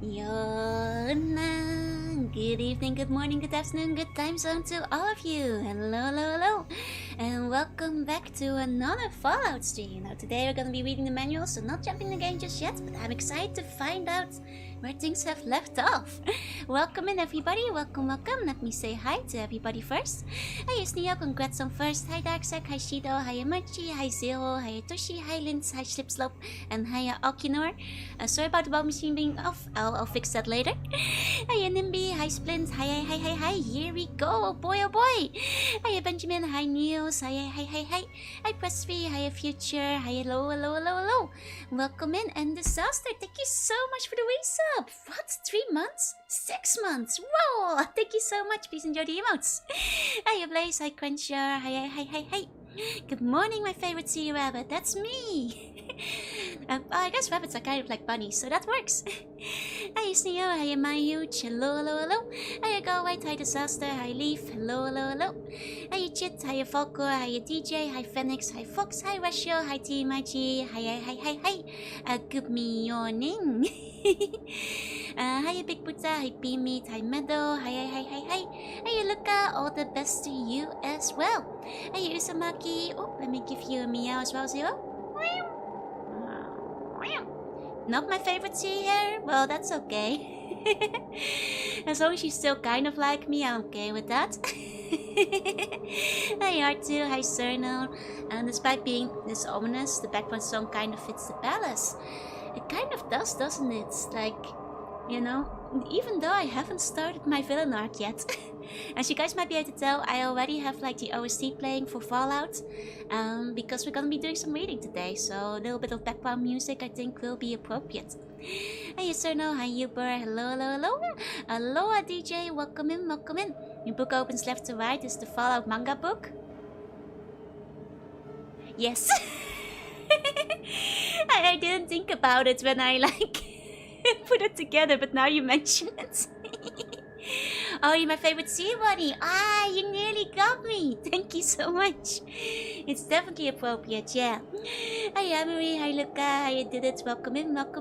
Yona. Good evening, good morning, good afternoon, good time zone to all of you. Hello, hello, hello. And welcome back to another Fallout stream. Now today we're gonna be reading the manual, so not jumping the game just yet, but I'm excited to find out where things have left off. Welcome in everybody, welcome. Let me say hi to everybody first. Hi Sneo, congrats on first. Hi Darksack, hi Shido, hi Amachi, hi Zero, hi Toshi, hi Linz, hi Slipslope, and hi Alkinor. Sorry about the bomb machine being off, I'll fix that later. Hi Nimby, hi Splint, hi, here we go, oh boy. Hi Benjamin, hi Niels, hi. Hi Pressfree, hi Future, hi hello. Welcome in, and Disaster, thank you so much for the resub. What, 3 months? 6 months, whoa, thank you so much, please enjoy the emotes. Hi Blaze, hi Cruncher, hi. Good morning, my favorite sea rabbit, that's me. I guess rabbits are kind of like bunnies, so that works. Hi Sneo, hi Mayuch, hello. Hi Go White, hi Disaster, hi Leaf, hello. Hi Chit, hi Falcor, hi DJ, hi Phoenix, hi Fox, hi Ratio, hi TMIG, hi. Good morning. Hi Big Buddha, hi B-Meat, hi Meadow, hi. Hi Luca, all the best to you as well. Hi Usamaki, oh, let me give you a meow as well, Zero. Not my favorite sea hare? Well, that's okay. As long as she's still kind of like me, I'm okay with that. Hi R2, hi Cerno. And despite being this ominous, the background song kind of fits the palace. It kind of does, doesn't it? Like, you know, even though I haven't started my villain arc yet. As you guys might be able to tell, I already have like the OST playing for Fallout. Because we're gonna be doing some reading today, so a little bit of background music I think will be appropriate. Hi Cerno, hi Uber, hello. Aloha DJ, welcome in. Your book opens left to right, is the Fallout manga book? Yes. I didn't think about it when I like put it together, but now you mention it. Oh, you're my favorite sea bunny. Ah, you nearly got me. Thank you so much. It's definitely appropriate, yeah. Hi Amory, hi Luca, hi did it. Welcome in. Like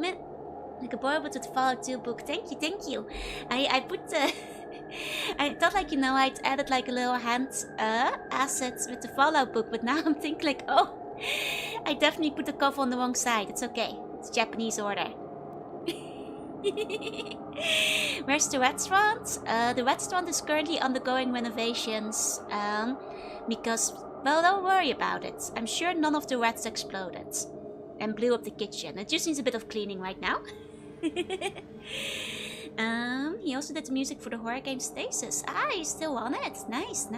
a boy with the Fallout 2 book. Thank you. I put the I thought like, you know, I'd added like a little hand assets with the Fallout book, but now I'm thinking like, oh, I definitely put the cover on the wrong side. It's okay. It's Japanese order. Where's the restaurant? The restaurant is currently undergoing renovations. Because, well, don't worry about it. I'm sure none of the rats exploded and blew up the kitchen. It just needs a bit of cleaning right now. He also did the music for the horror game Stasis. Ah, he's still on it. Nice.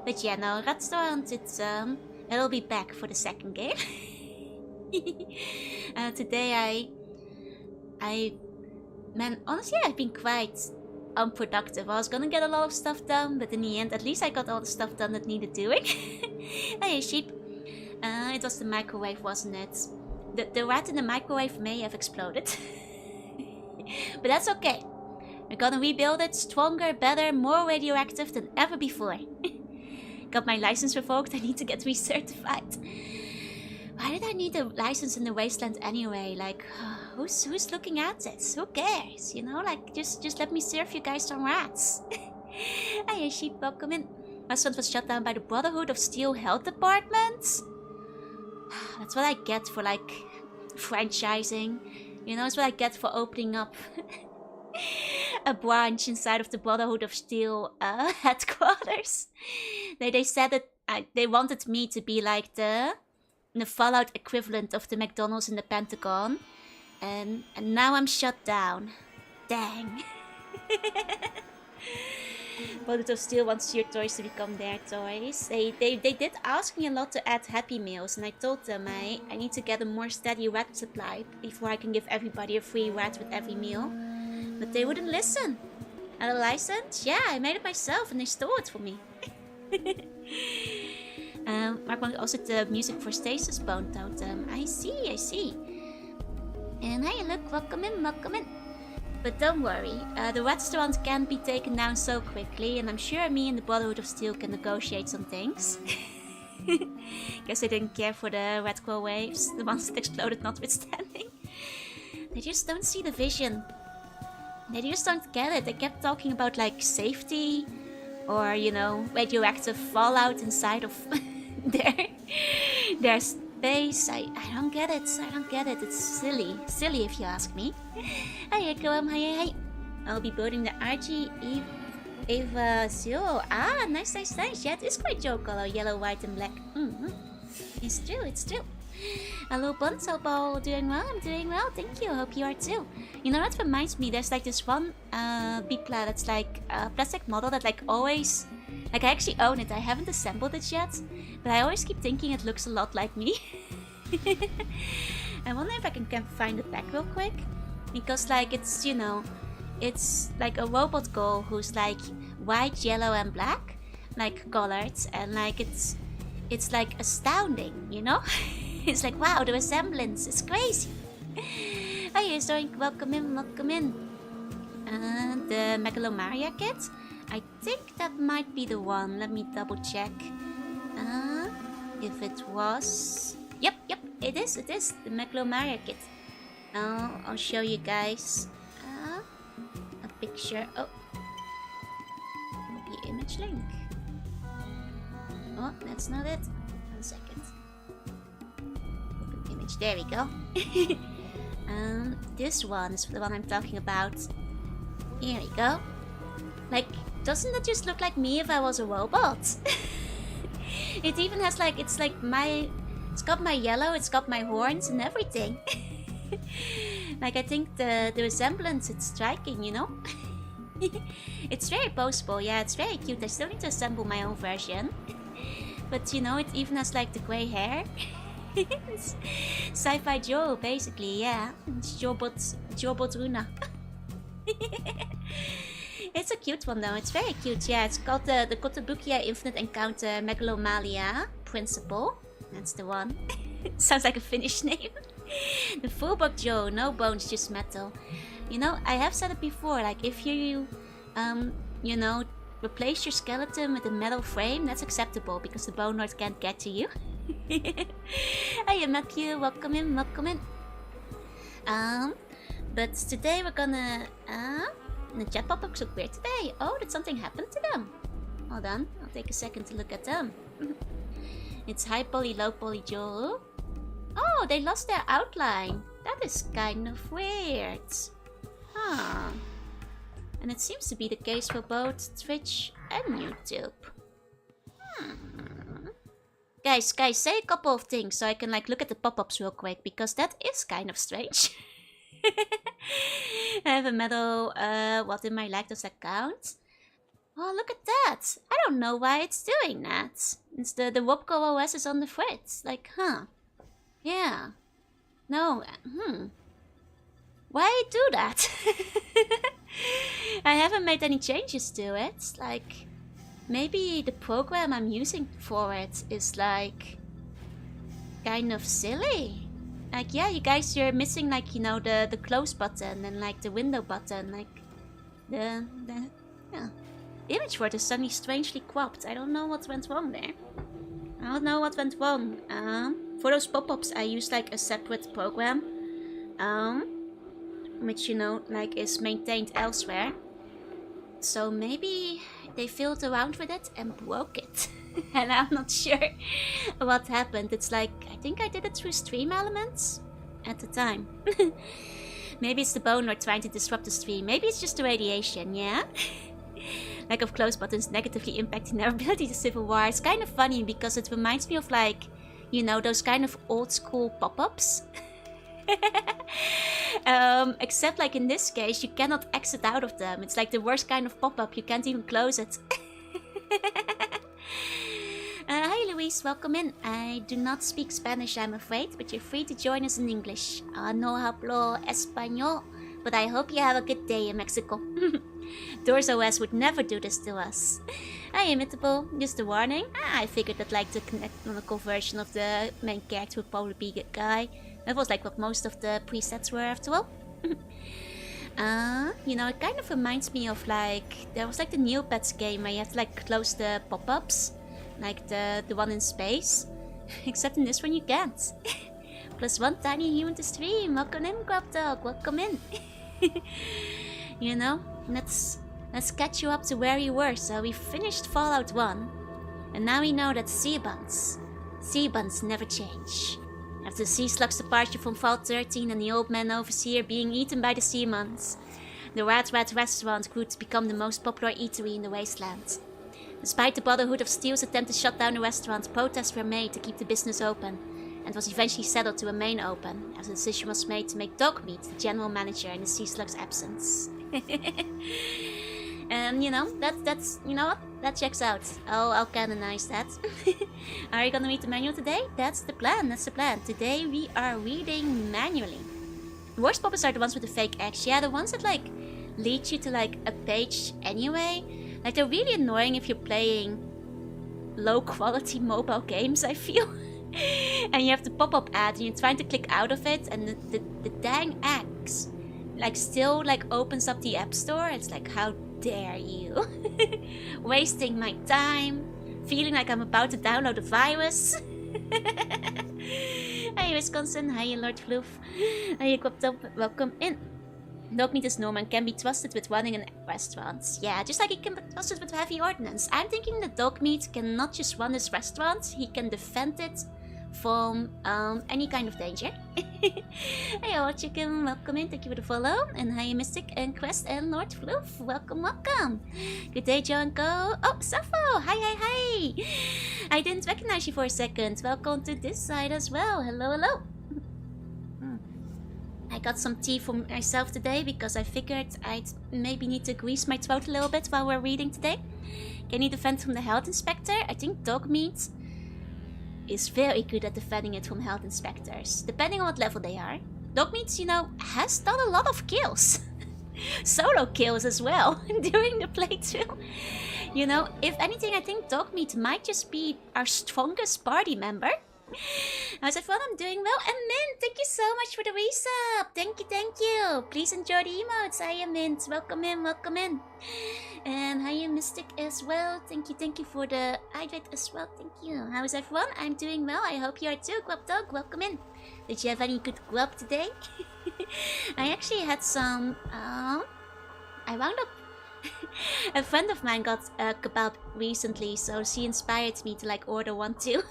But yeah, no, restaurant, it'll be back for the second game. Today man, honestly, I've been quite unproductive. I was gonna get a lot of stuff done, but in the end, at least I got all the stuff done that needed doing. Hey, sheep. It was the microwave, wasn't it? The rat in the microwave may have exploded. But that's okay. We're gonna rebuild it stronger, better, more radioactive than ever before. Got my license revoked, I need to get recertified. Why did I need a license in the wasteland anyway? Like, who's looking at this? Who cares? You know, like, just let me serve you guys some rats. Hey, sheep, welcome in. Restaurant was shut down by the Brotherhood of Steel Health Department. That's what I get for, like, franchising. You know, it's what I get for opening up a branch inside of the Brotherhood of Steel headquarters. They said that they wanted me to be like the Fallout equivalent of the McDonald's in the Pentagon, and now I'm shut down. Dang. Brotherhood of Steel wants your toys to become their toys. They did ask me a lot to add Happy Meals, and I told them I need to get a more steady rat supply before I can give everybody a free rat with every meal. But they wouldn't listen. And a license? Yeah, I made it myself and they stole it from me. Mark also the music for Stasis Bone Totem. I see. And hey, look, welcome in. But don't worry, the restaurant can't be taken down so quickly, and I'm sure me and the Brotherhood of Steel can negotiate some things. Guess they didn't care for the red core waves, the ones that exploded notwithstanding. They just don't see the vision. They just don't get it. They kept talking about like safety or, you know, radioactive fallout inside of their space. I don't get it. I don't get it. It's silly. Silly if you ask me. Hi, Echo. Hi. I'll be building the RG Eva Zero. Ah, nice. Yeah, it is quite your color. Yellow, white, and black. It's true. Hello, Bonzo Ball. Doing well? I'm doing well. Thank you. Hope you are too. You know, that reminds me, there's like this one Bipla that's like a plastic model that like always... Like, I actually own it. I haven't assembled it yet. But I always keep thinking it looks a lot like me. I wonder if I can find it back real quick. Because, like, it's, you know... It's like a robot girl who's like white, yellow, and black. Like, colored. And, like, it's like astounding, you know? It's like, wow, the resemblance is crazy. Hi, you're doing. Welcome in. The Megalomaria kit. I think that might be the one. Let me double check. If it was... Yep, it is. The Megalomaria kit. I'll show you guys a picture. Oh. The image link. Oh, that's not it. 1 second. Open image. There we go. This one is the one I'm talking about. Here we go. Like, doesn't that just look like me if I was a robot? It even has like, it's got my yellow, it's got my horns and everything. Like, I think the resemblance, it's striking, you know? It's very poseable, yeah, it's very cute. I still need to assemble my own version. But, you know, it even has like the grey hair. It's Sci-Fi Joe, basically, yeah. It's Jobot Runa. It's a cute one though, it's very cute, yeah. It's called the Kotobukiya Infinite Encounter Megalomalia Principle. That's the one. Sounds like a Finnish name. The Fullbuck Joe, no bones, just metal. You know, I have said it before, like if you, you know, replace your skeleton with a metal frame, that's acceptable because the Bone Lord can't get to you. Hey Matthew, welcome in. But today we're gonna, the chat pop-ups look weird today. Oh, did something happen to them? Hold on, I'll take a second to look at them. It's high poly, low poly, Joe. Oh, they lost their outline. That is kind of weird. Huh. And it seems to be the case for both Twitch and YouTube. Guys, say a couple of things so I can like look at the pop-ups real quick, because that is kind of strange. I have a metal, what in my leg, does that count? Oh, look at that! I don't know why it's doing that. It's the Wopco OS is on the fritz. Like, huh. Yeah. No, Why do that? I haven't made any changes to it. Like, maybe the program I'm using for it is like kind of silly. Like, yeah, you guys, you're missing like, you know, the close button and like the window button, like the image word is suddenly strangely cropped. I don't know what went wrong there. I don't know what went wrong. For those pop-ups I use like a separate program, which, you know, like is maintained elsewhere. So maybe they fiddled around with it and broke it. And I'm not sure what happened. It's like, I think I did it through Stream Elements at the time. Maybe it's the Bone Lord trying to disrupt the stream. Maybe it's just the radiation, yeah? Lack of close buttons negatively impacting their ability to Civil War. It's kind of funny because it reminds me of like, you know, those kind of old school pop-ups. Except like in this case, you cannot exit out of them. It's like the worst kind of pop-up. You can't even close it. Hi Luis, welcome in. I do not speak Spanish, I'm afraid, but you're free to join us in English. No hablo español, but I hope you have a good day in Mexico. Doors OS would never do this to us. Hi Imitable, just a warning. I figured that like the canonical version of the main character would probably be a guy. That was like what most of the presets were after all. You know, it kind of reminds me of like, there was like the Neopets game where you have to like close the pop-ups. Like the one in space. Except in this one you can't. +1 tiny human to stream. Welcome in, Grub Dog. Welcome in. You know, let's catch you up to where you were. So we finished Fallout 1, and now we know that sea buns never change. After the sea slug's departure from Vault 13 and the old man overseer being eaten by the sea buns, the Rat Rat restaurant grew to become the most popular eatery in the wasteland. Despite the Brotherhood of Steel's attempt to shut down the restaurant, protests were made to keep the business open, and was eventually settled to remain open, as the decision was made to make dog meat the general manager in the sea slug's absence. And you know, that's you know what? That checks out. I'll canonize that. Are you gonna read the manual today? That's the plan, Today we are reading manually. The worst pop-ups are the ones with the fake X. Yeah, the ones that like lead you to like a page anyway. Like they're really annoying if you're playing low quality mobile games, I feel. And you have the pop-up ad and you're trying to click out of it, and the dang X like still like opens up the app store. It's like, how dare you? Wasting my time, feeling like I'm about to download a virus. Hey Wisconsin, hi Lord Floof. Hi Equipped Up, welcome in. Dog meat is normal and can be trusted with running a restaurant. Yeah, just like he can be trusted with heavy ordnance. I'm thinking that dog meat can not just run this restaurant, he can defend it from any kind of danger. Hey all chicken, welcome in, thank you for the follow. And hi Mystic and Quest and Lord Floof, welcome. Good day Joe and Co. Oh, Sappho, hi. I didn't recognize you for a second. Welcome to this side as well. Hello. I got some tea for myself today because I figured I'd maybe need to grease my throat a little bit while we're reading today. Can you defend from the health inspector? I think dog meat is very good at defending it from health inspectors, depending on what level they are. Dog meat, you know, has done a lot of kills. Solo kills as well during the playthrough. You know, if anything, I think dog meat might just be our strongest party member. How's everyone? I'm doing well. And Mint, thank you so much for the resub. Thank you. Please enjoy the emotes. Hiya Mint, welcome in. And hiya Mystic as well. Thank you for the hydrate as well. Thank you. How is everyone? I'm doing well. I hope you are too. Grub Dog, welcome in. Did you have any good grub today? I actually had some. I wound up. A friend of mine got a kebab recently, so she inspired me to like order one too.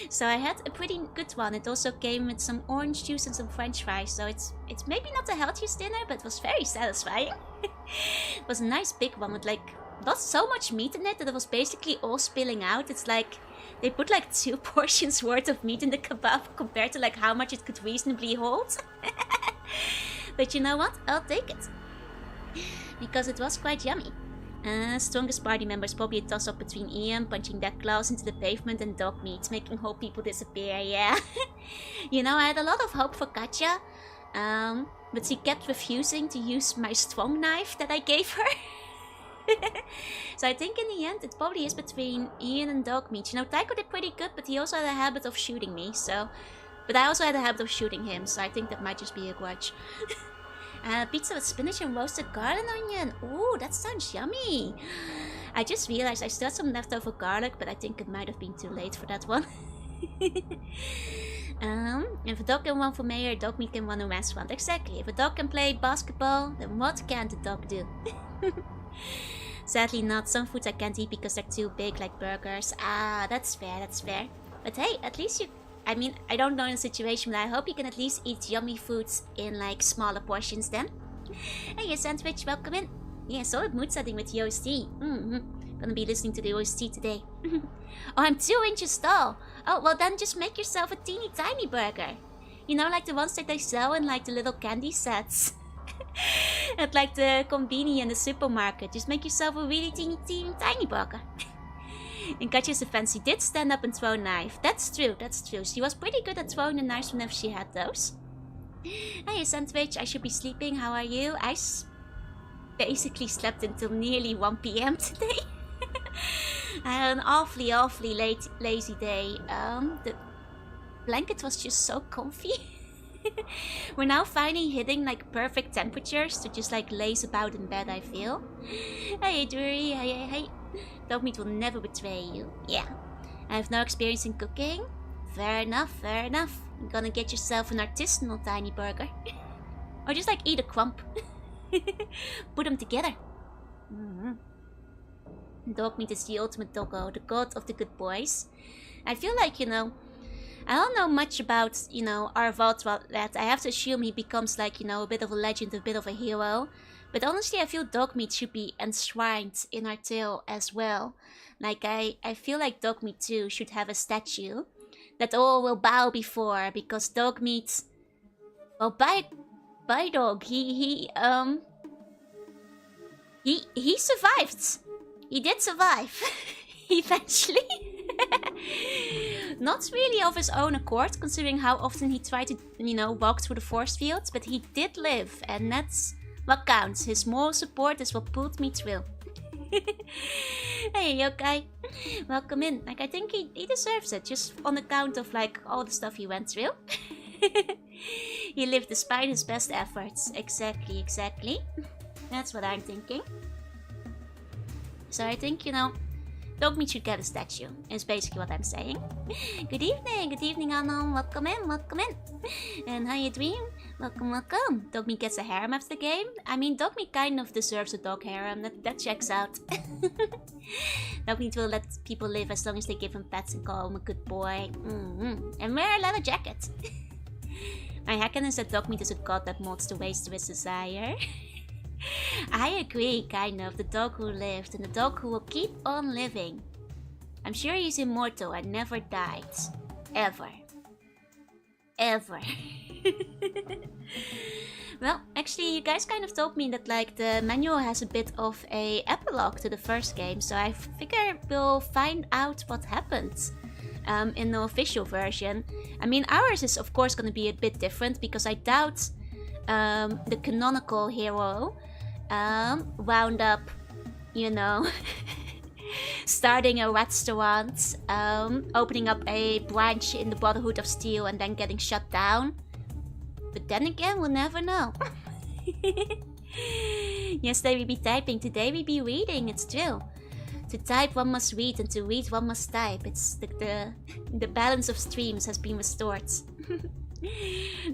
So I had a pretty good one. It also came with some orange juice and some french fries, so it's maybe not the healthiest dinner, but it was very satisfying. It was a nice big one with like not so much meat in it that it was basically all spilling out. It's like they put like 2 portions worth of meat in the kebab compared to like how much it could reasonably hold. But you know what? I'll take it because it was quite yummy. Strongest party members, probably a toss-up between Ian punching that claws into the pavement and dog meat, making whole people disappear, yeah. You know, I had a lot of hope for Katja, but she kept refusing to use my strong knife that I gave her. So I think in the end, it probably is between Ian and dog meat. You know, Tycho did pretty good, but he also had a habit of shooting me, so... But I also had a habit of shooting him, so I think that might just be a grudge. Pizza with spinach and roasted garlic onion. Ooh, that sounds yummy. I just realized I still had some leftover garlic, but I think it might have been too late for that one. If a dog can run for mayor, dog meat can run a restaurant. Exactly. If a dog can play basketball, then what can't a dog do? Sadly not. Some foods I can't eat because they're too big, like burgers. Ah, that's fair. But hey, at least you... I mean, I don't know the situation, but I hope you can at least eat yummy foods in like smaller portions then. Hey, Sandwich, welcome in. Yeah, solid mood setting with the OST. Gonna be listening to the OST today. Oh, I'm 2 inches tall. Oh, well then just make yourself a teeny tiny burger. You know, like the ones that they sell in like the little candy sets. At like the convenience in the supermarket. Just make yourself a really teeny tiny burger. In Katja's defense, she did stand up and throw a knife. That's true. She was pretty good at throwing the knives whenever she had those. Hey, Sandwich, I should be sleeping. How are you? I basically slept until nearly 1 PM today. I had an awfully lazy day. The blanket was just so comfy. We're now finally hitting like perfect temperatures to just like laze about in bed, I feel. Hey, Drury, hey. Dog meat will never betray you. Yeah. I have no experience in cooking. Fair enough, fair enough. You're gonna get yourself an artisanal tiny burger. Or just like eat a crump. Put them together. Dog meat is the ultimate doggo, the god of the good boys. I feel like, you know, I don't know much about, you know, our Vtuber. I have to assume he becomes like, you know, a bit of a legend, a bit of a hero. But honestly, I feel dog meat should be enshrined in our tale as well. Like, I feel like dog meat too should have a statue that all will bow before, because dog meat, well, by dog, he survived. He did survive, eventually. Not really of his own accord, considering how often he tried to, you know, walk through the force fields, but he did live, and that's what counts. His moral support is what pulled me through. Hey, okay. Welcome in. Like, I think he deserves it, just on account of, like, all the stuff he went through. He lived despite his best efforts. Exactly, exactly. That's what I'm thinking. So I think, you know, dog meat should get a statue, is basically what I'm saying. Good evening, Anon. Welcome in, welcome in. And how you doing? Welcome, welcome. Dog meat gets a harem after the game. I mean, dog meat kind of deserves a dog harem. That checks out. Dog meat will let people live as long as they give him pets and call him a good boy. And wear a leather jacket. My heckon is that dog meat is a god that molds the ways to his desire. I agree, kind of. The dog who lived and the dog who will keep on living. I'm sure he's immortal and never died. Ever. Ever. Well, actually, you guys kind of told me that, like, the manual has a bit of a epilogue to the first game, so I figure we'll find out what happened in the official version. I mean, ours is of course going to be a bit different, because I doubt the canonical hero wound up, you know, starting a restaurant, opening up a branch in the Brotherhood of Steel, and then getting shut down. But then again, we'll never know. Yesterday we be typing, today we be reading, it's true. To type one must read, and to read one must type. It's the balance of streams has been restored.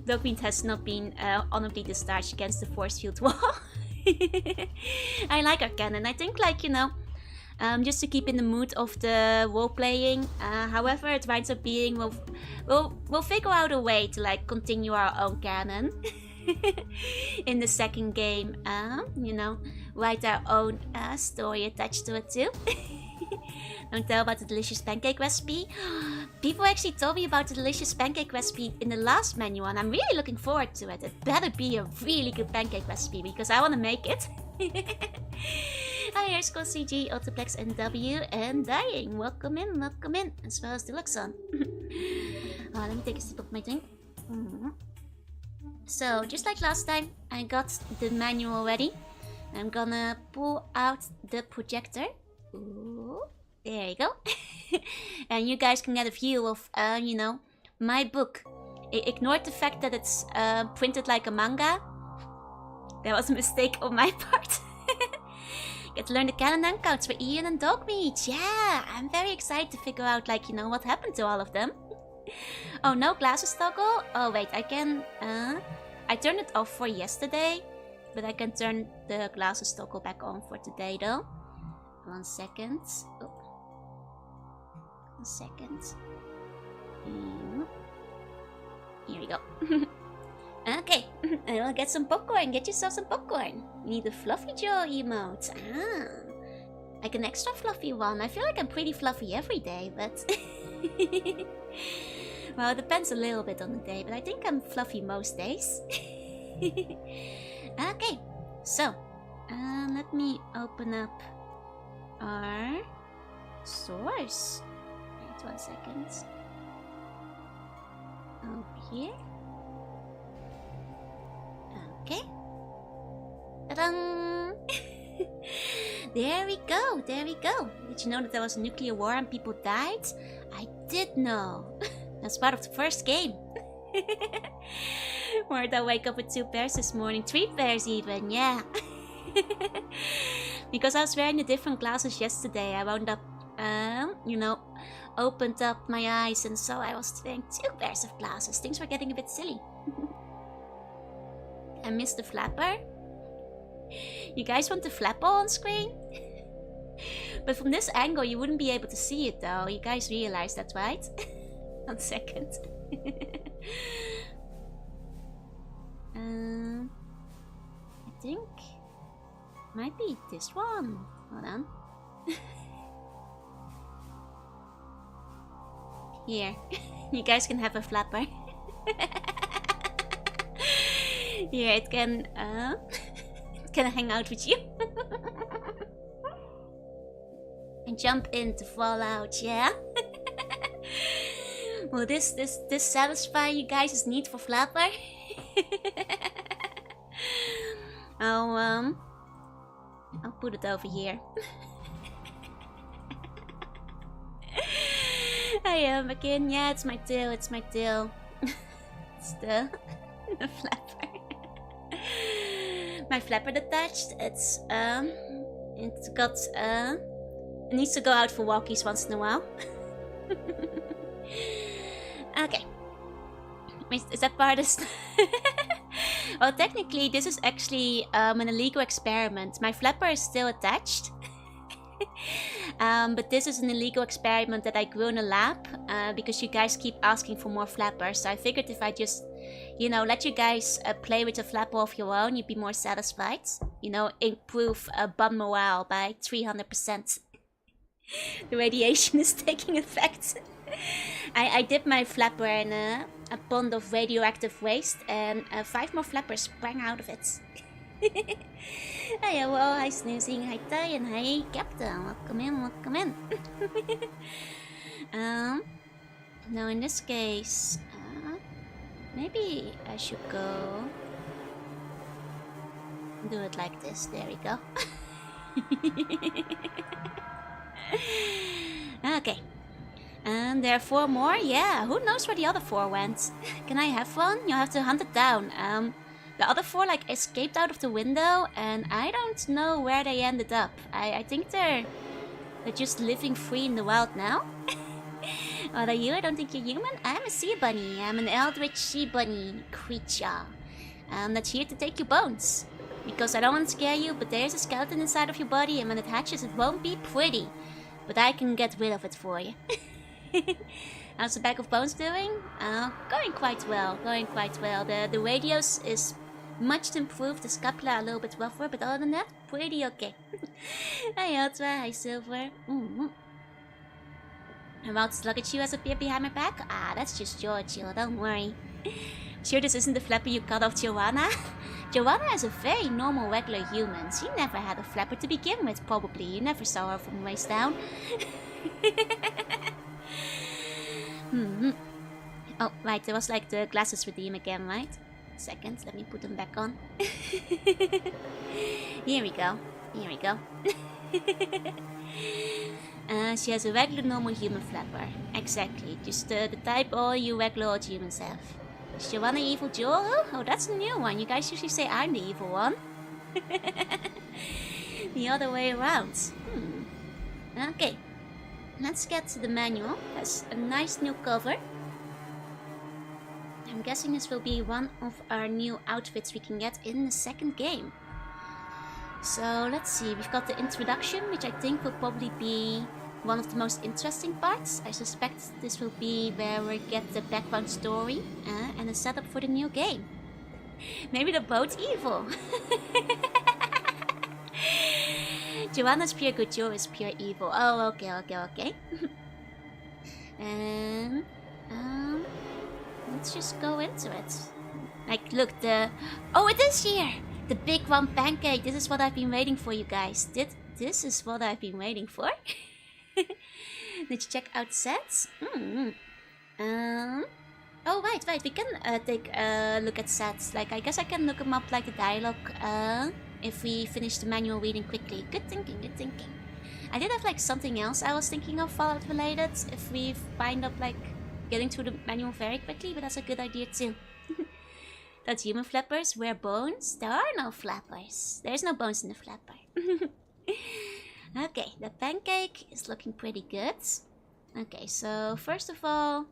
Dog meat has not been honorably discharged against the force field wall. I like our canon. I think, like, you know, just to keep in the mood of the role playing, however it winds up being, we'll figure out a way to, like, continue our own canon in the second game. You know, write our own story attached to it too. Don't tell about the delicious pancake recipe. People actually told me about the delicious pancake recipe in the last manual, and I'm really looking forward to it. It better be a really good pancake recipe, because I want to make it. Hi, here's CG, Ultiplex, NW, and Dying. Welcome in, as well as Deluxon. Let me take a sip of my drink. So, just like last time, I got the manual ready. I'm gonna pull out the projector. Ooh, there you go. And you guys can get a view of, you know, my book. Ignored the fact that it's printed like a manga. That was a mistake on my part. Get to learn the canon and counts for Ian and Dogmeat. Yeah, I'm very excited to figure out, like, you know, what happened to all of them. Oh, no glasses toggle? Oh, wait, I can... I turned it off for yesterday, but I can turn the glasses toggle back on for today, though. 1 second. Oh. 1 second. Here we go. Okay, I will get some popcorn. Get yourself some popcorn. You need a fluffy jaw emote. Like an extra fluffy one. I feel like I'm pretty fluffy every day, but... Well, it depends a little bit on the day, but I think I'm fluffy most days. Okay, so let me open up our source. Wait 1 second. Over here. Okay. Ta-da! There we go, there we go. Did you know that there was a nuclear war and people died? I did know. That's part of the first game. Where did I wake up with 2 pairs this morning? 3 pairs even, yeah. Because I was wearing the different glasses yesterday, I wound up, you know, opened up my eyes and so I was wearing 2 pairs of glasses. Things were getting a bit silly. I missed the flapper. You guys want the flapper on screen? But from this angle you wouldn't be able to see it though. You guys realize that, right? 1 second. I think might be this one. Hold on. Here, you guys can have a flapper. Here, it can hang out with you. And jump in to fall out, yeah? Will this satisfy you guys' need for flapper? I'll put it over here. I am again. Yeah, it's my tail. It's my tail. It's the flapper. My flapper detached. It's got it needs to go out for walkies once in a while. Okay. Is that part of Well, technically, this is actually an illegal experiment. My flapper is still attached. But this is an illegal experiment that I grew in a lab because you guys keep asking for more flappers. So I figured if I just, you know, let you guys play with a flapper of your own, you'd be more satisfied. You know, improve bun morale by 300%. The radiation is taking effect. I dipped my flapper in a pond of radioactive waste and 5 more flappers sprang out of it. Hi, well, hi Snoozing, hi Ty, and hi Captain. Welcome in, welcome in. Now in this case, maybe I should go do it like this. There we go. Okay. And there are 4 more? Yeah, who knows where the other 4 went? Can I have one? You'll have to hunt it down. The other 4 like escaped out of the window and I don't know where they ended up. I think they're just living free in the wild now. What are you? I don't think you're human. I'm a sea bunny. I'm an eldritch sea bunny creature. That's here to take your bones. Because I don't want to scare you, but there's a skeleton inside of your body and when it hatches it won't be pretty. But I can get rid of it for you. How's the bag of bones doing? Going quite well, going quite well. The radius is much improved, the scapula a little bit rougher, but other than that, pretty okay. Hi Ultra, hi Silver. About sluggish has appeared behind my back? Ah, that's just Giorgio, don't worry. Sure this isn't the flapper you cut off Joanna? Joanna is a very normal regular human. She never had a flapper to begin with, probably. You never saw her from the waist down. Oh, right, there was like the glasses redeem again, right? Second, let me put them back on. Here we go. Here we go. She has a regular normal human flapper. Exactly, just the type all you regular old humans have. Is Joanna evil Joel? Oh, that's a new one. You guys usually say I'm the evil one. The other way around. Okay. Let's get to the manual. It has a nice new cover. I'm guessing this will be one of our new outfits we can get in the second game. So let's see, we've got the introduction, which I think will probably be one of the most interesting parts. I suspect this will be where we get the background story and a setup for the new game. Maybe they're both evil. Joanna's pure good, Joe is pure evil. Oh, okay. And let's just go into it. Like, look, oh, it is here! The big one pancake. This is what I've been waiting for, you guys. This is what I've been waiting for. Did you check out sets? Oh, right. We can take a look at sets. Like, I guess I can look them up, like the dialogue, if we finish the manual reading quickly. Good thinking. I did have, like, something else I was thinking of Fallout related, if we wind up, like, getting through the manual very quickly, but that's a good idea, too. That's human flappers. Wear bones? There are no flappers. There's no bones in the flapper. Okay, the pancake is looking pretty good. Okay, so first of all,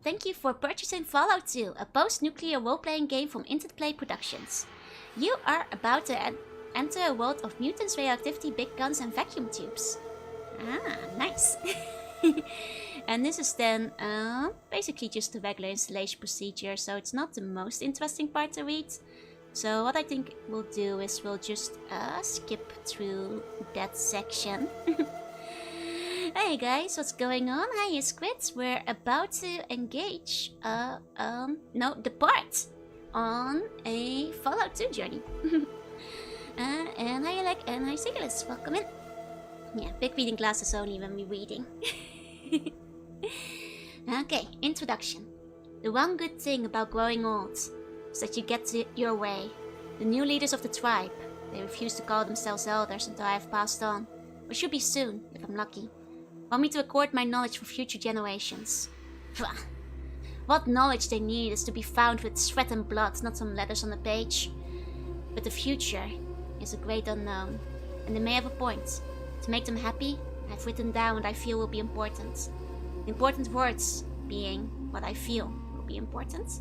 thank you for purchasing Fallout 2, a post-nuclear role-playing game from Interplay Productions. You are about to enter a world of mutants, radioactivity, big guns, and vacuum tubes. Ah, nice. And this is then basically just a regular installation procedure, so it's not the most interesting part to read. So what I think we'll do is we'll just skip through that section. Hey guys, what's going on? Hi Squids, we're about to engage, depart on a Fallout 2 journey. And hi Alec, and hi Sigilis, welcome in. Yeah, big reading glasses only when we're reading. Okay, introduction. The one good thing about growing old is that you get your way. The new leaders of the tribe, they refuse to call themselves elders until I have passed on, or should be soon, if I'm lucky. Want me to record my knowledge for future generations. What knowledge they need is to be found with sweat and blood, not some letters on a page. But the future is a great unknown, and they may have a point. To make them happy, I've written down what I feel will be important. Important words being what I feel will be important.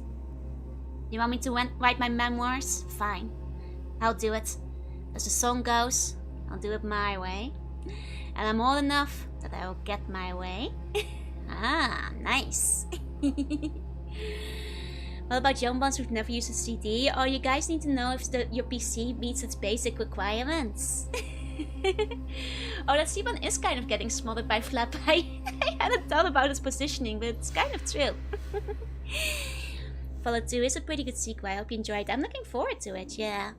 You want me to write my memoirs? Fine. I'll do it. As the song goes, I'll do it my way. And I'm old enough that I will get my way. Ah, nice. What about young ones who've never used a CD? Oh, you guys need to know if your PC meets its basic requirements. Oh, that C1 is kind of getting smothered by Flap. I hadn't thought about its positioning, but it's kind of true. Fallout 2 is a pretty good sequel. I hope you enjoyed it. I'm looking forward to it, yeah.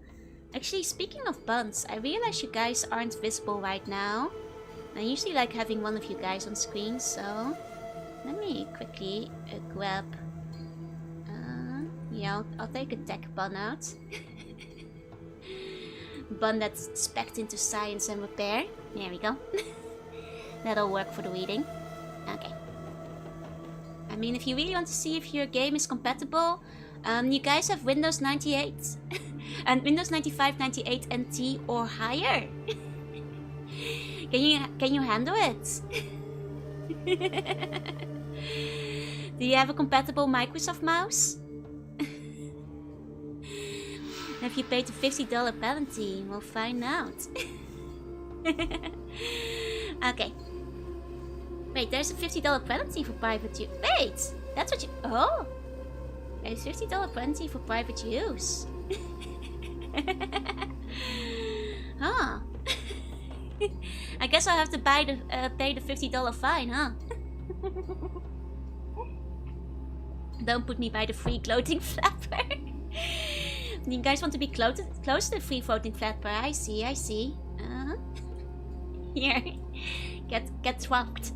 Actually, speaking of buns, I realize you guys aren't visible right now. I usually like having one of you guys on screen, so let me quickly grab... yeah, I'll take a tech bun out. Bun that's spec'd into science and repair. There we go. That'll work for the reading. Okay. I mean, if you really want to see if your game is compatible, you guys have Windows 98 and Windows 95, 98 NT or higher. Can you handle it? Do you have a compatible Microsoft mouse? Have you paid the $50 penalty? We'll find out. Okay. Wait, there's a $50 penalty for private use. Wait! That's what you... Oh! There's a $50 penalty for private use. Huh. I guess I'll have to pay the $50 fine, huh? Don't put me by the free floating flapper. You guys want to be close to the free floating flapper? I see. Here, get swapped.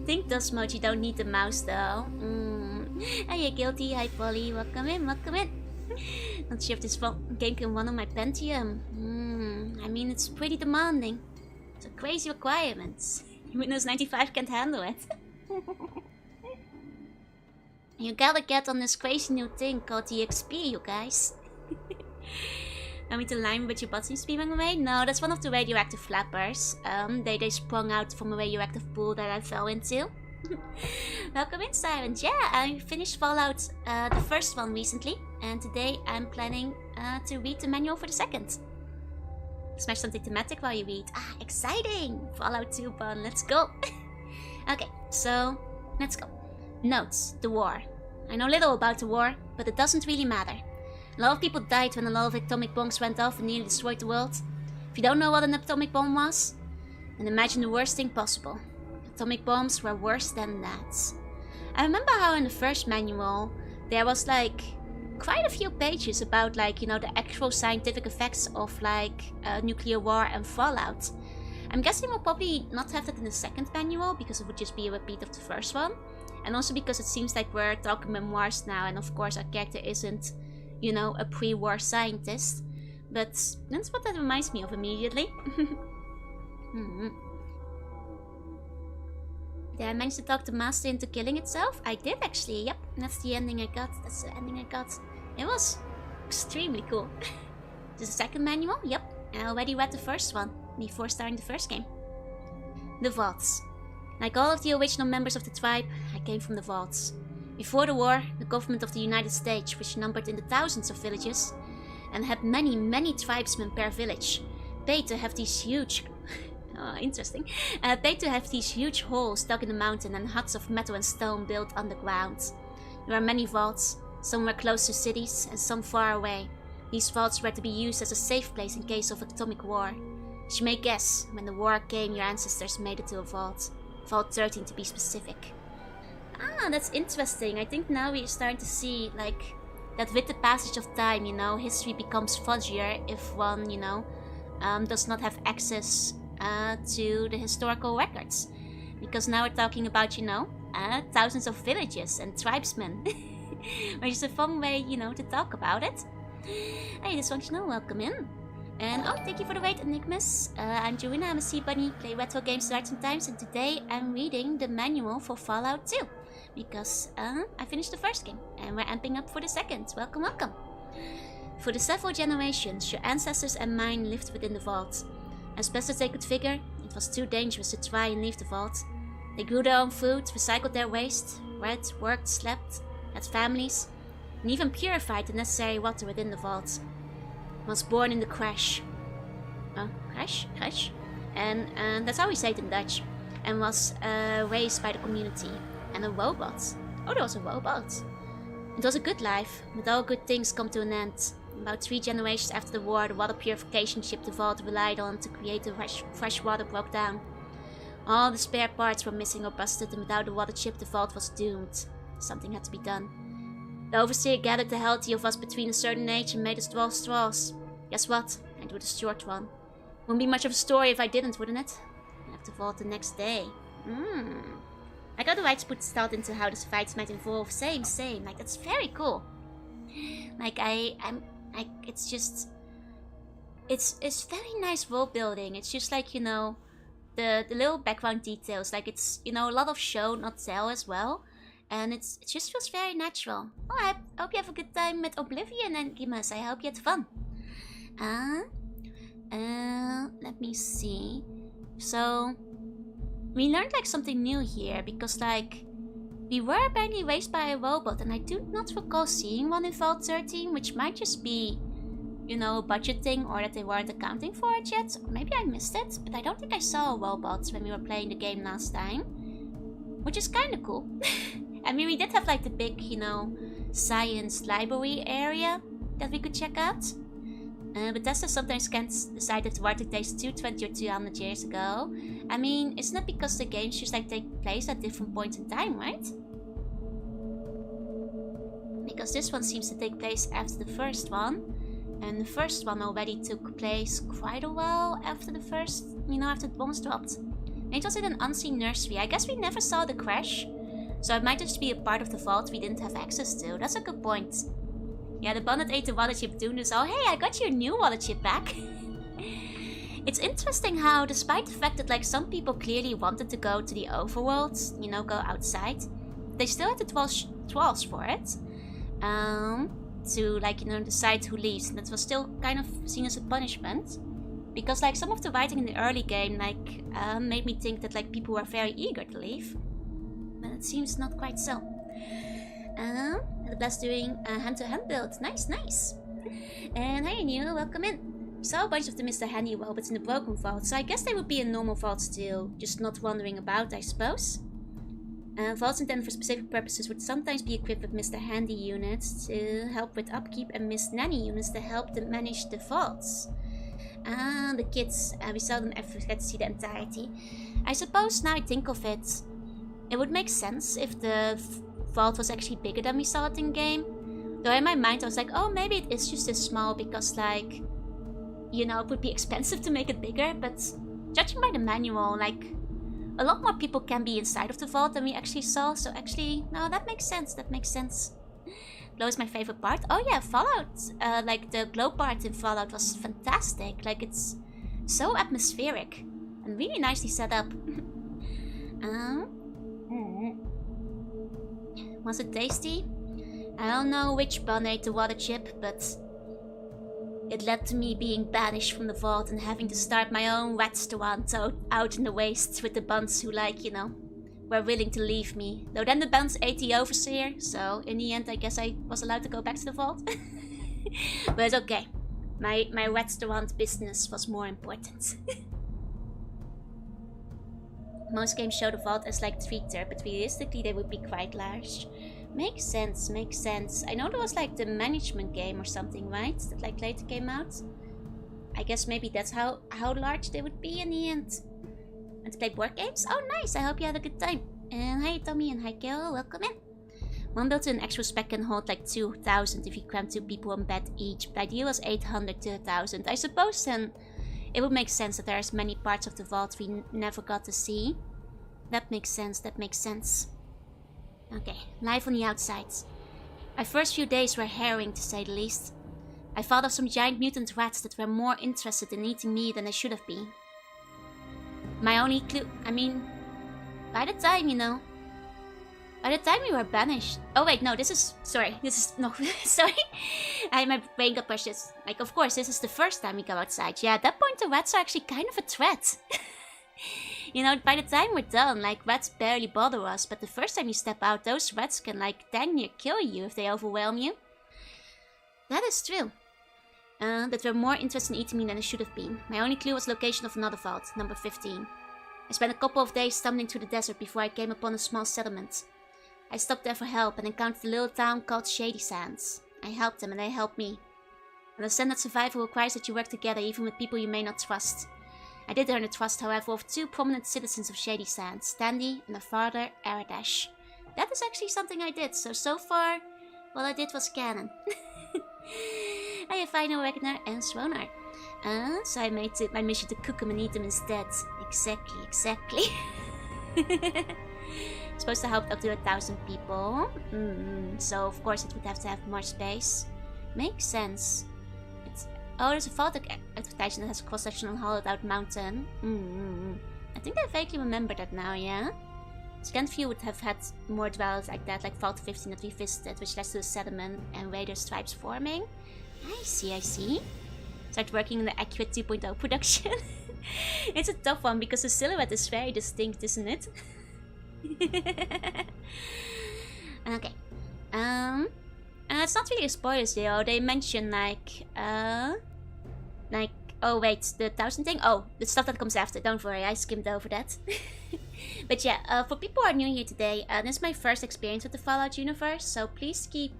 Think does mode. You don't need the mouse though. Are you guilty? Hi Polly, welcome in. Not sure if this game can run on my Pentium. I mean, it's pretty demanding. It's a crazy requirements. Windows 95 can't handle it. You gotta get on this crazy new thing called the XP, you guys. Want me to line with your buttons beaming away? No, that's one of the radioactive flappers. They sprung out from a radioactive pool that I fell into. Welcome in, Siren. Yeah, I finished Fallout, the first one recently, and today I'm planning to read the manual for the second. Smash something thematic while you read. Ah, exciting! Fallout 2 bun, let's go! Okay, so let's go. Notes: the war. I know little about the war, but it doesn't really matter. A lot of people died when a lot of atomic bombs went off and nearly destroyed the world. If you don't know what an atomic bomb was, then imagine the worst thing possible. Atomic bombs were worse than that. I remember how in the first manual there was like quite a few pages about like, you know, the actual scientific effects of like nuclear war and fallout. I'm guessing we'll probably not have that in the second manual because it would just be a repeat of the first one. And also because it seems like we're talking memoirs now, and of course our character isn't, you know, a pre-war scientist. But that's what that reminds me of immediately. Did I manage to talk the master into killing itself? I did actually, yep. That's the ending I got. It was extremely cool. This is the second manual? Yep. I already read the first one. before starting the first game. The vaults. Like all of the original members of the tribe, I came from the vaults. Before the war, the government of the United States, which numbered in the thousands of villages, and had many, many tribesmen per village, paid to have these huge... paid to have these huge holes dug in the mountain and huts of metal and stone built underground. There are many vaults. Some were close to cities and some far away. These vaults were to be used as a safe place in case of atomic war. As you may guess, when the war came, your ancestors made it to a vault. Vault 13 to be specific. Ah, that's interesting. I think now we're starting to see, like, that with the passage of time, you know, history becomes fuzzier if one, you know, does not have access to the historical records. Because now we're talking about, you know, thousands of villages and tribesmen. Which is a fun way, you know, to talk about it. Hey, dysfunctional, welcome in. And oh, thank you for the wait, Enigmas. I'm Joanna, I'm a sea bunny, play retro games sometimes, and today I'm reading the manual for Fallout 2. Because I finished the first game, and we're amping up for the second. Welcome, welcome. For the several generations, your ancestors and mine lived within the vault. As best as they could figure, it was too dangerous to try and leave the vault. They grew their own food, recycled their waste, read, worked, slept, had families, and even purified the necessary water within the vault. Was born in the crash. Crash? And that's how we say it in Dutch. And was raised by the community. And a robot. Oh, there was a robot. It was a good life, but all good things come to an end. About 3 generations after the war, the water purification ship the vault relied on to create the fresh water broke down. All the spare parts were missing or busted, and without the water chip, the vault was doomed. Something had to be done. The overseer gathered the healthy of us between a certain age and made us draw straws. Guess what? I drew the short one. Wouldn't be much of a story if I didn't, wouldn't it? I left the vault the next day. I got the right to put thought into how the fights might evolve. Same. Like, that's very cool. Like, it's just... It's very nice world building. It's just like, you know, the little background details. Like, it's, you know, a lot of show, not tell as well. And it just feels very natural. Oh, I hope you have a good time with Oblivion and Gimas. I hope you had fun. Let me see. So, we learned like something new here because like, we were apparently raised by a robot and I do not recall seeing one in Vault 13, which might just be, you know, a budget thing or that they weren't accounting for it yet. Or maybe I missed it, but I don't think I saw a robot when we were playing the game last time. Which is kind of cool. I mean, we did have like the big, you know, science library area that we could check out. Bethesda sometimes can't decide if the water takes 220 or 200 years ago. I mean, isn't it because the games just like take place at different points in time, right? Because this one seems to take place after the first one. And the first one already took place quite a while after the first, you know, after the bombs dropped. It was in an unseen nursery. I guess we never saw the crash. So it might just be a part of the vault we didn't have access to. That's a good point. Yeah, the bonnet ate the water chip too. So hey, I got your new water chip back. It's interesting how, despite the fact that like some people clearly wanted to go to the overworld, you know, go outside, they still had to trolls for it. To like, you know, decide who leaves. And that was still kind of seen as a punishment. Because like some of the writing in the early game like made me think that like people were very eager to leave. But it seems not quite so. The blast doing a hand-to-hand build. Nice. And hey new, welcome in. We saw a bunch of the Mr. Handy robots in the broken vault, so I guess they would be in normal vaults too, just not wandering about, I suppose. Vaults intended for specific purposes would sometimes be equipped with Mr. Handy units to help with upkeep and Miss Nanny units to help them manage the vaults. The kids, we seldom ever get to see the entirety. I suppose now I think of it, it would make sense if the vault was actually bigger than we saw it in game. Though in my mind I was like, oh, maybe it is just this small because like, you know, it would be expensive to make it bigger. But judging by the manual, like, a lot more people can be inside of the vault than we actually saw. So actually, no, that makes sense. Glow is my favorite part. Oh yeah, Fallout, like the glow part in Fallout was fantastic. Like it's so atmospheric and really nicely set up. Was it tasty? I don't know which bun ate the water chip, but It led to me being banished from the vault and having to start my own restaurant out in the wastes with the buns who, like, you know, were willing to leave me. Though then the buns ate the overseer, so in the end I guess I was allowed to go back to the vault. But it's okay. My restaurant business was more important. Most games show the vault as like treater, but realistically they would be quite large. Makes sense, makes sense. I know there was like the management game or something, right? That like later came out. I guess maybe that's how large they would be in the end. And to play board games? Oh nice, I hope you had a good time. And hi Tommy and hi Carol, welcome in. One built to an actual spec can hold like 2,000 if you cram 2 people on bed each. But the idea was 800 to 1,000. I suppose then it would make sense that there's many parts of the vault we never got to see. That makes sense, that makes sense. Okay, life on the outside. My first few days were harrowing to say the least. I fought off some giant mutant rats that were more interested in eating me than they should have been. My only clue, I mean, by the time we were banished. Oh wait, no, this is, sorry, sorry. My brain got precious. Like, of course, this is the first time we go outside. Yeah, at that point the rats are actually kind of a threat. You know, by the time we're done, like, rats barely bother us, but the first time you step out, those rats can, like, dang near kill you if they overwhelm you. That is true. That were more interested in eating me than they should have been. My only clue was the location of another vault, number 15. I spent a couple of days stumbling through the desert before I came upon a small settlement. I stopped there for help and encountered a little town called Shady Sands. I helped them and they helped me. Understand that survival requires that you work together even with people you may not trust. I did earn the trust, however, of 2 prominent citizens of Shady Sands, Tandy and her father, Aradash. That is actually something I did, so far, what I did was canon. I have Final Reckoner and Swonar. So I made it my mission to cook them and eat them instead. Exactly. Supposed to help up to 1,000 people. So of course it would have to have more space. Makes sense. Oh, there's a vault advertisement that has a cross-section on hollowed out mountain. I think I vaguely remember that now, yeah? Scanview would have had more dwellers like that, like Vault 15 that we visited, which led to a settlement and raider stripes forming. I see. Start working in the Accurate 2.0 production. It's a tough one because the silhouette is very distinct, isn't it? Okay. It's not really spoilers though. They mention like, oh wait, the 1,000 thing? Oh, the stuff that comes after. Don't worry, I skimmed over that. But yeah, for people who are new here today, this is my first experience with the Fallout universe, so please keep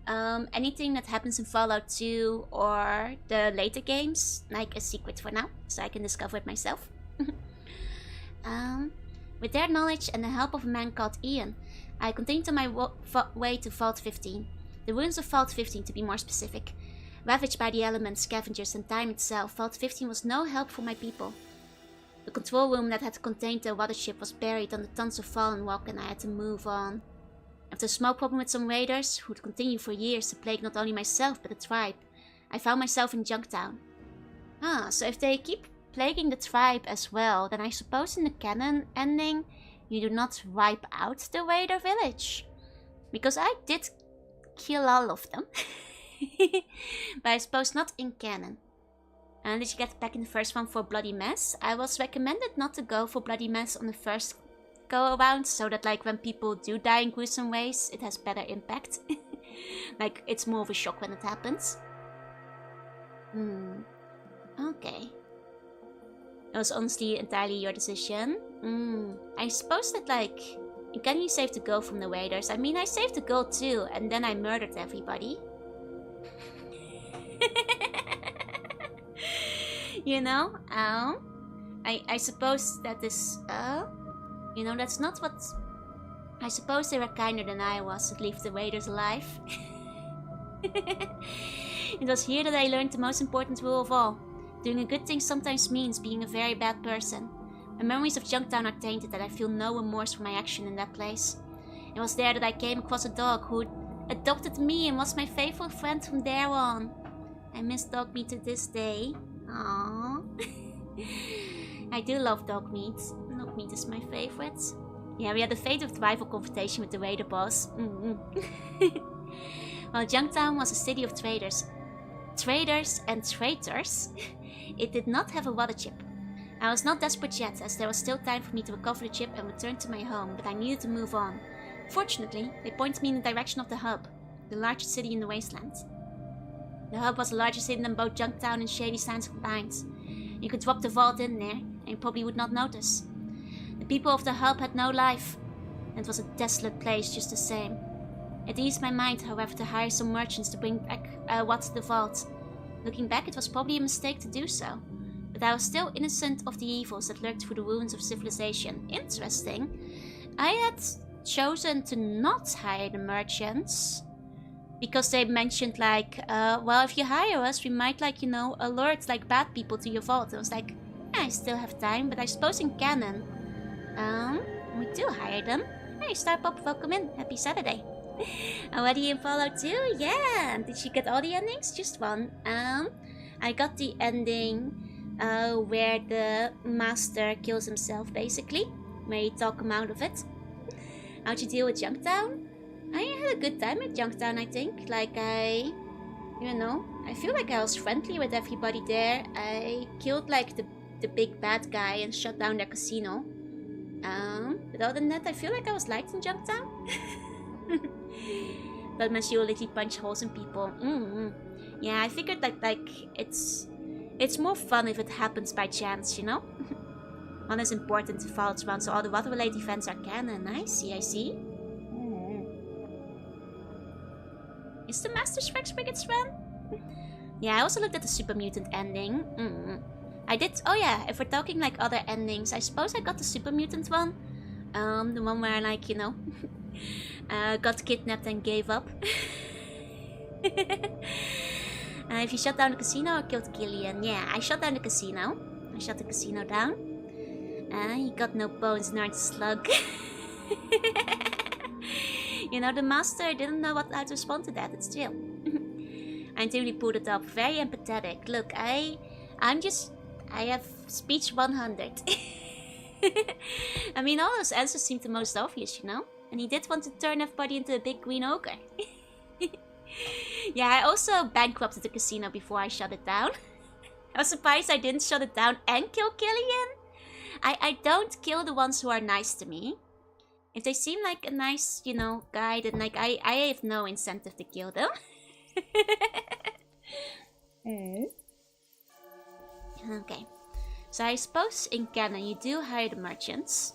anything that happens in Fallout 2 or the later games like a secret for now, so I can discover it myself. With their knowledge and the help of a man called Ian, I continued on my way to Vault 15. The ruins of Vault 15 to be more specific. Ravaged by the elements, scavengers and time itself, Vault 15 was no help for my people. The control room that had contained the watership was buried under tons of fallen rock and I had to move on. After a small problem with some raiders, who would continue for years to plague not only myself but the tribe, I found myself in Junktown. So if they keep plaguing the tribe as well, then I suppose in the canon ending, you do not wipe out the raider village. Because I did kill all of them. But I suppose not in canon. And did you get back in the first one for Bloody Mess? I was recommended not to go for Bloody Mess on the first go around, so that like when people do die in gruesome ways, it has better impact. Like it's more of a shock when it happens. Okay. It was honestly entirely your decision. I suppose that like, can you save the girl from the raiders? I mean, I saved the girl too, and then I murdered everybody. You know, I suppose that is, you know, that's not what... I suppose they were kinder than I was to leave the raiders alive. It was here that I learned the most important rule of all. Doing a good thing sometimes means being a very bad person. My memories of Junktown are tainted and I feel no remorse for my action in that place. It was there that I came across a dog who adopted me and was my faithful friend from there on. I miss dog meat to this day. Aww. I do love dog meat. Dog meat is my favorite. Yeah, we had a fatal rival confrontation with the raider boss. Well, Junktown was a city of traders. traders and traitors, it did not have a water chip. I was not desperate yet, as there was still time for me to recover the chip and return to my home, but I needed to move on. Fortunately, they pointed me in the direction of the Hub, the largest city in the wasteland. The Hub was a larger city than both Junktown and Shady Sands combined. You could drop the vault in there, and you probably would not notice. The people of the Hub had no life, and it was a desolate place just the same. It eased my mind, however, to hire some merchants to bring back what to the vault. Looking back, it was probably a mistake to do so, but I was still innocent of the evils that lurked through the ruins of civilization. Interesting. I had chosen to not hire the merchants, because they mentioned like, well, if you hire us, we might like, you know, alert like bad people to your vault. I was like, yeah, I still have time, but I suppose in canon, we do hire them. Hey, Starpop, welcome in. Happy Saturday. Already in Fallout 2? Yeah. Did you get all the endings? Just one. I got the ending where the master kills himself, basically. Where you talk him out of it. How'd you deal with Junktown? I had a good time at Junktown, I think. Like, you know, I feel like I was friendly with everybody there. I killed, like, the big bad guy and shut down their casino. But other than that, I feel like I was liked in Junktown. But my literally punch holes in people. Yeah, I figured that, like, it's more fun if it happens by chance, you know? One is important to follow around, so all the water-related events are canon. I see. Is the Master Rex Brigade's run? Yeah, I also looked at the Super Mutant ending. I did. Oh yeah, if we're talking like other endings, I suppose I got the Super Mutant one. The one where, like, you know, got kidnapped and gave up. If you shut down the casino or killed Killian. Yeah, I shut down the casino. I shut the casino down. He got no bones nor a slug. You know, the master didn't know how to respond to that. It's chill. I really pulled it up. Very empathetic. Look, I have speech 100. I mean, all those answers seemed the most obvious, you know? And he did want to turn everybody into a big green ogre. Yeah, I also bankrupted the casino before I shut it down. I was surprised I didn't shut it down and kill Killian. I don't kill the ones who are nice to me. If they seem like a nice, you know, guy, then like I have no incentive to kill them. Okay. So I suppose in canon you do hire the merchants.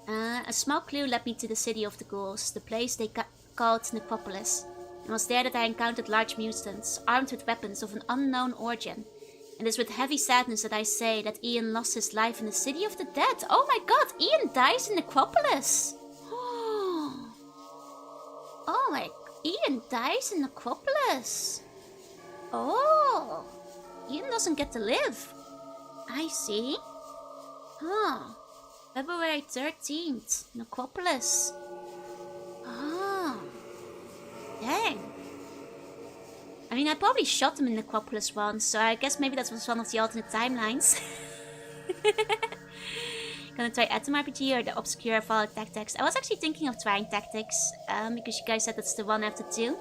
A small clue led me to the city of the ghouls, the place they called Necropolis. It was there that I encountered large mutants, armed with weapons of an unknown origin. And it's with heavy sadness that I say that Ian lost his life in the city of the dead. Oh my god, Ian dies in Necropolis! Oh my, Ian dies in Necropolis! Oh, Ian doesn't get to live. I see. Huh. February 13th, Necropolis. Oh. Dang. I mean, I probably shot him in Necropolis once, so I guess maybe that was one of the alternate timelines. Gonna try Atom RPG or the obscure Fallout Tactics. I was actually thinking of trying Tactics, because you guys said that's the one after 2.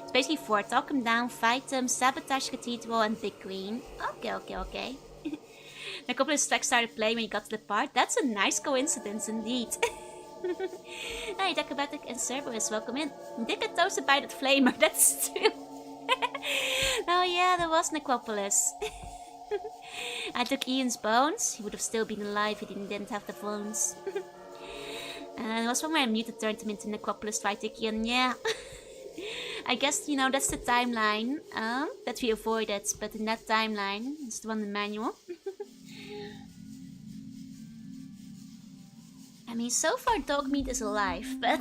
It's basically 4. Talk him down, fight him, sabotage Cathedral, and Big Green. Okay. Necropolis Track started playing when you got to the part. That's a nice coincidence indeed. Hey, Decabatic and Cerberus, welcome in. Did get toasted by that flamer, that's true. Oh yeah, there was Necropolis. I took Ian's bones. He would have still been alive if he didn't have the bones. And it was when my mutant turned him into Necropolis Tritikian, yeah. I guess, you know, that's the timeline that we avoided. But in that timeline, it's the one in the manual. I mean, so far Dogmeat is alive, but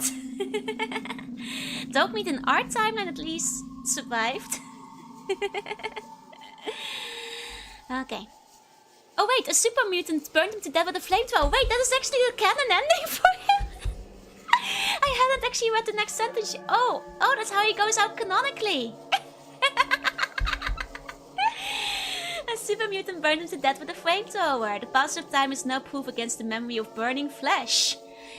Dogmeat in our timeline at least survived. Okay. Oh wait, a super mutant burned him to death with a flamethrower. Wait, that is actually the canon ending for him. I hadn't actually read the next sentence. Oh, that's how he goes out canonically. A super mutant burned him to death with a flamethrower. The passage of time is no proof against the memory of burning flesh.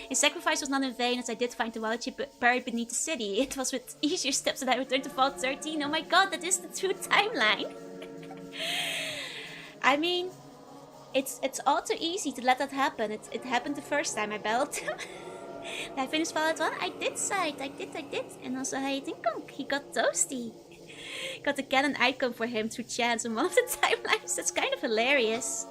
His sacrifice was not in vain, as I did find the wallet chip buried beneath the city. It was with easier steps that I returned to Vault 13. Oh my god, that is the true timeline. I mean, it's all too easy to let that happen. It happened the first time I battled him. Did I finish Fallout 1? I did, Side. I did. And also, hey, Tinkong, he got toasty. Got a canon icon for him through chance on one of the timelines. That's kind of hilarious.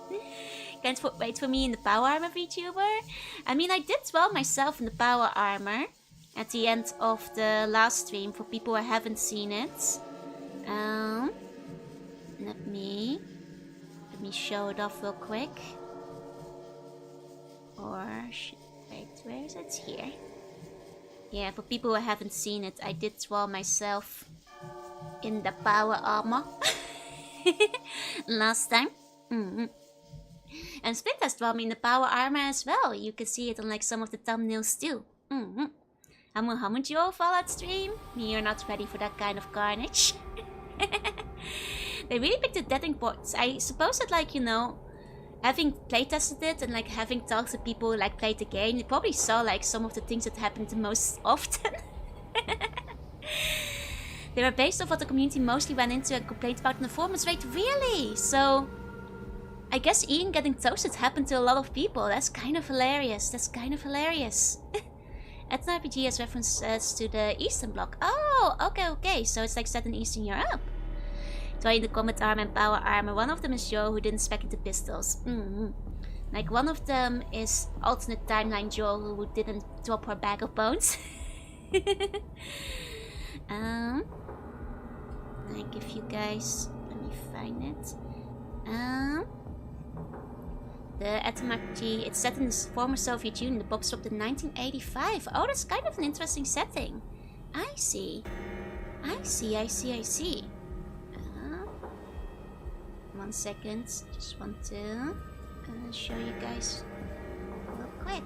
Can't wait for me in the power armor VTuber. I mean, I did well myself in the power armor at the end of the last stream for people who haven't seen it. Let me show it off real quick. Or wait, where is it? Here. Yeah, for people who haven't seen it, I did well myself in the power armor last time. And Splint has drawn me in the power armor as well. You can see it on like some of the thumbnails too. Haven't you all Fallout stream? You're not ready for that kind of carnage. They really picked the deading points. I suppose that, like, you know, having playtested it and like having talked to people who like played the game, they probably saw like some of the things that happened the most often. They were based off what the community mostly went into and complained about in the forums. Wait, really? So I guess Ian getting toasted happened to a lot of people. That's kind of hilarious. RPG has references to the Eastern Bloc. Oh, okay. So it's like set in Eastern Europe. Trying the combat armor and power armor. One of them is Joe, who didn't spec into pistols. Like one of them is alternate timeline Joe, who didn't drop her bag of bones. I give you guys. Let me find it. The RPG, it's set in the former Soviet Union. The bomb stopped in 1985. Oh, that's kind of an interesting setting. I see. 1 second. Just want to show you guys real quick.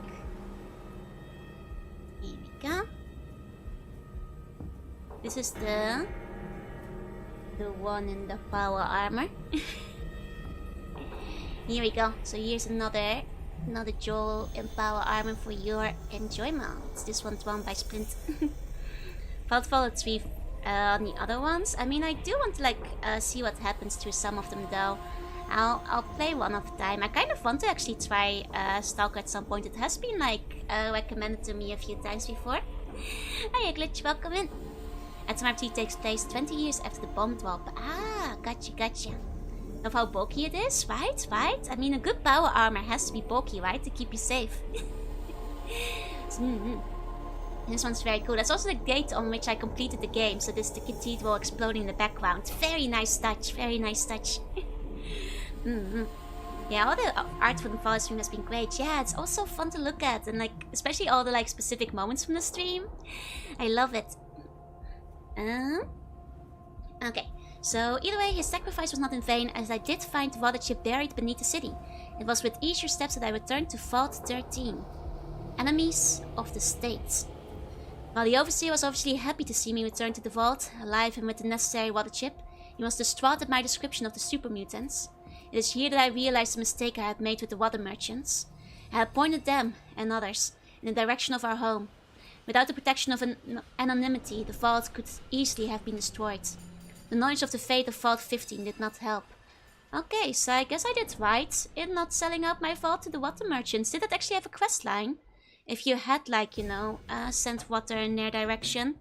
Here we go. This is the one in the power armor. Here we go. So here's another Joel in power armor for your enjoyment. This one's won by Splint. Fallout 3 on the other ones. I mean, I do want to like see what happens to some of them though. I'll play one of the time. I kind of want to actually try Stalker at some point. It has been like recommended to me a few times before. Hiya Glitch, welcome in. SMRT takes place 20 years after the bomb drop. Ah, gotcha. Of how bulky it is, right? I mean, a good power armor has to be bulky, right? To keep you safe. This one's very cool. That's also the date on which I completed the game. So this is the cathedral exploding in the background. Very nice touch. Yeah, all the art from the Fallout stream has been great. Yeah, it's also fun to look at. And like, especially all the like specific moments from the stream. I love it. Okay. So, either way, his sacrifice was not in vain, as I did find the water chip buried beneath the city. It was with easier steps that I returned to Vault 13. Enemies of the state. While the Overseer was obviously happy to see me return to the vault, alive and with the necessary water chip, he was distraught at my description of the super mutants. It is here that I realized the mistake I had made with the water merchants. I had pointed them, and others, in the direction of our home. Without the protection of anonymity, the vault could easily have been destroyed. The knowledge of the fate of Vault 15 did not help. Okay, so I guess I did right in not selling out my vault to the water merchants. Did that actually have a quest line? If you had, like, you know, sent water in their direction.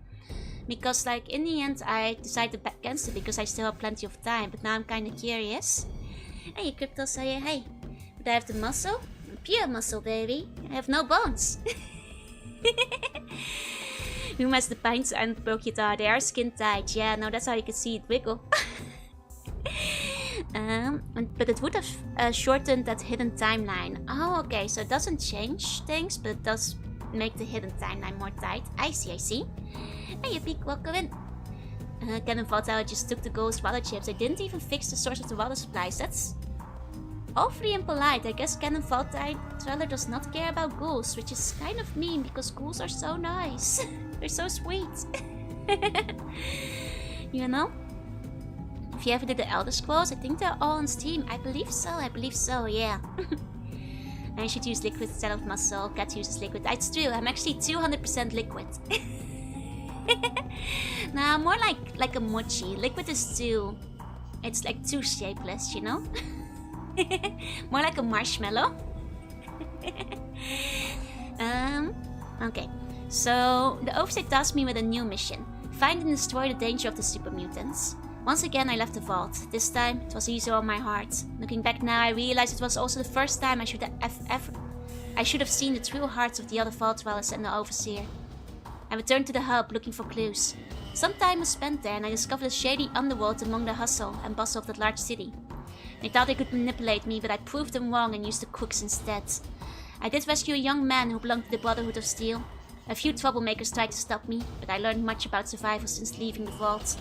Because, like, in the end, I decided against it because I still have plenty of time. But now I'm kind of curious. Hey, Crypto, say hey. But I have the muscle? Pure muscle, baby. I have no bones. Who has the pines and broke guitar? They are skin tight. Yeah, no, that's how you can see it wiggle. But it would have shortened that hidden timeline. Oh, okay, so it doesn't change things, but it does make the hidden timeline more tight. I see. Hey, Peak, welcome in. Cannon Vault Tower just took the ghost water chips. They didn't even fix the source of the water supplies. That's awfully impolite. I guess Cannon Vault Tower does not care about ghouls, which is kind of mean because ghouls are so nice. They're so sweet. You know? If you ever did the Elder Scrolls, I think they're all on Steam. I believe so, yeah. I should use liquid instead of muscle. Cat uses liquid. It's true, I'm actually 200% liquid. Nah, more like a mochi. Liquid is too... It's like too shapeless, you know? More like a marshmallow. Okay. So, the Overseer tasked me with a new mission. Find and destroy the danger of the super mutants. Once again, I left the vault. This time, it was easier on my heart. Looking back now, I realized it was also the first time I should have seen the true hearts of the other vault dwellers and the Overseer. I returned to the hub, looking for clues. Some time was spent there, and I discovered a shady underworld among the hustle and bustle of that large city. They thought they could manipulate me, but I proved them wrong and used the crooks instead. I did rescue a young man who belonged to the Brotherhood of Steel. A few troublemakers tried to stop me, but I learned much about survival since leaving the vault.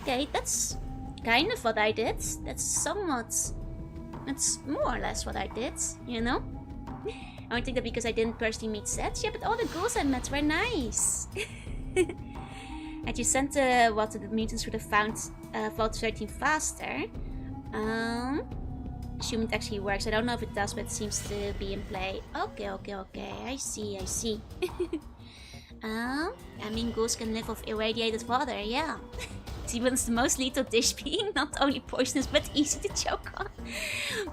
Okay, that's kind of what I did. That's more or less what I did, you know? I don't think that because I didn't personally meet Seth. Yeah, but all the girls I met were nice. And you sent the mutants would have found Vault 13 faster. Assume it actually works. I don't know if it does, but it seems to be in play. Okay. I see. I mean, ghouls can live off irradiated water, yeah. It's the most lethal dish being not only poisonous, but easy to choke on.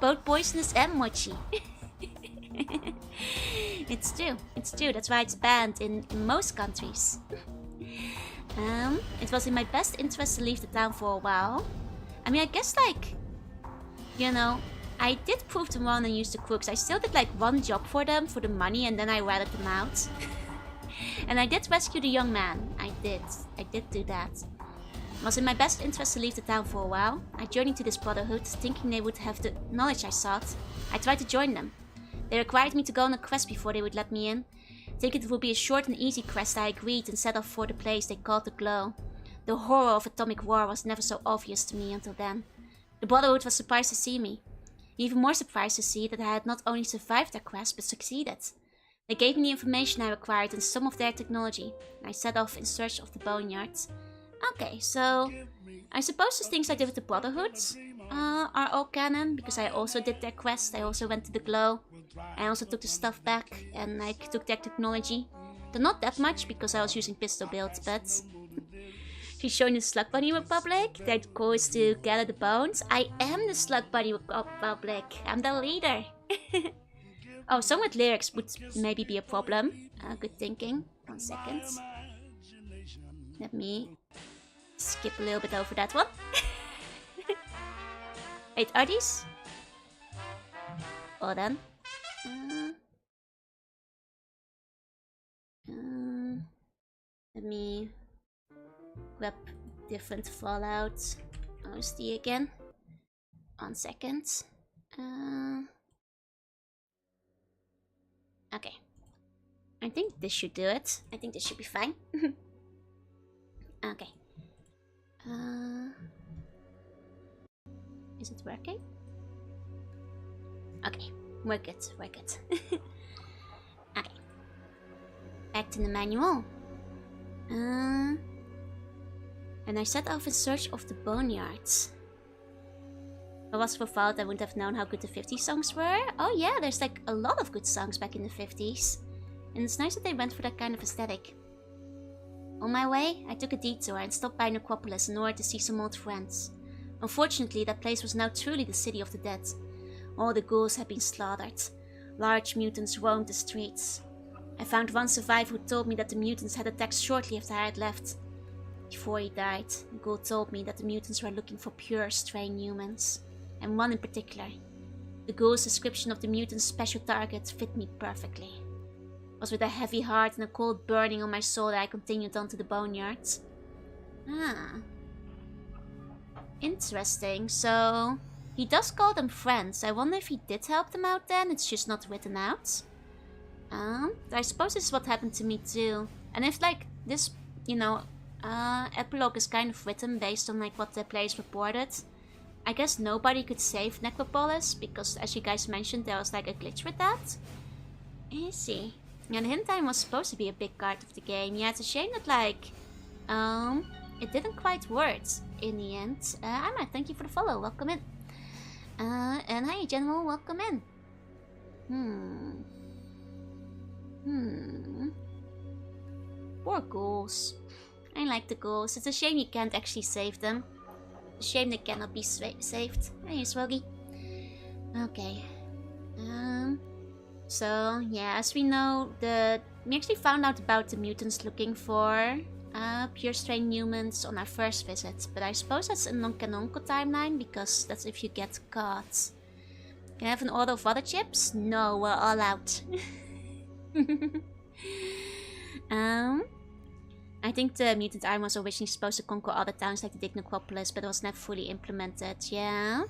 Both poisonous and mochi. It's true. That's why it's banned in most countries. It was in my best interest to leave the town for a while. I mean, I guess, like, you know, I did prove them wrong and use the crooks. I still did, like, one job for them, for the money, and then I ratted them out. And I did rescue the young man. I did do that. It was in my best interest to leave the town for a while. I journeyed to this brotherhood, thinking they would have the knowledge I sought. I tried to join them. They required me to go on a quest before they would let me in. Thinking it would be a short and easy quest, I agreed and set off for the place they called the Glow. The horror of atomic war was never so obvious to me until then. The Brotherhood was surprised to see me. Even more surprised to see that I had not only survived their quest, but succeeded. They gave me the information I required and some of their technology. I set off in search of the Boneyard. Okay, so I suppose the things I did with the Brotherhood are all canon, because I also did their quest. I also went to the Glow. I also took the stuff back and like took their technology. Though not that much because I was using pistol builds, but she's showing the Slug Bunny Republic. Their goal is to gather the bones. I am the Slug Bunny Republic. I'm the leader. Oh, some with lyrics would maybe be a problem. Good thinking. 1 second. Let me skip a little bit over that one. Wait, are these? Hold on. Let me grab different Fallout OSD again. 1 second. Okay. I think this should do it. I think this should be fine. Okay. Is it working? Okay. We're good. Okay. Back to the manual. And I set off in search of the Boneyards. If it was for Vault, I wouldn't have known how good the 50s songs were. Oh yeah, there's like a lot of good songs back in the 50s. And it's nice that they went for that kind of aesthetic. On my way, I took a detour and stopped by Necropolis in order to see some old friends. Unfortunately, that place was now truly the city of the dead. All the ghouls had been slaughtered. Large mutants roamed the streets. I found one survivor who told me that the mutants had attacked shortly after I had left. Before he died, the ghoul told me that the mutants were looking for pure, straying humans. And one in particular. The ghoul's description of the mutant's special target fit me perfectly. It was with a heavy heart and a cold burning on my soul that I continued on to the Boneyards. Interesting, so he does call them friends. I wonder if he did help them out then, it's just not written out. I suppose this is what happened to me too. And if like this, you know, epilogue is kind of written based on like what the players reported, I guess nobody could save Necropolis because as you guys mentioned there was like a glitch with that. I see. And hint time was supposed to be a big part of the game. Yeah, it's a shame that like it didn't quite work in the end. Emma, thank you for the follow. Welcome in. And hi General, welcome in. Poor ghouls. I like the ghouls. It's a shame you can't actually save them. It's a shame they cannot be saved. Hey, Swoggy. Okay. So, yeah, as we know, we actually found out about the mutants looking for pure strain humans on our first visit. But I suppose that's a non-canonical timeline, because that's if you get caught. Can I have an order of water chips? No, we're all out. I think the mutant army was originally supposed to conquer other towns like the Necropolis, but it was never fully implemented, yeah?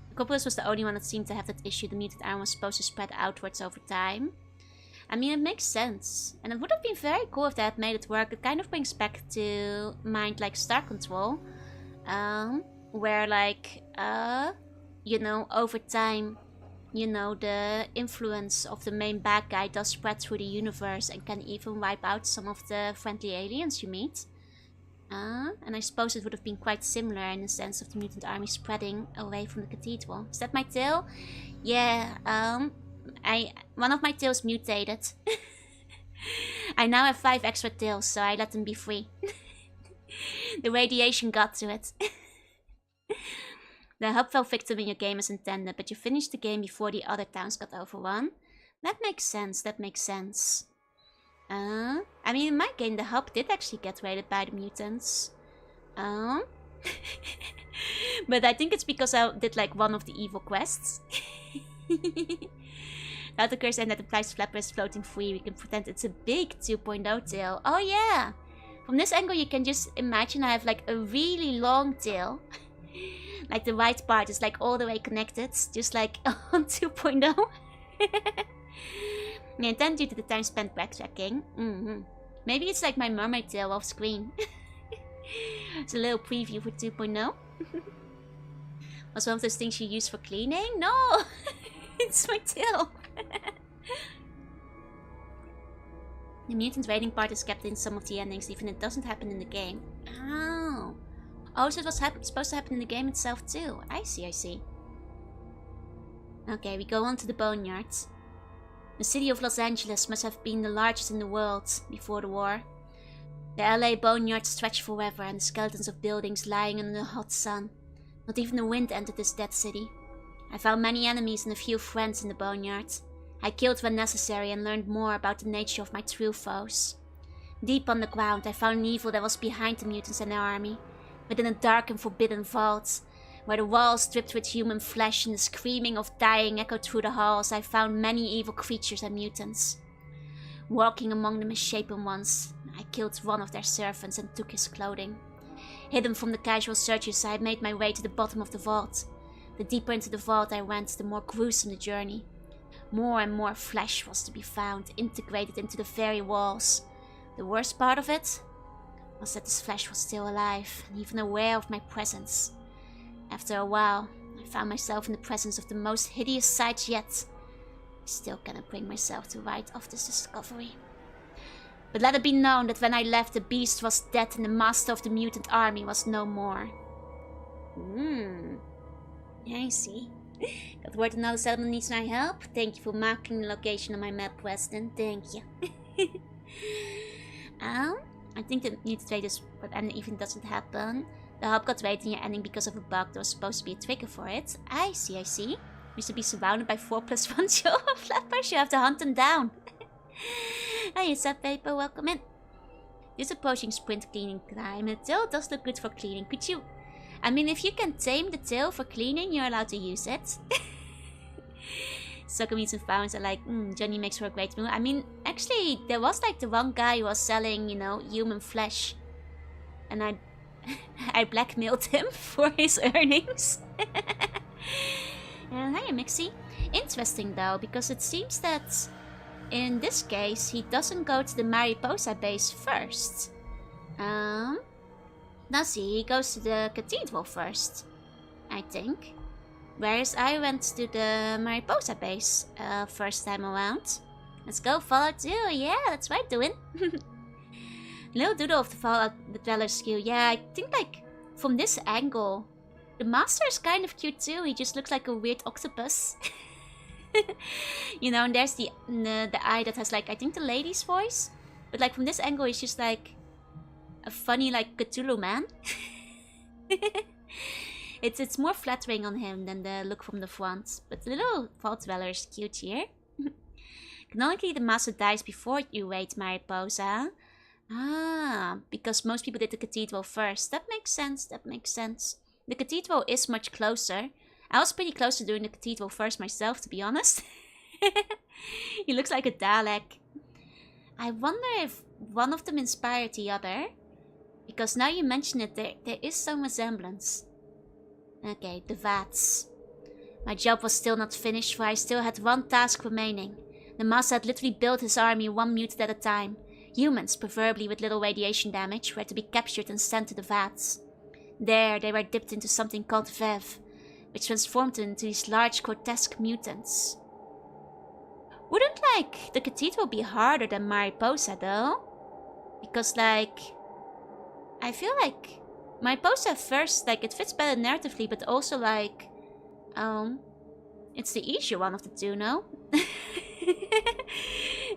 Necropolis was the only one that seemed to have that issue. The mutant army was supposed to spread outwards over time. I mean, it makes sense. And it would have been very cool if they had made it work. It kind of brings back to mind like Star Control. Where like, you know, over time, you know, the influence of the main bad guy does spread through the universe and can even wipe out some of the friendly aliens you meet. And I suppose it would have been quite similar in the sense of the mutant army spreading away from the cathedral. Is that my tail? Yeah, one of my tails mutated. I now have 5 extra tails, so I let them be free. The radiation got to it. The hub fell victim in your game as intended, but you finished the game before the other towns got overrun. That makes sense, that makes sense. I mean, in my game, the hub did actually get raided by the mutants. But I think it's because I did like one of the evil quests. Now the curse and that the price flapper is floating free. We can pretend it's a big 2.0 tail. Oh yeah! From this angle, you can just imagine I have like a really long tail. Like the right part is like all the way connected, just like on 2.0. Yeah, and then due to the time spent backtracking. Maybe it's like my mermaid tail off screen. It's a little preview for 2.0. Was one of those things you use for cleaning? No! It's my tail. The mutant raiding part is kept in some of the endings, even if it doesn't happen in the game. Oh. Oh, so it was supposed to happen in the game itself too. I see, I see. Okay, we go on to the Boneyard. The city of Los Angeles must have been the largest in the world before the war. The LA Boneyard stretched forever, and the skeletons of buildings lying in the hot sun. Not even the wind entered this dead city. I found many enemies and a few friends in the Boneyard. I killed when necessary and learned more about the nature of my true foes. Deep underground, I found an evil that was behind the mutants and their army. Within a dark and forbidden vault, where the walls dripped with human flesh and the screaming of dying echoed through the halls, I found many evil creatures and mutants. Walking among the misshapen ones, I killed one of their servants and took his clothing. Hidden from the casual searchers, I made my way to the bottom of the vault. The deeper into the vault I went, the more gruesome the journey. More and more flesh was to be found, integrated into the very walls. The worst part of it was that this flesh was still alive, and even aware of my presence. After a while, I found myself in the presence of the most hideous sight yet. I still cannot bring myself to write of this discovery. But let it be known that when I left, the beast was dead and the master of the mutant army was no more. I see. Got word another settlement needs my help. Thank you for marking the location on my map, Weston. Thank you. I think the mutant raid is what even doesn't happen. The hub got raided in your ending because of a bug. There was supposed to be a trigger for it. I see, I see. Used to be surrounded by 4+1 show of flappers. You have to hunt them down. Hey, it's up, paper. Welcome in. This approaching sprint cleaning time. The tail does look good for cleaning. Could you... I mean, if you can tame the tail for cleaning, you're allowed to use it. Sucker meats and founds are like, Johnny makes for a great meal. I mean, actually, there was like the one guy who was selling, you know, human flesh. And I blackmailed him for his earnings. Hiya, Mixie. Interesting though, because it seems that in this case, he doesn't go to the Mariposa base first. Does he? He goes to the cathedral first, I think. Whereas I went to the Mariposa base first time around. Let's go, Fallout 2. Yeah, that's right, doing. Little doodle of the Fallout the Dweller's skill. Yeah, I think like from this angle, the Master is kind of cute too. He just looks like a weird octopus. You know, and there's the eye that has like, I think the lady's voice. But like from this angle, it's just like a funny like Cthulhu man. It's more flattering on him than the look from the front. But the little vault dweller is cute here. Canonically, the master dies before you wait, Mariposa. Ah, because most people did the cathedral first. That makes sense, that makes sense. The cathedral is much closer. I was pretty close to doing the cathedral first myself, to be honest. He looks like a Dalek. I wonder if one of them inspired the other. Because now you mention it, there is some resemblance. Okay, the vats. My job was still not finished, for I still had one task remaining. The master had literally built his army one mutant at a time. Humans, preferably with little radiation damage, were to be captured and sent to the vats. There, they were dipped into something called Vev, which transformed them into these large, grotesque mutants. Wouldn't, like, the cathedral be harder than Mariposa, though? Because, like, I feel like Mariposa first, like, it fits better narratively, but also, like, it's the easier one of the two, no?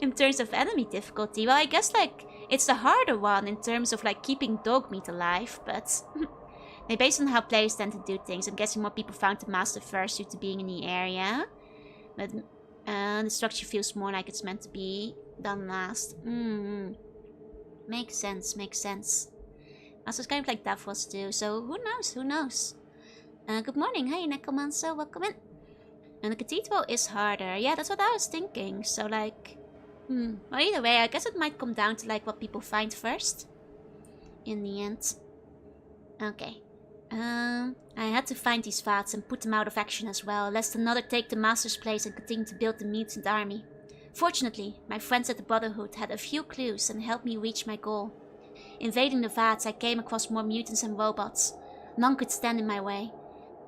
In terms of enemy difficulty, well, I guess, like, it's the harder one in terms of, like, keeping Dogmeat alive, but based on how players tend to do things, I'm guessing more people found the master first due to being in the area. But the structure feels more like it's meant to be done last. Makes sense, makes sense. Master's kind of like Davos too, so who knows, who knows? Good morning, hey Necromancer, welcome in. And the cathedral is harder. Yeah, that's what I was thinking. So like, well, either way, I guess it might come down to like what people find first. In the end. Okay. I had to find these vats and put them out of action as well, lest another take the master's place and continue to build the mutant army. Fortunately, my friends at the Brotherhood had a few clues and helped me reach my goal. Invading the vats, I came across more mutants and robots. None could stand in my way.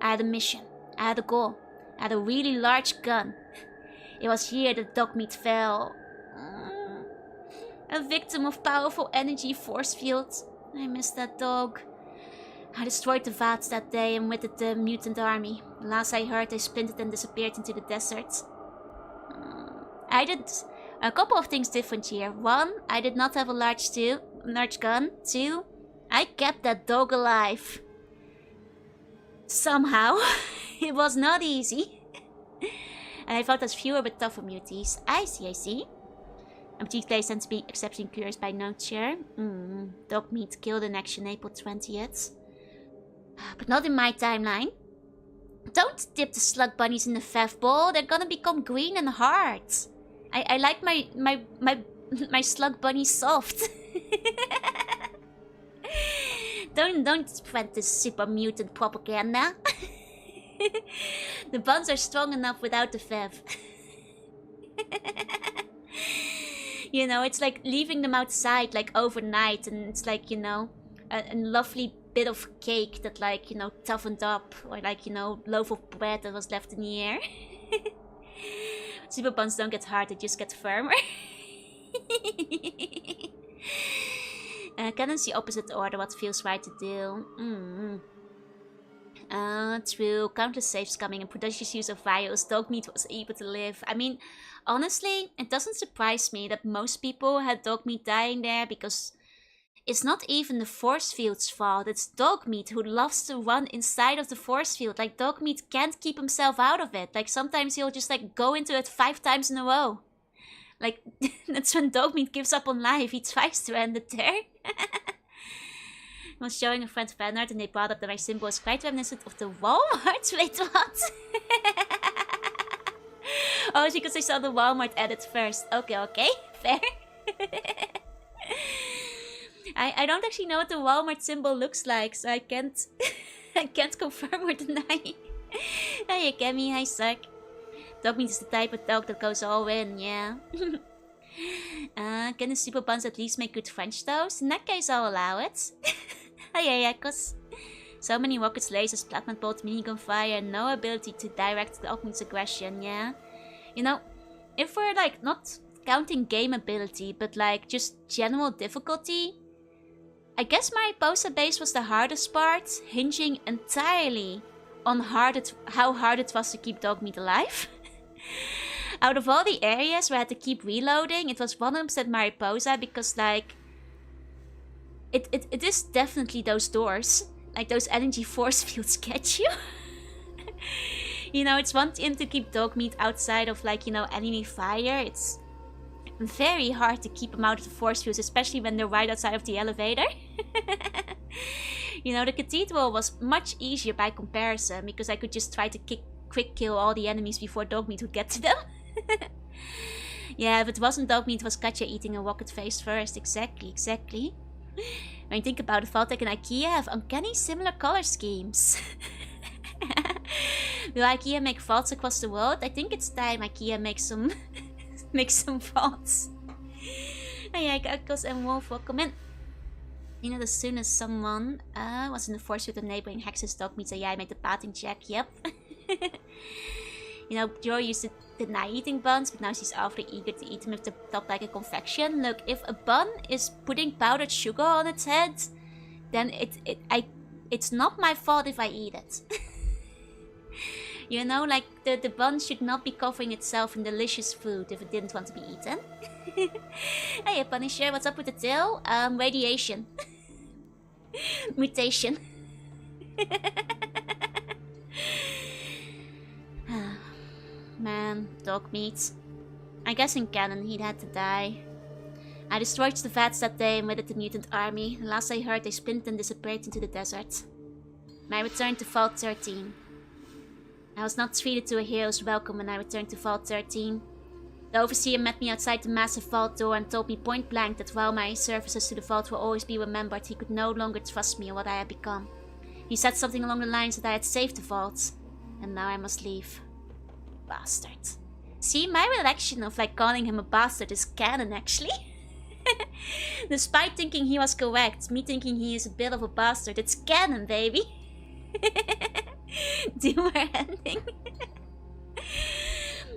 I had a mission. I had a goal. I had a really large gun. It was here that Dogmeat fell. A victim of powerful energy force fields. I miss that dog. I destroyed the vats that day and with it the mutant army. Last I heard, they splintered and disappeared into the desert. I did a couple of things different here. One, I did not have a large gun. Two, I kept that dog alive. Somehow. It was not easy. And I fought as fewer but tougher muties. I see. MT players tend to be exceptionally curious by nature. Dogmeat killed in action April 20th. But not in my timeline. Don't dip the slug bunnies in the Vev bowl. They're gonna become green and hard. I like my slug bunny soft. Don't spread this super mutant propaganda. The buns are strong enough without the Vev. You know, it's like leaving them outside like overnight, and it's like, you know, a lovely bit of cake that like, you know, toughened up, or like, you know, loaf of bread that was left in the air. Super buns don't get hard, they just get firmer. Cannons the opposite order, what feels right to do. True. Countless saves coming and prodigious use of vials. Dogmeat was able to live. I mean, honestly, it doesn't surprise me that most people had Dogmeat dying there, because it's not even the force field's fault. It's Dogmeat who loves to run inside of the force field. Like, Dogmeat can't keep himself out of it. Like, sometimes he'll just like go into it 5 times in a row. Like, that's when Dogmeat gives up on life. He tries to end it there. I was showing a friend fan art and they brought up that my symbol is quite reminiscent of the Walmart. Wait, what? Oh, it's because I saw the Walmart edit first. Okay, fair. I don't actually know what the Walmart symbol looks like, so I can't confirm or deny. Hey, Kemi, hi, suck. Dogmeat is the type of dog that goes all in, yeah. Can the super buns at least make good French toast? In that case, I'll allow it. Hi, Ekos. So many rockets, lasers, plasma bolts, minigun fire, and no ability to direct the Dogmeat's aggression, yeah? You know, if we're like not counting game ability, but like just general difficulty, I guess Mariposa base was the hardest part, hinging entirely on how hard it was to keep Dogmeat alive. Out of all the areas where I had to keep reloading, it was 100% Mariposa because, like, it is definitely those doors. Like, those energy force fields get you. You know, it's one thing to keep dog meat outside of, like, you know, enemy fire. It's very hard to keep them out of the force fields, especially when they're right outside of the elevator. You know, the cathedral was much easier by comparison because I could just try to quick kill all the enemies before dog meat would get to them. Yeah, if it wasn't dog meat, it was Katja eating a rocket face first. Exactly. When you think about it, Vault-Tec and IKEA have uncanny similar color schemes. Will IKEA make vaults across the world? I think it's time IKEA makes some vaults. Oh yeah, Kakos and Wolf, welcome in. You know, as soon as someone was in the force with a neighboring hex's dog meat, so yeah, I made the batting check, yep. You know, Joy used to deny eating buns, but now she's awfully eager to eat them if they're topped like a confection. Look, if a bun is putting powdered sugar on its head, then it's not my fault if I eat it. You know, like, the bun should not be covering itself in delicious food if it didn't want to be eaten. Hey, Punisher, what's up with the tail? Radiation. Mutation. Man, dog meat. I guess in canon he'd had to die. I destroyed the vats that day and with it the mutant army. The last I heard, they splintered and disappeared into the desert. I returned to Vault 13. I was not treated to a hero's welcome when I returned to Vault 13. The Overseer met me outside the massive vault door and told me point blank that while my services to the vault will always be remembered, he could no longer trust me or what I had become. He said something along the lines that I had saved the vault, and now I must leave. Bastard. See, my reaction of, like, calling him a bastard is canon, actually. Despite thinking he was correct, me thinking he is a bit of a bastard, it's canon, baby. Doomer ending.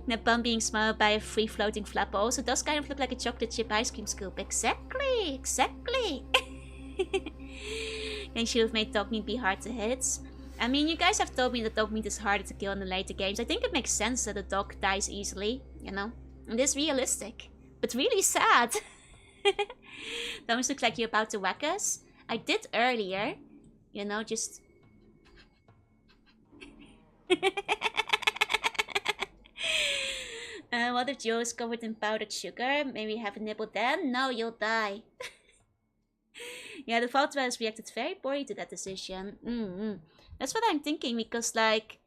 That bun being smiled by a free-floating flapper also does kind of look like a chocolate chip ice cream scoop. Exactly. They should have made dog meat be hard to hit. I mean, you guys have told me that dog meat is harder to kill in the later games. I think it makes sense that a dog dies easily, you know? It is realistic, but really sad. Don't look like you're about to whack us. I did earlier, you know, just... What if Joe is covered in powdered sugar? Maybe have a nibble then? No, you'll die. Yeah, the Vault Dwellers reacted very poorly to that decision. That's what I'm thinking, because, like,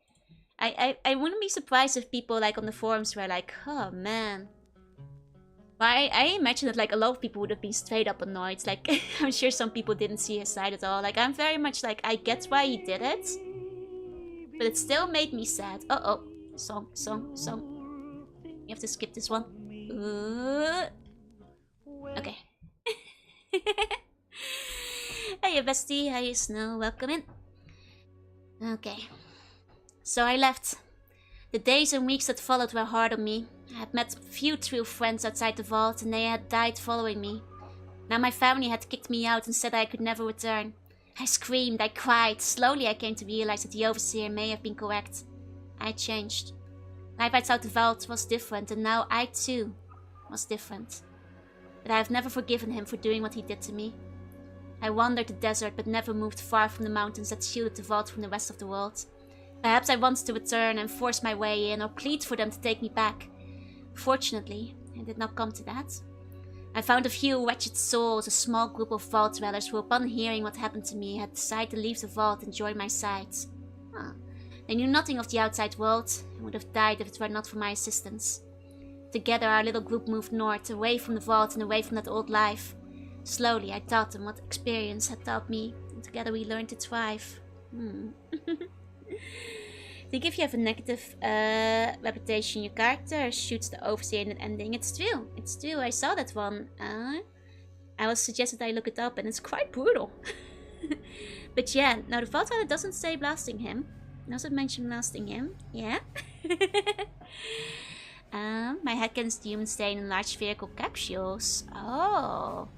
I wouldn't be surprised if people, like, on the forums were like, oh, man. But I imagine that, like, a lot of people would have been straight up annoyed. Like, I'm sure some people didn't see his side at all. Like, I'm very much like, I get why he did it. But it still made me sad. Uh-oh. Song. You have to skip this one. Okay. Hey, bestie. How you Snow? Welcome in. Okay. So I left. The days and weeks that followed were hard on me. I had met few true friends outside the vault and they had died following me. Now my family had kicked me out and said I could never return. I screamed, I cried. Slowly I came to realize that the Overseer may have been correct. I changed. Life outside the vault was different and now I too was different. But I have never forgiven him for doing what he did to me. I wandered the desert but never moved far from the mountains that shielded the vault from the rest of the world. Perhaps I wanted to return and force my way in or plead for them to take me back. Fortunately, it did not come to that. I found a few wretched souls, a small group of vault dwellers who upon hearing what happened to me had decided to leave the vault and join my side. They knew nothing of the outside world and would have died if it were not for my assistance. Together our little group moved north, away from the vault and away from that old life. Slowly I taught them what experience had taught me, and together we learned to thrive. I think if you have a negative reputation, your character shoots the Overseer in an ending. It's true. It's true. I saw that one. I was suggested I look it up and it's quite brutal. But yeah, now the Vault Dweller doesn't say blasting him. It doesn't mention blasting him. Yeah. My head against human stain in large spherical capsules. Oh.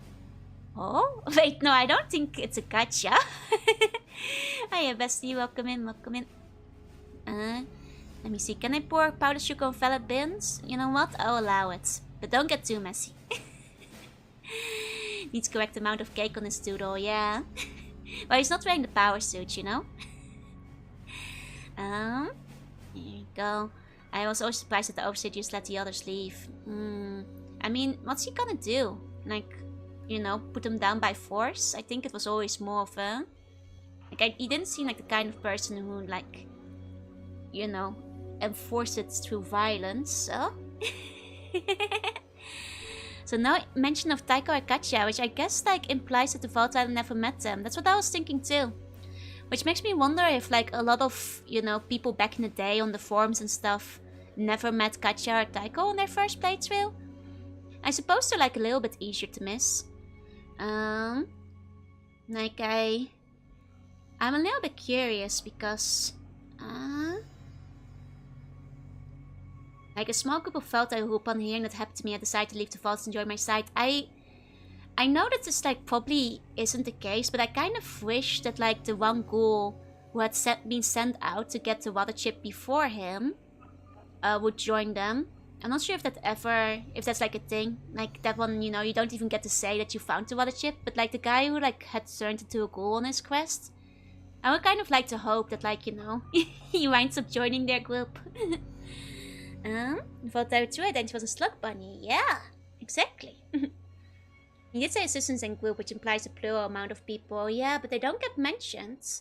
Oh? Wait, no, I don't think it's a gotcha. Hiya, bestie. Welcome in, welcome in. Let me see, can I pour powdered sugar on velvet bins? You know what, I'll allow it. But don't get too messy. Needs correct amount of cake on his doodle, yeah. Well, he's not wearing the power suit, you know. Here you go. I was also surprised that the overseer just let the others leave. I mean, what's he gonna do? Like, you know, put them down by force? I think it was always more of a... Like, he didn't seem like the kind of person who, like, you know, enforced it through violence, so... So now mention of Taiko or Katja, which I guess, like, implies that the volatile never met them. That's what I was thinking too. Which makes me wonder if, like, a lot of, you know, people back in the day on the forums and stuff never met Katja or Taiko on their first playthrough. I suppose they're, like, a little bit easier to miss. Like, I'm a little bit curious because... Like a small group of Vtuber who, upon hearing that happened to me, I decided to leave the vaults and join my side. I know that this, like, probably isn't the case, but I kind of wish that, like, the one ghoul who had been sent out to get the water chip before him would join them. I'm not sure if that's like a thing. Like, that one, you know, you don't even get to say that you found the water chip, but, like, the guy who, like, had turned into a ghoul on his quest, I would kind of like to hope that, like, you know, he winds up joining their group. Vtuber 2 identity was a slug bunny. Yeah, exactly. He did say assistants and group, which implies a plural amount of people. Yeah, but they don't get mentioned.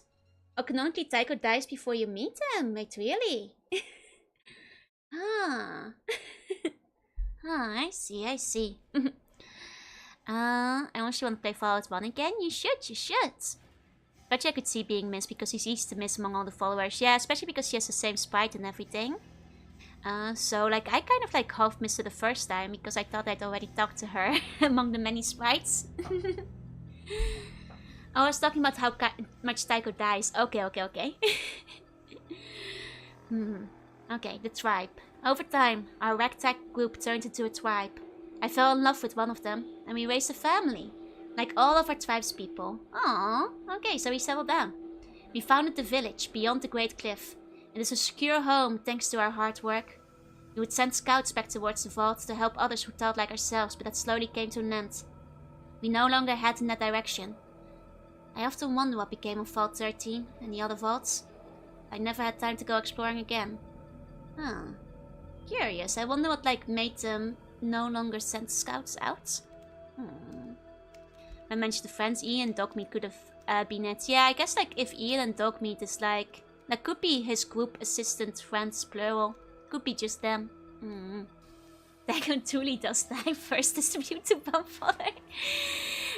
Or canonically, Taiko dies before you meet him. Wait, really? I see. I honestly want to play Fallout 1 again. You should. But I could see being missed because he's easy to miss among all the followers. Yeah, especially because she has the same sprite and everything. So, like, I kind of, like, half missed her the first time because I thought I'd already talked to her among the many sprites. I was talking about how much Taiko dies. Okay. Okay, the tribe. Over time, our ragtag group turned into a tribe. I fell in love with one of them, and we raised a family. Like all of our tribe's people. Aww, okay, so we settled down. We founded the village beyond the Great Cliff. It is a secure home thanks to our hard work. We would send scouts back towards the vault to help others who thought like ourselves, but that slowly came to an end. We no longer head in that direction. I often wonder what became of Vault 13 and the other vaults. I never had time to go exploring again. Curious. I wonder what, like, made them no longer send scouts out. I mentioned the friends, Ian and Dogmeat could have been it. Yeah, I guess, like, if Ian and Dogmeat is, like... That could be his group assistant friends, plural. Could be just them. Dagon truly does die first, distribute to Bumfather.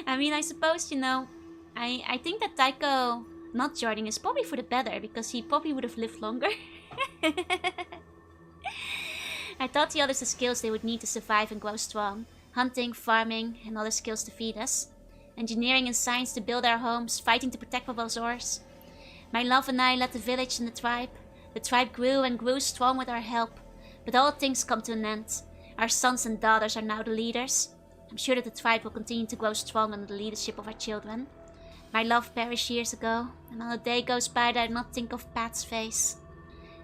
I mean, I suppose, you know... I think that Taiko not joining is probably for the better, because he probably would have lived longer. I taught the others the skills they would need to survive and grow strong. Hunting, farming, and other skills to feed us. Engineering and science to build our homes, fighting to protect Babelzors. My love and I led the village and the tribe. The tribe grew and grew strong with our help. But all things come to an end. Our sons and daughters are now the leaders. I'm sure that the tribe will continue to grow strong under the leadership of our children. My love perished years ago, and not a day goes by that I do not think of Pat's face.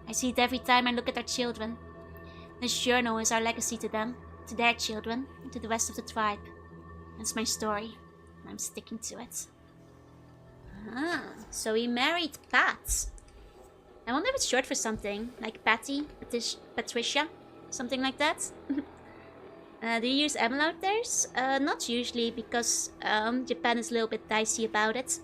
I see it every time I look at our children. This journal is our legacy to them, to their children, and to the rest of the tribe. That's my story, and I'm sticking to it. So he married Pat. I wonder if it's short for something, like Patty, Patricia, something like that. Do you use emulators? Not usually, because Japan is a little bit dicey about it.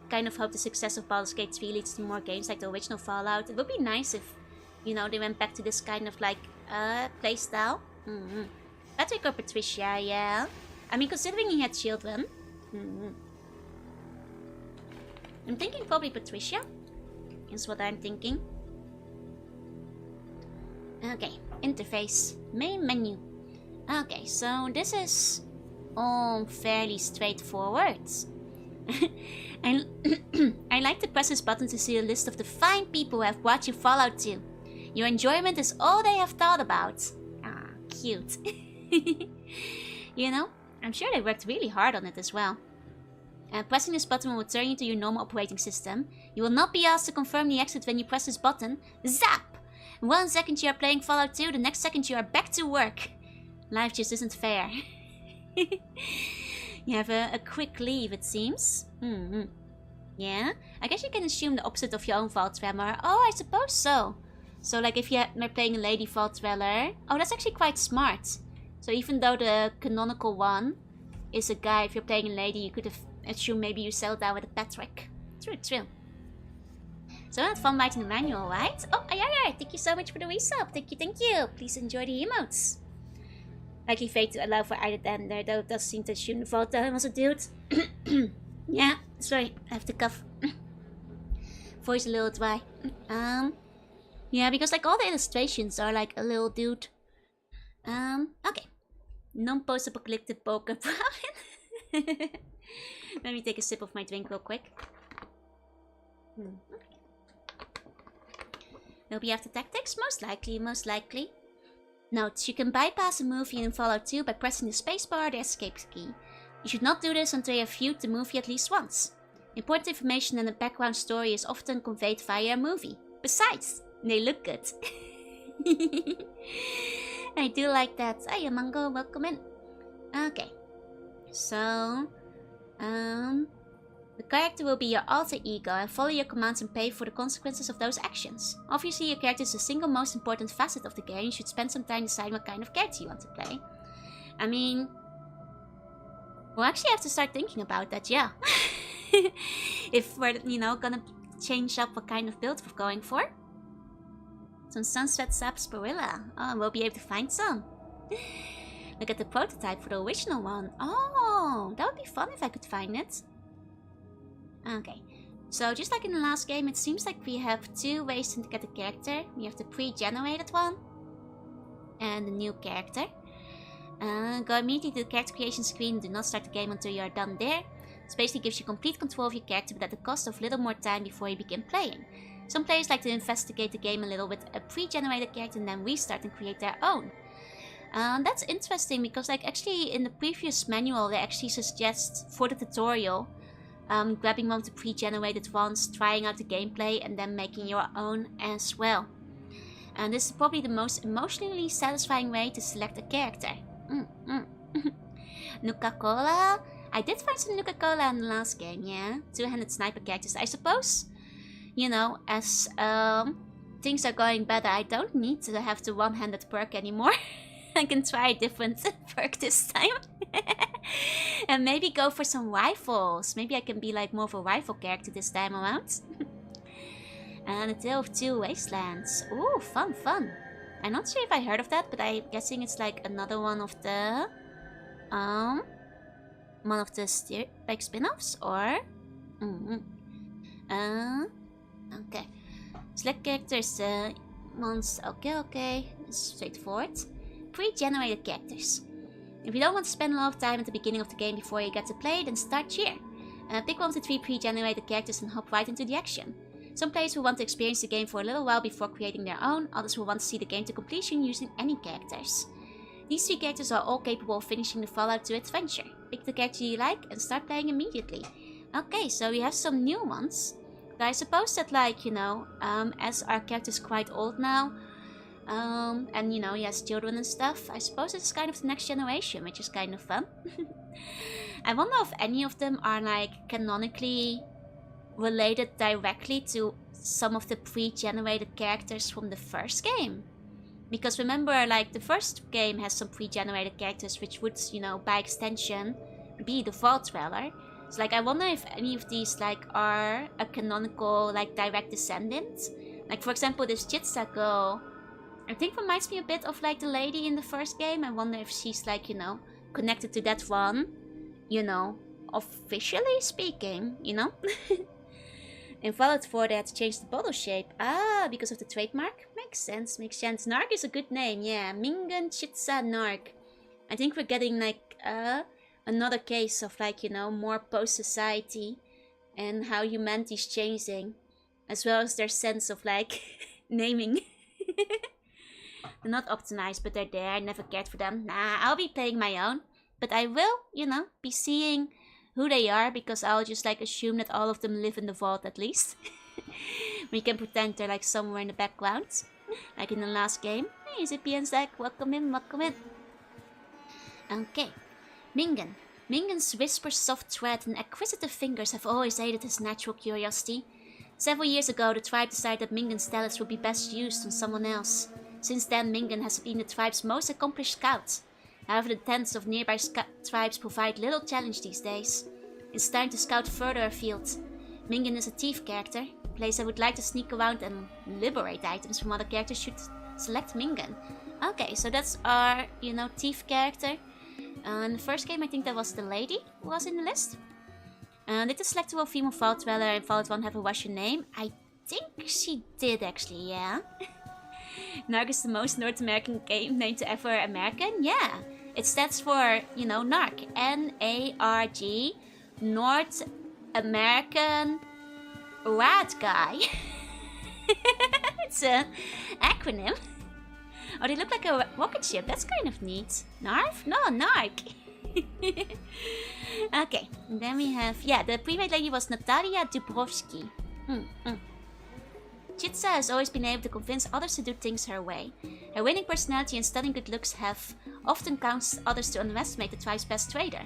Kind of hope the success of Baldur's Gate 3 leads to more games like the original Fallout. It would be nice if, you know, they went back to this kind of, like, playstyle. Patrick or Patricia, yeah. I mean, considering he had children. I'm thinking probably Patricia. Is what I'm thinking. Okay, interface. Main menu. Okay, so this is all fairly straightforward. I like to press this button to see a list of the fine people who have watched you Fallout 2. Your enjoyment is all they have thought about. Ah, cute. You know, I'm sure they worked really hard on it as well. Pressing this button will return you to your normal operating system. You will not be asked to confirm the exit when you press this button. Zap! 1 second you are playing Fallout 2, the next second you are back to work. Life just isn't fair. You have a quick leave, it seems. Yeah, I guess you can assume the opposite of your own Vault Dweller. Oh, I suppose so. So, like, if you're playing a Lady Vault Dweller... Oh, that's actually quite smart. So, even though the canonical one is a guy, if you're playing a lady, you could have assumed maybe you settled down with a Patrick. True, true. So, I had fun writing the manual, right? Oh, yeah, thank you so much for the resub. Thank you. Please enjoy the emotes. Likely fate to allow for either gender, though it does seem to assume the Vault Dweller was a dude. Yeah, sorry, I have to cough. Voice a little dry. Yeah, because like all the illustrations are like a little dude. Okay. Non-post-apocalyptic poker Brian. Let me take a sip of my drink real quick. Okay. Will be after tactics? Most likely. Note, you can bypass a movie in Fallout 2 by pressing the spacebar or the escape key. You should not do this until you have viewed the movie at least once. Important information and the background story is often conveyed via a movie. Besides, they look good. I do like that. Hey, Mango, welcome in. Okay. So, the character will be your alter ego and follow your commands and pay for the consequences of those actions. Obviously, your character is the single most important facet of the game. You should spend some time deciding what kind of character you want to play. I mean, we'll actually have to start thinking about that, yeah. If we're, gonna change up what kind of build we're going for. Some Sunsweat Sarsaparilla. Oh, we'll be able to find some. Look at the prototype for the original one. Oh, that would be fun if I could find it. Okay, so just like in the last game, it seems like we have 2 ways to get a character. We have the pre-generated one and the new character. Go immediately to the character creation screen. Do not start the game until you are done there. This basically gives you complete control of your character, but at the cost of little more time before you begin playing. Some players like to investigate the game a little with a pre-generated character and then restart and create their own. That's interesting because like actually in the previous manual they actually suggest for the tutorial grabbing one of the pre-generated ones, trying out the gameplay and then making your own as well. And this is probably the most emotionally satisfying way to select a character. Nuka-Cola? I did find some Nuka-Cola in the last game, yeah. 2-handed sniper characters. I suppose, as things are going better, I don't need to have the one-handed perk anymore. I can try a different perk this time. And maybe go for some rifles. Maybe I can be like more of a rifle character this time around. And A Tale of Two Wastelands. Ooh, fun. I'm not sure if I heard of that, but I'm guessing it's like another one of the spin-offs or okay. Select characters once. Okay. It's straightforward. Pre-generated characters. If you don't want to spend a lot of time at the beginning of the game before you get to play, then start here. Pick one of the 3 pre-generated characters and hop right into the action. Some players will want to experience the game for a little while before creating their own, others will want to see the game to completion using any characters. These 3 characters are all capable of finishing the Fallout 2 adventure. Pick the character you like and start playing immediately. Okay, so we have some new ones. But I suppose that as our character is quite old now, and he has children and stuff, I suppose it's kind of the next generation, which is kind of fun. I wonder if any of them are like canonically related directly to some of the pre-generated characters from the first game. Because remember, like, the first game has some pre-generated characters which would, by extension, be the Vault Dweller. So, like, I wonder if any of these, like, are a canonical, like, direct descendant. Like, for example, this Jitsa girl, I think reminds me a bit of, like, the lady in the first game. I wonder if she's, like, connected to that one, officially speaking, In Fallout 4 they had to change the bottle shape. Ah, because of the trademark? Makes sense. Narc is a good name, yeah. Mingan Chitsa Narc. I think we're getting like another case of like, more post-society and how humanity's changing. As well as their sense of like naming. They're not optimized, but they're there. I never cared for them. Nah, I'll be playing my own. But I will, be seeing who they are, because I'll just like assume that all of them live in the vault at least. We can pretend they're like somewhere in the background, like in the last game. Hey, Zippy and Zack, welcome in, welcome in. Okay, Mingen. Mingen's whisper, soft tread, and acquisitive fingers have always aided his natural curiosity. Several years ago, the tribe decided that Mingen's talents would be best used on someone else. Since then, Mingen has been the tribe's most accomplished scout. However, the tents of nearby tribes provide little challenge these days. It's time to scout further afield. Mingen is a thief character. A place I would like to sneak around and liberate items from other characters should select Mingen. Okay, so that's our, thief character. In the first game, I think that was the lady who was in the list. Did the selectable female Vault Dweller in Vault 1 have a Russian name? I think she did actually, yeah. Narg is the most North American game name to ever American? Yeah. It stands for, Narg. N-A-R-G. North American Rat Guy. It's an acronym. Oh, they look like a rocket ship. That's kind of neat. Narv? No, Narg. Okay, and then we have, the pre-made lady was Natalia Dubrovsky. Chitsa has always been able to convince others to do things her way. Her winning personality and stunning good looks have often caused others to underestimate the tribe's best trader.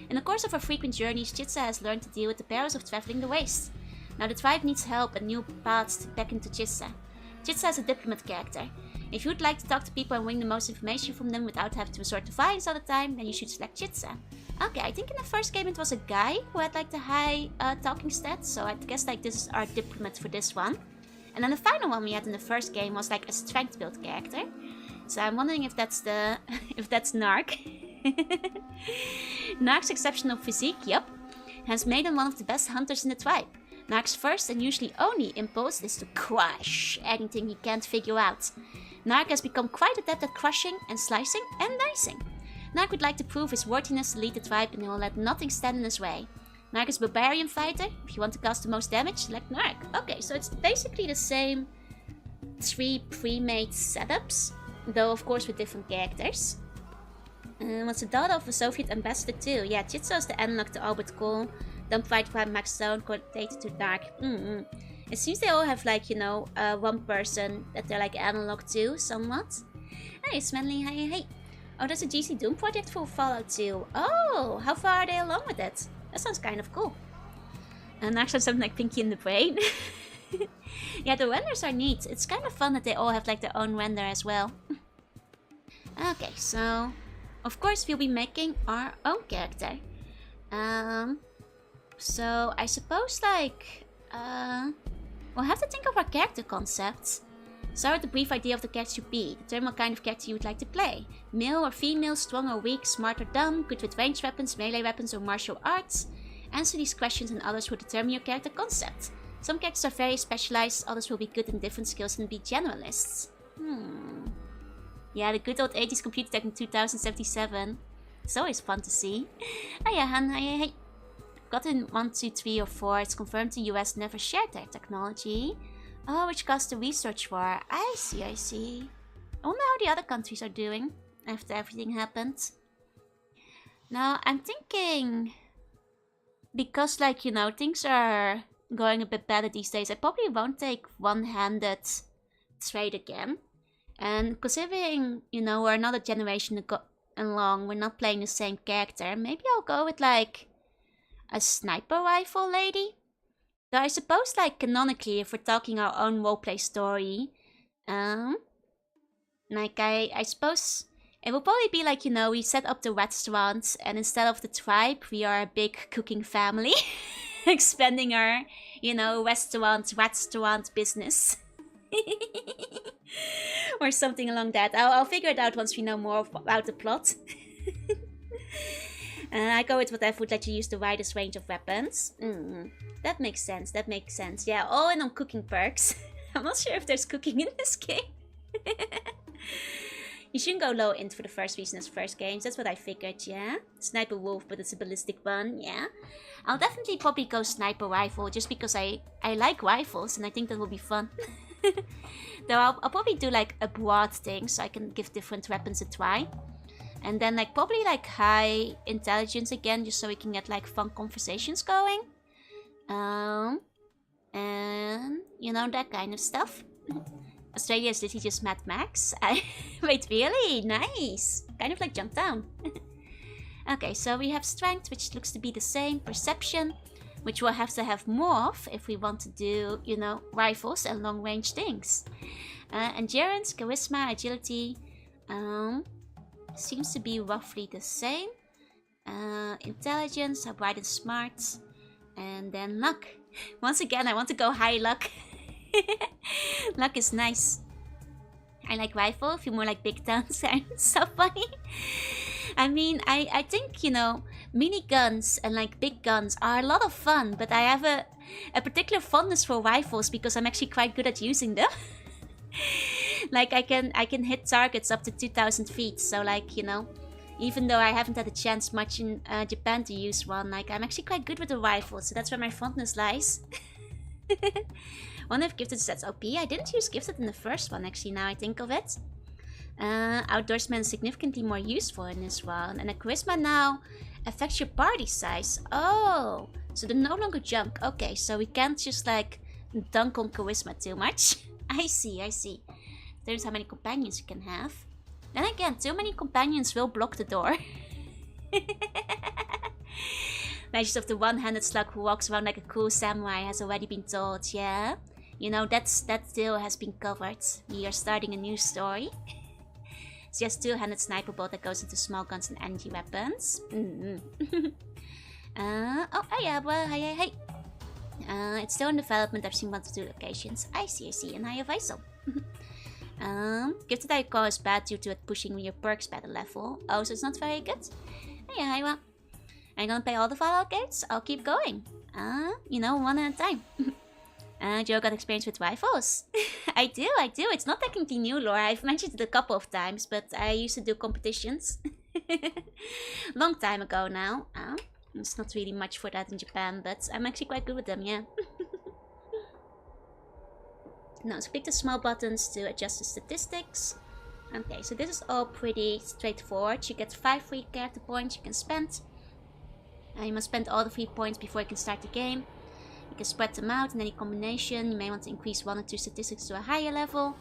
In the course of her frequent journeys, Chitsa has learned to deal with the perils of traveling the waste. Now the tribe needs help and new paths to beckon to Chitsa. Chitsa is a diplomat character. If you'd like to talk to people and win the most information from them without having to resort to violence all the time, then you should select Chitsa. Okay, I think in the first game it was a guy who had like the high talking stats, so I guess like this is our diplomat for this one. And then the final one we had in the first game was like a strength build character. So I'm wondering if that's the if that's Narg. Narg's exceptional physique, yup, has made him one of the best hunters in the tribe. Narg's first and usually only impulse is to crush anything he can't figure out. Narg has become quite adept at crushing and slicing and dicing. Narg would like to prove his worthiness to lead the tribe and he will let nothing stand in his way. Narg is a barbarian fighter. If you want to cast the most damage, select Narg. Okay, so it's basically the same 3 pre-made setups, though of course with different characters. Was the daughter of a Soviet ambassador too. Yeah, Chitsa is the analog to Albert Kohl. Don't fight by Max Stone, coordinated to Narg. It seems they all have like, one person that they're like analog to, somewhat. Hey, Smanly, hey. Oh, there's a GC Doom project for Fallout 2. Oh, how far are they along with it? That sounds kind of cool. And actually something like Pinky in the Brain. Yeah, the renders are neat. It's kind of fun that they all have like their own render as well. Okay, so of course we'll be making our own character. So I suppose like we'll have to think of our character concepts. Start with a brief idea of the character you be. Determine what kind of character you would like to play. Male or female, strong or weak, smart or dumb, good with ranged weapons, melee weapons or martial arts. Answer these questions and others will determine your character concept. Some characters are very specialized, others will be good in different skills and be generalists. Yeah, the good old 80s computer tech in 2077. It's always fun to see. Oh yeah, Han, hey. Got in 1, 2, 3 or 4. It's confirmed the US never shared their technology. Oh, which cost the research for? I see. I wonder how the other countries are doing after everything happened. Now, I'm thinking, because like, things are going a bit better these days, I probably won't take one-handed trade again. And considering, we're another generation along, we're not playing the same character, maybe I'll go with like a sniper rifle lady. Though I suppose, like, canonically, if we're talking our own roleplay story, like, I suppose it will probably be like, we set up the restaurant, and instead of the tribe, we are a big cooking family, expanding our, restaurant business. Or something along that. I'll figure it out once we know more about the plot. I go with whatever would let you use the widest range of weapons. That makes sense. Yeah, all in on cooking perks. I'm not sure if there's cooking in this game. You shouldn't go low int for the first reason as first games. That's what I figured, yeah. Sniper wolf, but it's a ballistic one, yeah. I'll definitely probably go sniper rifle just because I like rifles and I think that will be fun. Though I'll probably do like a broad thing so I can give different weapons a try. And then like probably like high intelligence again, just so we can get like fun conversations going. And you know, that kind of stuff. Australia is literally just Mad Max. Wait, really? Nice. Kind of like Jump Down. Okay, so we have strength, which looks to be the same. Perception, which we'll have to have more of if we want to do, you know, rifles and long range things. Endurance, charisma, agility. Seems to be roughly the same. Intelligence, how bright and smart. And then luck. Once again, I want to go high luck. Luck is nice. I like rifle, feel more like big guns. So funny. I mean, I think, you know, mini guns and like big guns are a lot of fun, but I have a particular fondness for rifles because I'm actually quite good at using them. Like I can hit targets up to 2,000 feet, so like, you know, even though I haven't had a chance much in Japan to use one, like I'm actually quite good with a rifle, so that's where my fondness lies. Wonder if gifted sets OP. I didn't use gifted in the first one actually, now I think of it. Outdoorsman is significantly more useful in this one. And a charisma now affects your party size. Oh, so they're no longer junk. Okay, so we can't just like dunk on charisma too much. I see, I see. There's how many companions you can have. Then again, too many companions will block the door. Measures of the one-handed slug who walks around like a cool samurai has already been told, yeah? You know, that tale has been covered. We are starting a new story. It's just two-handed sniper bolt that goes into small guns and energy weapons. Oh, yeah, well, hey. It's still in development. I've seen 1 to 2 locations. I see, and I have ISO. Gifted icon is bad due to it pushing your perks by the level. Oh, so it's not very good? Yeah, well, I'm gonna pay all the Fallout gates. I'll keep going. You know, one at a time. Joe got experience with rifles. I do. It's not technically new lore. I've mentioned it a couple of times, but I used to do competitions. Long time ago now. It's not really much for that in Japan, but I'm actually quite good with them, yeah. Now, so click the small buttons to adjust the statistics. Okay, so this is all pretty straightforward. You get 5 free character points you can spend. You must spend all the free points before you can start the game. You can spread them out in any combination. You may want to increase 1 or 2 statistics to a higher level.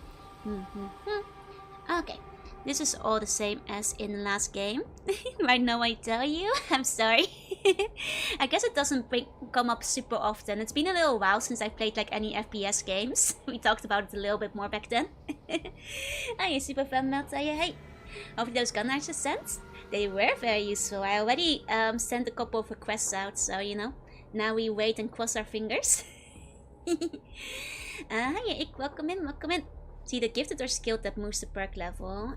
Okay, this is all the same as in the last game. Right now I tell you, I'm sorry. I guess it doesn't come up super often. It's been a little while since I've played like any FPS games. We talked about it a little bit more back then. Hi, super fan Melt, hey. Hopefully those gun knives are sent. They were very useful. I already sent a couple of requests out, so you know. Now we wait and cross our fingers. Hi, welcome in. See, the gifted or skilled that moves the perk level.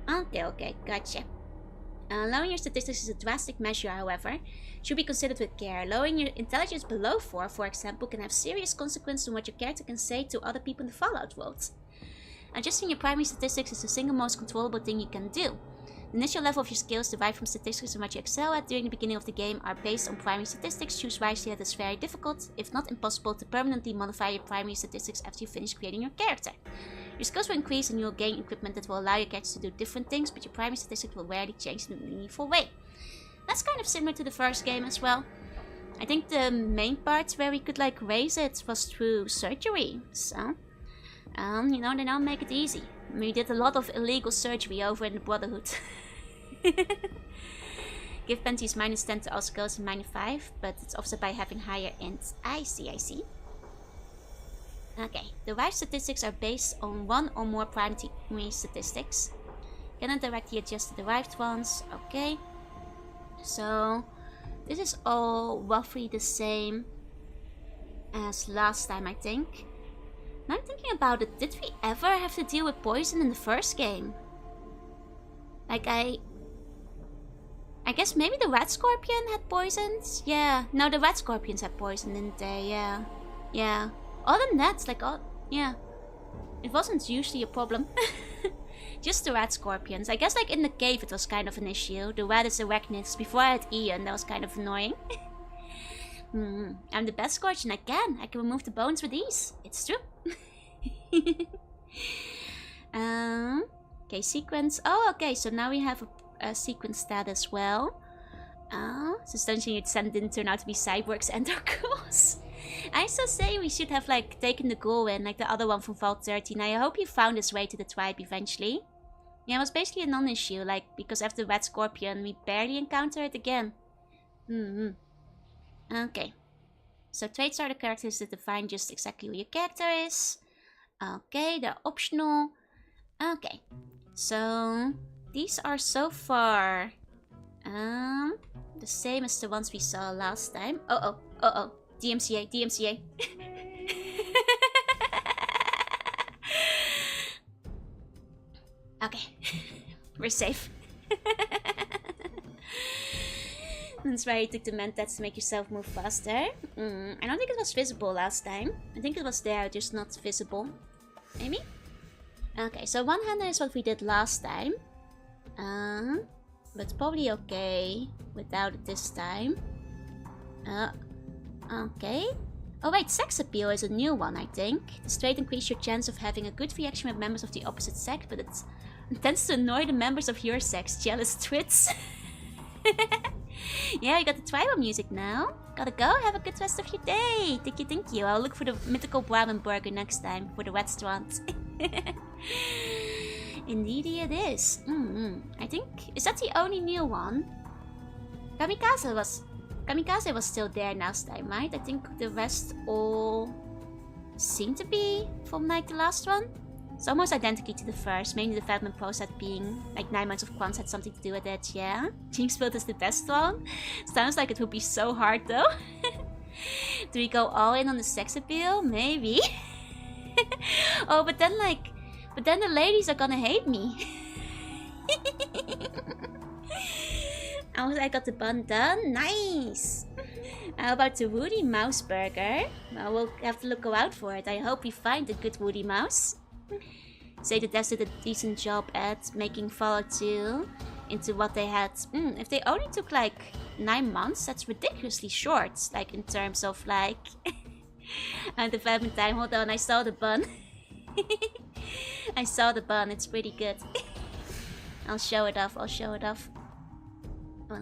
Okay, gotcha. Lowering your statistics is a drastic measure, however. Should be considered with care. Lowering your intelligence below 4, for example, can have serious consequences on what your character can say to other people in the Fallout world. Adjusting your primary statistics is the single most controllable thing you can do. The initial level of your skills derived from statistics and what you excel at during the beginning of the game are based on primary statistics. Choose wisely, that is very difficult, if not impossible, to permanently modify your primary statistics after you finish creating your character. Your skills will increase and you will gain equipment that will allow your character to do different things, but your primary statistics will rarely change in a meaningful way. That's kind of similar to the first game as well. I think the main part where we could like raise it was through surgery, so you know, they don't make it easy. We did a lot of illegal surgery over in the Brotherhood. Give penalties -10 to all skills and -5, but it's offset by having higher int. I see. Okay, the derived statistics are based on 1 or more primary statistics. Cannot directly adjust the derived ones. Okay, so this is all roughly the same as last time, I think. Now I'm thinking about it, did we ever have to deal with poison in the first game? Like I guess maybe the red scorpion had poisons? Yeah, no, the red scorpions had poison, didn't they? Yeah. Other than that, like, yeah. It wasn't usually a problem. Just the red scorpions. I guess like in the cave it was kind of an issue. The red is arachnids. Before I had Ian, that was kind of annoying. I'm the best scorpion I can remove the bones with ease. It's true. Okay, sequence. Oh, okay, so now we have a sequence stat as well. So essentially it didn't turn out to be cyborgs and or ghouls. I still say we should have like taken the ghoul in, like the other one from Vault 13. I hope he found his way to the tribe eventually. Yeah, it was basically a non-issue, like, because after the Red Scorpion, we barely encounter it again. Okay. So traits are the characters that define just exactly who your character is. Okay, they're optional. Okay. So, these are so far, the same as the ones we saw last time. Uh-oh. DMCA. Okay. We're safe. That's why you took the mentats to make yourself move faster. I don't think it was visible last time. I think it was there, just not visible. Maybe? Okay, so one-hander is what we did last time. But probably okay without it this time. Okay. Oh wait, sex appeal is a new one, I think. This trait increases your chance of having a good reaction with members of the opposite sex, but it tends to annoy the members of your sex. Jealous twits. Yeah, you got the tribal music now. Gotta go, have a good rest of your day. Thank you. I'll look for the mythical Brahmin burger next time for the restaurant. Indeed it is. I think, is that the only new one? Kamikaze was still there last time, right? I think the rest all seem to be from like the last one. It's almost identical to the first, mainly the development process being like 9 months of quants had something to do with it, yeah? Jinx build is the best one. Sounds like it would be so hard though. Do we go all in on the sex appeal? Maybe. Oh, but then the ladies are gonna hate me. I got the bun done. Nice. How about the Woody Mouse burger? Well, we'll have to go out for it. I hope we find a good Woody Mouse. Say the devs did a decent job at making Fallout 2 into what they had. If they only took like 9 months, that's ridiculously short. Like in terms of like development time. Hold on, I saw the bun. I saw the bun, it's pretty good. I'll show it off. 1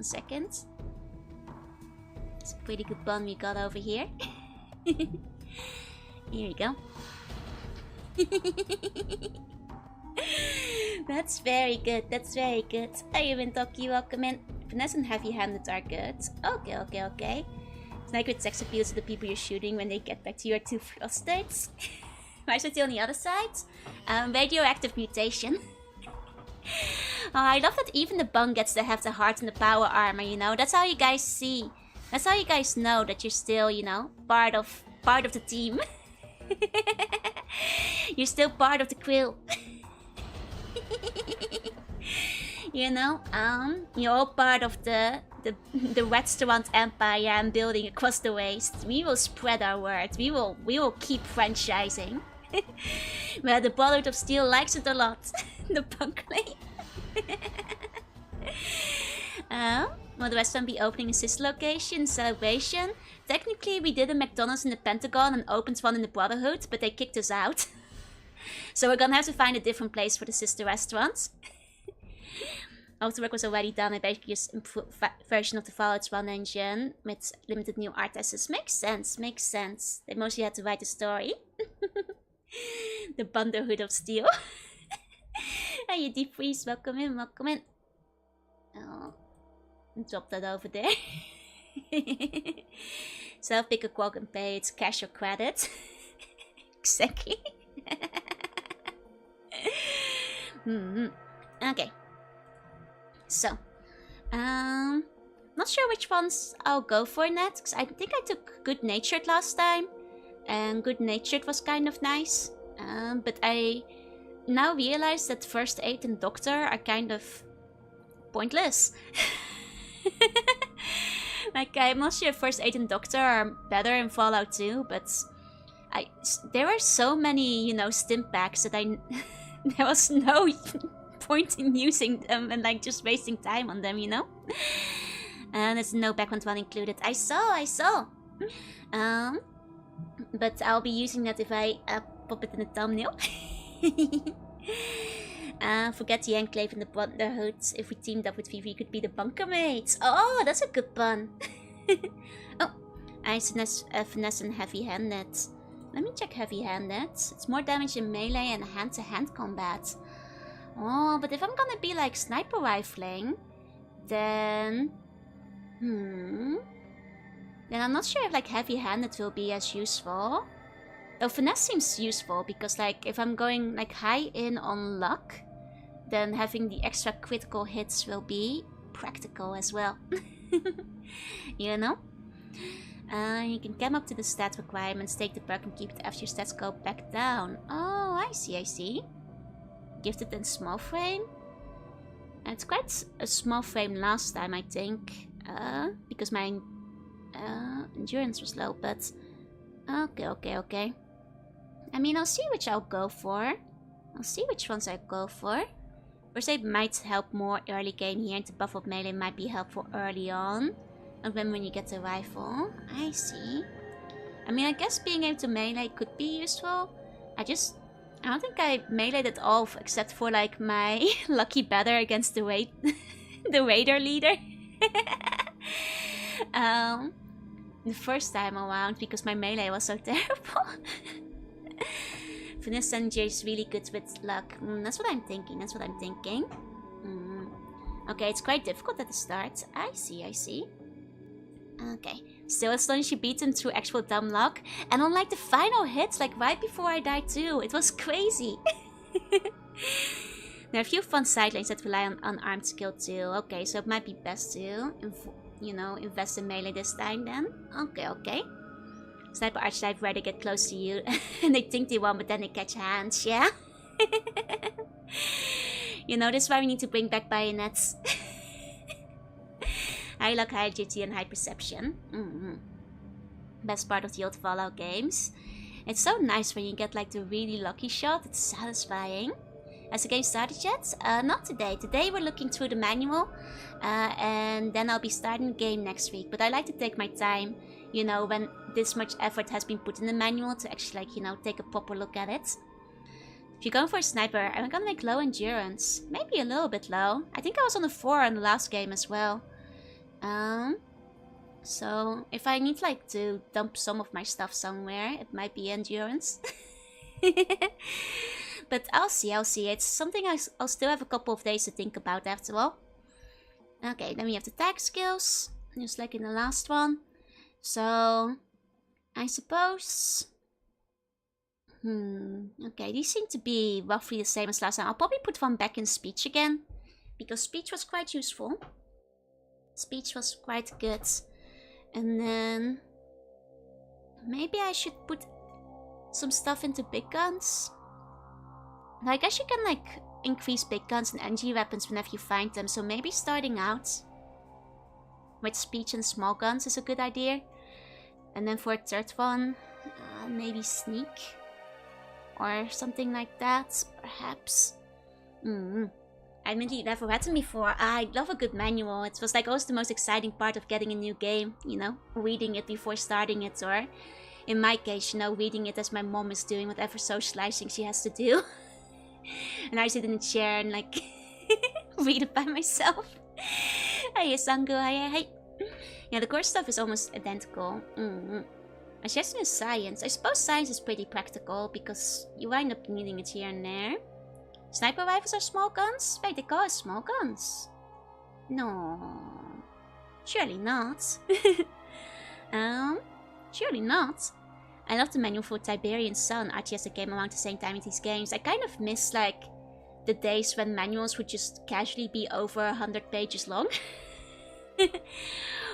second. It's a pretty good bun we got over here. Here we go. That's very good. Hey, Wintoki, welcome in. Finesse and heavy-handed are good. Okay. It's like with sex appeals to the people you're shooting when they get back to your 2 frost states. Why is it on the other side? Radioactive mutation. Oh, I love that even the bung gets to have the heart and the power armor, you know? That's how you guys see. That's how you guys know that you're still, you know, part of the team. You're still part of the crew. You know, you're all part of the restaurant empire I'm building across the waste. We will spread our word. We will keep franchising. Well, the Brotherhood of Steel likes it a lot. The punk lane. Will the restaurant be opening a sister location celebration? Technically, we did a McDonald's in the Pentagon and opened one in the Brotherhood, but they kicked us out. So we're gonna have to find a different place for the sister restaurants. Most of the work was already done. I basically just improved version of the Fallout 1 engine with limited new art assets. Makes sense. They mostly had to write the story. The Brotherhood of Steel. Hey, you deep freeze. Welcome in. Oh, drop that over there. Self-pick a quok and pay. It's cash or credit. Exactly. Okay. So, not sure which ones I'll go for next, because I think I took Good Natured last time, and Good Natured was kind of nice, but I now realize that First Aid and Doctor are kind of pointless. Like, I'm not sure First Aid and Doctor are better in Fallout 2, but there are so many, you know, stim packs that there was no point in using them and like just wasting time on them, you know? And there's no background one included. I saw. But I'll be using that if I pop it in the thumbnail. Forget the Enclave and the Brotherhood. If we teamed up with Vivi, we could be the bunker mates. Oh, that's a good pun. Oh, Ice Finesse and Heavy-Handed. Let me check Heavy-Handed. It's more damage in melee and hand-to-hand combat. Oh, but if I'm gonna be like sniper rifling, then... Then I'm not sure if like Heavy-Handed will be as useful. Though Finesse seems useful because like if I'm going like high in on luck, then having the extra critical hits will be practical as well. You know? You can come up to the stat requirements, take the perk and keep it after your stats go back down. Oh, I see, I see. Gifted and small frame. And it's quite a small frame last time, I think. Because my endurance was low, but... Okay. I mean, I'll see which I'll go for. I'll see which ones I go for. First aid might help more early game here, and the buff up melee might be helpful early on. And then when you get the rifle. I see. I mean, I guess being able to melee could be useful. I don't think I meleeed at all, except for like my lucky batter against the the raider leader. The first time around, because my melee was so terrible. Finesse Energy is really good with luck. That's what I'm thinking. Okay, it's quite difficult at the start. I see. Okay, still astonishing she beat him through actual dumb luck. And on like the final hits, like right before I died too. It was crazy. There are a few fun side lanes that rely on unarmed skill too. Okay, so it might be best to, invest in melee this time then. Okay. Sniper archetype where they get close to you and they think they won, but then they catch hands, yeah? This is why we need to bring back bayonets. High luck, high agility, and high perception. Best part of the old Fallout games. It's so nice when you get like the really lucky shot. It's satisfying. Has the game started yet? Not today. Today we're looking through the manual. And then I'll be starting the game next week. But I like to take my time, when this much effort has been put in the manual to actually take a proper look at it. If you're going for a sniper, I'm gonna make low endurance. Maybe a little bit low. I think I was on a 4 in the last game as well. So if I need to dump some of my stuff somewhere, it might be endurance. But I'll see. It's something I'll still have a couple of days to think about after all. Okay, then we have the tag skills, just like in the last one. So, I suppose... Okay, these seem to be roughly the same as last time. I'll probably put one back in speech again, because speech was quite useful. Speech was quite good. And then... maybe I should put some stuff into big guns. I guess you can increase big guns and energy weapons whenever you find them. So maybe starting out with speech and small guns is a good idea. And then for a third one, maybe sneak. Or something like that, perhaps. I really never read them before. I love a good manual. It was always the most exciting part of getting a new game, reading it before starting it, or in my case, reading it as my mom is doing whatever socializing she has to do. And I sit in a chair and read it by myself. Hey, Sangu, hey. Yeah, the core stuff is almost identical. A suggestion is science. I suppose science is pretty practical because you wind up needing it here and there. Sniper rifles are small guns? Wait, they call it small guns. No. Surely not. Surely not. I love the manual for Tiberian Sun, RTS that came around the same time as these games. I kind of miss the days when manuals would just casually be over 100 pages long.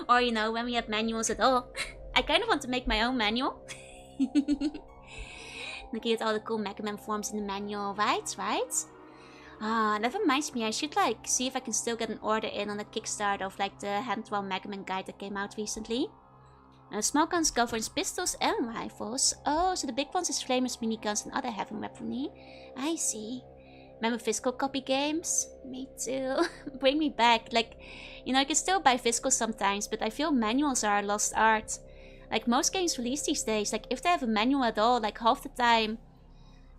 Or when we had manuals at all. I kind of want to make my own manual. Looking at all the cool Mega Man forms in the manual, right? That reminds me, I should see if I can still get an order in on the Kickstarter of the hand-drawn Mega Man guide that came out recently. Small guns governs pistols and rifles. Oh, so the big ones is flamers, miniguns, and other heavy weaponry. I see. Remember physical copy games? Me too. Bring me back. I can still buy physical sometimes, but I feel manuals are a lost art. Most games released these days, if they have a manual at all, half the time...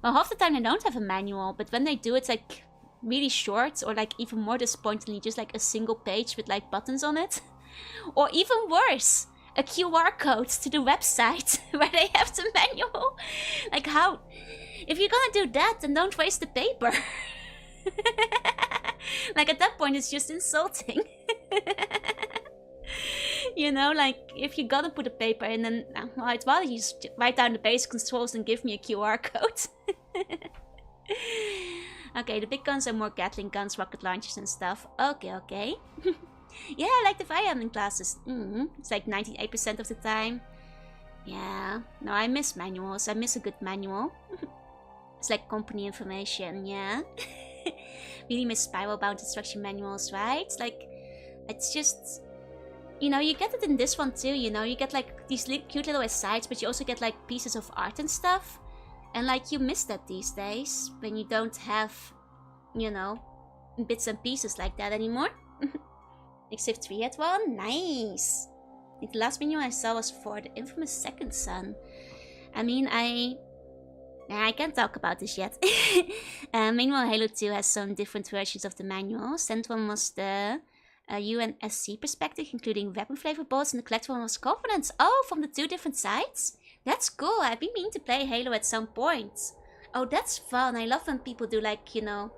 Well, half the time they don't have a manual, but when they do, it's really short, or like even more disappointingly, just like a single page with like buttons on it. Or even worse, a QR code to the website where they have the manual. Like how? If you're gonna do that, then don't waste the paper. Like at that point, it's just insulting. You know, like if you're gonna put a paper in, then well, I'd rather you just write down the basic controls and give me a QR code. Okay, the big guns are more Gatling guns, rocket launchers and stuff. Okay. Yeah, I like the fire handling classes. It's like 98% of the time. Yeah, no, I miss manuals. I miss a good manual. It's like company information, yeah. Really miss spiral-bound instruction manuals, right? Like, it's just... You know, you get it in this one too, you know? You get like these cute little asides, but you also get like pieces of art and stuff. And like, you miss that these days, when you don't have, you know, bits and pieces like that anymore. Except 3 at 1, nice! I think the last menu I saw was for the infamous Second Son. I mean, I can't talk about this yet. Meanwhile, Halo 2 has some different versions of the manual. Sent one was the UNSC perspective, including weapon flavor boards, and the collector one was Covenants. Oh, from the 2 different sides? That's cool. I've been meaning to play Halo at some point. Oh, that's fun. I love when people do like, you know...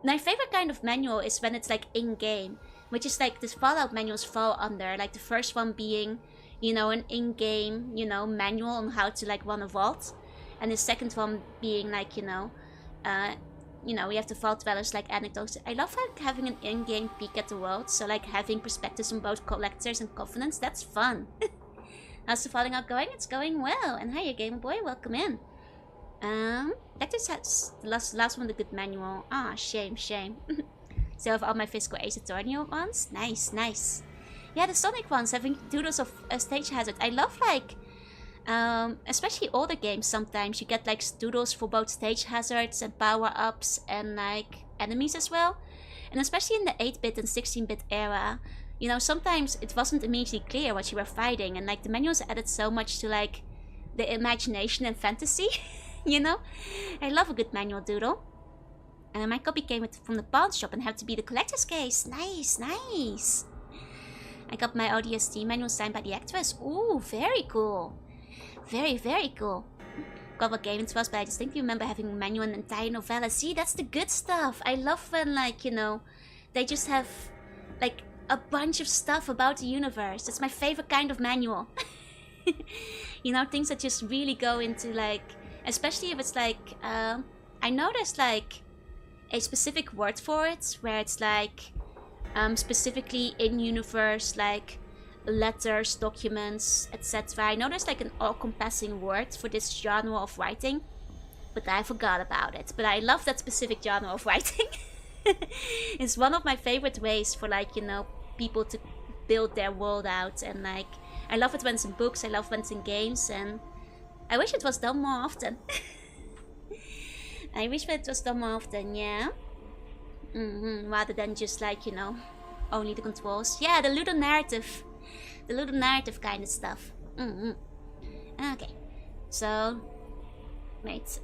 My favorite kind of manual is when it's like in-game. Which is like the Fallout manuals fall under. Like the first one being, you know, an in-game, you know, manual on how to like run a vault. And the second one being like, you know, we have the vault dwellers like anecdotes. I love like having an in-game peek at the world. So like having perspectives on both collectors and covenants. That's fun. How's the falling out going? It's going well. And hiya, Gamer Boy, welcome in. Lectors has the last one, the good manual. Ah, shame. So of all my physical Ace Attorney ones. Nice. Yeah, the Sonic ones having doodles of stage hazard. I love like, especially older games sometimes you get like doodles for both stage hazards and power-ups and like enemies as well. And especially in the 8-bit and 16-bit era, you know, sometimes it wasn't immediately clear what you were fighting. And like the manuals added so much to like the imagination and fantasy, you know? I love a good manual doodle. And my copy came from the pawn shop and had to be the collector's case. Nice. I got my ODST manual signed by the actress. Ooh, very cool. Very cool. Got what game it was, but I distinctly remember having a manual and entire novella. See, that's the good stuff. I love when, like, you know, they just have, like, a bunch of stuff about the universe. That's my favorite kind of manual. You know, things that just really go into, like, especially if it's, like, I know there's, like, a specific word for it, where it's like specifically in universe, like letters, documents, etc. I know there's like an all-compassing word for this genre of writing, but I forgot about it. But I love that specific genre of writing. It's one of my favorite ways for, like, you know, people to build their world out. And like, I love it when it's in books, I love when it's in games, and I wish it was done more often. I wish that it was done more often, yeah? Rather than just like, you know, only the controls. Yeah, the ludonarrative. The ludonarrative kind of stuff. Okay. So, wait.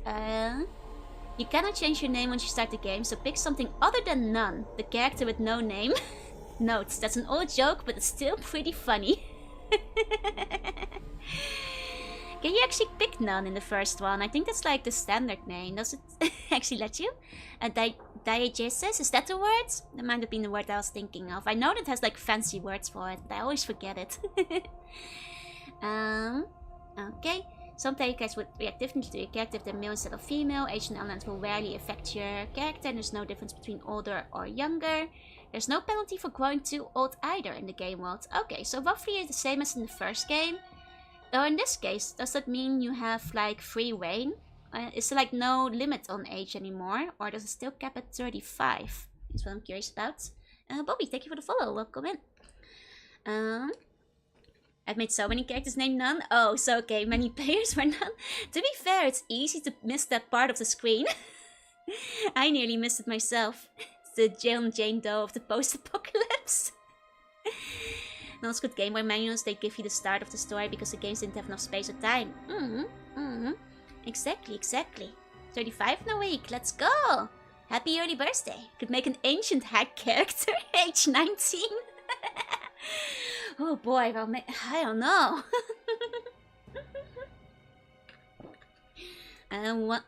You cannot change your name once you start the game, so pick something other than None, the character with no name. Notes, that's an old joke, but it's still pretty funny. Can you actually pick None in the first one? I think that's like the standard name. Does it actually let you? Diegesis, is that the word? That might have been the word I was thinking of. I know that it has like fancy words for it, but I always forget it. Okay. Some characters would react differently to your character if they're male instead of female. Age and elements will rarely affect your character, and there's no difference between older or younger. There's no penalty for growing too old either in the game world. Okay, so roughly it's the same as in the first game. Though in this case, does that mean you have like free reign? Is there like no limit on age anymore? Or does it still cap at 35? That's what I'm curious about. Bobby, thank you for the follow. Welcome in. I've made so many characters named None. Oh, so okay, many players were None. To be fair, it's easy to miss that part of the screen. I nearly missed it myself. It's the Jane Doe of the post-apocalypse. Those good Game Boy manuals, they give you the start of the story because the games didn't have enough space or time. Exactly. 35 in a week, let's go! Happy early birthday. Could make an ancient hack character, age 19. Oh boy, well, I don't know.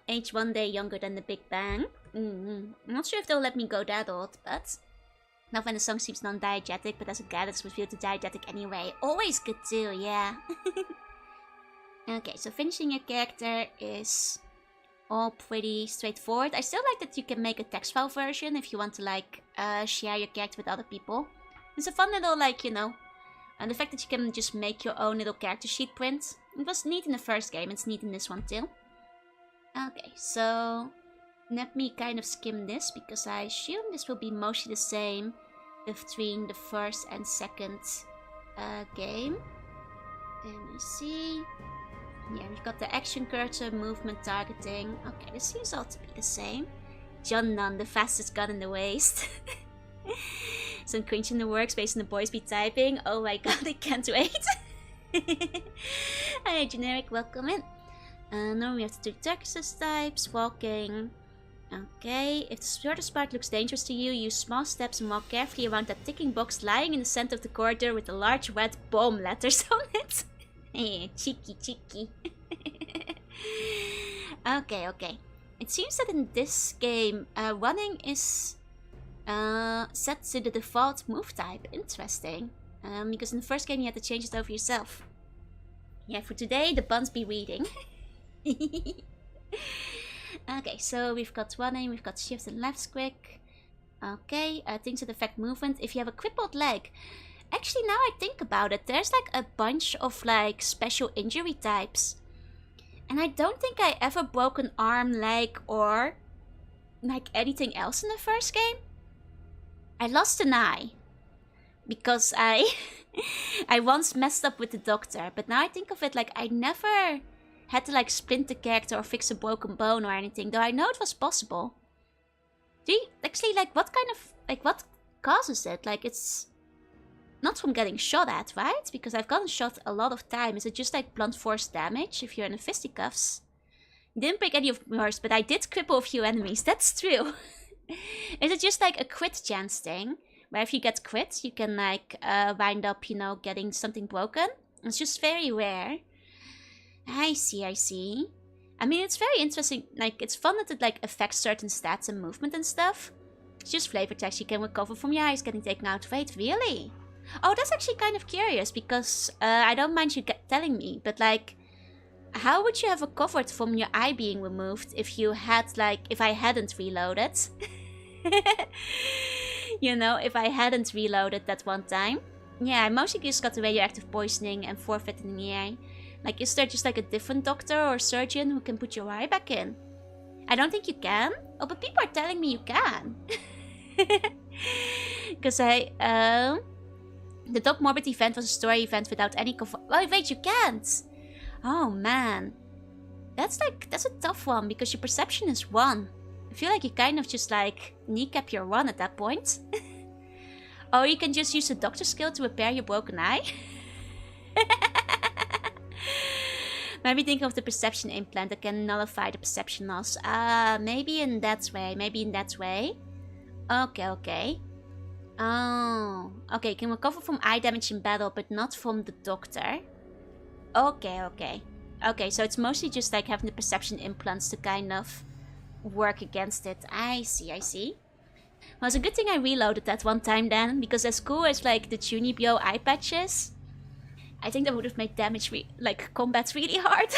Age 1 day younger than the Big Bang. I'm not sure if they'll let me go that old, but... Not when the song seems non-diegetic, but as a guy that's revealed to diegetic anyway. Always good too, yeah. Okay, so finishing your character is all pretty straightforward. I still like that you can make a text file version if you want to, like, share your character with other people. It's a fun little, like, you know... And the fact that you can just make your own little character sheet print. It was neat in the first game, it's neat in this one too. Okay, so... Let me kind of skim this, because I assume this will be mostly the same between the first and second game. And we see... Yeah, we've got the action cursor, movement, targeting. Okay, this seems all to be the same. John Nunn, the fastest gun in the waste. Some cringe in the workspace and the boys be typing. Oh my god, I can't wait. Hi, generic, welcome in. Now we have to do Texas types, walking. Okay, if the sort of spark looks dangerous to you, use small steps and walk carefully around that ticking box lying in the center of the corridor with the large red bomb letters on it. Hey, cheeky, cheeky. Okay. It seems that in this game, running is set to the default move type. Interesting. Because in the first game you had to change it over yourself. Yeah, for today, the buns be reading. Okay, so we've got running, we've got shift and left quick. Okay, things that affect movement. If you have a crippled leg. Actually, now I think about it, there's like a bunch of like special injury types. And I don't think I ever broke an arm, leg, or like anything else in the first game. I lost an eye. Because I once messed up with the doctor. But now I think of it, like I never had to like splint the character or fix a broken bone or anything. Though I know it was possible. Do you actually, like, what kind of, like, what causes it? Like, it's not from getting shot at, right? Because I've gotten shot a lot of time. Is it just like blunt force damage if you're in the fisticuffs? Didn't break any of yours, but I did cripple a few enemies. That's true. Is it just like a crit chance thing? Where if you get crit, you can like wind up, you know, getting something broken? It's just very rare. I see. I mean, it's very interesting. Like, it's fun that it like affects certain stats and movement and stuff. It's just flavor text. You can recover from your eyes getting taken out. Wait, really? Oh, that's actually kind of curious because I don't mind you telling me, but like, how would you have recovered from your eye being removed if you had like, if I hadn't reloaded? You know, if I hadn't reloaded that one time. Yeah, I mostly just got the radioactive poisoning and forfeit in the eye. Like, is there just like a different doctor or surgeon who can put your eye back in? I don't think you can. Oh, but people are telling me you can. Because the Doc Morbid event was a story event without any oh, wait, you can't. Oh, man. That's a tough one because your perception is 1. I feel like you kind of just like kneecap your 1 at that point. Or you can just use the doctor skill to repair your broken eye. Maybe think of the perception implant that can nullify the perception loss. Maybe in that way. Okay. Oh, okay, you can recover from eye damage in battle, but not from the doctor. Okay, so it's mostly just like having the perception implants to kind of work against it. I see. Well, it's a good thing I reloaded that one time then, because as cool as like the Tunibio eye patches, I think that would have made damage, like combat really hard.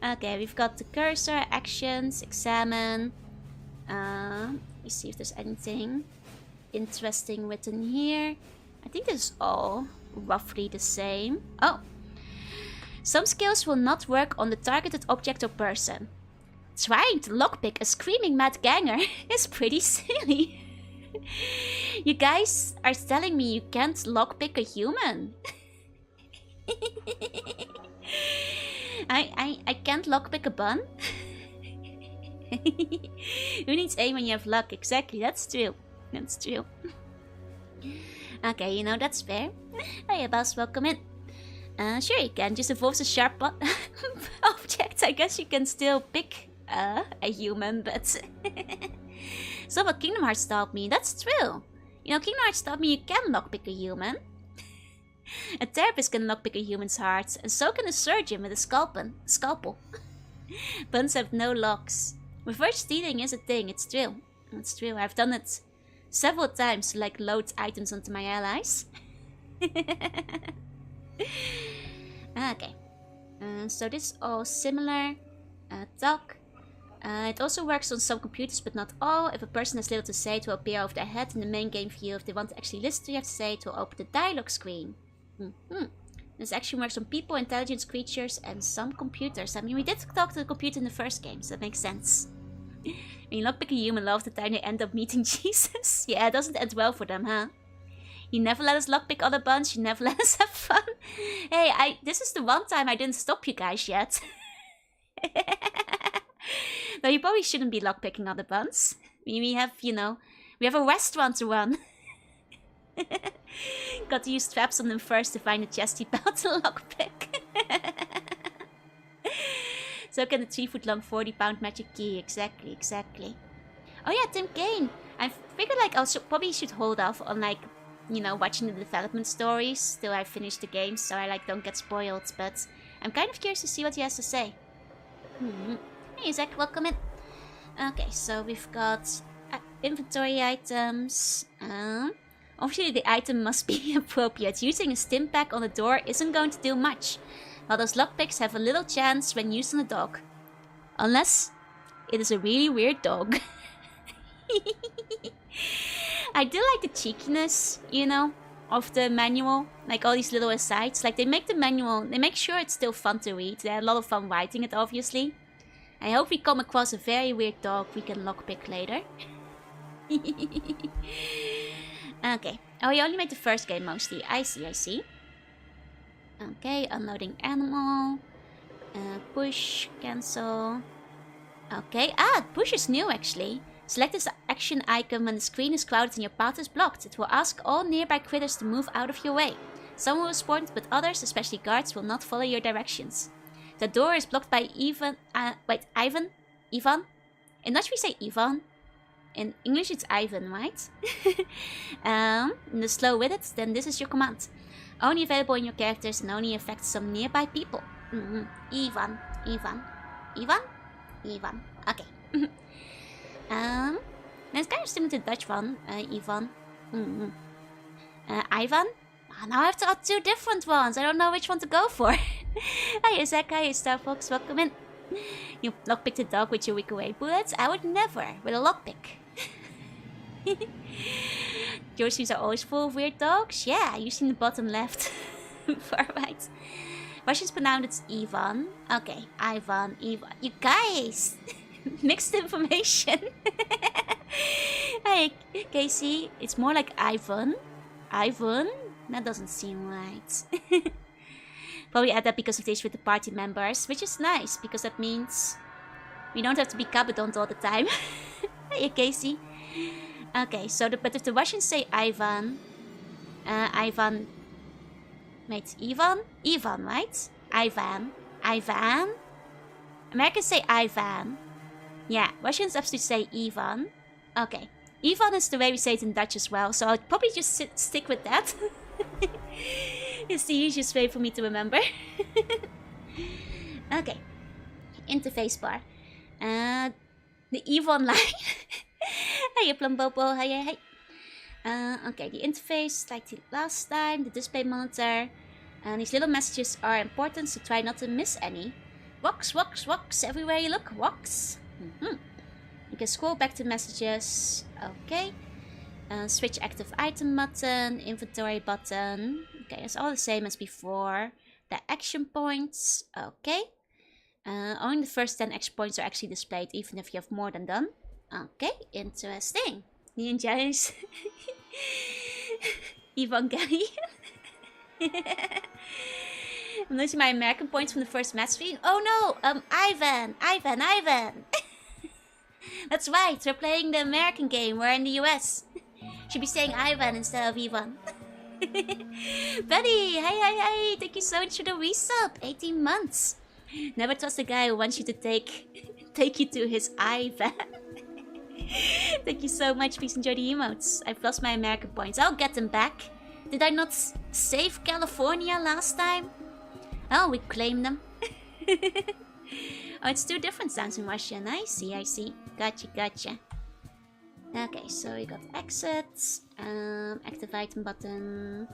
Okay, we've got the cursor, actions, examine. Let me see if there's anything interesting written here. I think this is all roughly the same. Oh! Some skills will not work on the targeted object or person. Trying to lockpick a screaming mad ganger is pretty silly. You guys are telling me you can't lockpick a human. I can't lockpick a bun? Who needs aim when you have luck? Exactly, that's true. Okay, you know, that's fair. Hey, boss, welcome in. Sure you can, just involves a sharp object. I guess you can still pick a human, but so what Kingdom Hearts taught me, that's true. You know, Kingdom Hearts taught me you can lockpick a human. A therapist can lockpick a human's heart, and so can a surgeon with a scalpel. Buns have no locks. Reverse stealing is a thing, it's true. It's true, I've done it several times to like load items onto my allies. Okay. So this is all similar. Talk. It also works on some computers, but not all. If a person has little to say, it will appear over their head in the main game view. If they want to actually listen to you have to say, it will open the dialogue screen. This actually works on people, intelligent creatures, and some computers. I mean, we did talk to the computer in the first game, so that makes sense. When you lockpick a human, a lot of the time they end up meeting Jesus. Yeah, it doesn't end well for them, huh? You never let us lockpick other buns, you never let us have fun. Hey, this is the one time I didn't stop you guys yet. No, you probably shouldn't be lockpicking other buns. We have, you know, we have a restaurant to run. Got to use traps on them first to find a chesty belt to lockpick. So can the 3-foot-long 40-pound magic key. Exactly. Oh yeah, Tim Kaine. I figured like I probably should hold off on like, you know, watching the development stories till I finish the game, so I like don't get spoiled. But I'm kind of curious to see what he has to say. Hey Zach, welcome in. Okay, so we've got inventory items. Obviously the item must be appropriate. Using a stim pack on the door isn't going to do much, while those lockpicks have a little chance when used on a dog. Unless it is a really weird dog. I do like the cheekiness, you know, of the manual. Like all these little asides. Like they make the manual, they make sure it's still fun to read. They had a lot of fun writing it, obviously. I hope we come across a very weird dog we can lockpick later. Okay. Oh, you only made the first game mostly. I see. Okay, unloading animal. Push, cancel. Okay. Push is new actually. Select this action icon when the screen is crowded and your path is blocked. It will ask all nearby critters to move out of your way. Some will respond, but others, especially guards, will not follow your directions. The door is blocked by Ivan. Ivan? In Dutch we say Ivan. In English it's Ivan, right? And the slow with it, then this is your command. Only available in your characters and only affects some nearby people. Ivan. Okay. It's kind of similar to the Dutch one, Ivan. Ivan? Oh, now I have to add two different ones. I don't know which one to go for. Hi Zach, hi Star Fox, welcome in. You lockpicked a dog with your weak away bullets? I would never, with a lockpick. Your streams are always full of weird dogs? Yeah, you see in the bottom left. Far right. Russians pronounce it Ivan. Okay, Ivan. You guys! Mixed information. Hey, Casey. It's more like Ivan. That doesn't seem right. Probably add that because of this with the party members, which is nice because that means we don't have to be Kabadont all the time. Hey, Casey. Okay, so but if the Russians say Ivan, Ivan. Wait, Ivan, right? Ivan. Americans say Ivan. Yeah, Russians absolutely say Ivan. Okay. Ivan is the way we say it in Dutch as well, so I'll probably just stick with that. It's the easiest way for me to remember. Okay. Interface bar. The Ivan line. Hey, Plumbopo. Hey. Okay, the interface, like the last time, the display monitor. And these little messages are important, so try not to miss any. Rocks. Everywhere you look, rocks. You can scroll back to messages. Okay. Switch active item button, inventory button. Okay, it's all the same as before. The action points. Okay. Only the first 10 action points are actually displayed, even if you have more than done. Okay, interesting. Ninjas. Evangelion. I'm losing my American points from the first match stream. Oh no! Ivan! That's right, we're playing the American game. We're in the US. Should be saying Ivan instead of Ivan. Buddy! Hi! Thank you so much for the resub. 18 months. Never trust a guy who wants you to take take you to his eye van. Thank you so much. Please enjoy the emotes. I've lost my American points. I'll get them back. Did I not save California last time? Oh, we claimed them. Oh, it's 2 different sounds in Russian. I see, I see. Gotcha, gotcha. Okay, so we got exits. Active item button.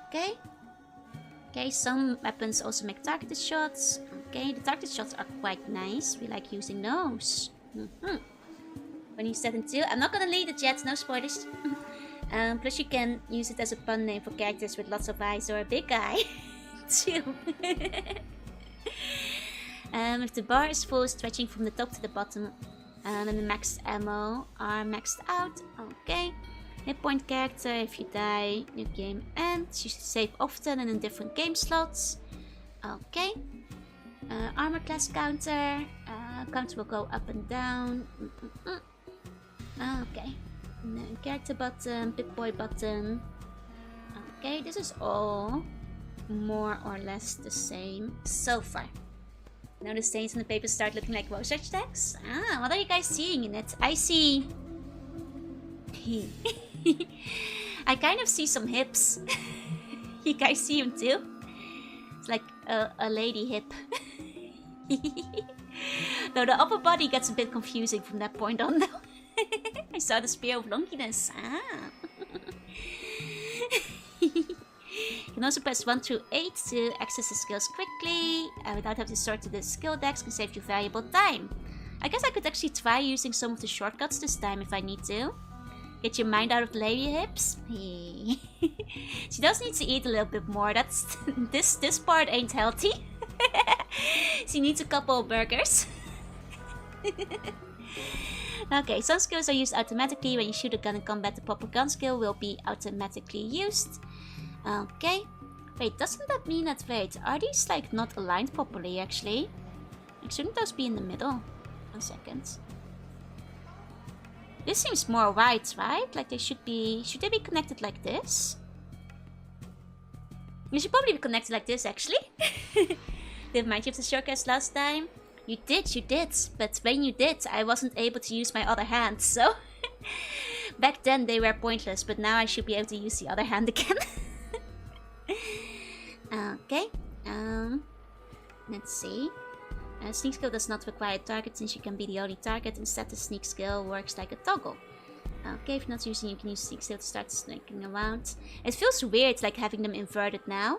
Okay. Okay, some weapons also make targeted shots. Okay, the targeted shots are quite nice. We like using those. When you set into, I'm not gonna lead it yet, no spoilers. Plus you can use it as a pun name for characters with lots of eyes or a big eye. Too. If the bar is full, stretching from the top to the bottom, and the max ammo are maxed out. Okay. Hit point character, if you die, new game ends. You should save often and in different game slots. Okay. Armor class counter. Counter will go up and down. Okay. And then character button, Pip-Boy button. Okay, this is all more or less the same so far. Now the stains on the paper start looking like Wasatch tags. Ah, what are you guys seeing in it? I see... I kind of see some hips. You guys see them too? It's like a lady hip. Though the upper body gets a bit confusing from that point on though. I saw the Spear of Longinus. Ah. You can also press 1 through 8 to access the skills quickly without having to sort through the skill decks. Can save you valuable time. I guess I could actually try using some of the shortcuts this time if I need to. Get your mind out of the lady hips. She does need to eat a little bit more. That's this part ain't healthy. She needs a couple of burgers. Okay, some skills are used automatically. When you shoot a gun in combat, the proper gun skill will be automatically used. Okay. Wait, doesn't that mean that... Wait, are these like not aligned properly actually? Like, shouldn't those be in the middle? 1 second. This seems more right, right? Like they should be... Should they be connected like this? They should probably be connected like this actually. Did mind you of the shortcuts last time? You did. But when you did, I wasn't able to use my other hand, so... Back then they were pointless, but now I should be able to use the other hand again. Okay. Let's see. Sneak skill does not require a target since you can be the only target. Instead, the sneak skill works like a toggle. Okay, if you're not using, you can use sneak skill to start sneaking around. It feels weird, like having them inverted now.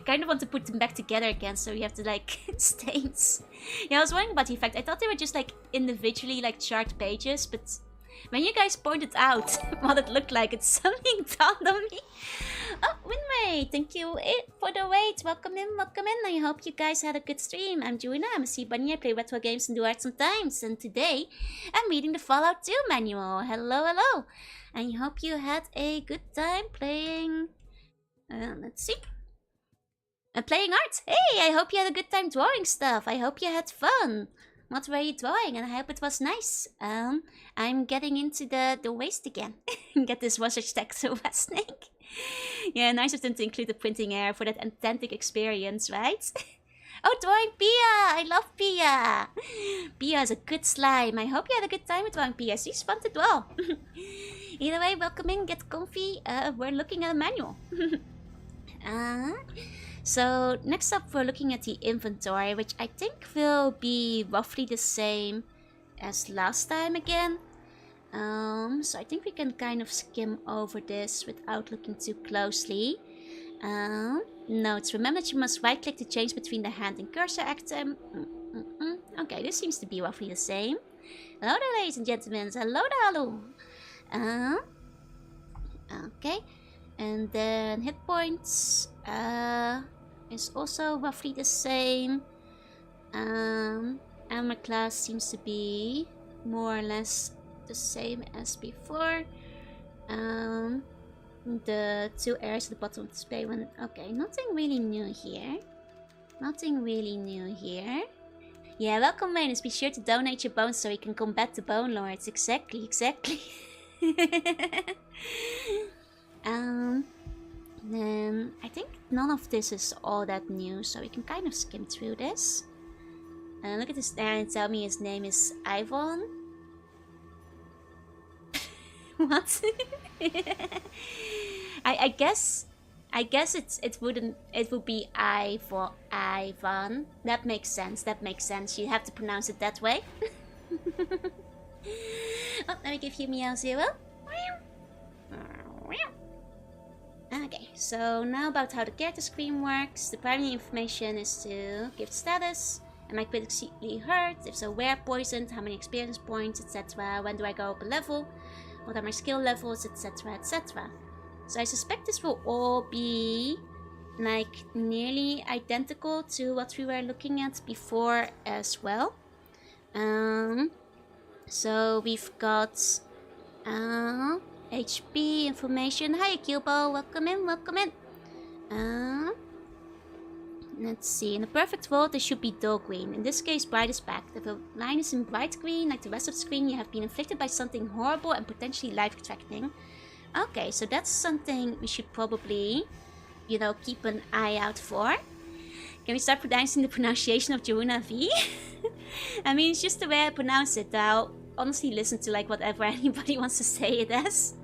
Kind of want to put them back together again, so you have to like stains. Yeah, I was wondering about the effect. I thought they were just like individually like chart pages, but when you guys pointed out what it looked like, it's something dawned on me. Oh, Winway, thank you for the wait. Welcome in, welcome in. I hope you guys had a good stream. I'm Juina, I'm a sea bunny. I play retro games and do art sometimes. And today, I'm reading the Fallout 2 manual. Hello, hello. I hope you had a good time playing... let's see. Playing art. Hey, I hope you had a good time drawing stuff. I hope you had fun. What were you drawing? And I hope it was nice. I'm getting into the waste again. Get this Wasatch tag to a snake. Yeah, nice of them to include the printing area for that authentic experience, right? Oh, drawing Pia! I love Pia! Pia is a good slime. I hope you had a good time with drawing Pia. She's fun to draw. Either way, welcome in, get comfy. We're looking at a manual. So next up we're looking at the inventory, which I think will be roughly the same as last time again. So I think we can kind of skim over this without looking too closely. Notes. Remember that you must right click to change between the hand and cursor item. Okay, this seems to be roughly the same. Hello there, ladies and gentlemen. Hello there, hello. Okay. And then hit points is also roughly the same. Armor class seems to be more or less the same as before. The 2 areas at the bottom of the display one. Okay, nothing really new here. Nothing really new here. Yeah, welcome, Manus. Be sure to donate your bones so we can combat the Bone Lords. Exactly, exactly. Then I think none of this is all that new, so we can kind of skim through this. Look at this there and tell me his name is Ivan. What? I guess it would be I for Ivan. That makes sense. That makes sense. You have to pronounce it that way. Oh, let me give you Meow Zero. Okay, so now about how the character screen works. The primary information is to give status. Am I critically hurt? If so, where poisoned? How many experience points, etc. When do I go up a level? What are my skill levels, etc, etc. So I suspect this will all be like nearly identical to what we were looking at before as well. So we've got HP information. Hi Cubo, welcome in, welcome in. Let's see, in a perfect world this should be dull green. In this case, bright is back. If a line is in bright green, like the rest of the screen, you have been inflicted by something horrible and potentially life-threatening. Okay, so that's something we should probably, you know, keep an eye out for. Can we start pronouncing the pronunciation of Jaruna V? I mean, it's just the way I pronounce it. I'll honestly listen to like whatever anybody wants to say it as.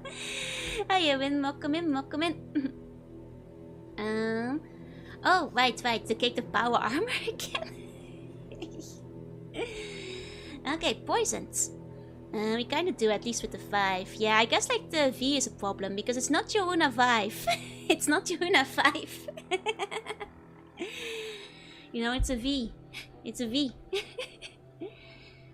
Hi Ewan, welcome in, welcome in. Oh, right, to take the power armor again. Okay, poisons. We kind of do, at least with the 5. Yeah, I guess like the V is a problem because it's not Jaruna 5. It's not Jaruna 5. You know, it's a V. It's a V.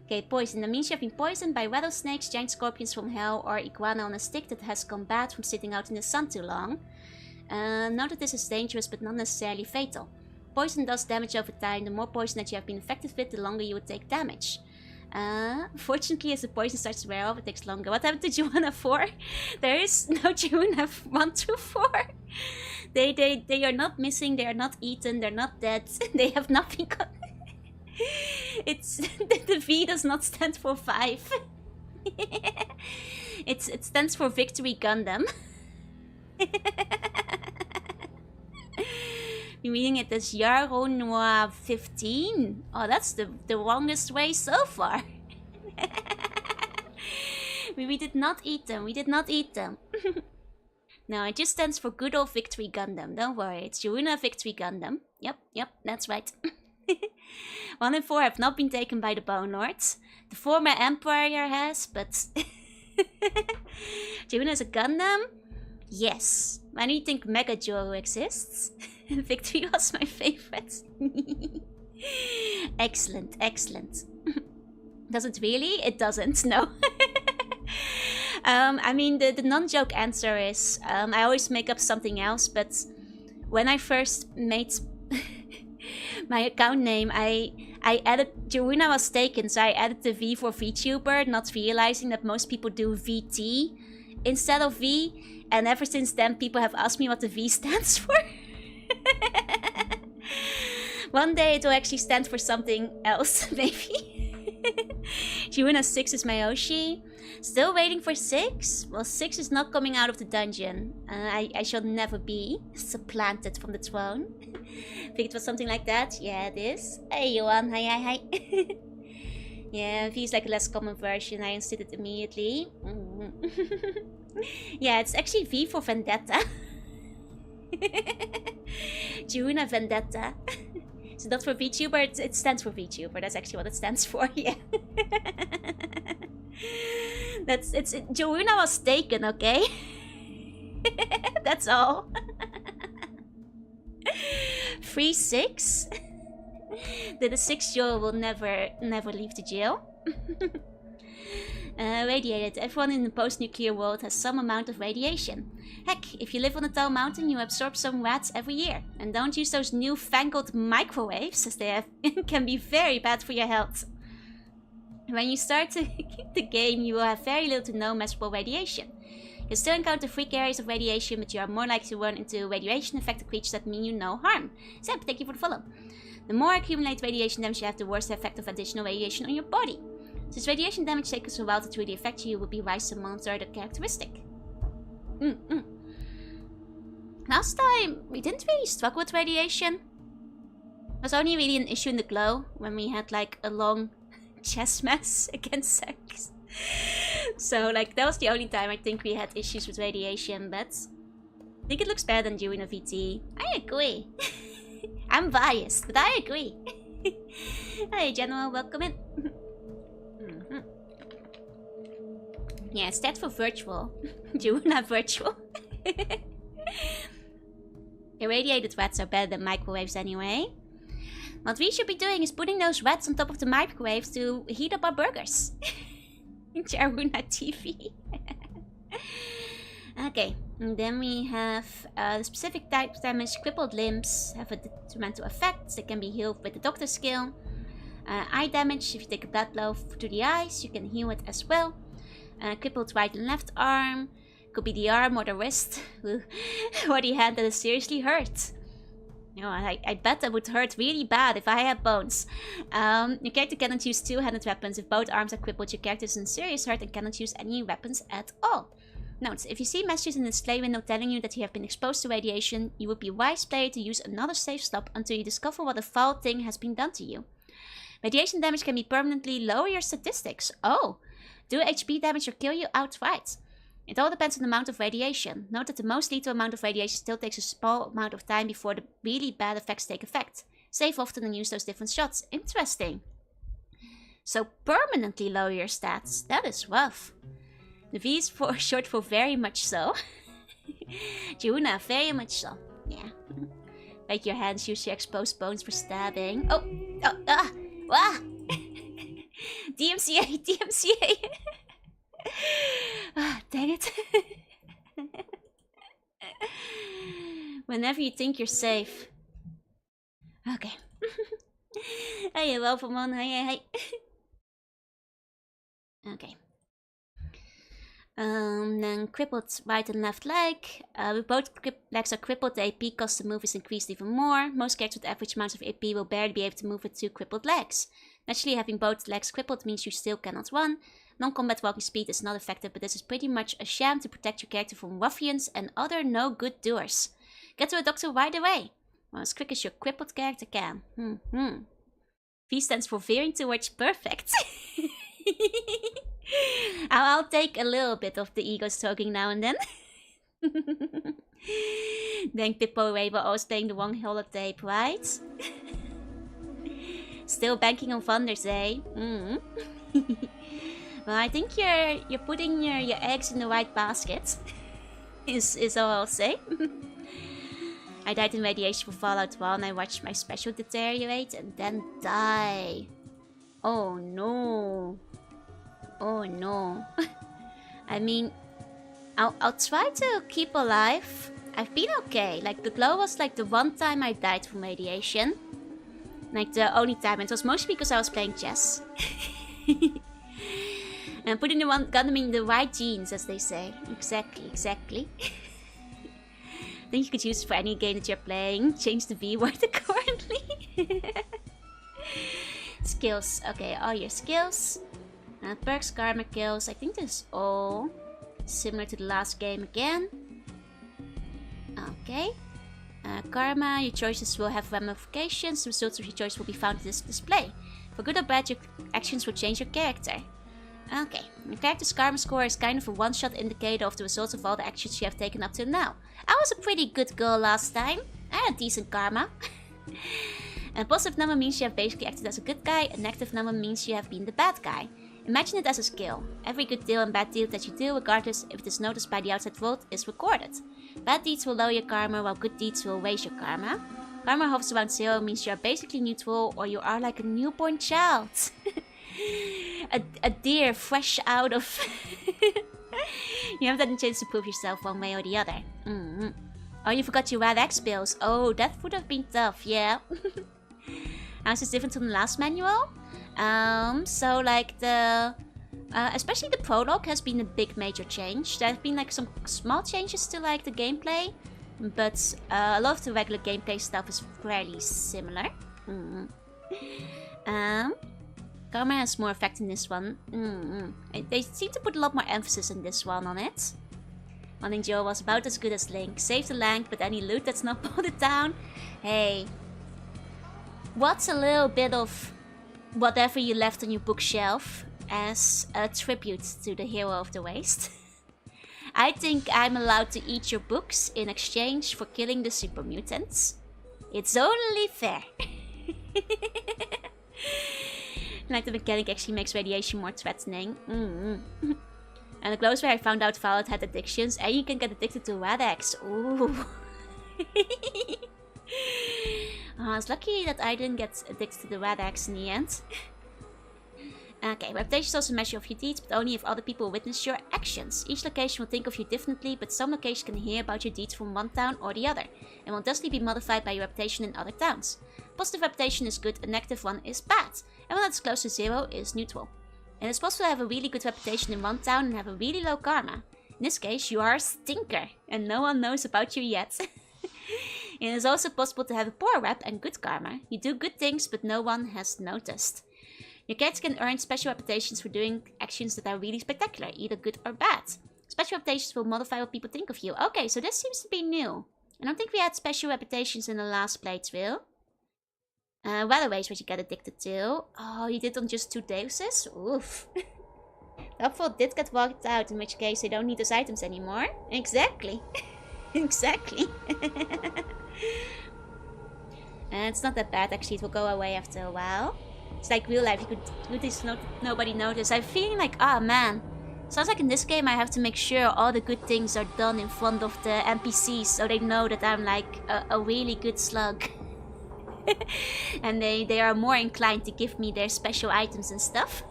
Okay, poison. That means you have been poisoned by rattlesnakes, giant scorpions from hell, or iguana on a stick that has gone bad from sitting out in the sun too long. Note that this is dangerous but not necessarily fatal. Poison does damage over time. The more poison that you have been infected with, the longer you would take damage. Fortunately, as the poison starts to wear off, it takes longer. What happened to Juana 4? There is no Juana 1 through 4. They are not missing, they are not eaten, they're not dead. They have nothing. It's the V does not stand for 5. It stands for Victory Gundam. I'm reading it as Yarro Noir 15. Oh, that's the wrongest way so far. We did not eat them. We did not eat them. No, it just stands for good old Victory Gundam. Don't worry, it's Yaruna Victory Gundam. Yep, that's right. 1 and 4 have not been taken by the Bone Lords. The former Empire has, but Yaruna is a Gundam? Yes. Why do you think Mega Joro exists? Victory was my favorite. Excellent, excellent. Does it really? It doesn't, no. I mean, the non-joke answer is, I always make up something else, but when I first made my account name, I added, Jaruna was taken, so I added the V for Vtuber, not realizing that most people do VT instead of V, and ever since then people have asked me what the V stands for. One day it will actually stand for something else, maybe. Jaruna 6 is my Oshi. Still waiting for 6? Well, 6 is not coming out of the dungeon. I shall never be supplanted from the throne. Think it was something like that? Yeah, it is. Hey, Johan. Hi. Yeah, V is like a less common version. I understood it immediately. Yeah, it's actually V for Vendetta. Jaruna Vendetta. So not for VTuber, it stands for VTuber. That's actually what it stands for, yeah. Jaruna was taken, okay? That's all. 3-6? The 6-year-old will never leave the jail. Radiated. Everyone in the post-nuclear world has some amount of radiation. Heck, if you live on a tall mountain, you absorb some rats every year. And don't use those newfangled microwaves, as they can be very bad for your health. When you start the game, you will have very little to no measurable radiation. You'll still encounter freak areas of radiation, but you are more likely to run into radiation-affected creatures that mean you no harm. Zep, thank you for the follow. The more accumulated radiation damage you have, the worse the effect of additional radiation on your body. Since radiation damage takes a while to truly affect you, it will be wise to monitor the characteristic. Last time, we didn't really struggle with radiation. was only really an issue in the glow when we had like a long chess match against sex. So like that was the only time I think we had issues with radiation, but I think it looks better than doing a VT. I agree. I'm biased, but I agree. Hey General, welcome in. Yeah, it's that for virtual. Juna virtual. Irradiated rats are better than microwaves anyway. What we should be doing is putting those rats on top of the microwaves to heat up our burgers. Jaruna TV. Okay, and then we have the specific type of damage. Crippled limbs have a detrimental effect. They can be healed with the doctor skill. Eye damage, if you take a blood blow to the eyes, you can heal it as well. Crippled right and left arm. Could be the arm or the wrist. Or the hand that is seriously hurt. You know, I bet that would hurt really bad if I had bones. Your character cannot use two-handed weapons. If both arms are crippled, your character is in serious hurt and cannot use any weapons at all. Note, if you see messages in the display window telling you that you have been exposed to radiation, you would be a wise player to use another safe stop until you discover what a foul thing has been done to you. Radiation damage can be permanently lower your statistics. Oh, do HP damage or kill you outright. It all depends on the amount of radiation. Note that the most lethal amount of radiation still takes a small amount of time before the really bad effects take effect. Save often and use those different shots. Interesting. So permanently lower your stats. That is rough. The V is short for very much so. Juna, very much so. Yeah. Break your hands, use your exposed bones for stabbing. DMCA, DMCA. Dang it. Whenever you think you're safe. Okay. Hey, welcome on. Hey. Okay. Then crippled right and left leg. With both legs are crippled, the AP cost to move is increased even more. Most characters with average amounts of AP will barely be able to move with two crippled legs. Naturally, having both legs crippled means you still cannot run. Non-combat walking speed is not effective, but this is pretty much a sham to protect your character from ruffians and other no-good doers. Get to a doctor right away. Well, as quick as your crippled character can. V stands for veering towards perfect. I'll take a little bit of the ego stroking now and then. Then Pippo Ray were always playing the wrong holotape, right? Still banking on Thunders, eh? Well, I think you're putting your eggs in the right basket. Is all I'll say. I died in radiation for Fallout 1. I watched my special deteriorate and then die. Oh no. Oh no. I mean, I'll try to keep alive. I've been okay. Like, the glow was like the one time I died from radiation. Like, the only time. It was mostly because I was playing chess. And putting got them in the right genes, as they say. Exactly. I think you could use it for any game that you're playing. Change the V word accordingly. Skills. Okay, all your skills. Perks, karma kills. I think this is all similar to the last game again. Okay. Karma, your choices will have ramifications. The results of your choice will be found in this display. For good or bad, your actions will change your character. Okay, your character's karma score is kind of a one-shot indicator of the results of all the actions you have taken up till now. I was a pretty good girl last time. I had decent karma. A positive number means you have basically acted as a good guy. A negative number means you have been the bad guy. Imagine it as a skill. Every good deal and bad deal that you do, regardless if it is noticed by the outside world, is recorded. Bad deeds will lower your karma, while good deeds will raise your karma. Karma hovers around 0 means you are basically neutral, or you are like a newborn child. a deer fresh out of... You haven't had a chance to prove yourself one way or the other. Oh, you forgot your Rad X bills. Oh, that would have been tough, yeah. How is this different from the last manual? So like the... especially the prologue has been a big major change. There have been like some small changes to like the gameplay. But a lot of the regular gameplay stuff is fairly similar. Karma has more effect in this one. They seem to put a lot more emphasis in this one on it. Running Joe was about as good as Link. Save the Lank, but any loot that's not bolted down. Hey. what's a little bit of whatever you left on your bookshelf as a tribute to the hero of the waste. I think I'm allowed to eat your books in exchange for killing the super mutants. It's only fair. Like the mechanic actually makes radiation more threatening. And the close where I found out Violet had addictions, and you can get addicted to Rad-X. Ooh. I was lucky that I didn't get addicted to the Rad-X in the end. Okay, reputation is also a measure of your deeds, but only if other people witness your actions. Each location will think of you differently, but some locations can hear about your deeds from one town or the other, and will thusly be modified by your reputation in other towns. Positive reputation is good, a negative one is bad, and one that's close to 0 is neutral. And it's possible to have a really good reputation in one town and have a really low karma. In this case, you are a stinker, and no one knows about you yet. It is also possible to have a poor rep and good karma. You do good things, but no one has noticed. Your character can earn special reputations for doing actions that are really spectacular, either good or bad. Special reputations will modify what people think of you. Okay, so this seems to be new. I don't think we had special reputations in the last playthrough. Waterways, what you get addicted to. Oh, you did on just 2 doses? Oof. Helpful did get walked out, in which case they don't need those items anymore. Exactly. Exactly. And it's not that bad, actually. It will go away after a while. It's like real life. You could do this, nobody notice. I'm feeling like, ah, man. Sounds like in this game I have to make sure all the good things are done in front of the NPCs, so they know that I'm like a really good slug. And they are more inclined to give me their special items and stuff.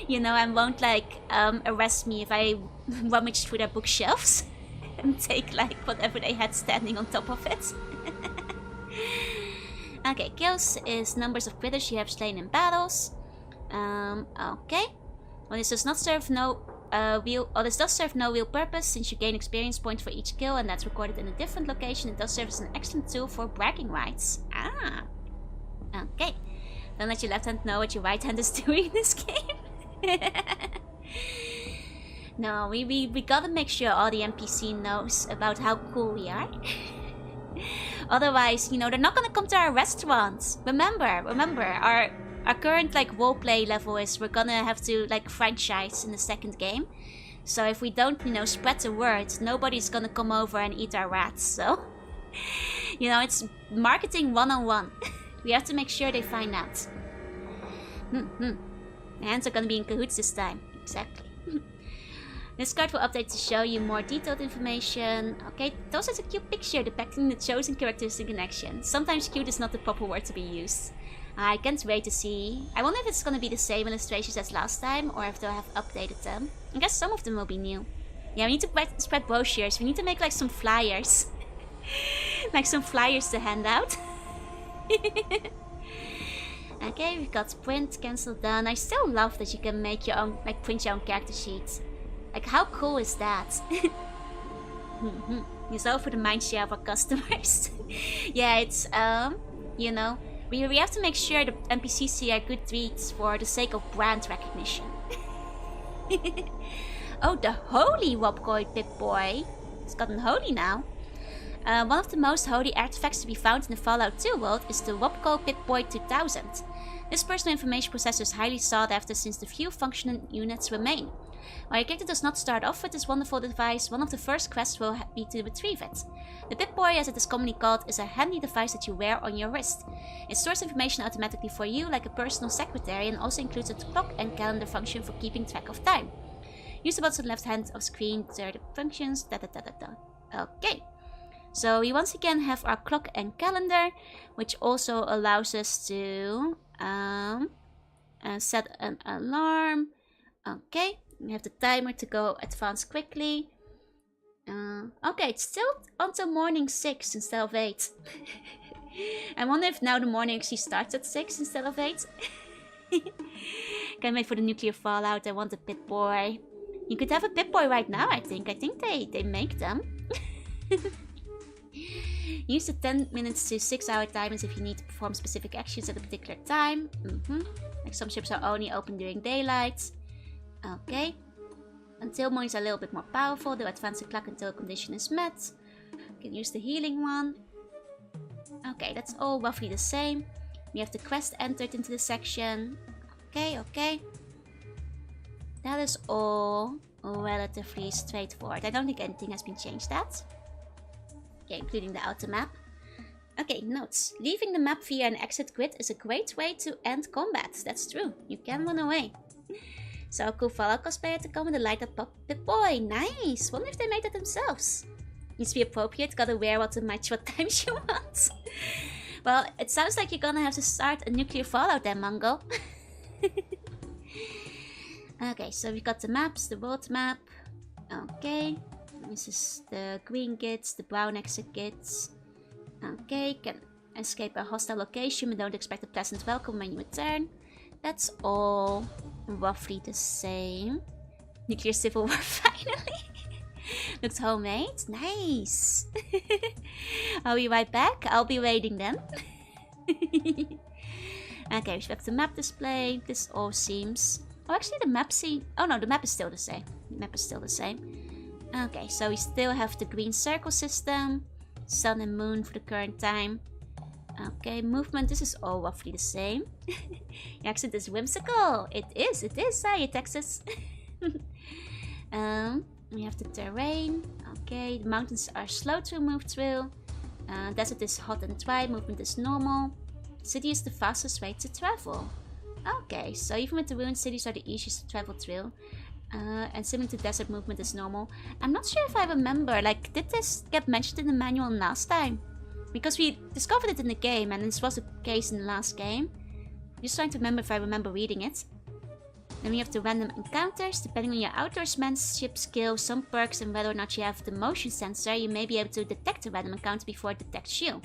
You know, and won't like arrest me if I rummage through their bookshelves and take like whatever they had standing on top of it. Okay, kills is numbers of critters you have slain in battles. Okay. Well, this does not serve this does serve no real purpose, since you gain experience points for each kill, and that's recorded in a different location. It does serve as an excellent tool for bragging rights. Ah. Okay. Don't let your left hand know what your right hand is doing in this game. No, we gotta make sure all the NPC knows about how cool we are. Otherwise, you know, they're not gonna come to our restaurants. Remember, our current like roleplay level is we're gonna have to like franchise in the second game. So if we don't, you know, spread the word, nobody's gonna come over and eat our rats. So, you know, it's marketing 101. We have to make sure they find out. The hands are gonna be in cahoots this time. Exactly. This card will update to show you more detailed information. Okay, those is a cute picture depicting the chosen characteristic in action. Sometimes cute is not the proper word to be used. I can't wait to see. I wonder if it's gonna be the same illustrations as last time, or if they'll have updated them. I guess some of them will be new. Yeah, we need to spread brochures. We need to make like some flyers. Like some flyers to hand out. Okay, we've got print, cancel done. I still love that you can make your own, like print your own character sheets. Like, how cool is that? It's all for the mindshare of our customers. Yeah, it's, you know, we have to make sure the NPCs see our good deeds for the sake of brand recognition. Oh, the holy Wobgoy Pip-Boy. It's gotten holy now. One of the most holy artifacts to be found in the Fallout 2 world is the Wobgo Pip-Boy 2000. This personal information processor is highly sought after since the few functioning units remain. While your character does not start off with this wonderful device, one of the first quests will be to retrieve it. The Pip-Boy, as it is commonly called, is a handy device that you wear on your wrist. It stores information automatically for you like a personal secretary, and also includes a clock and calendar function for keeping track of time. Use the buttons on the left hand of screen to the functions. Okay. So we once again have our clock and calendar, which also allows us to set an alarm. Okay, we have the timer to go advance quickly. Okay, it's still until morning 6 instead of 8. I wonder if now the morning actually starts at 6 instead of 8. Can't wait for the nuclear fallout. I want a Pip-Boy. You could have a Pip-Boy right now, I think. I think they make them. Use the 10 minutes to 6 hour timers if you need to perform specific actions at a particular time. Like some ships are only open during daylight. Okay. Until mornings are a little bit more powerful, they'll advance the clock until a condition is met. You can use the healing one. Okay, that's all roughly the same. We have the quest entered into the section. Okay, okay. That is all relatively straightforward. I don't think anything has been changed that. Okay, including the outer map. Okay, notes. Leaving the map via an exit grid is a great way to end combat. That's true. You can run away. So, cool Fallout cosplayer to come with a light up Pip Boy. Nice! Wonder if they made it themselves. Needs to be appropriate. Gotta wear what to match what times you want. Well, it sounds like you're gonna have to start a nuclear Fallout then, Mongo. Okay, so we've got the maps, the world map. Okay. This is the green gates, the brown exit gates. Okay, can escape a hostile location but don't expect a pleasant welcome when you return. That's all roughly the same. Nuclear Civil War finally. Looks homemade. Nice. Are we right back? I'll be waiting then. Okay, we have the map display. This all seems... Oh, actually the map Oh no, the map is still the same. The map is still the same. Okay, so we still have the green circle system. Sun and moon for the current time. Okay, movement, this is all roughly the same. Your accent is whimsical. It is, hi Texas. We have the terrain. Okay, the mountains are slow to move through. Desert is hot and dry, movement is normal. City is the fastest way to travel. Okay, so even with the ruined cities are the easiest to travel through. And similar to desert, movement is normal. I'm not sure if I remember, like, did this get mentioned in the manual last time? Because we discovered it in the game, and this was the case in the last game. I'm just trying to remember if I remember reading it. Then we have the random encounters. Depending on your outdoorsmanship skill, some perks, and whether or not you have the motion sensor, you may be able to detect a random encounter before it detects you.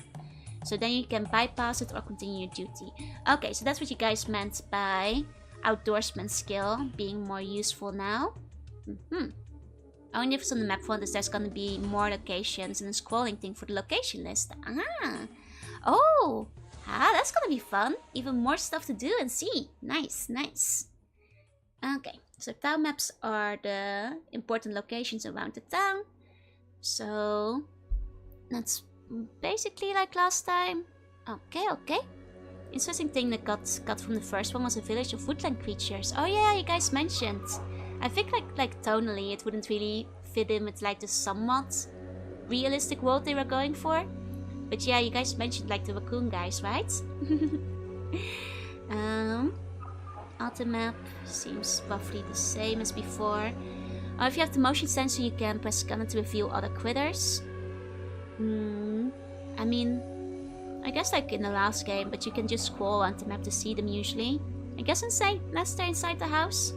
So then you can bypass it or continue your duty. Okay, so that's what you guys meant by outdoorsman skill being more useful now. Only if it's on the map front is there's gonna be more locations and a scrolling thing for the location list. That's gonna be fun. Even more stuff to do and see. Nice, nice. Okay, so town maps are the important locations around the town. So that's basically like last time. Okay, okay. Interesting thing that got from the first one was a village of woodland creatures. Oh yeah, you guys mentioned. I think like tonally it wouldn't really fit in with like the somewhat realistic world they were going for. But yeah, you guys mentioned like the raccoon guys, right? Auto map seems roughly the same as before. Oh, if you have the motion sensor, you can press scanner to reveal other critters. I mean, I guess like in the last game, but you can just scroll on the map to see them usually. I guess unless they're inside the house.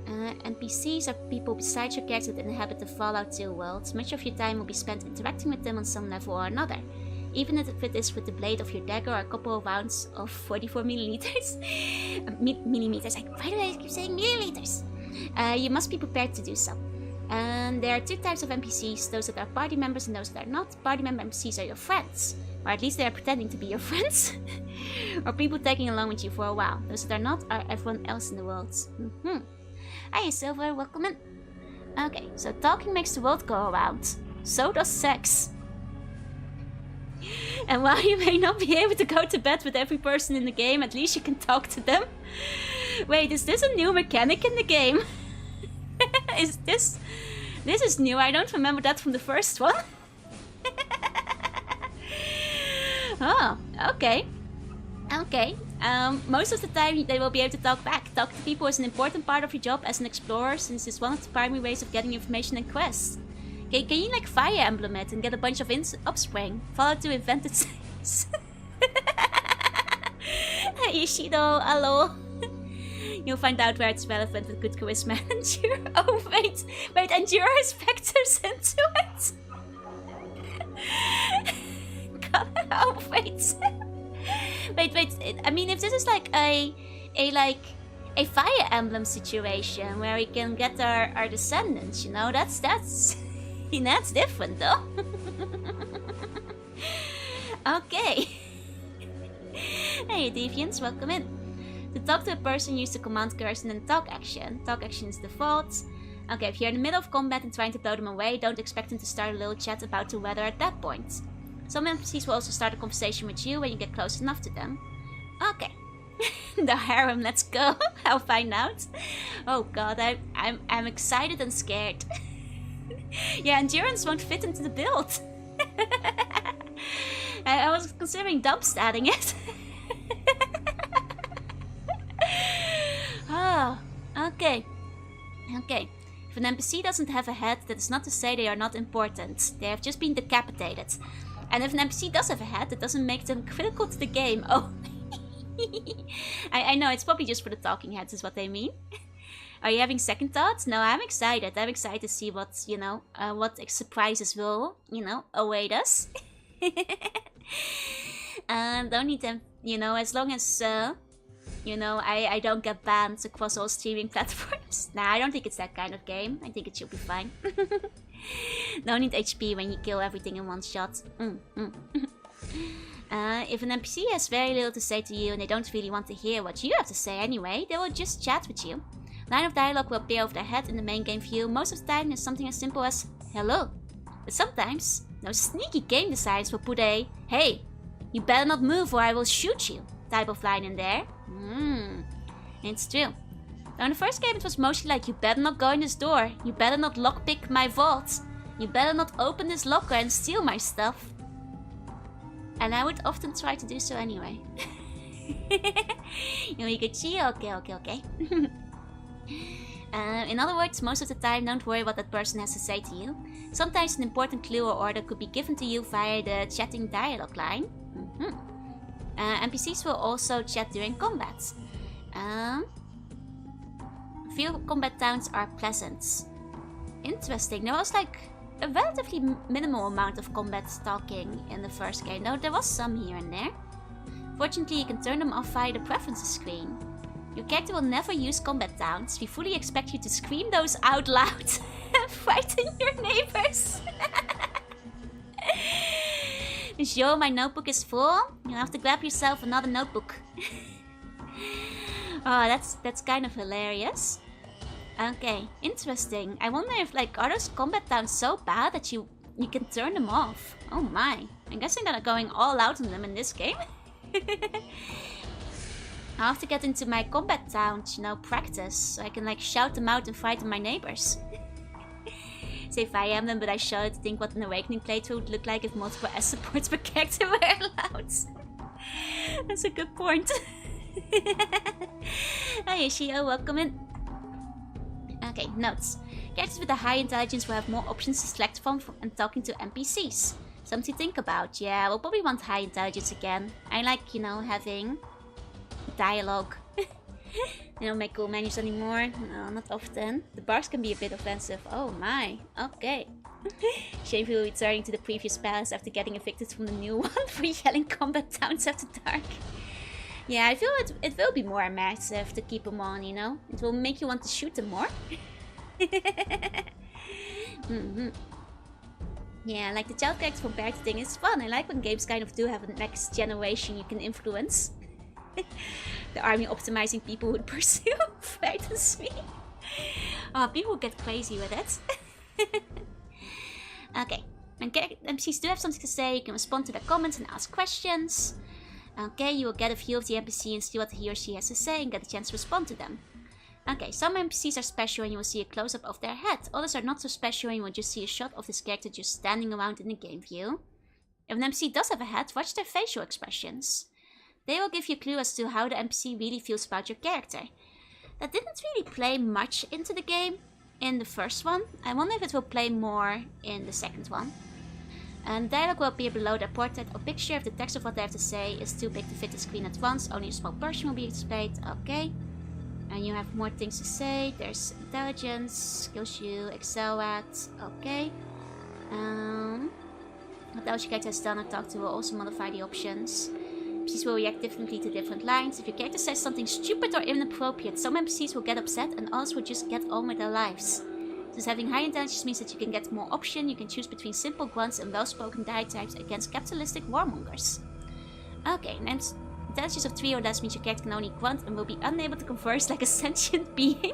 NPCs are people besides your character that inhabit the Fallout 2 world. Much of your time will be spent interacting with them on some level or another. Even if it is with the blade of your dagger or a couple of rounds of 44 milliliters. Millimeters, by the way, I keep saying milliliters. You must be prepared to do so. There are two types of NPCs, those that are party members and those that are not. Party member NPCs are your friends. Or at least they are pretending to be your friends. Or people tagging along with you for a while. Those that are not are everyone else in the world. Hiya Silver, welcome in. Okay, so talking makes the world go around. So does sex. And while you may not be able to go to bed with every person in the game, at least you can talk to them. Wait, is this a new mechanic in the game? Is this... This is new, I don't remember that from the first one. Oh, okay. Okay. Most of the time they will be able to talk back. Talk to people is an important part of your job as an explorer, since it's one of the primary ways of getting information and quests. Okay, can you like Fire Emblem it and get a bunch of offspring? Fallout 2 invented sex. Hey Ishido, hello. You'll find out where it's relevant with good charisma and endure. Oh wait, endure has factors into it. God, oh wait. Wait, I mean if this is like a Fire Emblem situation where we can get our descendants, you know, that's different though. Okay. Hey Deviants, welcome in. To talk to a person, use the command cursor and then talk action. Talk action is default. Okay, if you're in the middle of combat and trying to blow them away, don't expect them to start a little chat about the weather at that point. Some NPCs will also start a conversation with you when you get close enough to them. Okay. The harem, let's go. I'll find out. Oh god, I'm excited and scared. Yeah, endurance won't fit into the build. I was considering dumpstatting it. Oh, okay. Okay. If an NPC doesn't have a head, that is not to say they are not important. They have just been decapitated. And if an NPC does have a head, that doesn't make them critical to the game. Oh. I know, it's probably just for the talking heads is what they mean. Are you having second thoughts? No, I'm excited. I'm excited to see what, you know, what surprises will, you know, await us. Don't need them, you know, as long as, you know, I don't get banned across all streaming platforms. Nah, I don't think it's that kind of game. I think it should be fine. Don't need HP when you kill everything in one shot. If an NPC has very little to say to you and they don't really want to hear what you have to say anyway, they will just chat with you. Line of dialogue will appear over their head in the main game view. Most of the time it's something as simple as hello. But sometimes those sneaky game designers will put a hey, you better not move or I will shoot you type of line in there. It's true. Now in the first game it was mostly like you better not go in this door, you better not lockpick my vault, you better not open this locker and steal my stuff. And I would often try to do so anyway. You know, you could see, okay. In other words, most of the time don't worry what that person has to say to you. Sometimes an important clue or order could be given to you via the chatting dialogue line. NPCs will also chat during combat. Few combat towns are pleasant. Interesting. There was like a relatively minimal amount of combat talking in the first game, though there was some here and there. Fortunately, you can turn them off via the preferences screen. Your character will never use combat towns. We fully expect you to scream those out loud and frighten your neighbors. Joe, my notebook is full. You'll have to grab yourself another notebook. Oh, that's kind of hilarious. Okay, interesting. I wonder if, like, are those combat towns so bad that you can turn them off? Oh my. I'm guessing that I'm going all out on them in this game. I'll have to get into my combat towns, you know, practice, so I can, like, shout them out and frighten my neighbors. Say if I am them, but I should think what an Awakening playthrough would look like if multiple S supports per character were allowed. That's a good point. Hi Ishio, welcome in. Okay, notes. Characters with a high intelligence will have more options to select from and talking to NPCs. Something to think about. Yeah, we'll probably want high intelligence again. I like, you know, having dialogue. They don't make cool menus anymore. No, not often. The bars can be a bit offensive. Oh my. Okay. Shameful returning to the previous palace after getting evicted from the new one for yelling combat towns after dark. Yeah, I feel it will be more immersive to keep them on, you know? It will make you want to shoot them more. Yeah, like the child character from Parity thing is fun. I like when games kind of do have a next generation you can influence. The army optimizing people would pursue frightens me. Oh, people get crazy with it. Okay, when NPCs do have something to say, you can respond to their comments and ask questions. Okay, you will get a view of the NPC and see what he or she has to say and get a chance to respond to them. Okay, some NPCs are special and you will see a close-up of their head. Others are not so special and you will just see a shot of this character just standing around in the game view. If an NPC does have a head, watch their facial expressions. They will give you a clue as to how the NPC really feels about your character. That didn't really play much into the game in the first one. I wonder if it will play more in the second one. And dialogue will appear below their portrait or picture if the text of what they have to say is too big to fit the screen at once. Only a small portion will be displayed. Okay. And you have more things to say. There's intelligence, skills you excel at. Okay. What else your character has done or talked to will also modify the options. NPCs will react differently to different lines. If your character says something stupid or inappropriate, some NPCs will get upset and others will just get on with their lives. Since having high intelligence means that you can get more options, you can choose between simple grunts and well-spoken diatribes against capitalistic warmongers. Okay, and intelligence of 3 or less means your character can only grunt and will be unable to converse like a sentient being.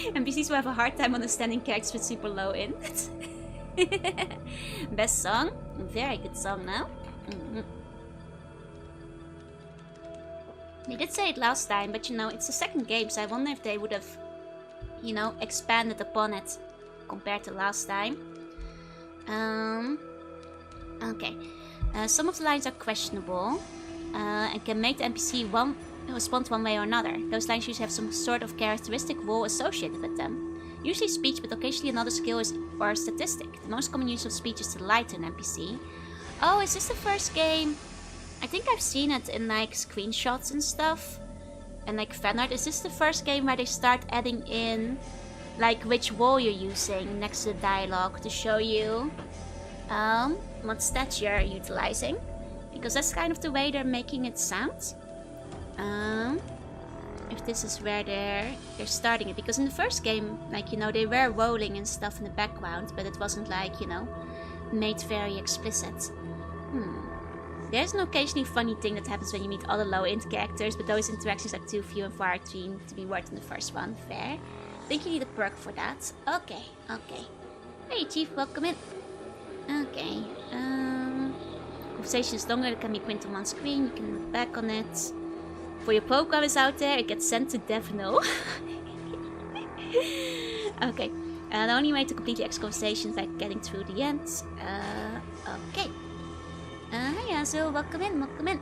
NPCs will have a hard time understanding characters with super low int. Best song? Very good song now. They did say it last time, but you know, it's the second game, so I wonder if they would have, you know, expanded upon it compared to last time. Okay. Some of the lines are questionable and can make the NPC respond one way or another. Those lines usually have some sort of characteristic role associated with them. Usually speech, but occasionally another skill or a statistic. The most common use of speech is to lie to an NPC. Oh, is this the first game? I think I've seen it in like screenshots and stuff. And like fan art. Is this the first game where they start adding in like which role you're using next to the dialogue to show you what stats you're utilizing? Because that's kind of the way they're making it sound. If this is where they're starting it. Because in the first game, like, you know, they were rolling and stuff in the background, but it wasn't like, you know, made very explicit. There's an occasionally funny thing that happens when you meet other low-int characters, but those interactions are too few and far between to be worth in the first one. Fair. I think you need a perk for that. Okay, okay. Hey Chief, welcome in. Okay. Conversation is longer, it can be printed on one screen, you can look back on it. For your programmers out there, it gets sent to Devno. Okay. The only way to complete the X conversation is like getting through the end. Okay. Yeah, so welcome in, welcome in.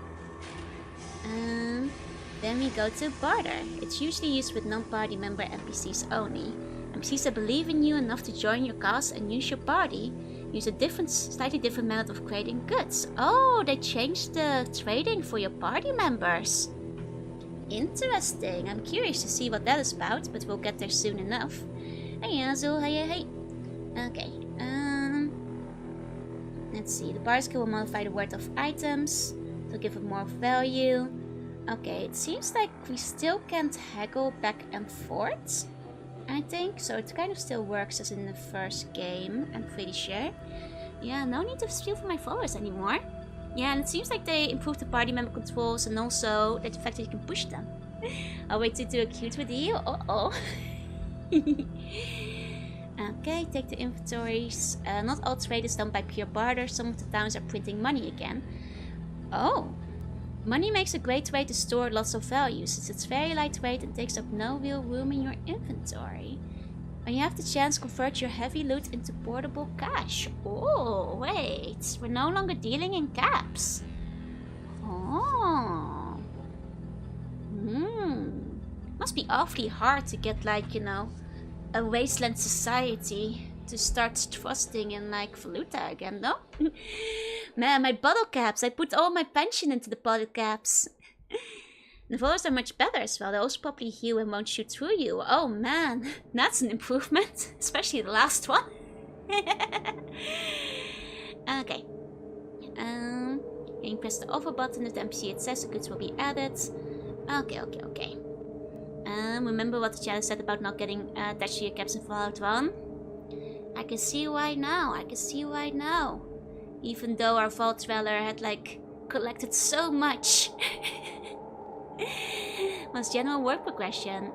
Then we go to barter. It's usually used with non-party member NPCs only. NPCs that believe in you enough to join your cause and use your party use a slightly different method of creating goods. Oh, they changed the trading for your party members. Interesting. I'm curious to see what that is about, but we'll get there soon enough. Hey, Azul. Hey. Okay. Let's see. The bar skill will modify the worth of items to give it more value. Okay, it seems like we still can't haggle back and forth, I think. So it kind of still works as in the first game, I'm pretty sure. Yeah, no need to steal from my followers anymore. Yeah, and it seems like they improved the party member controls and also the fact that you can push them. I'll wait to do a cute with you. Uh-oh. Okay, take the inventories. Not all trade is done by pure barter. Some of the towns are printing money again. Oh. Money makes a great way to store lots of value, since it's very lightweight and takes up no real room in your inventory. When you have the chance, convert your heavy loot into portable cash. Oh, wait. We're no longer dealing in caps. Oh. Must be awfully hard to get, like, you know, a wasteland society to start trusting in, like, valuta again, no? Man, my bottle caps. I put all my pension into the bottle caps. The followers are much better as well. They also properly heal and won't shoot through you. Oh man, that's an improvement. Especially the last one. Okay. You can press the offer button if the NPC it says the goods will be added. Okay. Remember what the challenge said about not getting attached to your caps in Fallout 1? I can see why now. Even though our Vault Dweller had, like, collected so much. Was general work progression.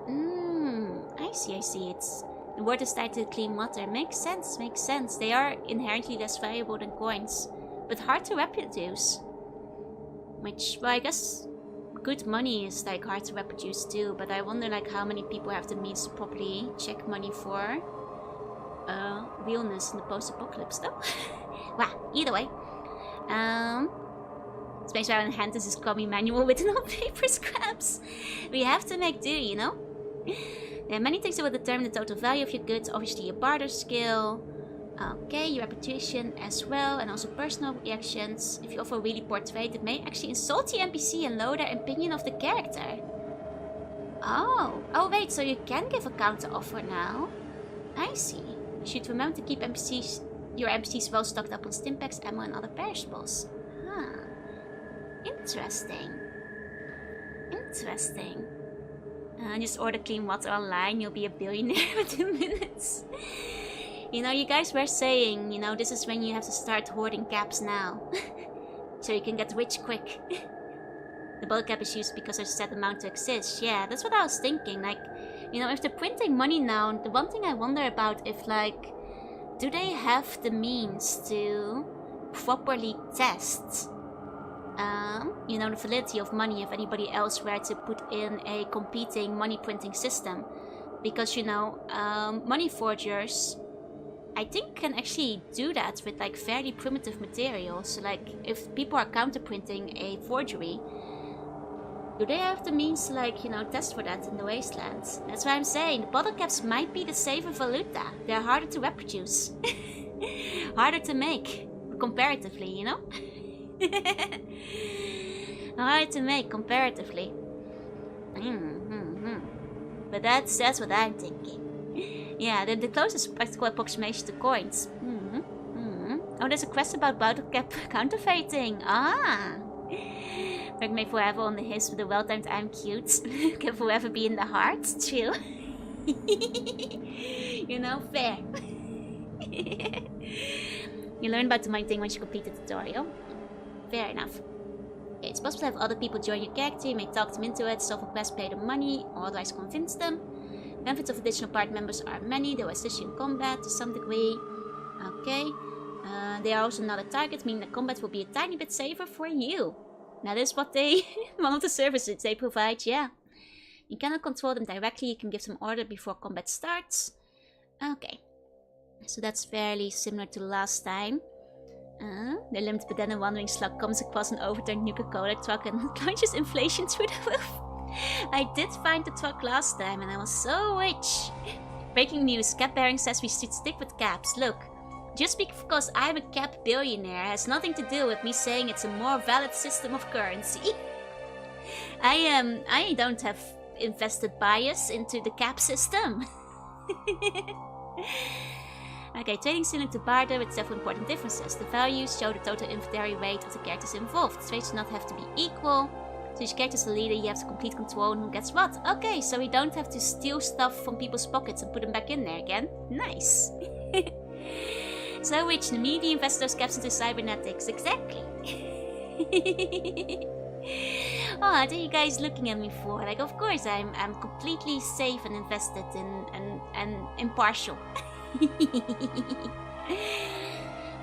I see. It's the word is tied to clean water. Makes sense. They are inherently less valuable than coins, but hard to reproduce. Which, well, I guess good money is like hard to reproduce too. But I wonder like how many people have the means to properly check money for realness in the post-apocalypse though. Wow. Either way, Space Round in hand is this crummy manual with no paper scraps. We have to make do, you know? There are many things that will determine the total value of your goods. Obviously your barter skill. Okay, your reputation as well. And also personal reactions. If you offer a really poor trade, it may actually insult the NPC and lower their opinion of the character. Oh wait, so you can give a counter offer now. I see. You should remember to keep your NPCs well stocked up on stimpaks, ammo and other perishables. Interesting. Just order clean water online, you'll be a billionaire within minutes. You know, you guys were saying, you know, this is when you have to start hoarding caps now. So you can get rich quick. The bottle cap is used because there's a set amount to exist. Yeah, that's what I was thinking. Like, you know, if they're printing money now, the one thing I wonder about if, like, do they have the means to properly test, you know, the validity of money if anybody else were to put in a competing money printing system? Because, you know, money forgers, I think, can actually do that with like fairly primitive materials. So, like, if people are counterprinting a forgery, do they have the means to, like, you know, test for that in the wastelands? That's why I'm saying the bottle caps might be the safer valuta. They're harder to reproduce, harder to make comparatively, you know. Harder to make comparatively. But that's what I'm thinking. Yeah, the closest practical approximation to coins. Oh, there's a quest about bottle cap counterfeiting. Ah. Like, may forever on the hiss with a well-timed I'm cute. Can forever be in the heart. True. You know, fair. You learn about the money thing once you complete the tutorial. Fair enough. Okay, it's possible to have other people join your character. You may talk them into it, solve a quest, pay them money, or otherwise convince them. Benefits of additional party members are many. They will assist you in combat to some degree. Okay. They are also not a target, meaning that combat will be a tiny bit safer for you. That is what they, one of the services they provide, yeah. You cannot control them directly, you can give them order before combat starts. Okay. So that's fairly similar to last time. The limited but then a wandering slug comes across an overturned Nuka-Cola truck and launches inflation through the roof. I did find the truck last time and I was so rich. Breaking news, Cap Bearing says we should stick with caps. Look, just because I'm a cap billionaire has nothing to do with me saying it's a more valid system of currency. I don't have invested bias into the cap system. Okay, trading similar to barter with several important differences. The values show the total inventory weight of the characters involved. The trades do not have to be equal. So each character is a leader, you have to complete control on who gets what. Okay, so we don't have to steal stuff from people's pockets and put them back in there again. Nice. So which immediately invest those caps into cybernetics. Exactly. Oh, what are you guys looking at me for? Like, of course I'm completely safe and invested in and impartial.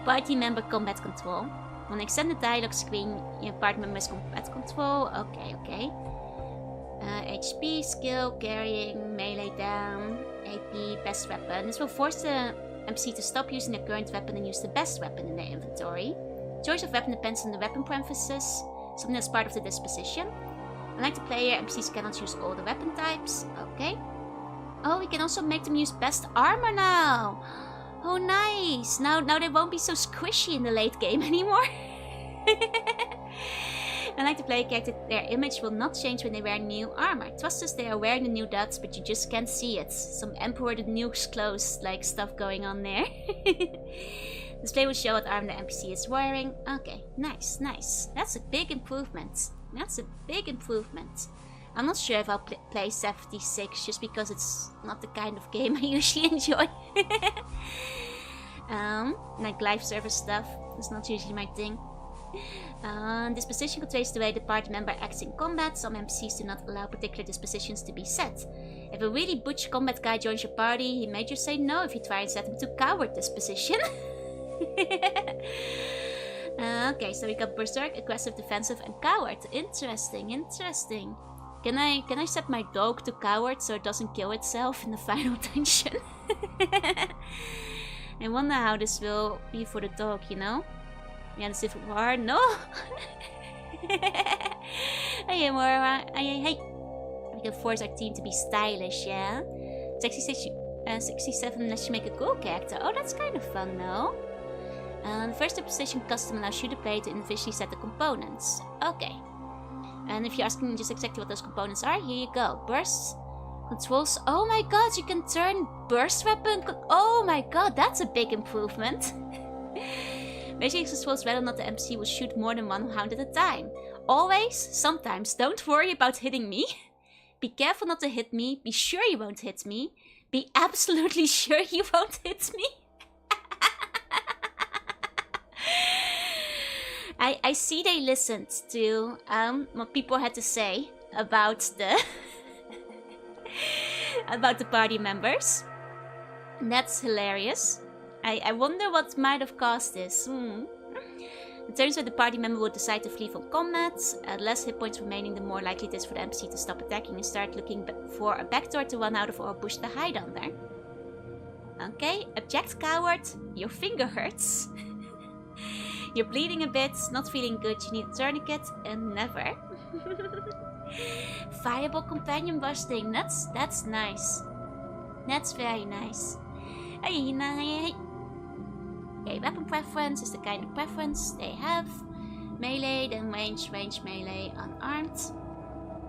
Party member combat control. On the extended dialogue screen, your party members combat control. Okay. HP, skill, carrying, melee down, AP, best weapon. This will force the NPC to stop using their current weapon and use the best weapon in their inventory. Choice of weapon depends on the weapon parenthesis, something that's part of the disposition. Unlike the player, NPCs cannot use all the weapon types. Okay. Oh, we can also make them use best armor now. Oh, nice. Now they won't be so squishy in the late game anymore. Unlike the player character, their image will not change when they wear new armor. Trust us, they are wearing the new dots, but you just can't see it. Some Emperor the Nuke's clothes like stuff going on there. Display will show what armor the NPC is wearing. Okay, nice. That's a big improvement. I'm not sure if I'll play 76 just because it's not the kind of game I usually enjoy. Like live service stuff, it's not usually my thing. Disposition controls the way the party member acts in combat. Some NPCs do not allow particular dispositions to be set. If a really butch combat guy joins your party, he may just say no if you try and set him to coward disposition. Okay, so we got Berserk, Aggressive, Defensive, and Coward. Interesting. Can I set my dog to Coward so it doesn't kill itself in the final dungeon? I wonder how this will be for the dog, you know? Yeah, the Civil War. No! Hey, Mora. Hey. We can force our team to be stylish, yeah? 67 lets you make a cool character. Oh, that's kind of fun, though. The first disposition custom allows you to play to individually set the components. Okay. And if you're asking just exactly what those components are, here you go. Bursts, controls. Oh my god, you can turn burst weapon. Oh my god, that's a big improvement. Basically controls whether or not the NPC will shoot more than one round at a time. Always, sometimes, don't worry about hitting me. Be careful not to hit me. Be sure you won't hit me. Be absolutely sure you won't hit me. I see they listened to what people had to say about the about the party members. And that's hilarious. I wonder what might have caused this. In turns where the party member will decide to flee from combat, the less hit points remaining, the more likely it is for the NPC to stop attacking and start looking for a backdoor to run out of or a bush to hide under. Okay, abject coward, your finger hurts. You're bleeding a bit, not feeling good, you need a tourniquet, and never. Fireball companion busting, that's nice. That's very nice. Okay, weapon preference is the kind of preference they have. Melee, then range, melee, unarmed.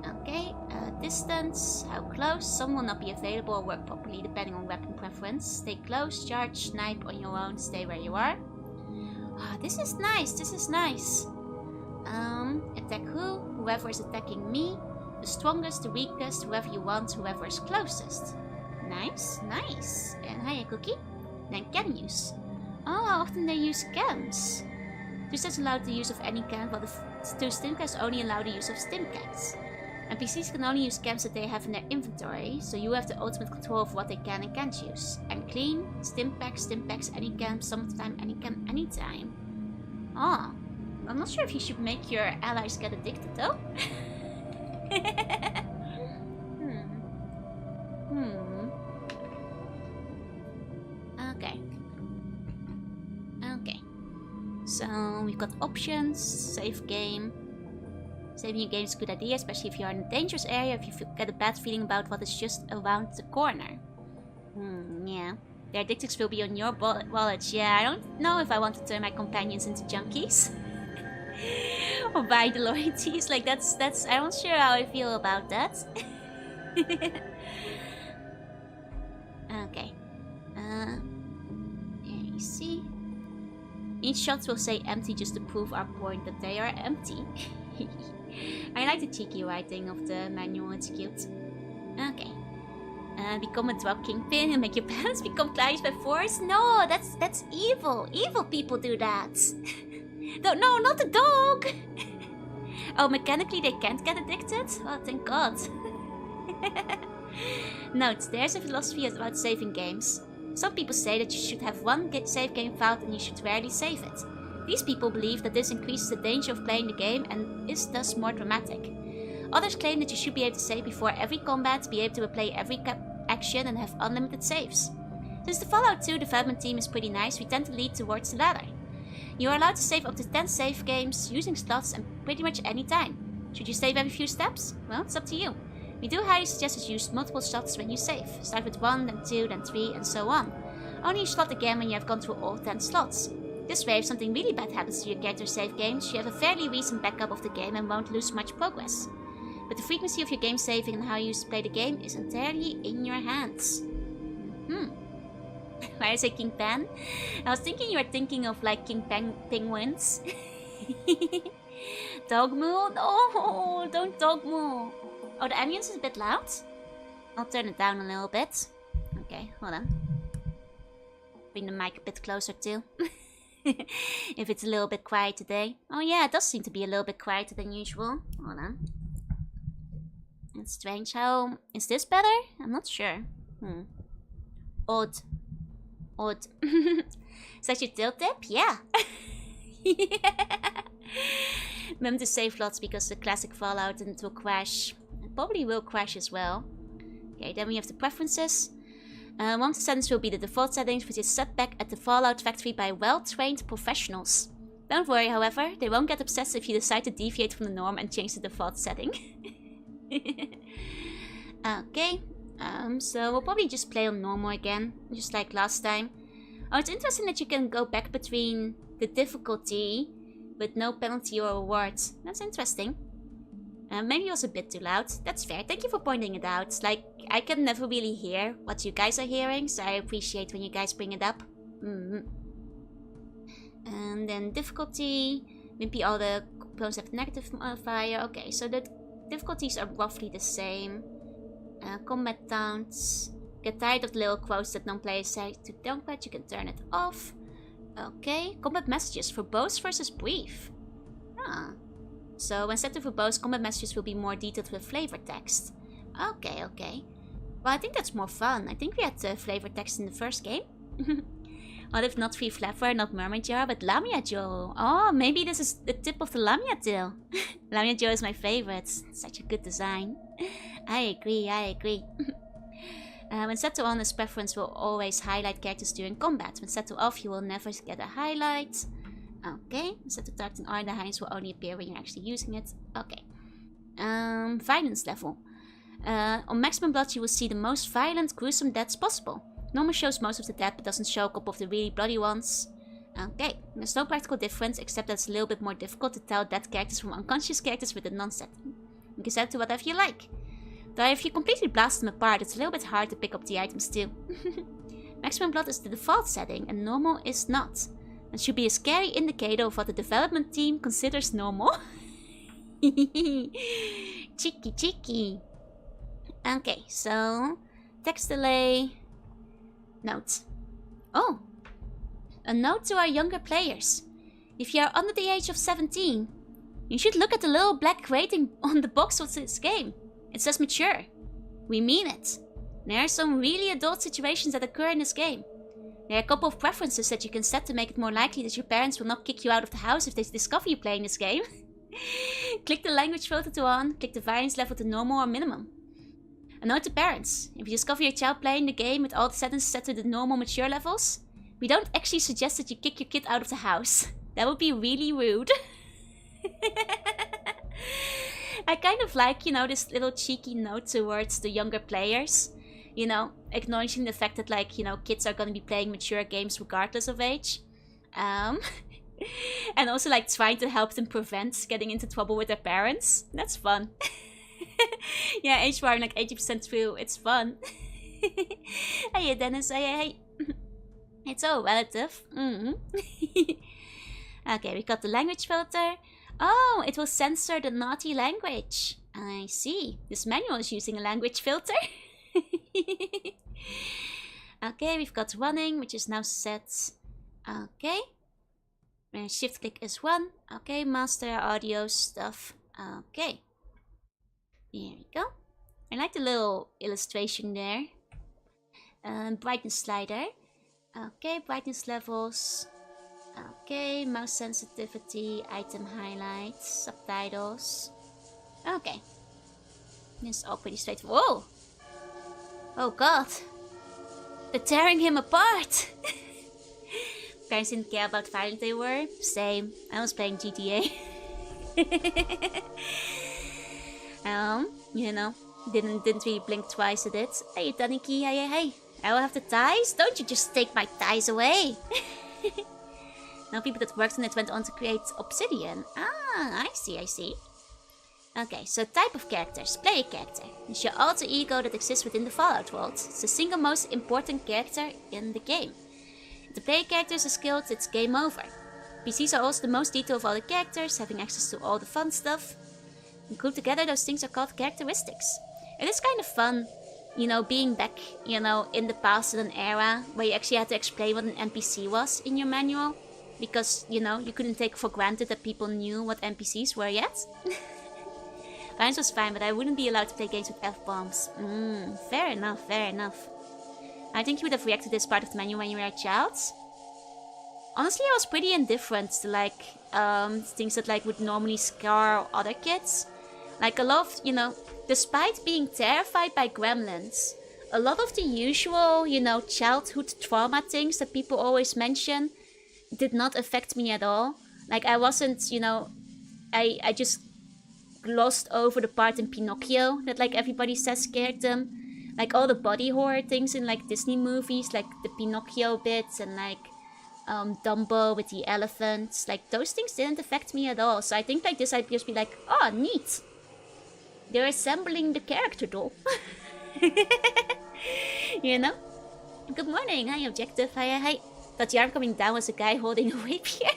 Okay, distance, how close. Some will not be available or work properly depending on weapon preference. Stay close, charge, snipe on your own, stay where you are. Oh, this is nice, attack who? Whoever is attacking me. The strongest, the weakest, whoever you want, whoever is closest. Nice. And hiya cookie. Then can use. Oh, how often they use camps? This doesn't allow the use of any camp, while the two stimcats only allow the use of stimcats. NPCs can only use camps that they have in their inventory, so you have the ultimate control of what they can and can't use. And clean, stimpaks, any camp, summertime, any camp, anytime. Oh, I'm not sure if you should make your allies get addicted though. Okay. So we've got options, save game. Saving your game is a good idea, especially if you're in a dangerous area, if you get a bad feeling about what is just around the corner. Yeah. Their addictives will be on your wallet. Yeah, I don't know if I want to turn my companions into junkies. Or buy the loyalties. Like, that's I'm not sure how I feel about that. Okay. Yeah, you see. Each shot will say empty just to prove our point that they are empty. I like the cheeky writing of the manual, it's cute. Okay. Become a drug kingpin and make your parents become clients by force? No, that's evil. Evil people do that. No, not the dog. Oh, mechanically they can't get addicted? Oh, thank God. Note, there's a philosophy about saving games. Some people say that you should have one save game filed and you should rarely save it. These people believe that this increases the danger of playing the game and is thus more dramatic. Others claim that you should be able to save before every combat, be able to replay every action and have unlimited saves. Since the Fallout 2 development team is pretty nice, we tend to lead towards the latter. You are allowed to save up to 10 save games using slots and pretty much any time. Should you save every few steps? Well, it's up to you. We do highly suggest that you use multiple slots when you save. Start with 1, then 2, then 3, and so on. Only slot again when you have gone through all 10 slots. This way, if something really bad happens to your character's save games, you have a fairly recent backup of the game and won't lose much progress. But the frequency of your game saving and how you play the game is entirely in your hands. Why I say King Pan? I was thinking you were thinking of like King Penguins. Dog moo? No, don't dog moo. Oh, the ambience is a bit loud. I'll turn it down a little bit. Okay, hold on. Bring the mic a bit closer too. If it's a little bit quiet today. Oh yeah, it does seem to be a little bit quieter than usual. Hold on. It's strange. How... Is this better? I'm not sure. Odd. Is that your tilt tip? Yeah. Remember to save lots because the classic Fallout and it will crash. It probably will crash as well. Okay, then we have the preferences. One of the settings will be the default settings, which is set back at the Fallout factory by well-trained professionals. Don't worry, however, they won't get obsessed if you decide to deviate from the norm and change the default setting. Okay, so we'll probably just play on normal again, just like last time. Oh, it's interesting that you can go back between the difficulty with no penalty or reward. That's interesting. Maybe it was a bit too loud. That's fair. Thank you for pointing it out. Like, I can never really hear what you guys are hearing, so I appreciate when you guys bring it up. And then difficulty. Maybe all the components have negative modifier. Okay, so the difficulties are roughly the same. Combat taunts. Get tired of the little quotes that non-players say to combat, you can turn it off. Okay, combat messages for bows versus brief. So when set to verbose, combat messages will be more detailed with flavor text. Okay. Well, I think that's more fun. I think we had flavor text in the first game. Olive, not free flapper, not mermaid jar, but lamia jaw. Oh, maybe this is the tip of the lamia tail. Lamia jaw is my favorite. Such a good design. I agree, I agree. When set to on, this preference will always highlight characters during combat. When set to off, you will never get a highlight. Okay. When set to target R, the highlights will only appear when you're actually using it. Okay. Violence level. On maximum blood, you will see the most violent, gruesome deaths possible. Normal shows most of the death, but doesn't show a couple of the really bloody ones. Okay. There's no practical difference, except that it's a little bit more difficult to tell dead characters from unconscious characters with a non-setting. You can set it to whatever you like. Though if you completely blast them apart, it's a little bit hard to pick up the items too. Maximum blood is the default setting, and normal is not. It should be a scary indicator of what the development team considers normal. Cheeky, cheeky. Okay, so text delay. Note. Oh, a note to our younger players. If you are under the age of 17, you should look at the little black rating on the box of this game. It says mature. We mean it. There are some really adult situations that occur in this game. There are a couple of preferences that you can set to make it more likely that your parents will not kick you out of the house if they discover you playing this game. Click the language filter to on, click the violence level to normal or minimum. A note to parents. If you discover your child playing the game with all the settings set to the normal mature levels, we don't actually suggest that you kick your kid out of the house. That would be really rude. I kind of like, you know, this little cheeky note towards the younger players. You know, acknowledging the fact that, like, you know, kids are going to be playing mature games regardless of age. And also, like, trying to help them prevent getting into trouble with their parents. That's fun. Yeah, age bar, like 80% true. It's fun. Hey, Dennis. Hey. It's all relative. Okay, we got the language filter. Oh, it will censor the naughty language. I see. This manual is using a language filter. Okay, we've got running, which is now set. Okay. Shift click is run. Okay, master audio stuff. Okay. Here we go. I like the little illustration there. Brightness slider. Okay, brightness levels. Okay, mouse sensitivity, item highlights, subtitles. Okay. This is all pretty straightforward. Whoa! Oh god. They're tearing him apart! Parents didn't care about how violent they were. Same. I was playing GTA. You know, didn't really blink twice at it. Hey, Taniki, hey. I will have the ties? Don't you just take my ties away! Now people that worked on it went on to create Obsidian. Ah, I see. Okay, so type of characters. Player character. It's your alter ego that exists within the Fallout world. It's the single most important character in the game. If the player character is skilled, it's game over. PCs are also the most detailed of all the characters, having access to all the fun stuff. And grouped together, those things are called characteristics. It is kind of fun, you know, being back, you know, in the past in an era where you actually had to explain what an NPC was in your manual. Because, you know, you couldn't take for granted that people knew what NPCs were yet. Violence was fine, but I wouldn't be allowed to play games with F-bombs. Fair enough. I think you would have reacted to this part of the manual when you were a child. Honestly, I was pretty indifferent to, like, things that, like, would normally scar other kids. Like, a lot of, you know, despite being terrified by gremlins, a lot of the usual, you know, childhood trauma things that people always mention did not affect me at all. Like, I wasn't, you know, I just glossed over the part in Pinocchio that, like, everybody says scared them. Like, all the body horror things in, like, Disney movies, like the Pinocchio bits and, like, Dumbo with the elephants. Like, those things didn't affect me at all. So I think, like, this I'd just be like, oh, neat. They're assembling the character doll. You know? Good morning. Hi, Objective. Hi. Thought the arm coming down was a guy holding a rapier.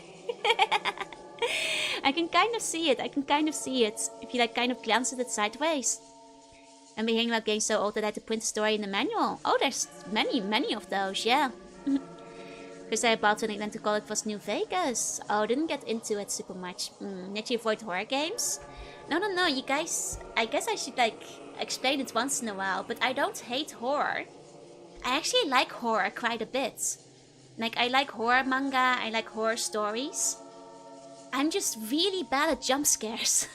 I can kind of see it. If you, like, kind of glance at it sideways. And we're hanging about games so old that I had to print a story in the manual. Oh, there's many of those, yeah. Because I bought when I went to college was New Vegas. Oh, didn't get into it super much. Did you avoid horror games? No, you guys. I guess I should, like, explain it once in a while. But I don't hate horror. I actually like horror quite a bit. Like, I like horror manga, I like horror stories. I'm just really bad at jump scares.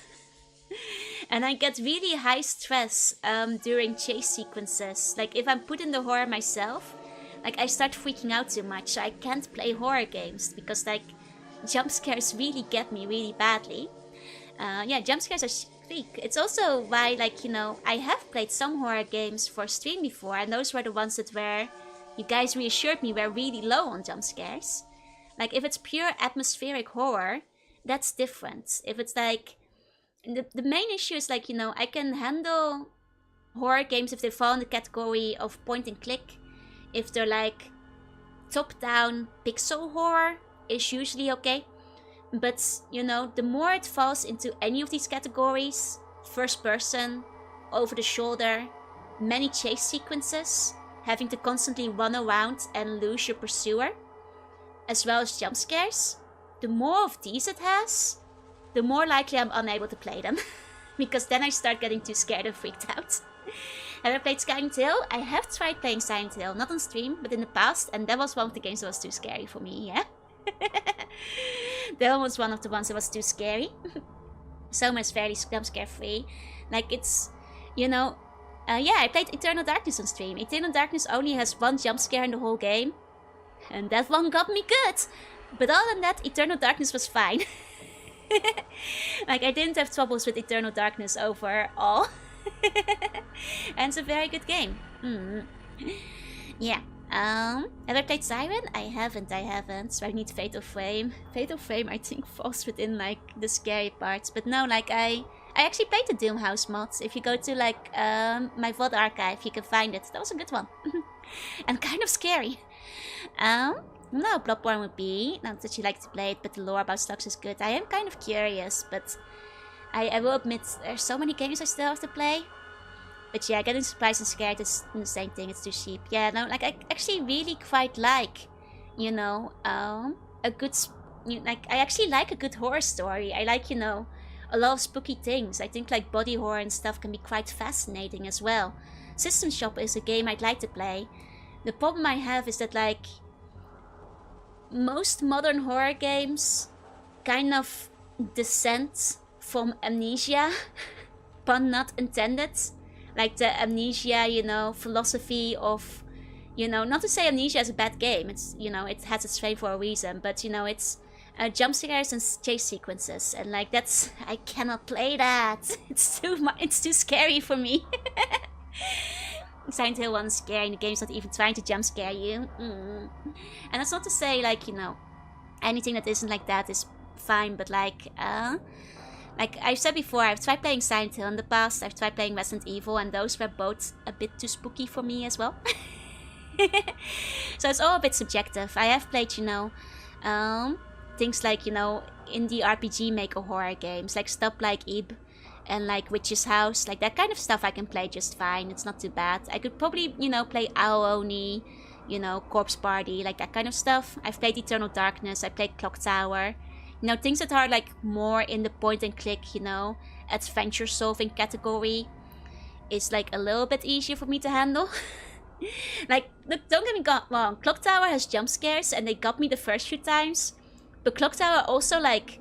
And I get really high stress during chase sequences. Like, if I'm put in the horror myself, like, I start freaking out too much. So I can't play horror games because, like, jump scares really get me really badly. Yeah, jump scares are freak. It's also why, like, you know, I have played some horror games for stream before, and those were the ones that were, you guys reassured me, were really low on jump scares. Like, if it's pure atmospheric horror, that's different. If it's like, the main issue is, like, you know, I can handle horror games if they fall in the category of point and click. If they're like top-down pixel horror, is usually okay. But, you know, the more it falls into any of these categories, first person, over the shoulder, many chase sequences, having to constantly run around and lose your pursuer, as well as jump scares, the more of these it has, the more likely I'm unable to play them. Because then I start getting too scared and freaked out. Have I played Silent Hill? I have tried playing Silent Hill, not on stream, but in the past, and that was one of the games that was too scary for me, yeah? That was one of the ones that was too scary. So much fairly jump scare free. Like, it's, you know, yeah, I played Eternal Darkness on stream. Eternal Darkness only has one jump scare in the whole game, and that one got me good. But other than that, Eternal Darkness was fine. Like, I didn't have troubles with Eternal Darkness overall. And it's a very good game. Yeah. Have I played Siren? I haven't. So I need Fatal Frame. Fatal Frame, I think, falls within, like, the scary parts. But no, like, I actually played the Doom House mods. If you go to, like, my VOD archive, you can find it. That was a good one. And kind of scary. No, Bloodborne would be. Not that you like to play it, but the lore about slugs is good. I am kind of curious, but I will admit there's so many games I still have to play. But yeah, getting surprised and scared is the same thing. It's too cheap. Yeah, no, like, I actually really quite like, you know, a good, like, I actually like a good horror story. I like, you know, a lot of spooky things. I think, like, body horror and stuff can be quite fascinating as well. System Shock is a game I'd like to play. The problem I have is that, like, most modern horror games kind of descend from Amnesia, pun not intended. Like the Amnesia, you know, philosophy of, you know, not to say Amnesia is a bad game. It's, you know, it has its fame for a reason, but, you know, it's jump scares and chase sequences, and, like, that's, I cannot play that. It's too scary for me. Silent Hill 1 is scary, and the game's not even trying to jump scare you. And that's not to say, like, you know, anything that isn't like that is fine, but, like I've said before, I've tried playing Silent Hill in the past, I've tried playing Resident Evil, and those were both a bit too spooky for me as well. So it's all a bit subjective. I have played, you know, things like, you know, indie RPG maker horror games, like stuff like Ib and, like, Witch's House, like that kind of stuff I can play just fine. It's not too bad. I could probably, you know, play Aoni, you know, Corpse Party, like that kind of stuff. I've played Eternal Darkness, I played Clock Tower. You know, things that are, like, more in the point and click, you know, adventure solving category is, like, a little bit easier for me to handle. Like, look, don't get me wrong, Clock Tower has jump scares and they got me the first few times. But Clock Tower also, like,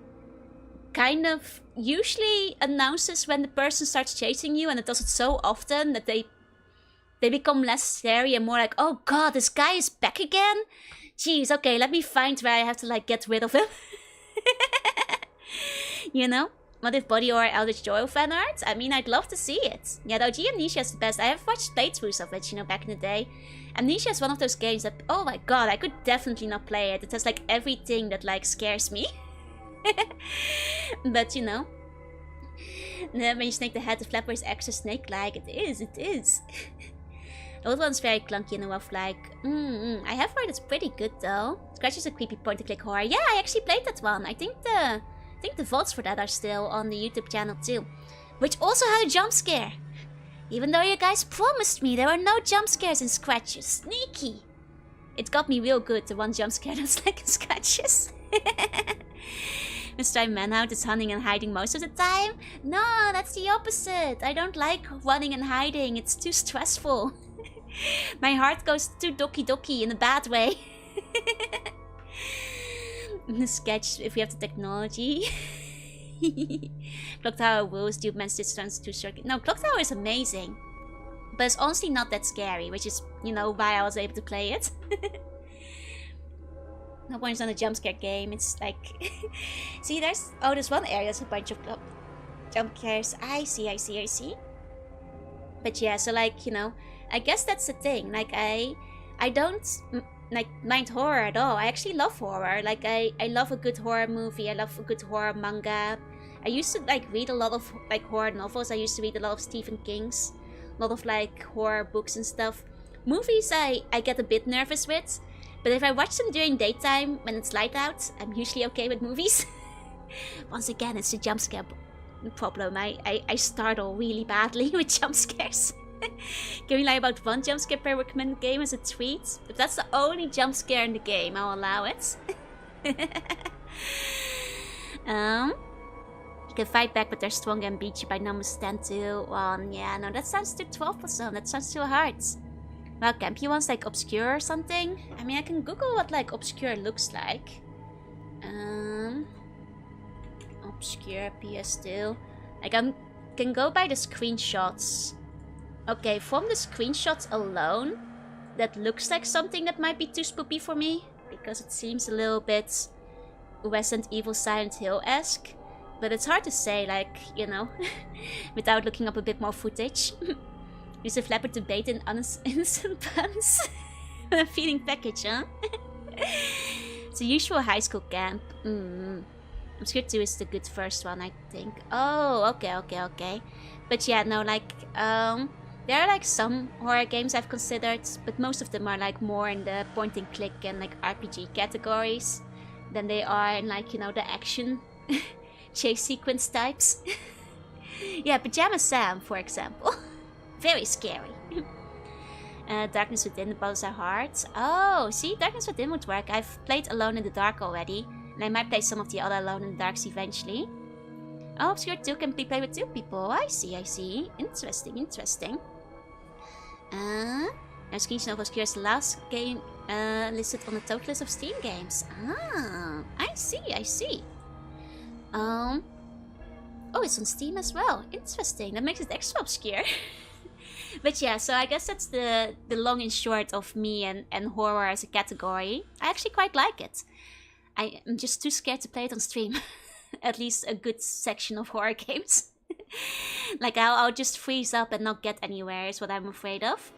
kind of usually announces when the person starts chasing you, and it does it so often that they become less scary and more like, oh god, this guy is back again? Jeez, okay, let me find where I have to, like, get rid of him. You know? What if Body or Eldritch Joy fan art? I mean, I'd love to see it. Yeah, the OG Amnesia is the best. I have watched playthroughs of it, you know, back in the day. Amnesia is one of those games that, oh my god, I could definitely not play it. It has, like, everything that, like, scares me. But, you know. When you snake the head, the flapper is extra snake-like. It is. The old one's very clunky and rough-like. I have heard it's pretty good, though. Scratch is a creepy point-and-click horror. Yeah, I actually played that one. I think the VODs for that are still on the YouTube channel, too. Which also had a jump scare. Even though you guys promised me there were no jump scares in Scratches. Sneaky. It got me real good, the one jump scare that's like in Scratches. Mr. Manhunt is hunting and hiding most of the time? No, that's the opposite. I don't like running and hiding. It's too stressful. My heart goes too doki doki in a bad way. The sketch, if we have the technology. Clock Tower rules, dupe man's distance to short. No, Clock Tower is amazing. But it's honestly not that scary, which is, you know, why I was able to play it. No point, it's not a jump scare game. It's like... See, there's... Oh, there's one area, there's a bunch of jump scares. I see. But yeah, so like, you know, I guess that's the thing. Like, I don't... like mind horror at all. I actually love horror. Like I love a good horror movie. I love a good horror manga. I used to like read a lot of like horror novels. I used to read a lot of Stephen King's, a lot of like horror books and stuff. Movies I get a bit nervous with, but if I watch them during daytime when it's light out, I'm usually okay with movies. Once again, it's a jump scare problem. I startle really badly with jump scares. Can we lie about one jump scare per recommended game as a tweet? If that's the only jump scare in the game, I'll allow it. You can fight back, but they're strong and beat you by numbers 10 to 1. Yeah, no, that sounds too 12%. That sounds too hard. Well, can't you one's like obscure or something? I mean, I can Google what like obscure looks like. Obscure PS2. Like I can go by the screenshots. Okay, from the screenshots alone, that looks like something that might be too spoopy for me. Because it seems a little bit Resident Evil Silent Hill-esque. But it's hard to say, like, you know, without looking up a bit more footage. Use a flapper to bait in innocent puns. Feeding package, huh? It's a usual high school camp. Obscure 2 is the good first one, I think. Oh, okay. But yeah, no, like, there are like some horror games I've considered, but most of them are like more in the point and click and like RPG categories than they are in like, you know, the action chase sequence types. Yeah, Pajama Sam, for example. Very scary. Darkness Within, the battles are hard. Oh, see, Darkness Within would work. I've played Alone in the Dark already, and I might play some of the other Alone in the Darks eventually. Oh, Obscure 2 can be played with 2 people. I see. Interesting. Now Screenshot of Obscure is the last game listed on the total list of Steam games. Ah, I see. Oh, it's on Steam as well. Interesting. That makes it extra obscure. But yeah, so I guess that's the long and short of me and horror as a category. I actually quite like it. I'm just too scared to play it on stream. At least a good section of horror games. Like I'll just freeze up and not get anywhere is what I'm afraid of.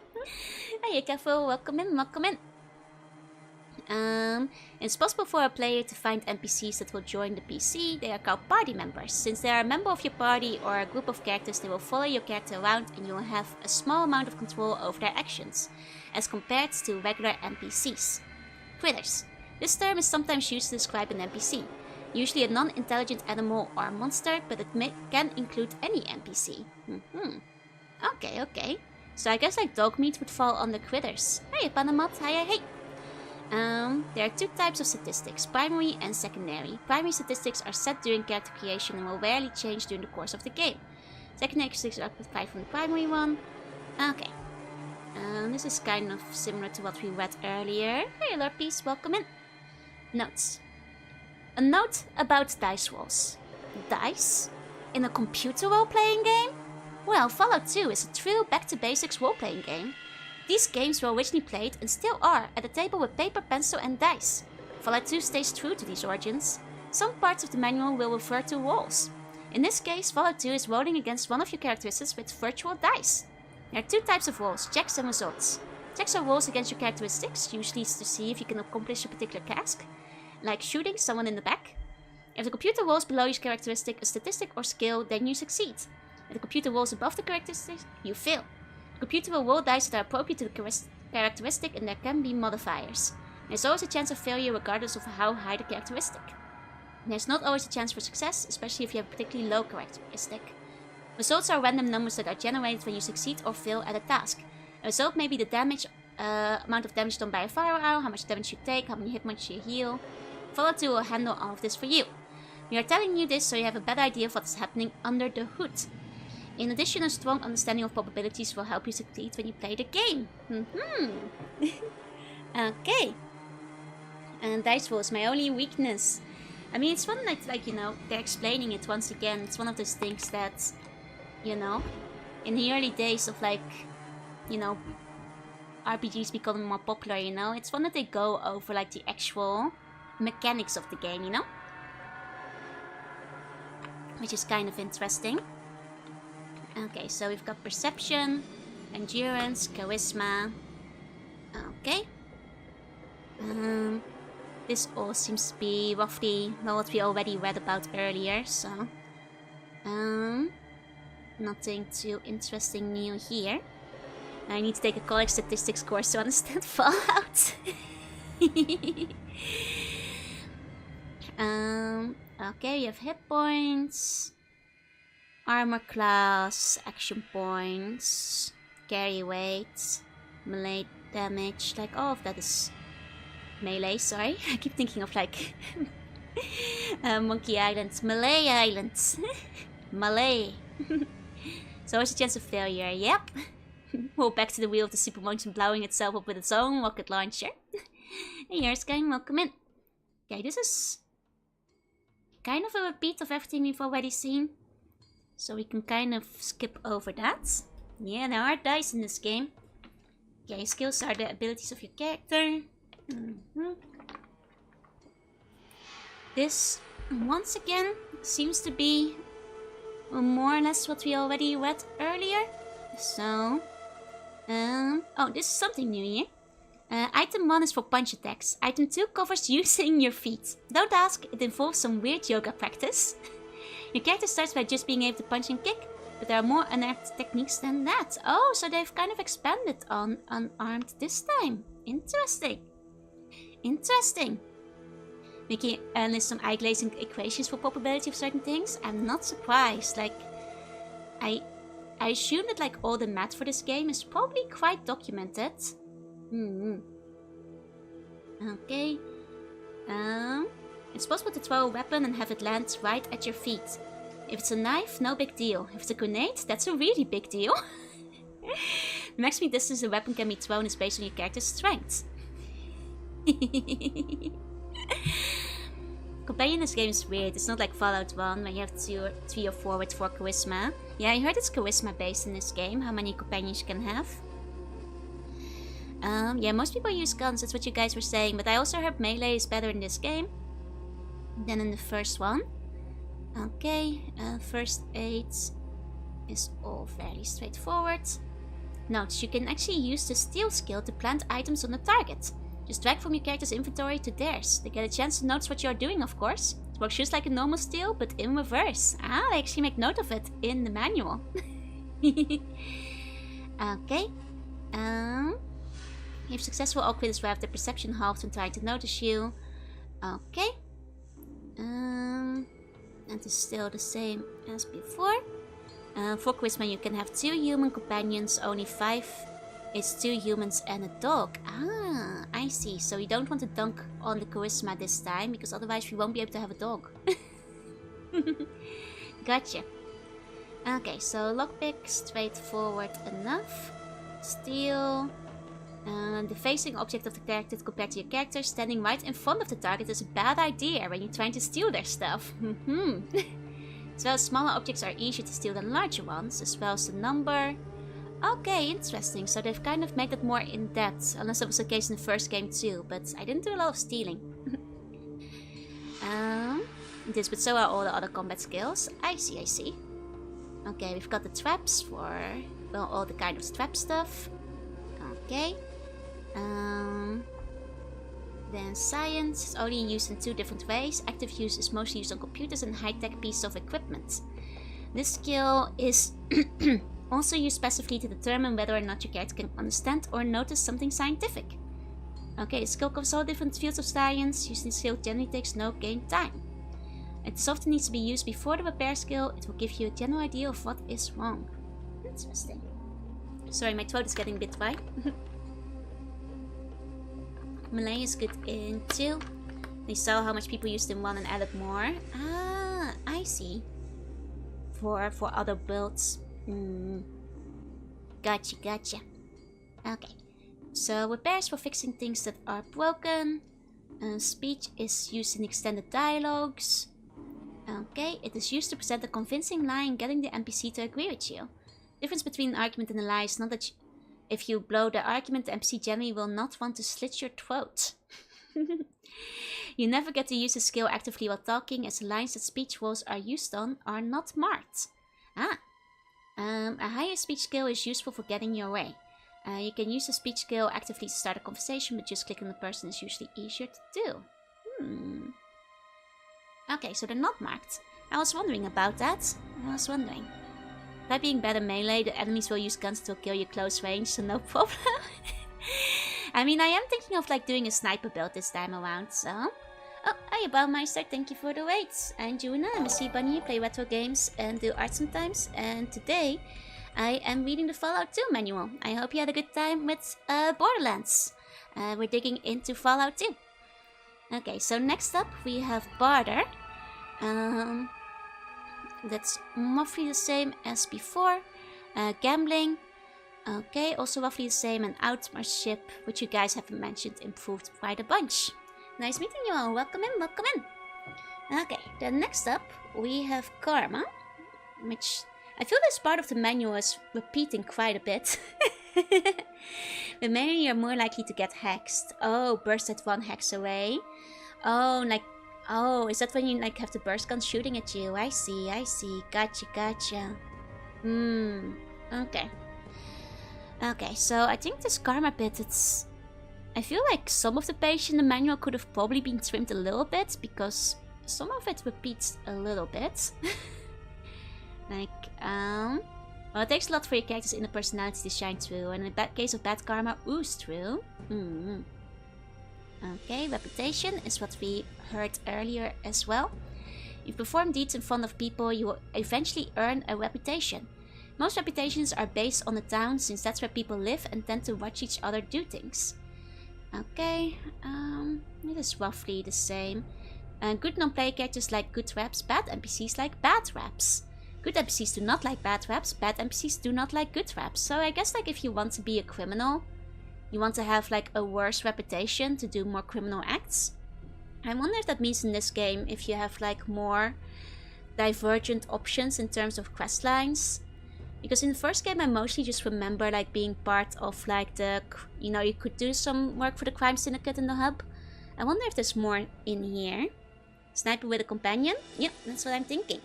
Hey, Kafo, welcome in. It's possible for a player to find NPCs that will join the PC. They are called party members. Since they are a member of your party or a group of characters, they will follow your character around and you will have a small amount of control over their actions, as compared to regular NPCs. Critters. This term is sometimes used to describe an NPC, usually a non-intelligent animal or monster, but it can include any NPC. Okay. So I guess like dog meat would fall under critters. Hey, Panamat, hey. There are 2 types of statistics, primary and secondary. Primary statistics are set during character creation and will rarely change during the course of the game. Secondary statistics are applied from the primary one. Okay. This is kind of similar to what we read earlier. Hey Lord Peace, welcome in. Notes. A note about dice rolls. Dice? In a computer role-playing game? Well, Fallout 2 is a true back-to-basics role-playing game. These games were originally played, and still are, at a table with paper, pencil and dice. Fallout 2 stays true to these origins. Some parts of the manual will refer to rolls. In this case, Fallout 2 is rolling against one of your characteristics with virtual dice. There are 2 types of rolls, checks and results. Checks are rolls against your characteristics, usually to see if you can accomplish a particular task, like shooting someone in the back. If the computer rolls below your characteristic, a statistic or skill, then you succeed. If the computer rolls above the characteristic, you fail. The computer will roll dice that are appropriate to the characteristic, and there can be modifiers. There's always a chance of failure regardless of how high the characteristic. There's not always a chance for success, especially if you have a particularly low characteristic. Results are random numbers that are generated when you succeed or fail at a task. A result may be the damage, amount of damage done by a firearm, how much damage you take, how many hit points you heal. Fallout 2 will handle all of this for you. We are telling you this so you have a better idea of what is happening under the hood. In addition, a strong understanding of probabilities will help you succeed when you play the game. Okay. And dice roll is my only weakness. I mean, it's one like, you know, they're explaining it once again. It's one of those things that, you know, in the early days of, like, you know, RPGs becoming more popular, you know, it's one that they go over, like, the actual mechanics of the game, you know? Which is kind of interesting. Okay, so we've got perception, endurance, charisma. Okay. This all seems to be roughly, well, what we already read about earlier, so... nothing too interesting new here. I need to take a college statistics course to understand Fallout. Okay, you have hit points, armor class, action points, carry weight, melee damage, like all of that is melee, sorry. I keep thinking of like Monkey Island, Melee Island, Malay. So always a chance of failure, yep. Well, back to the wheel of the super mountain blowing itself up with its own rocket launcher. Hey, here's going, welcome in. Okay, this is kind of a repeat of everything we've already seen. So we can kind of skip over that. Yeah, there are dice in this game. Okay, skills are the abilities of your character. This, once again, seems to be more or less what we already read earlier. So, oh, this is something new here. Item 1 is for punch attacks. Item 2 covers using your feet. Don't ask, it involves some weird yoga practice. Your character starts by just being able to punch and kick, but there are more unarmed techniques than that. Oh, so they've kind of expanded on unarmed this time. Interesting. Interesting. Making list some eye-glazing equations for probability of certain things. I'm not surprised. Like, I assume that like all the math for this game is probably quite documented. Okay. It's possible to throw a weapon and have it land right at your feet. If it's a knife, no big deal. If it's a grenade, that's a really big deal. The maximum distance a weapon can be thrown is based on your character's strength. Companion in this game is weird. It's not like Fallout 1 where you have 2 or 3 or 4 with 4 charisma. Yeah, I heard it's charisma based in this game, how many companions you can have. Yeah, most people use guns, that's what you guys were saying, but I also heard melee is better in this game than in the first one. Okay, first aid is all fairly straightforward. Note, you can actually use the steal skill to plant items on the target. Just drag from your character's inventory to theirs. They get a chance to notice what you're doing, of course. It works just like a normal steal, but in reverse. Ah, they actually make note of it in the manual. Okay. If successful, all critters will have their perception halved when trying to notice you. Okay. And it's still the same as before. For charisma, you can have 2 human companions, only 5 is 2 humans and a dog. Ah, I see. So you don't want to dunk on the charisma this time, because otherwise we won't be able to have a dog. Gotcha. Okay, so lockpick, straightforward enough. Steal. The facing object of the character compared to your character standing right in front of the target is a bad idea when you're trying to steal their stuff. As well as smaller objects are easier to steal than larger ones, as well as the number. Okay, interesting. So they've kind of made it more in-depth, unless that was the case in the first game too, but I didn't do a lot of stealing. But so are all the other combat skills. I see. Okay, we've got the traps for, well, all the kind of trap stuff. Okay. Then science is only used in 2 different ways. Active use is mostly used on computers and high-tech pieces of equipment. This skill is also used specifically to determine whether or not your character can understand or notice something scientific. Okay, the skill covers all different fields of science. Using the skill generally takes no game time. It often needs to be used before the repair skill. It will give you a general idea of what is wrong. Interesting. Sorry, my throat is getting a bit dry. Melee is good in 2. They saw how much people used in 1 and added more. Ah, I see. For other builds. Gotcha. Okay. So repairs for fixing things that are broken. Speech is used in extended dialogues. Okay, it is used to present a convincing lie and getting the NPC to agree with you. Difference between an argument and a lie is not that if you blow the argument, the NPC generally will not want to slit your throat. You never get to use the skill actively while talking, as the lines that speech rolls are used on are not marked. A higher speech skill is useful for getting your way. You can use the speech skill actively to start a conversation, but just clicking on the person is usually easier to do. Okay, so they're not marked. I was wondering about that. By being better melee, the enemies will use guns to kill you close range, so no problem. I mean, I am thinking of like doing a sniper build this time around, so... Oh, hi Baumeister, thank you for the wait. I'm Juna, I'm a sea bunny, play retro games and do art sometimes. And today, I am reading the Fallout 2 manual. I hope you had a good time with Borderlands. We're digging into Fallout 2. Okay, so next up we have Barter. That's roughly the same as before. Gambling. Okay, also roughly the same. And Outmarship, which you guys haven't mentioned, improved quite a bunch. Nice meeting you all. Welcome in, welcome in. Okay, then next up we have Karma, which I feel this part of the manual is repeating quite a bit. But mainly you're more likely to get hexed. Oh, burst at 1 hex away. Oh, like, oh, is that when you like have the burst gun shooting at you? I see. Gotcha. Okay. Okay, so I think this Karma bit, it's... I feel like some of the page in the manual could have probably been trimmed a little bit, because some of it repeats a little bit. Like, well, it takes a lot for your character's inner personality to shine through, and in the case of bad karma, ooze through. Okay, reputation is what we heard earlier as well. You perform deeds in front of people, you will eventually earn a reputation. Most reputations are based on the town, since that's where people live and tend to watch each other do things. Okay, it is roughly the same. Good non-player characters like good raps, bad NPCs like bad raps. Good NPCs do not like bad raps, bad NPCs do not like good raps. So I guess like if you want to be a criminal, you want to have like a worse reputation to do more criminal acts. I wonder if that means in this game if you have like more divergent options in terms of quest lines. Because in the first game I mostly just remember like being part of like the, you know, you could do some work for the crime syndicate in the hub. I wonder if there's more in here. Sniper with a companion? Yeah, that's what I'm thinking.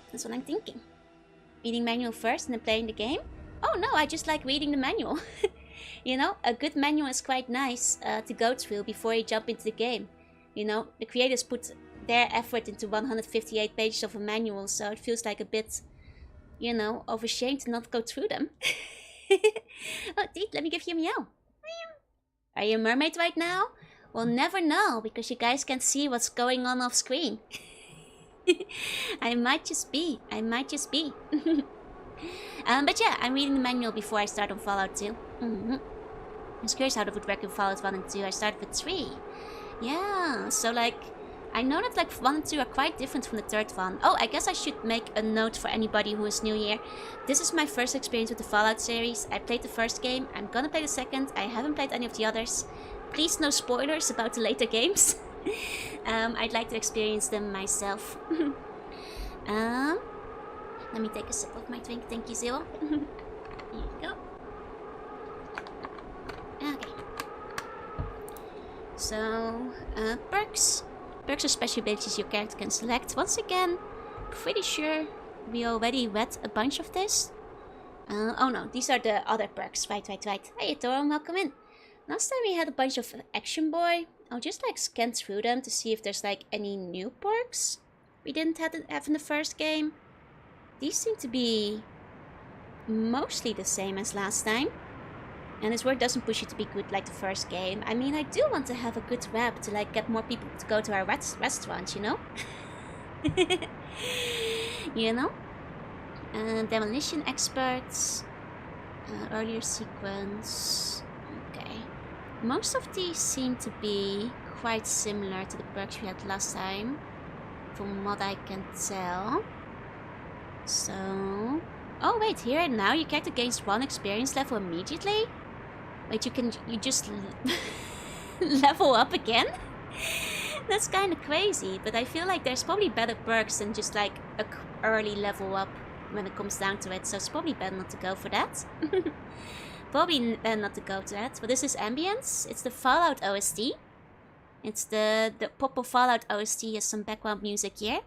Reading manual first and then playing the game? Oh no, I just like reading the manual. You know, a good manual is quite nice to go through before you jump into the game. You know, the creators put their effort into 158 pages of a manual, so it feels like a bit... you know, of a shame to not go through them. Oh, Deet, let me give you a meow. Are you a mermaid right now? We'll never know, because you guys can't see what's going on off screen. I might just be. But yeah, I'm reading the manual before I start on Fallout 2. I was curious how it would work in Fallout 1 and 2. I started with 3. Yeah, so like... I know that like 1 and 2 are quite different from the third one. Oh, I guess I should make a note for anybody who is new here. This is my first experience with the Fallout series. I played the first game. I'm gonna play the second. I haven't played any of the others. Please no spoilers about the later games. I'd like to experience them myself. Let me take a sip of my drink. Thank you, Zero. Here you go. Okay. So, perks. Perks are special abilities your character can select. Once again, pretty sure we already read a bunch of this. Oh no, these are the other perks. Right. Hey Toro, welcome in. Last time we had a bunch of Action Boy. I'll just like scan through them to see if there's like any new perks we didn't have in the first game. These seem to be mostly the same as last time. And this work doesn't push you to be good like the first game. I mean, I do want to have a good rep to like get more people to go to our restaurant, you know? You know? Demolition experts. Earlier sequence. Okay. Most of these seem to be quite similar to the perks we had last time, from what I can tell. So... oh wait, here and now you character gains 1 experience level immediately? Wait, you just level up again? That's kind of crazy, but I feel like there's probably better perks than just like a early level up when it comes down to it. So it's probably better not to go for that. Probably better not to go to that. But this is Ambience. It's the Fallout OST. It's the pop of Fallout OST has some background music here.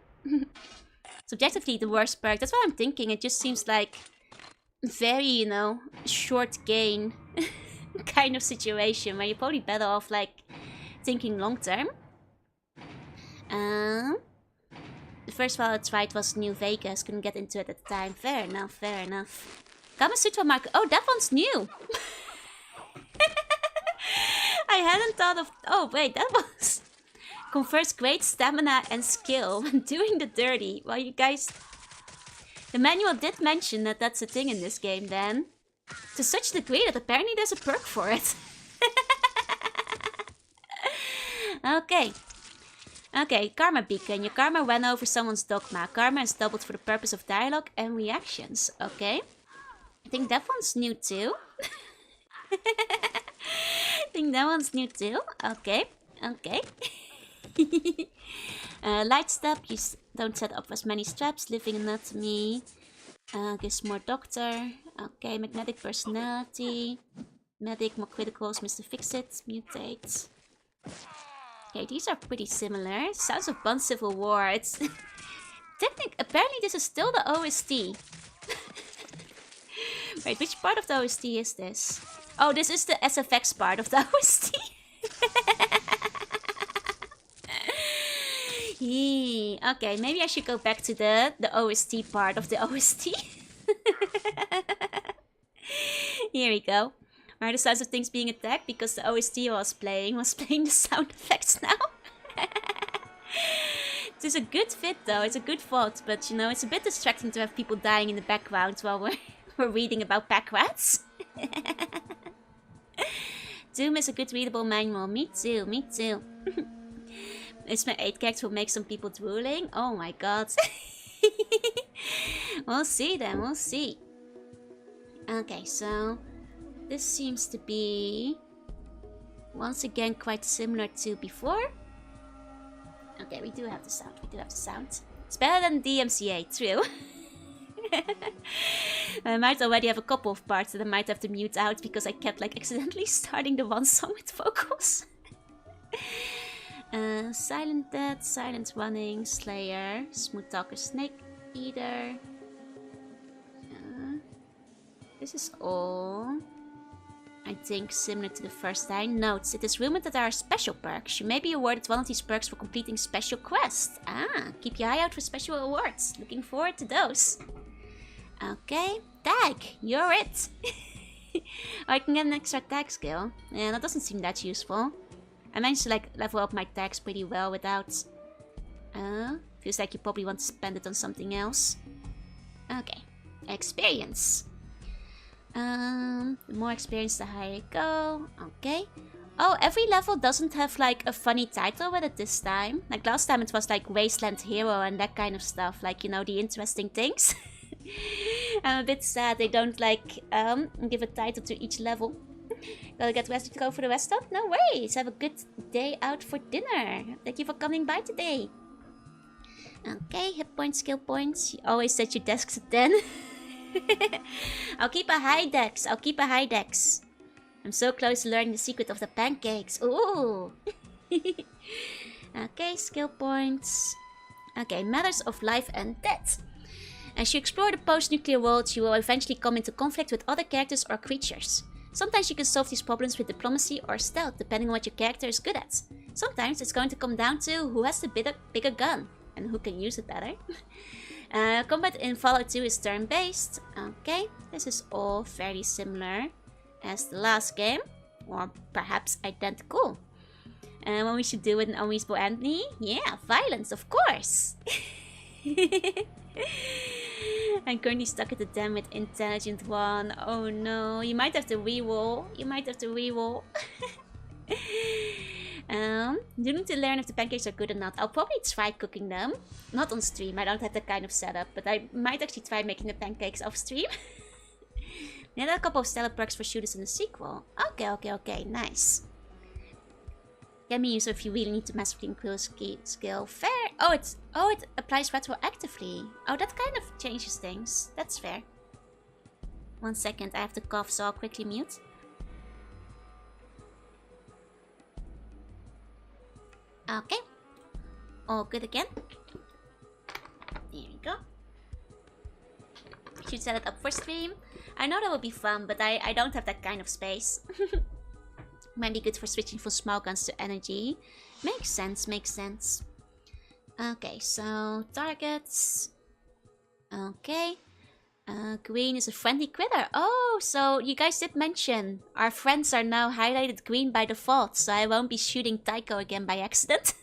Subjectively the worst perk. That's what I'm thinking. It just seems like very, you know, short gain kind of situation where you're probably better off like thinking long term. The first Fallout I tried was New Vegas. Couldn't get into it at the time. Fair enough, fair enough. Kamasutra mark. Oh, that one's new. I hadn't thought of... Oh, wait, that was... Confers great stamina and skill when doing the dirty. Well, you guys... The manual did mention that that's a thing in this game, then. To such a degree that apparently there's a perk for it. Okay. Okay, Karma Beacon. Your karma went over someone's dogma. Karma is doubled for the purpose of dialogue and reactions. Okay. I think that one's new too. I think that one's new too. Okay. Okay. Light step. You don't set up as many straps. Living anatomy. Gives more doctor. Okay. Magnetic personality. Medic. More criticals. Mr. Fix-It. Mutate. Okay, these are pretty similar. Sounds of Bond Civil War. It's apparently this is still the OST. Wait, which part of the OST is this? Oh, this is the SFX part of the OST. Okay, maybe I should go back to the OST part of the OST. Here we go. Are the sounds of things being attacked because the OST was playing the sound effects now. It is a good fit though, it's a good thought, but you know, it's a bit distracting to have people dying in the background while we're reading about pack rats. Doom is a good readable manual. Me too, me too. It's my 8 character will make some people drooling. Oh my god. We'll see then, we'll see. Okay, so this seems to be once again quite similar to before. Okay, we do have the sound, we do have the sound. It's better than DMCA, true. I might already have a couple of parts that I might have to mute out because I kept like accidentally starting the one song with vocals. Silent Dead, Silent Running, Slayer, Smooth Talker, Snake Eater. This is all, I think, similar to the first time. Notes, it is rumored that there are special perks. You may be awarded one of these perks for completing special quests. Keep your eye out for special awards. Looking forward to those. Okay, tag, you're it. I can get an extra tag skill. Yeah, that doesn't seem that useful. I managed to like level up my tags pretty well without... feels like you probably want to spend it on something else. Okay, experience. The more experience, the higher you go. Okay. Oh, every level doesn't have like a funny title with it this time. Like last time it was like Wasteland Hero and that kind of stuff. Like, you know, the interesting things. I'm a bit sad they don't like give a title to each level. Gotta get ready to go for the rest of? No worries. Have a good day out for dinner. Thank you for coming by today. Okay, hit points, skill points. You always set your desks at 10. I'll keep a high dex. I'll keep a high dex. I'm so close to learning the secret of the pancakes. Ooh. Okay, skill points. Okay, matters of life and death. As you explore the post-nuclear world, you will eventually come into conflict with other characters or creatures. Sometimes you can solve these problems with diplomacy or stealth, depending on what your character is good at. Sometimes it's going to come down to who has the bigger gun and who can use it better. Combat in Fallout 2 is turn-based. Okay, this is all fairly similar as the last game, or perhaps identical. What we should do with an unreasonable enemy? Yeah, violence, of course. I'm currently stuck at the den with Intelligent One. Oh no, you might have to reroll. You might have to reroll. You need to learn if the pancakes are good or not. I'll probably try cooking them. Not on stream, I don't have that kind of setup. But I might actually try making the pancakes off stream. There are a couple of stellar perks for shooters in the sequel. Okay, nice. Can be used if you really need to massively increase skill. Fair. Oh, it applies retroactively. Oh, that kind of changes things. That's fair. 1 second, I have to cough, so I'll quickly mute. Okay. All good again. There we go. Should set it up for stream. I know that would be fun, but I don't have that kind of space. Might be good for switching from small guns to energy. Makes sense, makes sense. Okay, so targets. Okay. Green is a friendly critter. Oh, so you guys did mention our friends are now highlighted green by default, so I won't be shooting Tycho again by accident.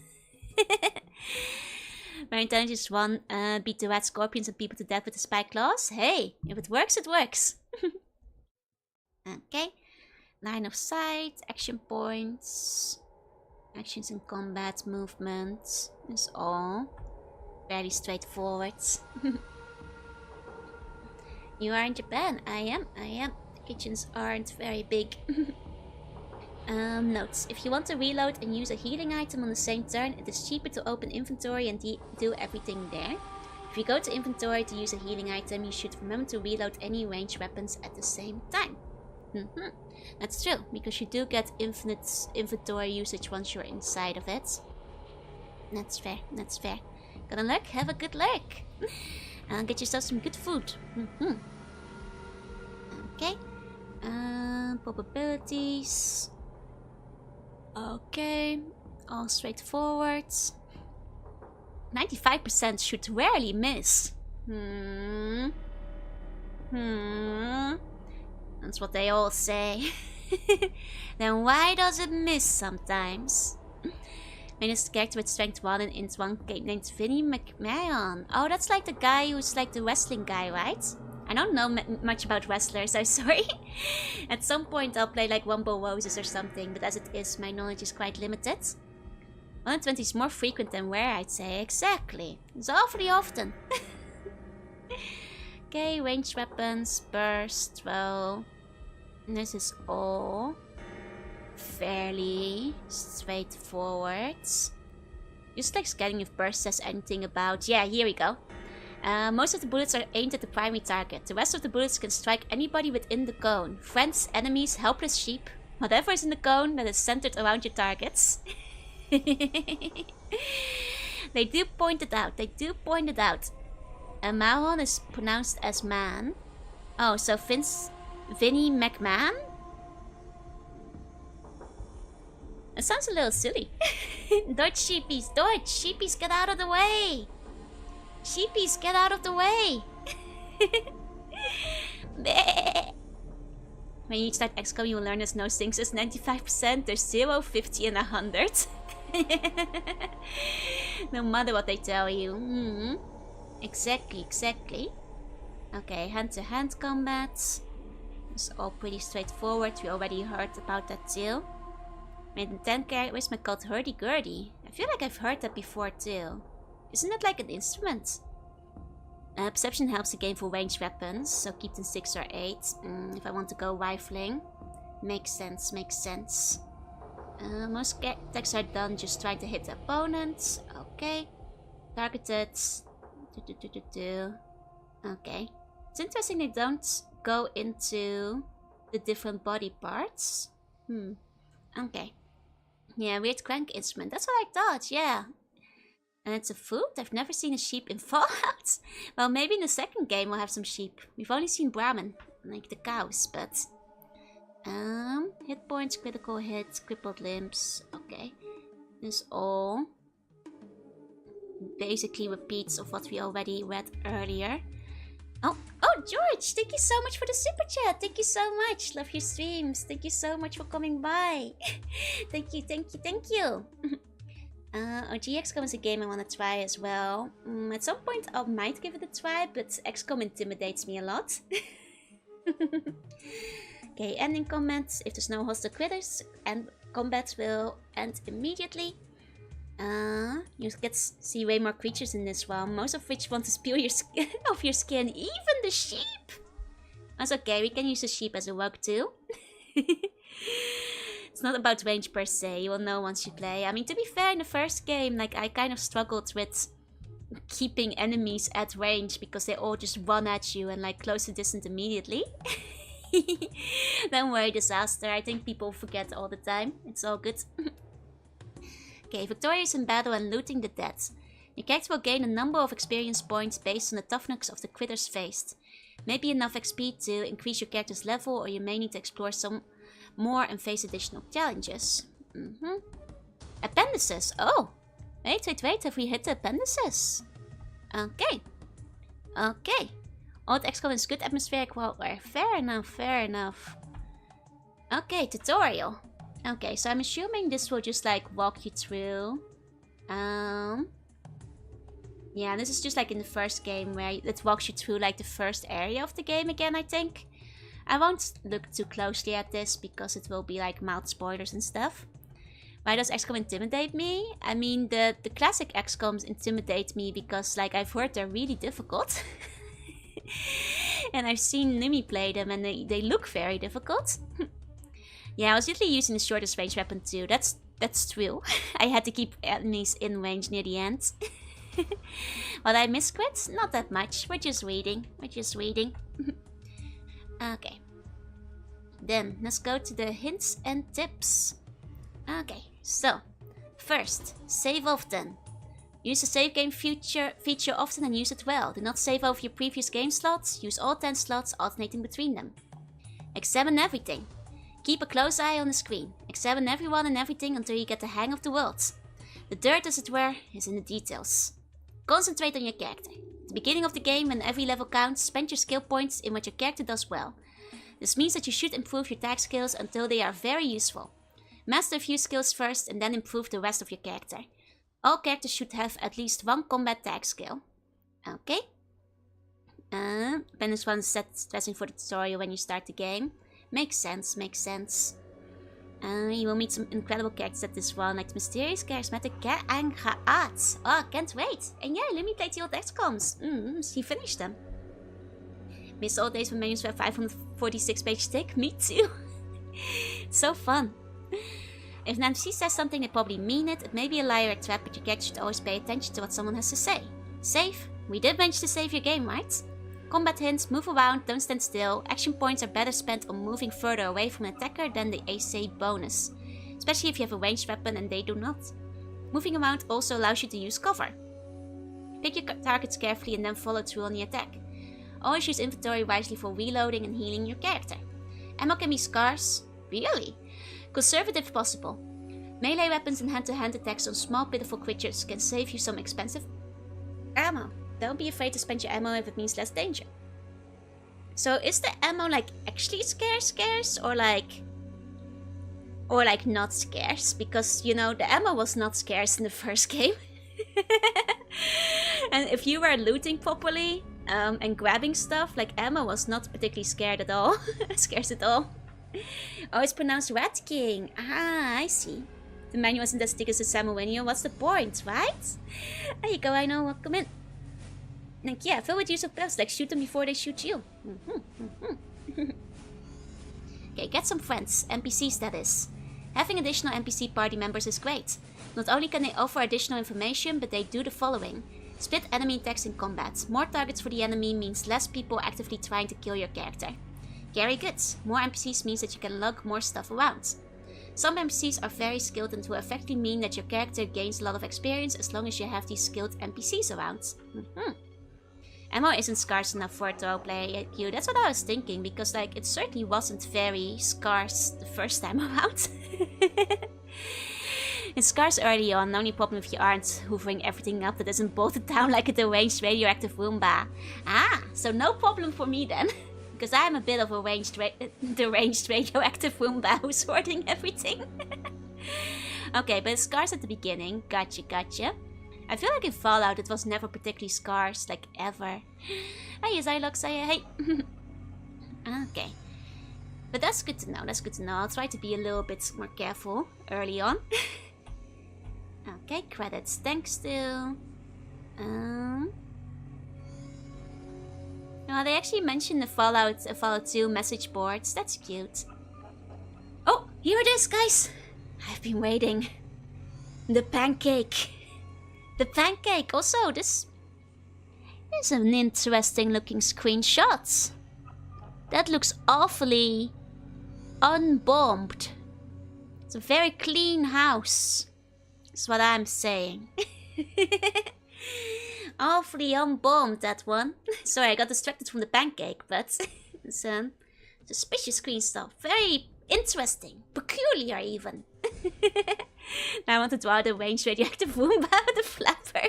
My intelligence is 1. Beat the red scorpions and people to death with the spike claws. Hey, if it works, it works. Okay. Line of sight, action points, actions in combat, movement. Is all. Very straightforward. You are in Japan. I am. The kitchens aren't very big. Notes. If you want to reload and use a healing item on the same turn, it is cheaper to open inventory and do everything there. If you go to inventory to use a healing item, you should remember to reload any ranged weapons at the same time. That's true, because you do get infinite inventory usage once you're inside of it. That's fair, that's fair. Gonna lurk? Have a good lurk. Get yourself some good food. Okay. Probabilities. Okay. All straightforward. 95% should rarely miss. That's what they all say. Then why does it miss sometimes? Main character with strength 1 and int 1 named Vinny McMahon. Oh, that's like the guy who's like the wrestling guy, right? I don't know much about wrestlers, I'm sorry. At some point I'll play like Wumbo Roses or something, but as it is, my knowledge is quite limited. 120 is more frequent than rare, I'd say. Exactly. It's awfully often. Okay, ranged weapons, burst, well... This is all fairly straightforward. Just like scanning if burst says anything about... Yeah, here we go. Most of the bullets are aimed at the primary target. The rest of the bullets can strike anybody within the cone. Friends, enemies, helpless sheep. Whatever is in the cone that is centered around your targets. They do point it out. They do point it out. Mahon is pronounced as man. Oh, so Vinny McMahon? It sounds a little silly. Dodge sheepies, dodge! Sheepies, get out of the way! Sheepies, get out of the way! When you start XCOM, you will learn there's no things as 95%, there's 0, 50 and 100. No matter what they tell you. Exactly, exactly. Okay, hand-to-hand combat. It's all pretty straightforward. We already heard about that too. Made in 10 characters, called hurdy-gurdy. I feel like I've heard that before too. Isn't it like an instrument? Perception helps the game for ranged weapons, so keep them 6 or 8. If I want to go rifling. Makes sense, makes sense. Most attacks are done just trying to hit the opponent. Okay. Targeted. Okay. It's interesting they don't go into the different body parts. Okay. Yeah, weird crank instrument. That's what I thought, yeah. And it's a food? I've never seen a sheep in Fallout. Well, maybe in the second game we'll have some sheep. We've only seen Brahmin, like the cows, but... hit points, critical hits, crippled limbs. Okay. This all... basically repeats of what we already read earlier. Oh, George! Thank you so much for the super chat! Thank you so much! Love your streams! Thank you so much for coming by! Thank you, thank you, thank you! XCOM is a game I want to try as well. At some point I might give it a try, but XCOM intimidates me a lot. Okay, ending comments. If there's no hostile critters, and combat will end immediately. You get to see way more creatures in this one, most of which want to peel your off your skin, even the sheep! That's okay, we can use the sheep as a rogue too. It's not about range per se, you will know once you play. I mean, to be fair, in the first game, like, I kind of struggled with keeping enemies at range because they all just run at you and like close the distance immediately. Don't worry, disaster. I think people forget all the time. It's all good. Okay, victorious in battle and looting the dead. Your character will gain a number of experience points based on the toughness of the critters faced. Maybe enough XP to increase your character's level, or you may need to explore some more and face additional challenges. Appendices. Oh! Wait. Have we hit the appendices? Okay. Okay. Old XCOM is good atmospheric worldware. Fair enough. Okay, tutorial. Okay, so I'm assuming this will just like walk you through. Yeah, this is just like in the first game where it walks you through like the first area of the game again, I think. I won't look too closely at this because it will be like mild spoilers and stuff. Why does XCOM intimidate me? I mean, the classic XCOMs intimidate me because like I've heard they're really difficult. And I've seen Nimi play them and they look very difficult. Yeah, I was usually using the shortest range weapon too. That's true. I had to keep enemies in range near the end. What I misquit? Not that much. We're just reading. Okay. Then, let's go to the hints and tips. Okay, so, first, save often. Use the save game feature often and use it well. Do not save over your previous game slots. Use all 10 slots, alternating between them. Examine everything. Keep a close eye on the screen. Examine everyone and everything until you get the hang of the world. The dirt, as it were, is in the details. Concentrate on your character. At the beginning of the game, when every level counts, spend your skill points in what your character does well. This means that you should improve your tag skills until they are very useful. Master a few skills first and then improve the rest of your character. All characters should have at least one combat tag skill. Okay. Appendix 1 set dressing for the tutorial when you start the game. Makes sense. You will meet some incredible characters at this one, like the mysterious, charismatic Angaat. Oh, can't wait. And yeah, let me play the old XCOMs. She finished them. Miss old days when menus were 546 page thick? Me too. So fun. If an NPC says something, they probably mean it. It may be a lie or a trap, but your character should always pay attention to what someone has to say. Save? We did manage to save your game, right? Combat hints, move around, don't stand still. Action points are better spent on moving further away from an attacker than the AC bonus. Especially if you have a ranged weapon and they do not. Moving around also allows you to use cover. Pick your targets carefully and then follow through on the attack. Always use inventory wisely for reloading and healing your character. Ammo can be scarce. Really? Conserve it if possible. Melee weapons and hand-to-hand attacks on small pitiful creatures can save you some expensive ammo. Don't be afraid to spend your ammo if it means less danger. So is the ammo like actually scarce or like not scarce? Because, you know, the ammo was not scarce in the first game. And if you were looting properly and grabbing stuff, like ammo was not particularly scarce at all. Oh, it's pronounced Rat King. Ah, I see. The manual isn't as thick as the Samuinio. What's the point, right? There you go, I know. Welcome in. Like, yeah, fill with use of buffs, like shoot them before they shoot you. Okay, get some friends. NPCs, that is. Having additional NPC party members is great. Not only can they offer additional information, but they do the following. Split enemy attacks in combat. More targets for the enemy means less people actively trying to kill your character. Carry goods. More NPCs means that you can lug more stuff around. Some NPCs are very skilled and will effectively mean that your character gains a lot of experience as long as you have these skilled NPCs around. Ammo isn't scarce enough for a roleplay queue. That's what I was thinking, because like it certainly wasn't very scarce the first time around. It's scarce early on, the only problem if you aren't hoovering everything up that isn't bolted down like a deranged radioactive Roomba. Ah, so no problem for me then. Because I'm a bit of a deranged radioactive Roomba who's hoarding everything. Okay, but it's scarce at the beginning. Gotcha. I feel like in Fallout it was never particularly scarce, like ever. Hey, Zylox, say hey. Okay. But that's good to know, I'll try to be a little bit more careful early on. Okay, credits. Thanks to... Oh, they actually mentioned the Fallout 2 message boards. That's cute. Oh, Here it is, guys. I've been waiting. The pancake. The pancake. Also, this is an interesting looking screenshot. That looks awfully unbombed. It's a very clean house. That's what I'm saying. Awfully unbombed, that one. Sorry, I got distracted from the pancake, but it's a suspicious screen stuff. Very interesting. Peculiar, even. I want to draw the range radioactive Roomba with the flapper.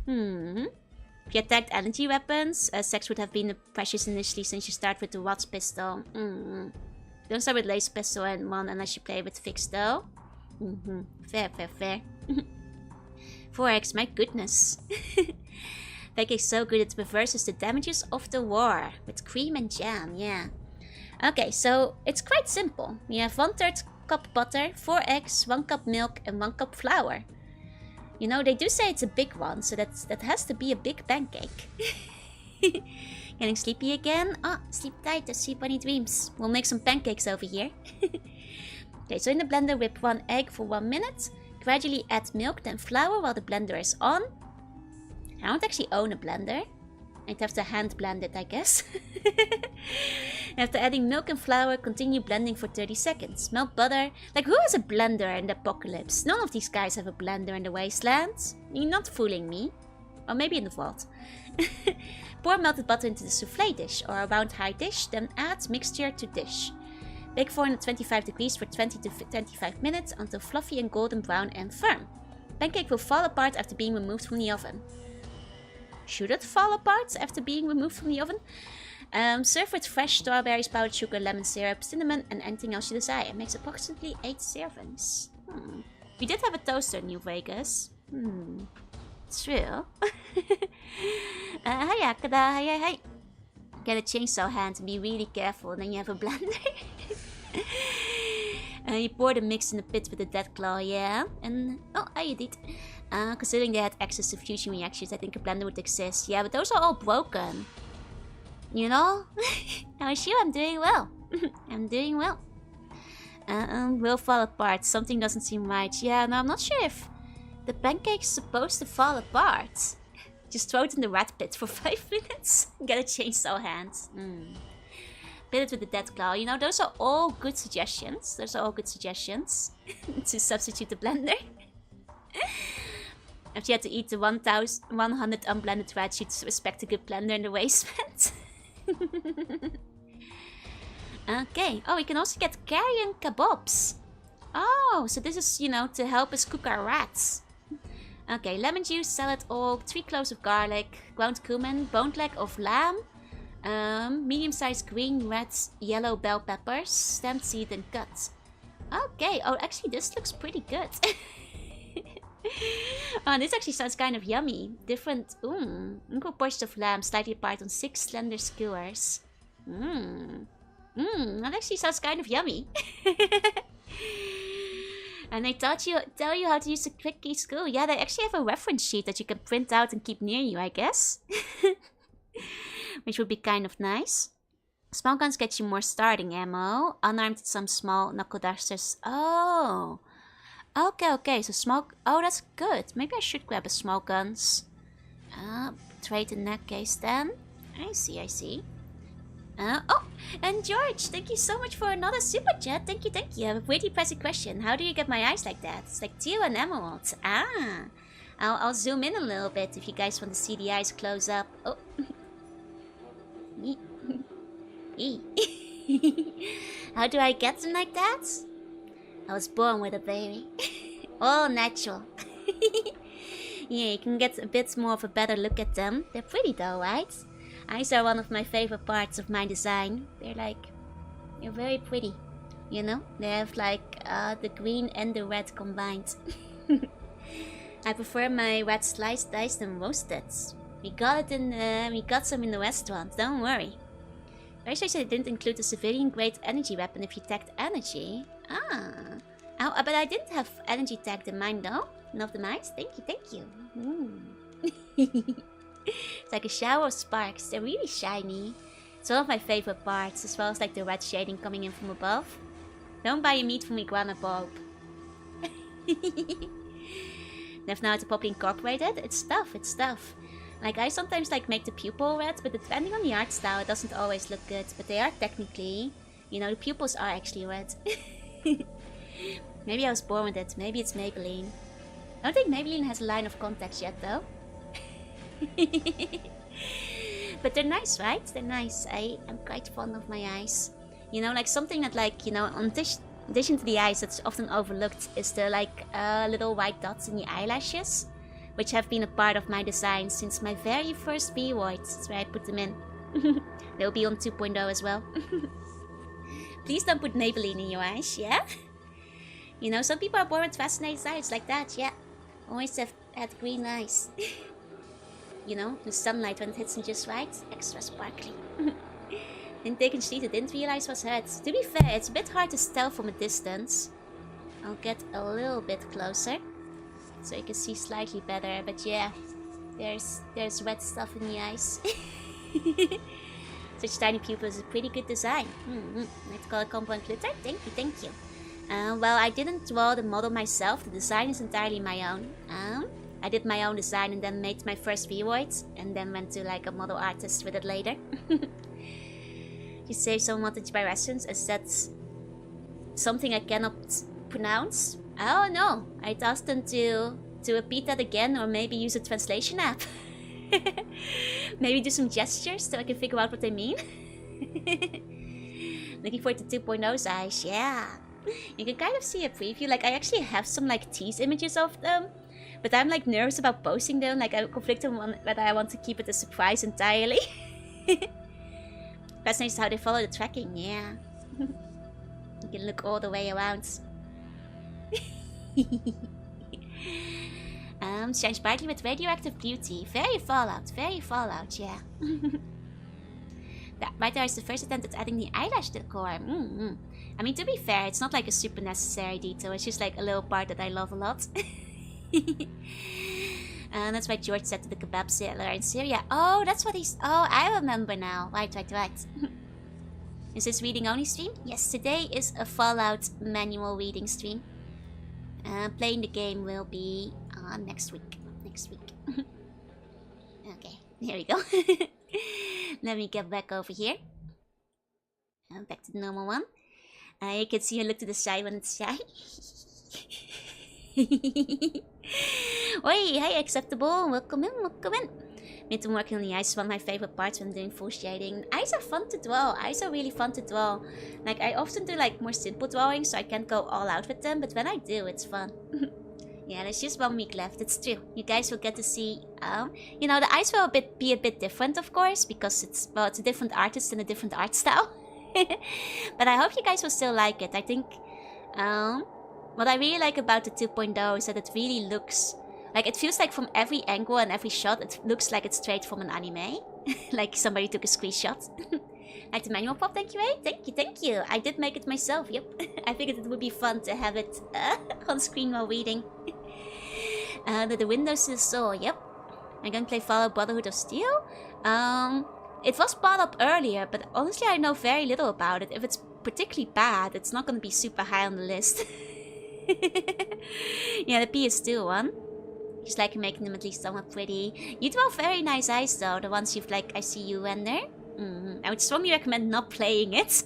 If you attacked energy weapons, sex would have been precious initially since you start with the Watts pistol. Don't start with laser pistol and one unless you play with fixed though. Fair, fair, fair. 4x, my goodness. Pancake's so good it reverses the damages of the war with cream and jam, yeah. Okay, so it's quite simple. We have 1/3 cup butter, 4 eggs, 1 cup milk, and 1 cup flour. You know, they do say it's a big one, so that has to be a big pancake. Getting sleepy again? Oh, sleep tight, or sleep bunny dreams. We'll make some pancakes over here. Okay, so in the blender, whip 1 egg for 1 minute. Gradually add milk, then flour while the blender is on. I don't actually own a blender. I'd have to hand blend it, I guess. After adding milk and flour, continue blending for 30 seconds. Melt butter. Like, who has a blender in the apocalypse? None of these guys have a blender in the wasteland. You're not fooling me. Or maybe in the vault. Pour melted butter into the soufflé dish or a round high dish, then add mixture to dish. Bake 425 degrees for 20 to 25 minutes until fluffy and golden brown and firm. Pancake will fall apart after being removed from the oven. Should it fall apart after being removed from the oven? Serve with fresh strawberries, powdered sugar, lemon syrup, cinnamon, and anything else you desire. Makes approximately 8 servings. We did have a toaster in New Vegas. True. Hiya, kada, hiya, hi. Get a chainsaw hand and be really careful, and then you have a blender. You pour the mix in the pit with the dead claw, yeah. And oh, you did. Considering they had access to fusion reactions, I think a blender would exist. Yeah, but those are all broken. You know? I assure I'm doing well. I'm doing well. Will fall apart. Something doesn't seem right. Yeah, no, I'm not sure if the pancake's supposed to fall apart. Just throw it in the rat pit for 5 minutes. Get a chainsaw hand. Pit it with the dead claw. You know, those are all good suggestions. Those are all good suggestions. To substitute the blender. If you had to eat the 100 unblended rats, you'd respect a good blender in the wasteland. Okay. Oh, we can also get carrion kebabs. Oh, so this is, you know, to help us cook our rats. Okay, lemon juice, salad oil, 3 cloves of garlic, ground cumin, boned leg of lamb, medium-sized green, red, yellow bell peppers, stemmed, seed, and cut. Okay. Oh, actually, this looks pretty good. Oh, this actually sounds kind of yummy. Different, equal portions of lamb, slightly apart on 6 slender skewers. That actually sounds kind of yummy. And they tell you how to use the quickie skill. Yeah, they actually have a reference sheet that you can print out and keep near you, I guess. Which would be kind of nice. Small guns get you more starting ammo. Unarmed, some small knuckle dusters. Oh. Okay, so small... Oh, that's good. Maybe I should grab a small guns. Trade in that case then. I see. Oh, and George, thank you so much for another super chat. Thank you. I have a pretty pressing question. How do you get my eyes like that? It's like teal and emerald. I'll zoom in a little bit if you guys want to see the eyes close up. Oh. How do I get them like that? I was born with a baby. All natural. Yeah, you can get a bit more of a better look at them. They're pretty though, right? Eyes are one of my favorite parts of my design. They're very pretty. You know? They have like the green and the red combined. I prefer my red sliced dice than roasted. We got some in the restaurant, don't worry. Very strange I didn't include a civilian grade energy weapon if you tagged energy. Oh, but I didn't have energy tagged in mine though. Not the mice. Thank you. It's like a shower of sparks. They're really shiny. It's one of my favorite parts, as well as like the red shading coming in from above. Don't buy your meat from Iguana Bob. They've now to properly incorporate it. It's tough, it's tough. Like, I sometimes like make the pupil red, but depending on the art style, it doesn't always look good. But they are technically, you know, the pupils are actually red. Maybe I was born with it. Maybe it's Maybelline. I don't think Maybelline has a line of contacts yet, though. But they're nice, right? They're nice. I am quite fond of my eyes. You know, like something that, like, you know, in addition to the eyes, that's often overlooked is the, like, little white dots in the eyelashes, which have been a part of my design since my very first Vvoids. That's where I put them in. They'll be on 2.0 as well. Please don't put Maybelline in your eyes, yeah? You know, some people are born with fascinating eyes like that, yeah. Always have had green eyes. You know, the sunlight when it hits them just right, extra sparkly. Didn't take a sheet, I didn't realize was hurt. To be fair, it's a bit hard to tell from a distance. I'll get a little bit closer, so you can see slightly better, but yeah, there's red stuff in the eyes. Such tiny pupils is a pretty good design. Let's call it compound glitter. Thank you, thank you. Well, I didn't draw the model myself, the design is entirely my own. I did my own design and then made my first Vvoid, and then went to like a model artist with it later. You say someone wanted to buy restaurants, as that's something I cannot pronounce. Oh no, I'd ask them to repeat that again, or maybe use a translation app. Maybe do some gestures so I can figure out what they mean. Looking forward to 2.0's eyes, yeah. You can kind of see a preview, like I actually have some like tease images of them. But I'm like nervous about posting them, like I'm conflicted on whether I want to keep it a surprise entirely. Fascinating how they follow the tracking, yeah. You can look all the way around. Shines brightly with radioactive beauty. Very Fallout, yeah. That right there is the first attempt at adding the eyelash decor. I mean, to be fair, it's not like a super necessary detail, it's just like a little part that I love a lot. And that's why George said to the kebab seller in Syria. Oh, that's what he's... Oh, I remember now. Right. Is this reading only stream? Yes, today is a Fallout manual reading stream. Playing the game will be next week. Okay, there we go. Let me get back over here. Back to the normal one. You can see her look to the side when it's shy. Oi, hey, acceptable. Welcome in. Been working on the eyes is one of my favorite parts when doing full shading. Eyes are fun to draw. Eyes are really fun to draw. Like, I often do like more simple drawings, so I can't go all out with them, but when I do, it's fun. Yeah, there's just 1 week left. It's true. You guys will get to see, you know, the eyes will be a bit different, of course, because it's a different artist and a different art style. But I hope you guys will still like it. I think, what I really like about the 2.0 is that it really looks... Like, it feels like from every angle and every shot, it looks like it's straight from an anime. Like somebody took a screenshot. Like the manual pop, thank you, eh? Thank you. I did make it myself, yep. I figured it would be fun to have it on screen while reading. The windows to the soul, yep. I'm gonna play Fallout Brotherhood of Steel. It was brought up earlier, but honestly I know very little about it. If it's particularly bad, it's not gonna be super high on the list. Yeah, the PS2 one. Just like making them at least somewhat pretty. You draw very nice eyes though, the ones you've like, I see you render. I would strongly recommend not playing it.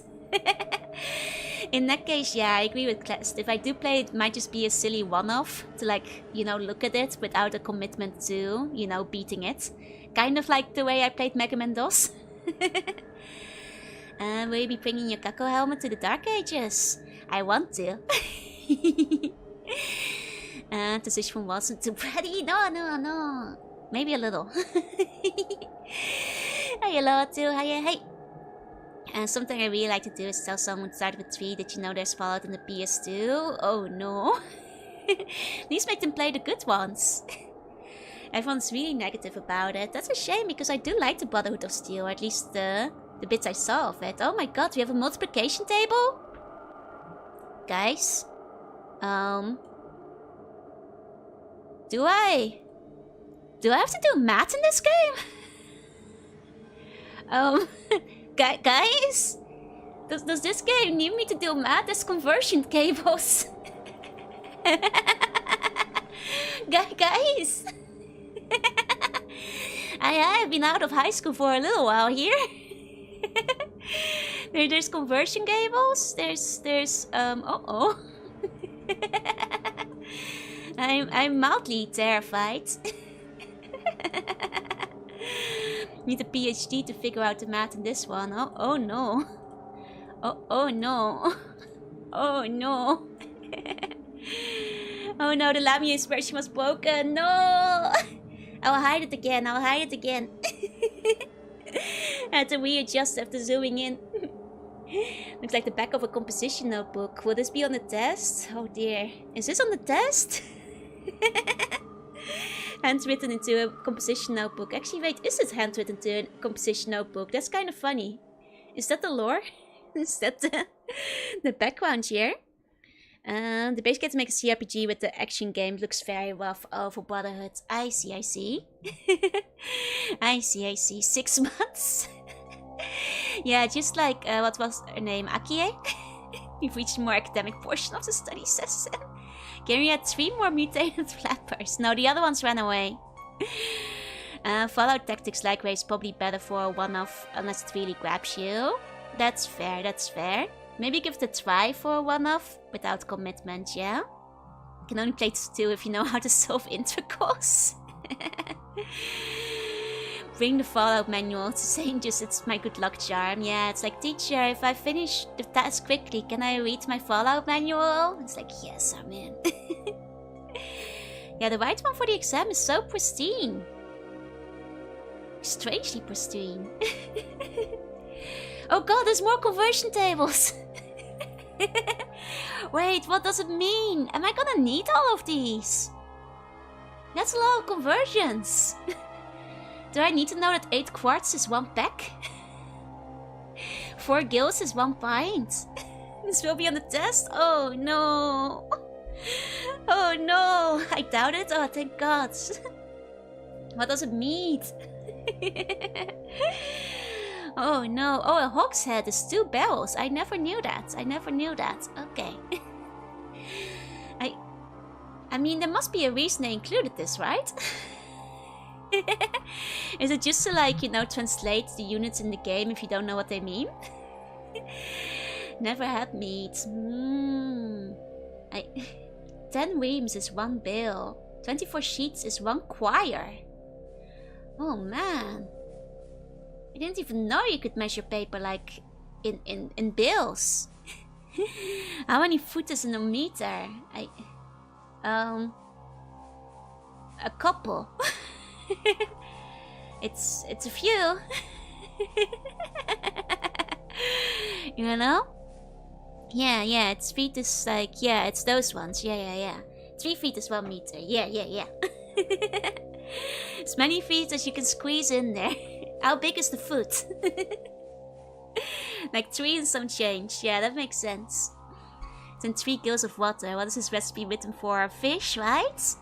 In that case, yeah, I agree with Klest. If I do play it, might just be a silly one-off to like, you know, look at it without a commitment to, you know, beating it. Kind of like the way I played Mega Man DOS. Will you be bringing your Kako helmet to the Dark Ages? I want to. To switch from Watson to Brady? No. Maybe a little. Hello too, hey. Something I really like to do is tell someone to start with 3 that you know there's Fallout in the PS2. Oh no. Please make them play the good ones. Everyone's really negative about it. That's a shame because I do like the Brotherhood of Steel, or at least the bits I saw of it. Oh my god, we have a multiplication table? Guys? Do I have to do math in this game? Guys? Does this game need me to do math as conversion cables? Guys? I have been out of high school for a little while here. There's conversion cables. There's uh-oh. I'm mildly terrified. Need a PhD to figure out the math in this one. Oh no. Oh no. Oh no. Oh no, the Lamia expression was broken. No. I'll hide it again. I had to readjust after zooming in. Looks like the back of a composition notebook. Will this be on the test? Oh dear. Is this on the test? Handwritten into a composition notebook. Actually, wait, is it handwritten to a composition notebook? That's kind of funny. Is that the lore? Is that the background here? The base game to make a CRPG with the action game looks very rough. Oh, for Brotherhood. I see. I see. 6 months. Yeah, just like, what was her name? Akie? We've reached the more academic portion of the study session. Gary had 3 more mutated flappers. No, the other ones ran away. Fallout Tactics Likeway is probably better for a one-off unless it really grabs you. That's fair. Maybe give it a try for a one-off without commitment, yeah? You can only play 2 if you know how to solve integrals. Bring the Fallout manual to St. Just it's my good luck charm. Yeah, it's like, teacher, if I finish the task quickly, can I read my Fallout manual? It's like, yes, I'm in. Yeah, the white one for the exam is so pristine. Strangely pristine. Oh god, there's more conversion tables. Wait, what does it mean? Am I gonna need all of these? That's a lot of conversions. Do I need to know that 8 quarts is 1 peck? 4 gills is 1 pint? This will be on the test? Oh no. Oh no. I doubt it. Oh, thank god. What does it mean? Oh no. Oh, a hogshead is 2 barrels. I never knew that. Okay. I mean, there must be a reason they included this, right? Is it just to, like, you know, translate the units in the game if you don't know what they mean? Never had meat. 10 reams is 1 bill. 24 sheets is 1 quire. Oh man. I didn't even know you could measure paper like in bills. How many foot is in a meter? A couple. It's a few. You know? Yeah, it's feet is like, yeah, it's those ones. Yeah. 3 feet is 1 meter. Yeah. As many feet as you can squeeze in there. How big is the foot? Like 3 and some change. Yeah, that makes sense. Then 3 gills of water. What is this recipe written for? Fish, right?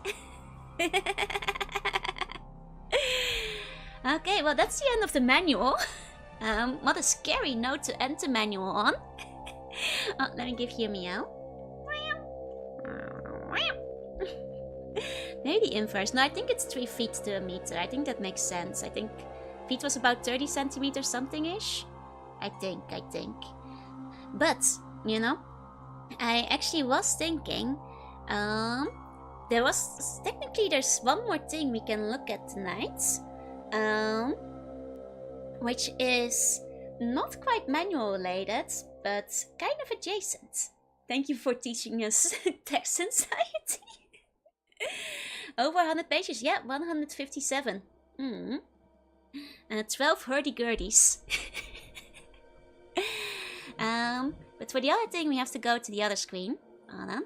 Okay, well that's the end of the manual. What a scary note to end the manual on. Oh, let me give you a meow. Maybe the inverse. No, I think it's 3 feet to a meter. I think that makes sense. I think feet was about 30 centimeters something-ish. I think. But, you know, I actually was thinking, there's one more thing we can look at tonight. Which is not quite manual related, but kind of adjacent. Thank you for teaching us text anxiety. Over 100 pages, yeah, 157. 12 hurdy-gurdies. But for the other thing, we have to go to the other screen. Hold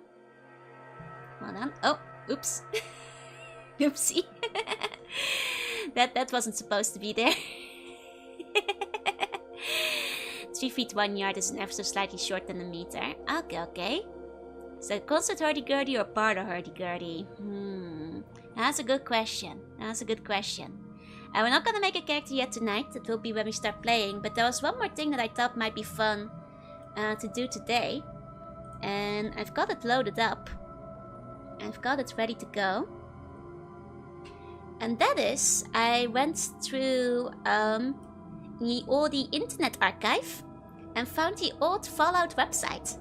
on. Oh, oops. Oopsie. That wasn't supposed to be there. 3 feet 1 yard is an ever so slightly short than a meter. Okay. So constant hurdy-gurdy or part of hurdy-gurdy? That's a good question. And we're not gonna make a character yet tonight. It will be when we start playing. But there was one more thing that I thought might be fun to do today. And I've got it loaded up. I've got it ready to go. And that is, I went through all the internet archive and found the old Fallout website.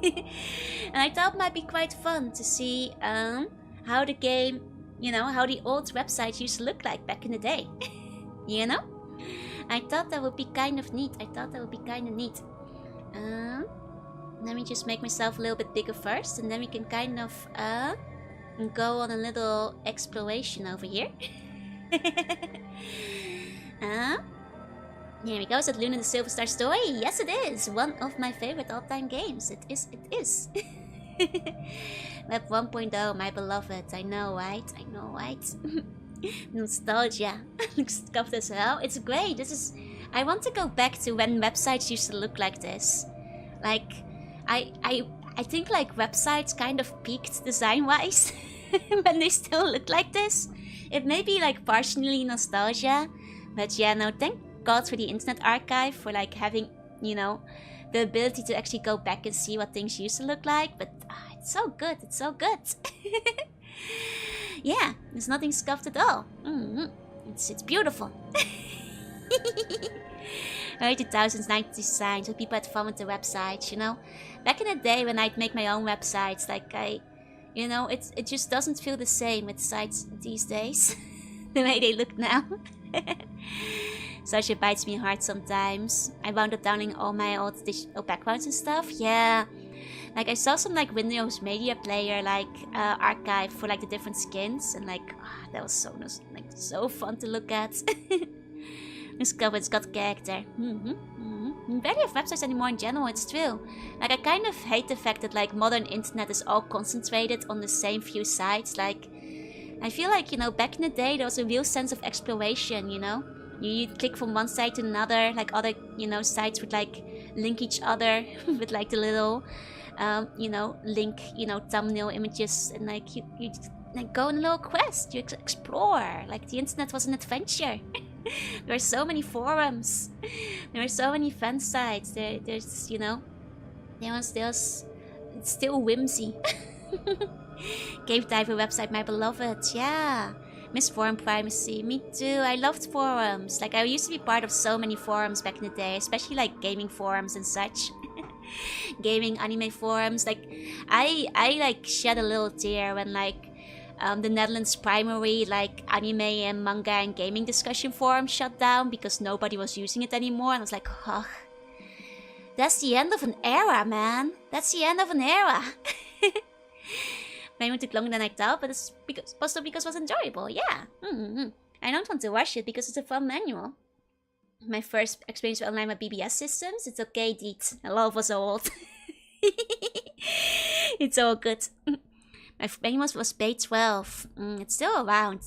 And I thought it might be quite fun to see how the game, you know, how the old website used to look like back in the day. You know? I thought that would be kind of neat. Let me just make myself a little bit bigger first, and then we can kind of go on a little exploration over here. Here we go. Is it Luna the Silver Star Story? Yes, it is. One of my favorite all-time games. It is. Web 1.0, my beloved. I know, right? Nostalgia. Looks scuffed as hell. It's great. I want to go back to when websites used to look like this. Like, I think like websites kind of peaked design-wise when they still look like this. It may be like partially nostalgia, but yeah, no, thank God for the Internet Archive for like having, you know, the ability to actually go back and see what things used to look like. But it's so good, Yeah, there's nothing scuffed at all. It's beautiful. Early 2000s, 90s design, so people had fun with the websites, you know. Back in the day when I'd make my own websites, like you know, it just doesn't feel the same with sites these days. The way they look now. Such it bites me hard sometimes. I wound up downloading all my old digital backgrounds and stuff. Yeah. Like I saw some like Windows Media Player like archive for like the different skins, and like that was so fun to look at. Discover it's got character. Barely have websites anymore in general, it's true. Like I kind of hate the fact that like modern internet is all concentrated on the same few sites. Like I feel like, you know, back in the day there was a real sense of exploration, you know. You'd click from one site to another, like other, you know, sites would like link each other with like the little you know, link, you know, thumbnail images, and like you like go on a little quest, you explore. Like the internet was an adventure. There were so many forums. There were so many fan sites. There's, you know, it's still whimsy. Cave Diver website, my beloved. Yeah. Miss forum primacy. Me too. I loved forums. Like I used to be part of so many forums back in the day, especially like gaming forums and such. Gaming anime forums. Like I like shed a little tear when like the Netherlands primary like anime and manga and gaming discussion forum shut down because nobody was using it anymore, and I was like, oh, that's the end of an era, man. That's the end of an era. Maybe it took longer than I thought, but it's also because it was enjoyable. Yeah. I don't want to rush it because it's a fun manual. My first experience with online with BBS systems. It's okay, Deet. Love was old. It's all good. My manual was Bay 12. It's still around.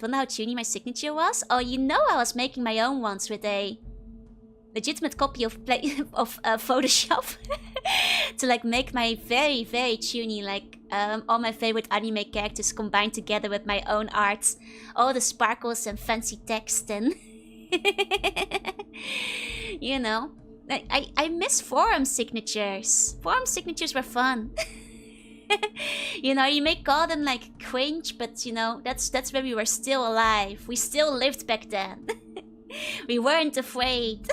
Wonder how tuny my signature was? Oh, you know I was making my own ones with a legitimate copy of Photoshop to like make my very, very tuny, like all my favorite anime characters combined together with my own art. All the sparkles and fancy text and you know, I miss forum signatures. Forum signatures were fun. You know, you may call them like cringe, but you know, that's when we were still alive. We still lived back then. We weren't afraid.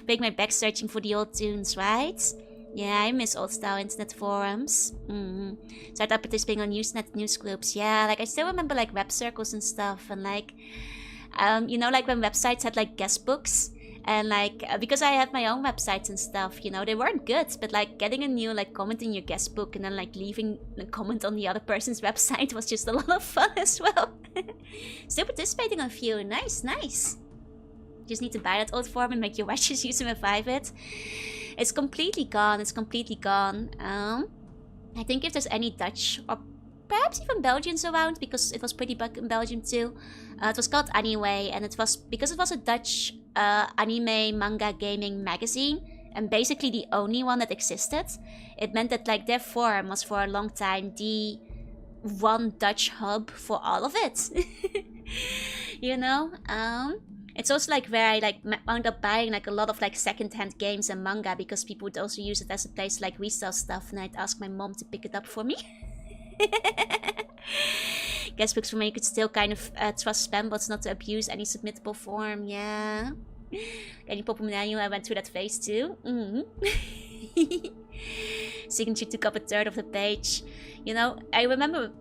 Break my back searching for the old tunes, right? Yeah, I miss old style internet forums. Started participating on Usenet news groups. Yeah, like I still remember like web circles and stuff, and like you know, like when websites had like guest books. And like, because I had my own websites and stuff, you know, they weren't good, but like getting a new like comment in your guest book and then like leaving a comment on the other person's website was just a lot of fun as well. Still participating on a few. Nice. Just need to buy that old form and make your watches use and revive it. It's completely gone. I think if there's any Dutch or perhaps even Belgians around, because it was pretty big in Belgium too. It was called Anyway, and it was because it was a Dutch anime, manga, gaming magazine, and basically the only one that existed. It meant that like their forum was for a long time the one Dutch hub for all of it. You know? It's also like where I like wound up buying like a lot of like secondhand games and manga, because people would also use it as a place to like resell stuff, and I'd ask my mom to pick it up for me. Guest books for me, you could still kind of trust spam bots not to abuse any submittable form. Yeah. Can you pop a manual? I went through that phase too. Signature took up a third of the page. You know, I remember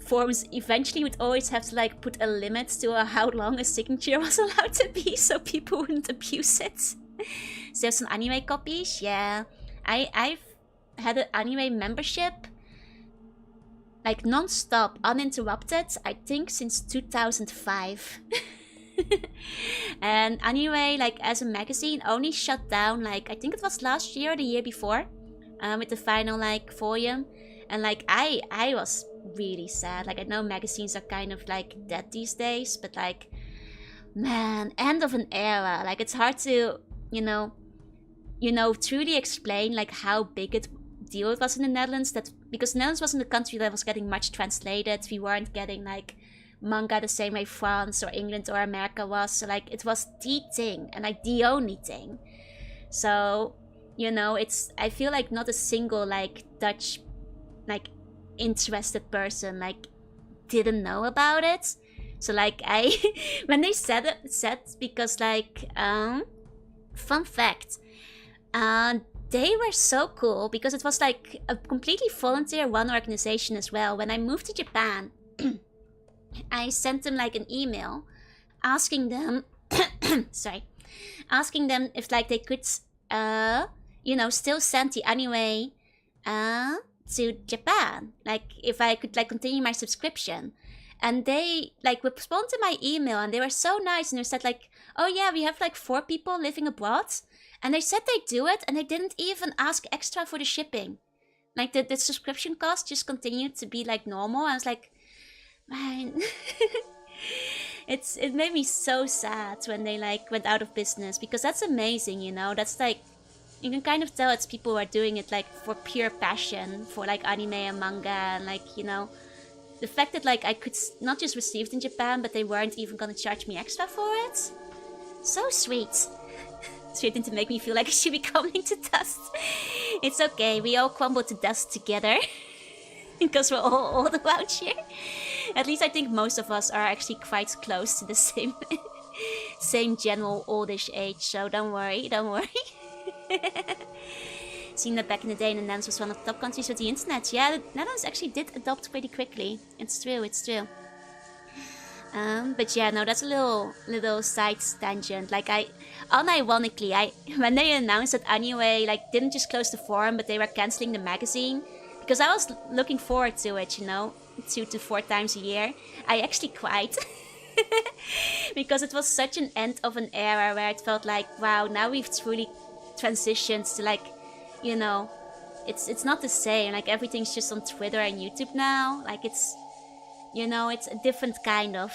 forums eventually would always have to like put a limit to how long a signature was allowed to be, so people wouldn't abuse it. Still some anime copies, yeah. I've had an anime membership like non-stop, uninterrupted, I think since 2005. And anime, like as a magazine, only shut down like I think it was last year or the year before, with the final like volume. And like I was really sad. Like I know magazines are kind of like dead these days, but like, man, end of an era. Like it's hard to, you know, truly explain like how big a deal it was in the Netherlands. That because the Netherlands wasn't a country that was getting much translated. We weren't getting like manga the same way France or England or America was. So like it was the thing and like the only thing. So, you know, I feel like not a single like Dutch like interested person like didn't know about it. So like when they said because like fun fact, they were so cool because it was like a completely volunteer run organization as well. When I moved to Japan, I sent them like an email asking them asking them if like they could you know, still send the anime to Japan, like if I could like continue my subscription. And they like responded to my email and they were so nice, and they said like, oh yeah, we have like 4 people living abroad, and they said they do it, and they didn't even ask extra for the shipping. Like the subscription cost just continued to be like normal. I was like, man. It made me so sad when they like went out of business, because that's amazing, you know. That's like, you can kind of tell it's people who are doing it like for pure passion for like anime and manga, and like, you know, the fact that like I could not just receive it in Japan, but they weren't even gonna charge me extra for it. So sweet. Sweet to make me feel like I should be coming to dust. It's okay, we all crumble to dust together. Because we're all old around here. At least I think most of us are actually quite close to the same same general oldish age, so don't worry, don't worry. Seen that back in the day, and the Netherlands was one of the top countries with the internet. Yeah, the Netherlands actually did adopt pretty quickly. It's true, it's true. But yeah, no, that's a little side tangent. Like unironically, when they announced that Anyway like didn't just close the forum, but they were canceling the magazine, because I was looking forward to it, you know, 2 to 4 times a year, I actually cried. Because it was such an end of an era where it felt like, wow, now we've truly transitioned to like, you know, it's not the same. Like everything's just on Twitter and YouTube now. Like it's, you know, it's a different kind of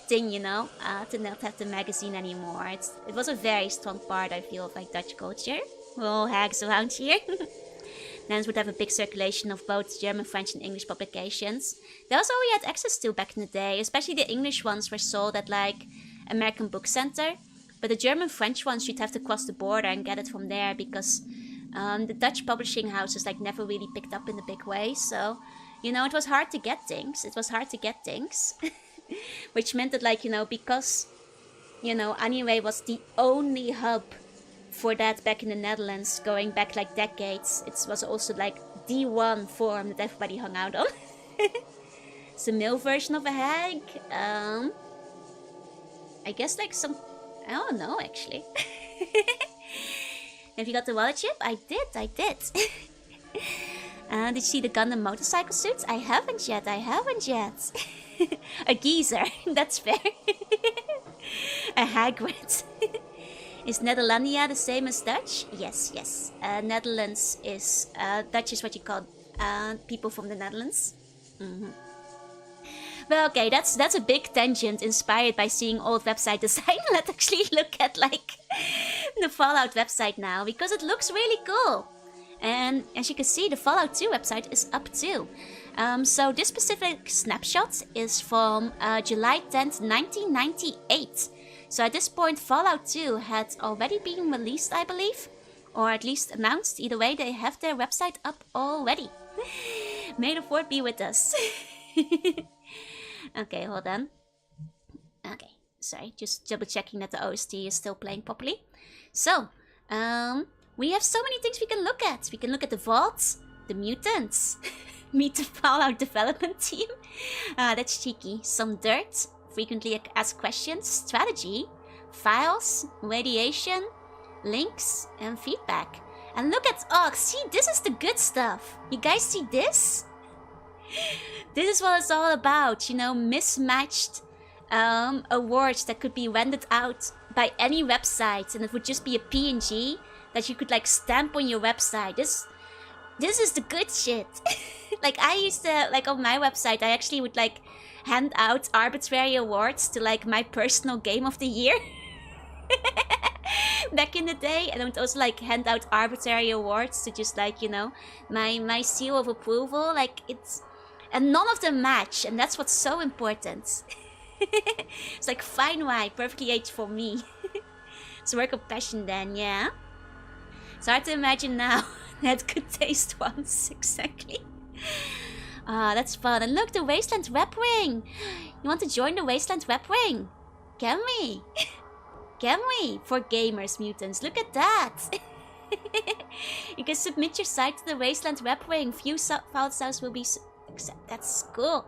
thing, you know, to not have the magazine anymore. It was a very strong part, I feel, of like Dutch culture. We're all hags around here. Netherlands would have a big circulation of both German, French and English publications. Those all we had access to back in the day, especially the English ones were sold at like American Book Center. But the German, French ones you'd have to cross the border and get it from there, because the Dutch publishing houses like never really picked up in a big way. So, you know, it was hard to get things. Which meant that like, you know, because, you know, Anyway was the only hub for that back in the Netherlands, going back like decades. It was also like the one forum that everybody hung out on. It's a male version of a hag. I guess like some, I don't know actually. Have you got the wallet chip? I did. Did you see the Gundam motorcycle suits? I haven't yet. A geezer, that's fair. A Hagrid. Is Nederlandia the same as Dutch? Yes. Netherlands is, Dutch is what you call people from the Netherlands. Mm-hmm. Well, okay, that's a big tangent inspired by seeing old website design. Let's actually look at like the Fallout website now, because it looks really cool. And as you can see, the Fallout 2 website is up too. So this specific snapshot is from July 10th, 1998. So at this point, Fallout 2 had already been released, I believe. Or at least announced. Either way, they have their website up already. May the 4th be with us. Okay, hold on. Okay, sorry, just double checking that the OST is still playing properly. So, we have so many things we can look at. We can look at the vaults, the mutants, meet the Fallout development team. That's cheeky. Some dirt, frequently asked questions, strategy, files, radiation, links, and feedback. And look at, oh, see, this is the good stuff. You guys see this? This is what it's all about, you know, mismatched awards that could be rendered out by any website, and it would just be a PNG that you could like stamp on your website. This is the good shit. Like I used to, like on my website, I actually would like hand out arbitrary awards to like my personal game of the year. Back in the day, and I would also like hand out arbitrary awards to just like, you know, my seal of approval. Like it's, and none of them match, and that's what's so important. It's like fine wine, perfectly aged for me. It's a work of passion then, yeah. It's hard to imagine now. That good taste once, exactly. Ah, that's fun. And look, the Wasteland web ring. You want to join the Wasteland web ring? Can we? Can we? For gamers, mutants. Look at that. You can submit your site to the Wasteland web ring. Few file styles will be accepted. That's cool.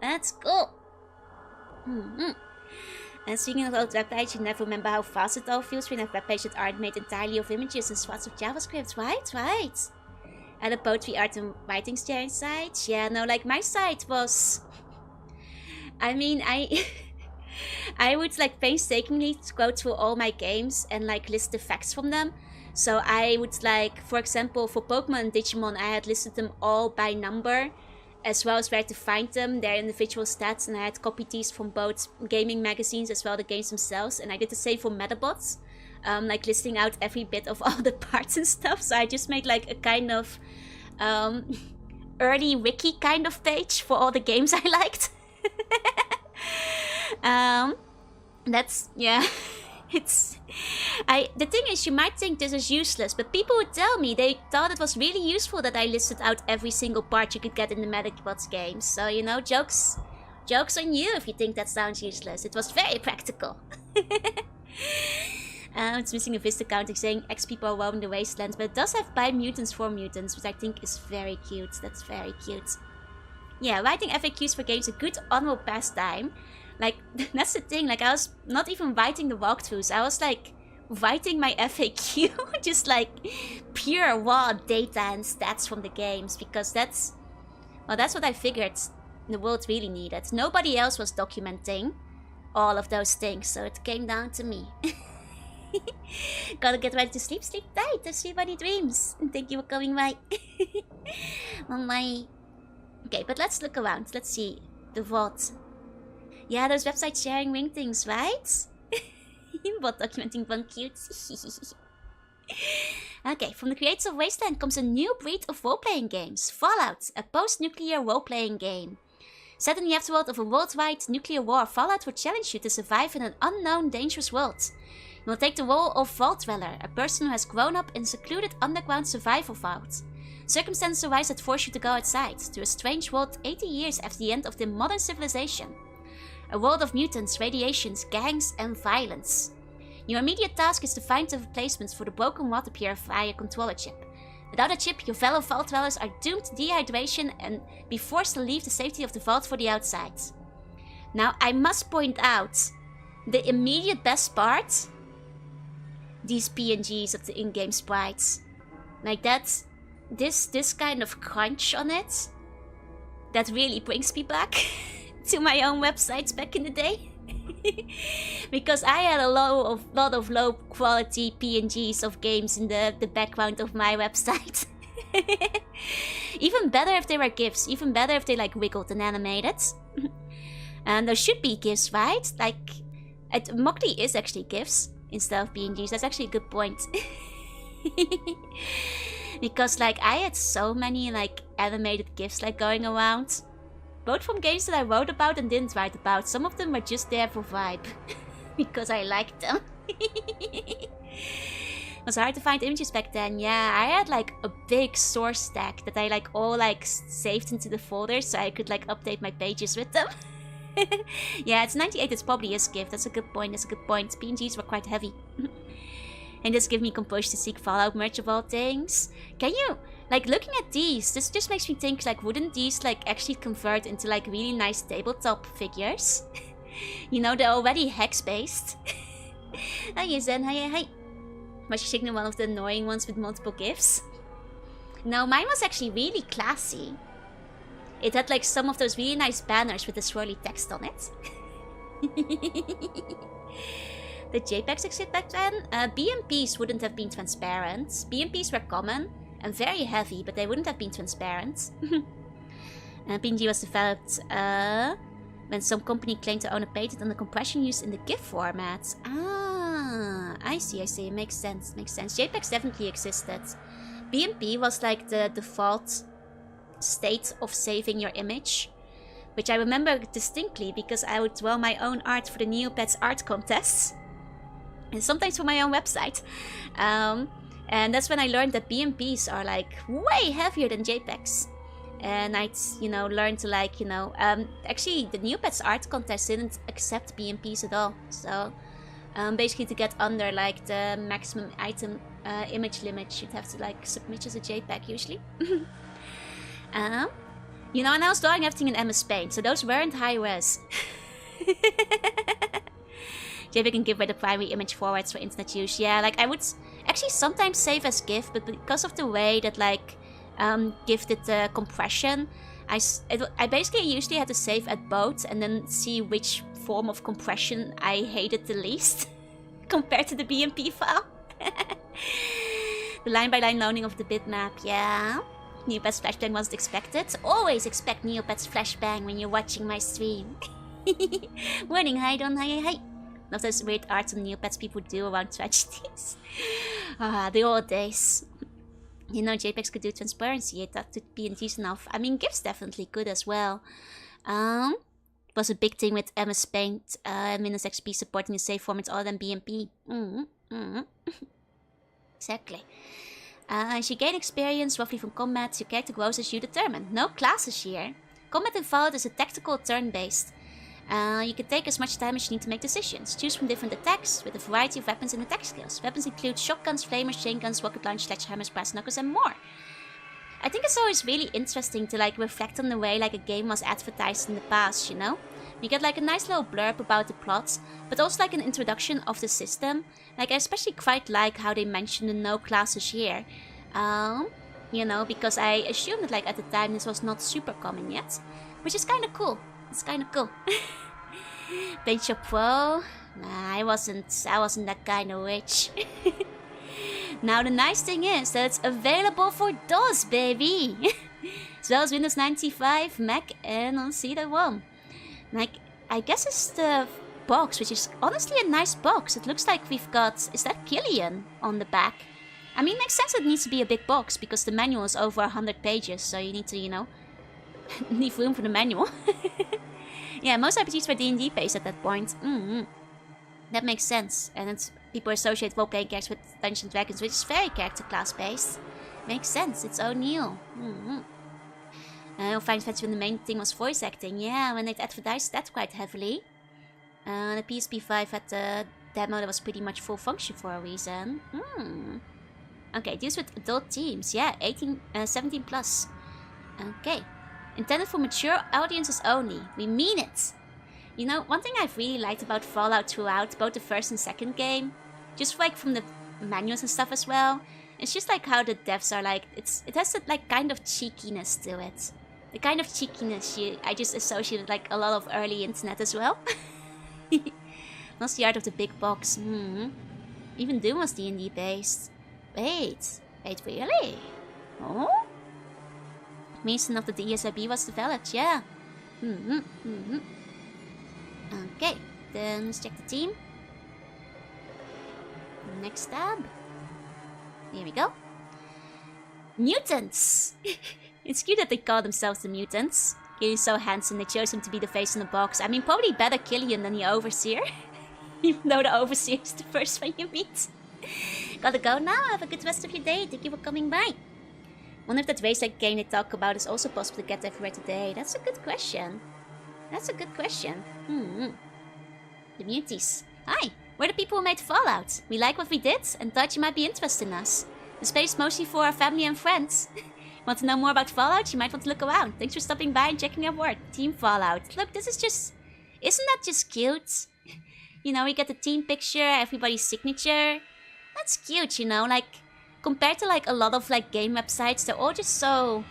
That's cool. And speaking of old webpages, you never remember how fast it all feels when you have webpages that aren't made entirely of images and swaths of JavaScript, right? And the poetry, art, and writing sharing sites. Yeah, no, like my site was... I mean, I would like painstakingly go through all my games and like list the facts from them. So I would like, for example, for Pokemon and Digimon, I had listed them all by number, as well as where to find them, their individual stats, and I had copied these from both gaming magazines as well as the games themselves. And I did the same for Metabots, like listing out every bit of all the parts and stuff. So I just made like a kind of early wiki kind of page for all the games I liked. That's, yeah, it's, the thing is, you might think this is useless, but people would tell me they thought it was really useful that I listed out every single part you could get in the Metabots games. So, you know, jokes on you if you think that sounds useless. It was very practical. It's missing a Vista counting saying X people are roaming the wasteland, but it does have by mutants for mutants, which I think is very cute. That's very cute. Yeah, writing FAQs for games is a good honorable pastime. Like, that's the thing, like I was not even writing the walkthroughs, I was like writing my FAQ, just like pure raw data and stats from the games, because that's what I figured the world really needed. Nobody else was documenting all of those things, so it came down to me. Gotta get ready to sleep tight, to sleep any dreams. Thank you for coming by. Okay, but let's look around, let's see the vault. Yeah, those website sharing ring things, right? Bot documenting one cute. Okay, from the creators of Wasteland comes a new breed of role-playing games. Fallout, a post-nuclear role-playing game. Set in the afterworld of a worldwide nuclear war, Fallout will challenge you to survive in an unknown, dangerous world. You will take the role of Vault Dweller, a person who has grown up in a secluded underground survival vault. Circumstances arise that force you to go outside, to a strange world 80 years after the end of the modern civilization. A world of mutants, radiations, gangs, and violence. Your immediate task is to find the replacements for the broken water purifier controller chip. Without a chip, your fellow vault dwellers are doomed to dehydration and be forced to leave the safety of the vault for the outside. Now, I must point out the immediate best part: these PNGs of the in-game sprites. Like that, this kind of crunch on it, that really brings me back to my own websites back in the day. Because I had a lot of low quality PNGs of games in the background of my website. Even better if they were GIFs, even better if they like wiggled and animated. And there should be GIFs, right? Like, Mockley is actually GIFs instead of PNGs. That's actually a good point. Because like I had so many like animated GIFs like going around. Both from games that I wrote about and didn't write about. Some of them were just there for vibe. Because I liked them. It was hard to find images back then. Yeah, I had like a big source stack that I like all like saved into the folder so I could like update my pages with them. Yeah, it's 98, it's probably a GIF. That's a good point, that's a good point. PNGs were quite heavy. And this gave me composure to seek Fallout merch of all things. Can you, like looking at these, this just makes me think like wouldn't these like actually convert into like really nice tabletop figures? You know, they're already hex based. Hi Zen, hi. Was your signal one of the annoying ones with multiple GIFs? No, mine was actually really classy. It had like some of those really nice banners with the swirly text on it. The JPEGs exist back then? BMPs wouldn't have been transparent. BMPs were common and very heavy, but they wouldn't have been transparent. PNG was developed when some company claimed to own a patent on the compression used in the GIF format. Ah, I see. Makes sense. JPEGs definitely existed. BMP was like the default state of saving your image, which I remember distinctly because I would draw my own art for the Neopets art contests. And sometimes for my own website. And that's when I learned that BMPs are like way heavier than JPEGs. And I'd, you know, learn to like, you know, actually the Neopets art contest didn't accept BMPs at all. So basically to get under like the maximum item image limit, you'd have to like submit as a JPEG usually. You know, and I was drawing everything in MS Paint, so those weren't high res. JPEG can give away the primary image forwards for internet use. Yeah, like I would actually sometimes save as GIF, but because of the way that like GIF did the compression, I basically usually had to save at both and then see which form of compression I hated the least compared to the BMP file. The line-by-line loading of the bitmap, yeah. Neopets flashbang wasn't expected. Always expect Neopets flashbang when you're watching my stream. Morning, hi Don, hi. Not those weird arts on Neopets people do around tragedies. The old days. You know, JPEGs could do transparency, that would be indecent enough. I mean, GIFs definitely could as well. It was a big thing with MS Paint and Windows XP supporting the save format other than BMP. Exactly. As you gain experience roughly from combat, your character grows as you determine. No classes here. Combat in Fallout is a tactical turn-based. You can take as much time as you need to make decisions. Choose from different attacks, with a variety of weapons and attack skills. Weapons include shotguns, flamers, chain guns, rocket launchers, sledgehammers, brass knuckles, and more. I think it's always really interesting to like reflect on the way like a game was advertised in the past, you know? You get like a nice little blurb about the plot, but also like an introduction of the system. Like I especially quite like how they mention the no classes here. You know, because I assumed that like at the time this was not super common yet. Which is kinda cool. It's kinda cool. Paint Shop Pro? Nah, I wasn't that kind of rich. Now the nice thing is that it's available for DOS, baby! As well as Windows 95, Mac, and on CD-ROM. Like, I guess it's the box, which is honestly a nice box. It looks like we've got, is that Killian on the back? I mean, makes sense it needs to be a big box, because the manual is over 100 pages, so you need to, you know, leave room for the manual. Yeah, most RPGs were D&D based at that point. That makes sense. And it's, people associate role-playing characters with Dungeons & Dragons, which is very character class based. Makes sense, it's O'Neill. You'll find fancy when the main thing was voice acting. Yeah, when they'd advertised that quite heavily. The PSP5 had a demo that was pretty much full function for a reason. Okay, these with adult teams. Yeah, 17 plus. Okay. Intended for mature audiences only. We mean it. You know, one thing I've really liked about Fallout throughout, both the first and second game, just like from the manuals and stuff as well, it's just like how the devs are like, it has that like kind of cheekiness to it. The kind of cheekiness I just associate with like a lot of early internet as well. That's the art of the big box. Even Doom was D&D based. Wait, really? Oh? Mason of the DSIB was developed, yeah. Okay, then let's check the team. Next tab. Here we go. Mutants! It's cute that they call themselves the mutants. Killian's so handsome, they chose him to be the face in the box. I mean, probably better Killian than the Overseer. Even though the Overseer is the first one you meet. Gotta go now, have a good rest of your day, thank you for coming by. Wonder if that wasteland game they talk about is also possible to get everywhere today. That's a good question. That's a good question. The muties. Hi, we're the people who made Fallout. We like what we did and thought you might be interested in us. The space is mostly for our family and friends. Want to know more about Fallout? You might want to look around. Thanks for stopping by and checking our work. Team Fallout. Look, this is just... Isn't that just cute? You know, we get the team picture, everybody's signature. That's cute, you know, like... Compared to like a lot of like game websites, they're all just so...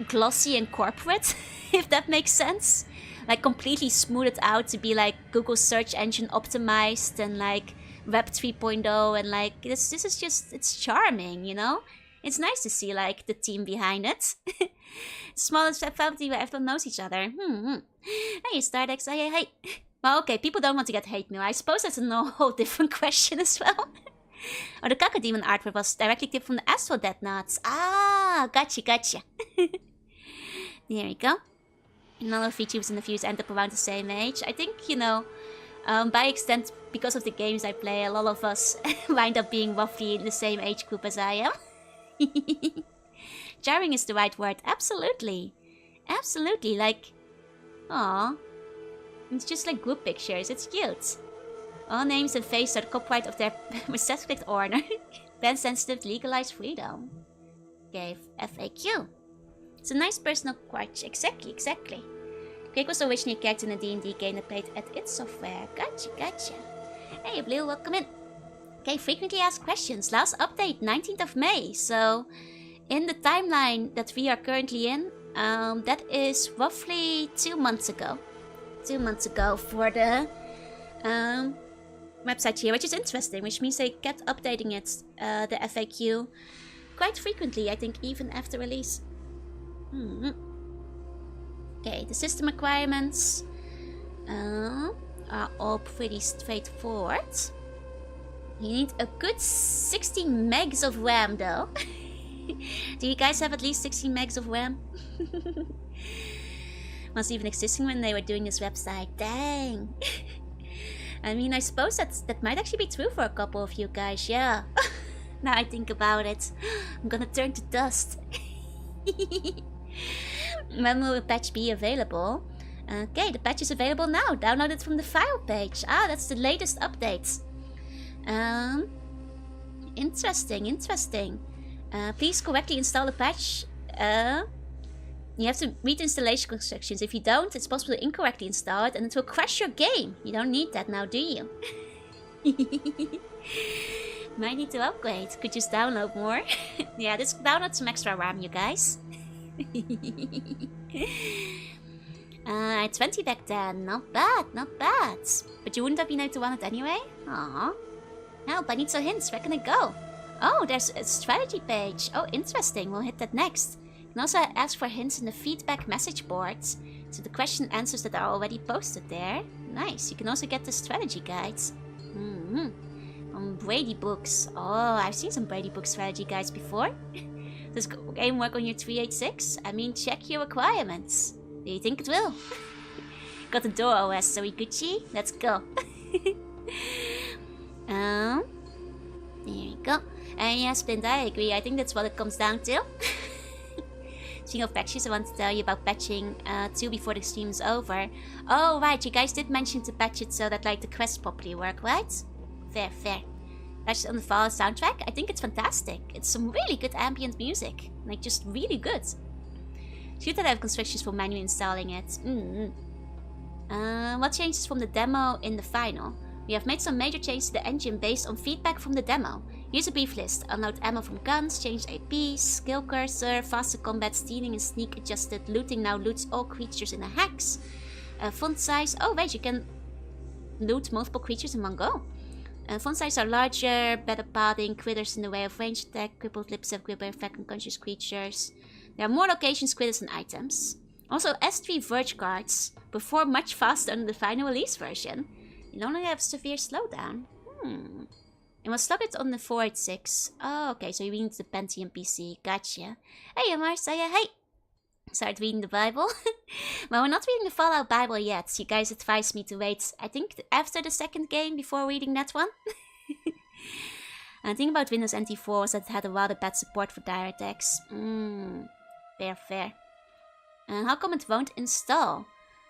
glossy and corporate, if that makes sense. Like completely smoothed out to be like Google search engine optimized and like Web 3.0 and like this is just, it's charming, you know? It's nice to see like the team behind it. Smallest family where everyone knows each other. Hey Stardex, hey. Well, okay, people don't want to get hate mail. I suppose that's a whole different question as well. Oh, the Cacodemon artwork was directly clipped from the Astral Death Nuts. Ah, gotcha. There we go. None of VTubers and the views end up around the same age. I think, you know, by extent, because of the games I play, a lot of us wind up being roughly in the same age group as I am. Jarring is the right word. Absolutely. Absolutely. Like, aw. It's just like group pictures. It's cute. All names and faces are the copyright of their respective owner. Ban sensitive, legalized freedom. Okay, FAQ. It's a nice personal quatch. Exactly. Craig was originally a character in a D&D game that played at id Software. Gotcha. Hey, Blue, welcome in. Okay, frequently asked questions. Last update, 19th of May. So, in the timeline that we are currently in, that is roughly 2 months ago. 2 months ago for the website here, which is interesting, which means they kept updating it, the FAQ, quite frequently, I think, even after release. Okay, the system requirements are all pretty straightforward. You need a good 60 megs of RAM, though. Do you guys have at least 60 megs of RAM? Was even existing when they were doing this website. Dang. I mean, I suppose that might actually be true for a couple of you guys, yeah. Now I think about it, I'm gonna turn to dust. When will the patch be available? Okay, the patch is available now. Download it from the file page. Ah, that's the latest update. Interesting. Please correctly install the patch. You have to read installation instructions. If you don't, it's possible to incorrectly install it and it will crash your game. You don't need that now, do you? Might need to upgrade. Could just download more. Yeah, just download some extra RAM, you guys. 20 back then. Not bad. But you wouldn't have been able to run it anyway? Aww. Help, I need some hints. Where can I go? Oh, there's a strategy page. Oh, interesting. We'll hit that next. You can also ask for hints in the feedback message boards. So the question and answers that are already posted there. Nice. You can also get the strategy guides. On Brady books. Oh, I've seen some Brady book strategy guides before. Does the game work on your 386? I mean, check your requirements. Do you think it will? Got the door OS, so we Gucci? Let's go. There you go. And yeah, Splint, I agree. I think that's what it comes down to. Speaking of patches, I want to tell you about patching 2 before the stream is over. Oh, right. You guys did mention to patch it so that like the quests properly work, right? Fair. Patch it on the Fallout soundtrack. I think it's fantastic. It's some really good ambient music. Like, just really good. Should I have constrictions for manually installing it? What changes from the demo in the final? We have made some major changes to the engine based on feedback from the demo. Here's a brief list. Unload ammo from guns, changed APs, skill cursor, faster combat, stealing and sneak adjusted. Looting now loots all creatures in a hex. Font size. Oh wait, you can loot multiple creatures in one go. Font size are larger, better padding, critters in the way of range attack, crippled lips of gripper, effect unconscious creatures. There are more locations, critters and items. Also, S3 Verge cards perform much faster than the final release version. You only have severe slowdown. It was located on the 486. Oh, okay, so you mean the Pentium PC. Gotcha. Hey, Marcia, hey! Start reading the Bible. Well, we're not reading the Fallout Bible yet. You guys advised me to wait, I think, after the second game before reading that one. And the thing about Windows NT 4 was that it had a rather bad support for DirectX. Fair. And how come it won't install?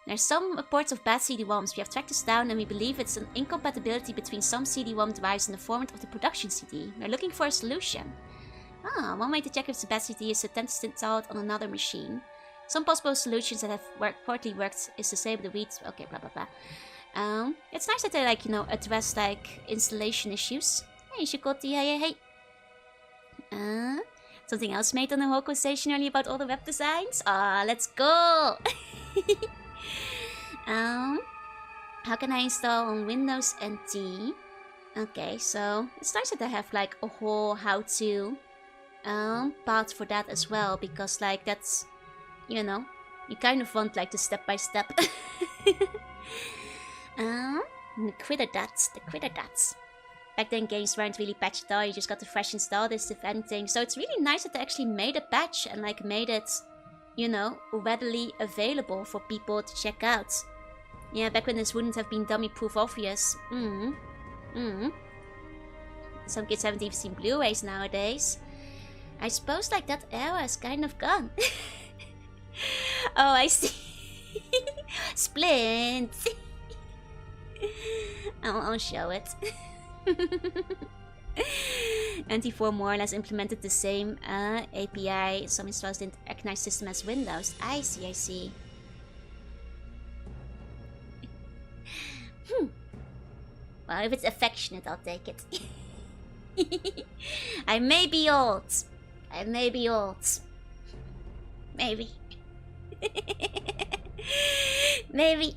There's some reports of bad CD-ROMs. We have tracked this down and we believe it's an incompatibility between some CD-ROM devices and the format of the production CD. We're looking for a solution. One way to check if the bad CD is attempted to install it on another machine. Some possible solutions that have partly worked is disable the read. Okay, blah blah blah. It's nice that they address installation issues. Hey, Shikoti, hey. Something else made on the whole conversation earlier about all the web designs? Let's go! How can I install on Windows NT? Okay, so it's nice that they have a whole how-to path for that as well, because that's, you kind of want the step-by-step. The critter dots. Back then games weren't really patched at all, you just got to fresh install this if anything. So it's really nice that they actually made a patch and made it, readily available for people to check out. Yeah, back when this wouldn't have been dummy-proof obvious. Some kids haven't even seen Blu-rays nowadays. I suppose that era is kind of gone. Oh, I see. Splint. I'll show it. NT4 more or less implemented the same API. Some installs didn't recognize system as Windows. I see. Well, if it's affectionate, I'll take it. I may be old. Maybe. Maybe.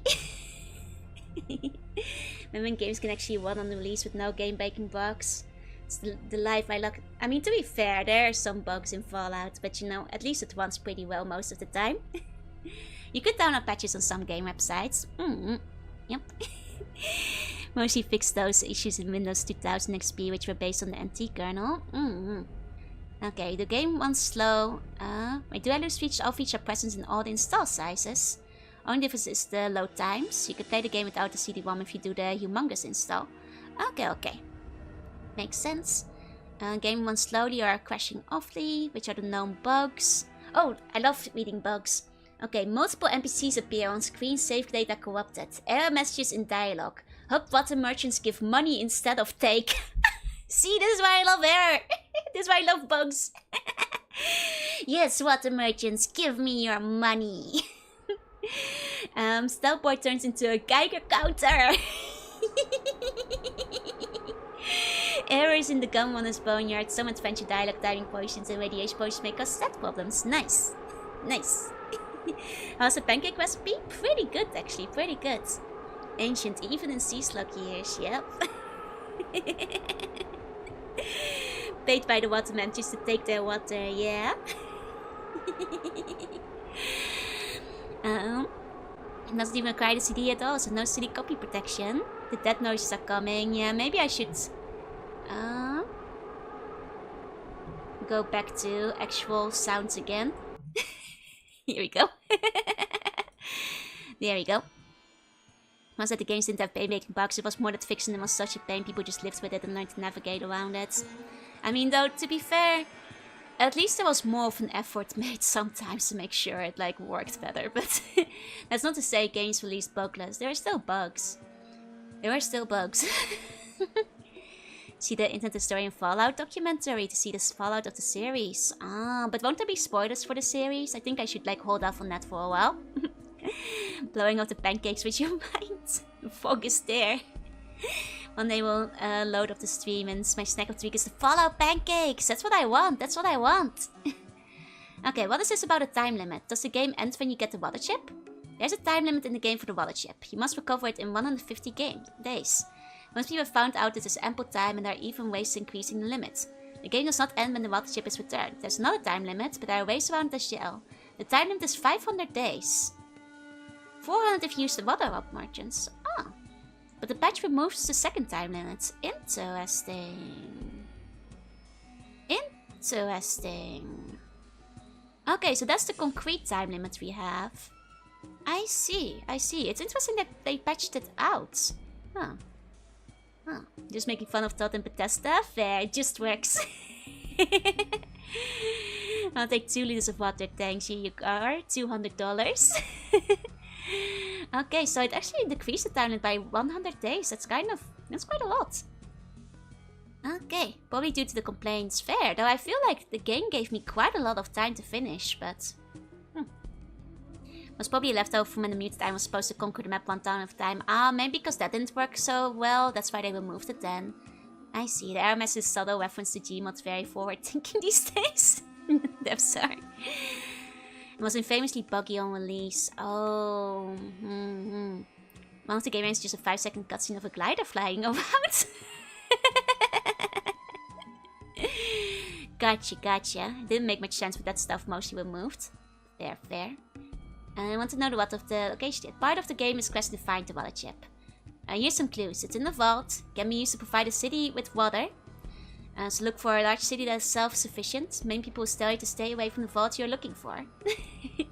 When games can actually run on the release with no game breaking bugs. It's the life I love. I mean, to be fair, there are some bugs in Fallout, but at least it runs pretty well most of the time. You could download patches on some game websites. Yep. Mostly fixed those issues in Windows 2000 XP, which were based on the NT kernel. Okay, the game runs slow. Wait, do I lose all feature presence in all the install sizes? Only difference is the load times. You can play the game without the CD-ROM if you do the humongous install. Okay. Makes sense. Game runs slowly or crashing awfully, which are the known bugs. Oh, I love reading bugs. Okay, multiple NPCs appear on screen, save data corrupted. Error messages in dialogue. Hub button merchants give money instead of take. See, this is why I love error. This is why I love bugs. Yes, water merchants, give me your money. Stealthboard turns into a Geiger counter. Errors in the gunrunner's boneyard. Some adventure dialogue, diving potions, and radiation potions may cause stat problems. Nice. How's the pancake recipe? Pretty good, actually. Pretty good. Ancient, even in sea slug years. Yep. Paid by the watermen just to take their water. Yeah. It doesn't even require the CD at all, so no CD copy protection. The dead noises are coming. Yeah, maybe I should go back to actual sounds again. Here we go. There we go. Once that the games didn't have pain making bugs, it was more that fixing them was such a pain, people just lived with it and learned to navigate around it. I mean, though, to be fair, at least there was more of an effort made sometimes to make sure it worked better, but that's not to say games released bugless. There are still bugs. See the Internet Historian Fallout documentary to see the Fallout of the series. But won't there be spoilers for the series? I think I should hold off on that for a while. Blowing up the pancakes with your mind. The fog is there. One day we'll load up the stream and my snack of the week is the Fallout pancakes. That's what I want. Okay, what is this about a time limit? Does the game end when you get the water chip? There's a time limit in the game for the water chip. You must recover it in 150 days. Most people have found out this is ample time and there are even ways to increasing the limit. The game does not end when the water chip is returned. There's another time limit, but there are ways around the shell. The time limit is 500 days. 400 if you use the water up merchants. But the patch removes the second time limit. Interesting. Interesting. Okay, so that's the concrete time limit we have. I see. It's interesting that they patched it out. Huh. Just making fun of Todd and Bethesda? Fair, it just works. I'll take 2 liters of water, thanks. Here you are, $200. Okay, so it actually decreased the time limit by 100 days. That's quite a lot. Okay, probably due to the complaints. Fair, though I feel like the game gave me quite a lot of time to finish, but... was probably left over from when the mutant I was supposed to conquer the map 1 town at a time. Ah, maybe because that didn't work so well. That's why they removed it then. I see. The RMS is subtle reference to Gmod, very forward thinking these days. I'm sorry. It was infamously buggy on release. Oh. One of the game ends just a 5-second cutscene of a glider flying around. Gotcha. Didn't make much sense with that stuff mostly removed. Fair. I want to know what of the location. Part of the game is quest to find the water chip. Here's some clues. It's in the vault. Can be used to provide a city with water. So look for a large city that is self-sufficient. Many people will tell you to stay away from the vault you're looking for. You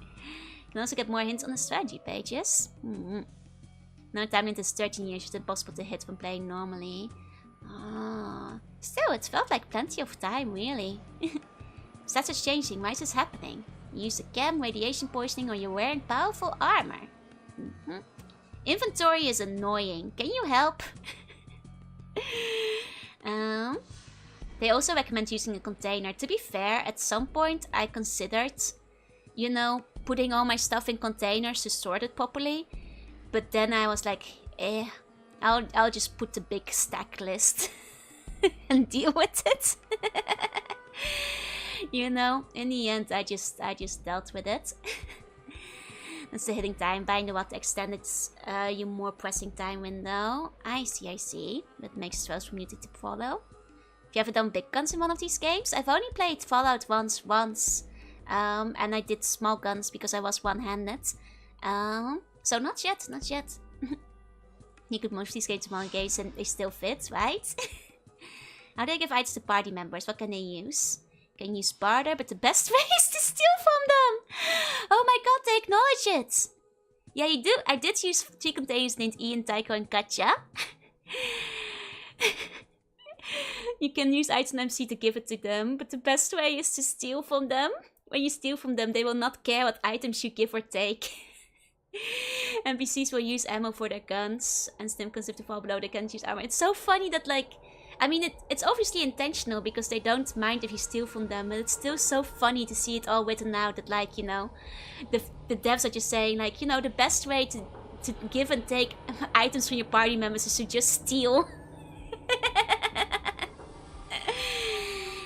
can also get more hints on the strategy pages. Now time limit is 13 years. It's impossible to hit when playing normally. Still, it felt like plenty of time, really. Stats are changing. Why is this happening? You use a chem, radiation poisoning, or you're wearing powerful armor. Inventory is annoying. Can you help? They also recommend using a container. To be fair, at some point I considered, you know, putting all my stuff in containers to sort it properly. But then I was like, I'll just put the big stack list and deal with it. You know, in the end, I just dealt with it. That's the hitting time. Buying the water extended your more pressing time window. I see. That makes throws from muted to follow. Have you ever done big guns in one of these games? I've only played Fallout once. And I did small guns because I was one-handed. So not yet. You could move these games in one games and they still fit, right? How do I give items to party members? What can they use? Can use barter, but the best way is to steal from them! Oh my god, they acknowledge it! Yeah, you do. I did use 3 containers named Ian, Tycho, and Katja. You can use items on MC to give it to them, but the best way is to steal from them. When you steal from them, they will not care what items you give or take. NPCs will use ammo for their guns, and stim if they fall below, they can't use armor. It's so funny that, like, I mean, it's obviously intentional because they don't mind if you steal from them, but it's still so funny to see it all written out that, like, you know, the devs are just saying, like, you know, the best way to give and take items from your party members is to just steal.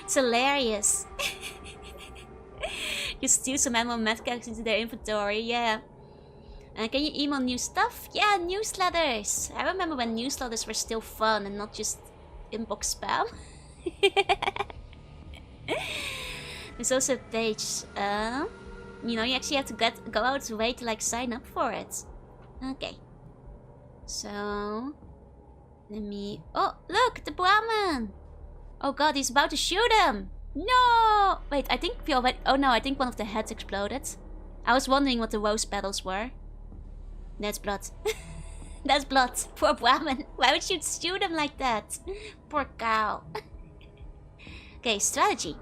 It's hilarious. You steal some ammo and medkits into their inventory, yeah. Can you email new stuff? Yeah, newsletters. I remember when newsletters were still fun and not just inbox spam. There's also a page. You know, you actually have to go out of the way to like sign up for it. Okay. So let me. Oh, look, the Brahmin. Oh god, he's about to shoot him. No! Wait, I think we already. Oh no, I think one of the heads exploded. I was wondering what the rose petals were. That's blood. That's blood. Poor Brahmin. Why would you shoot him like that? Poor cow. Okay, strategy.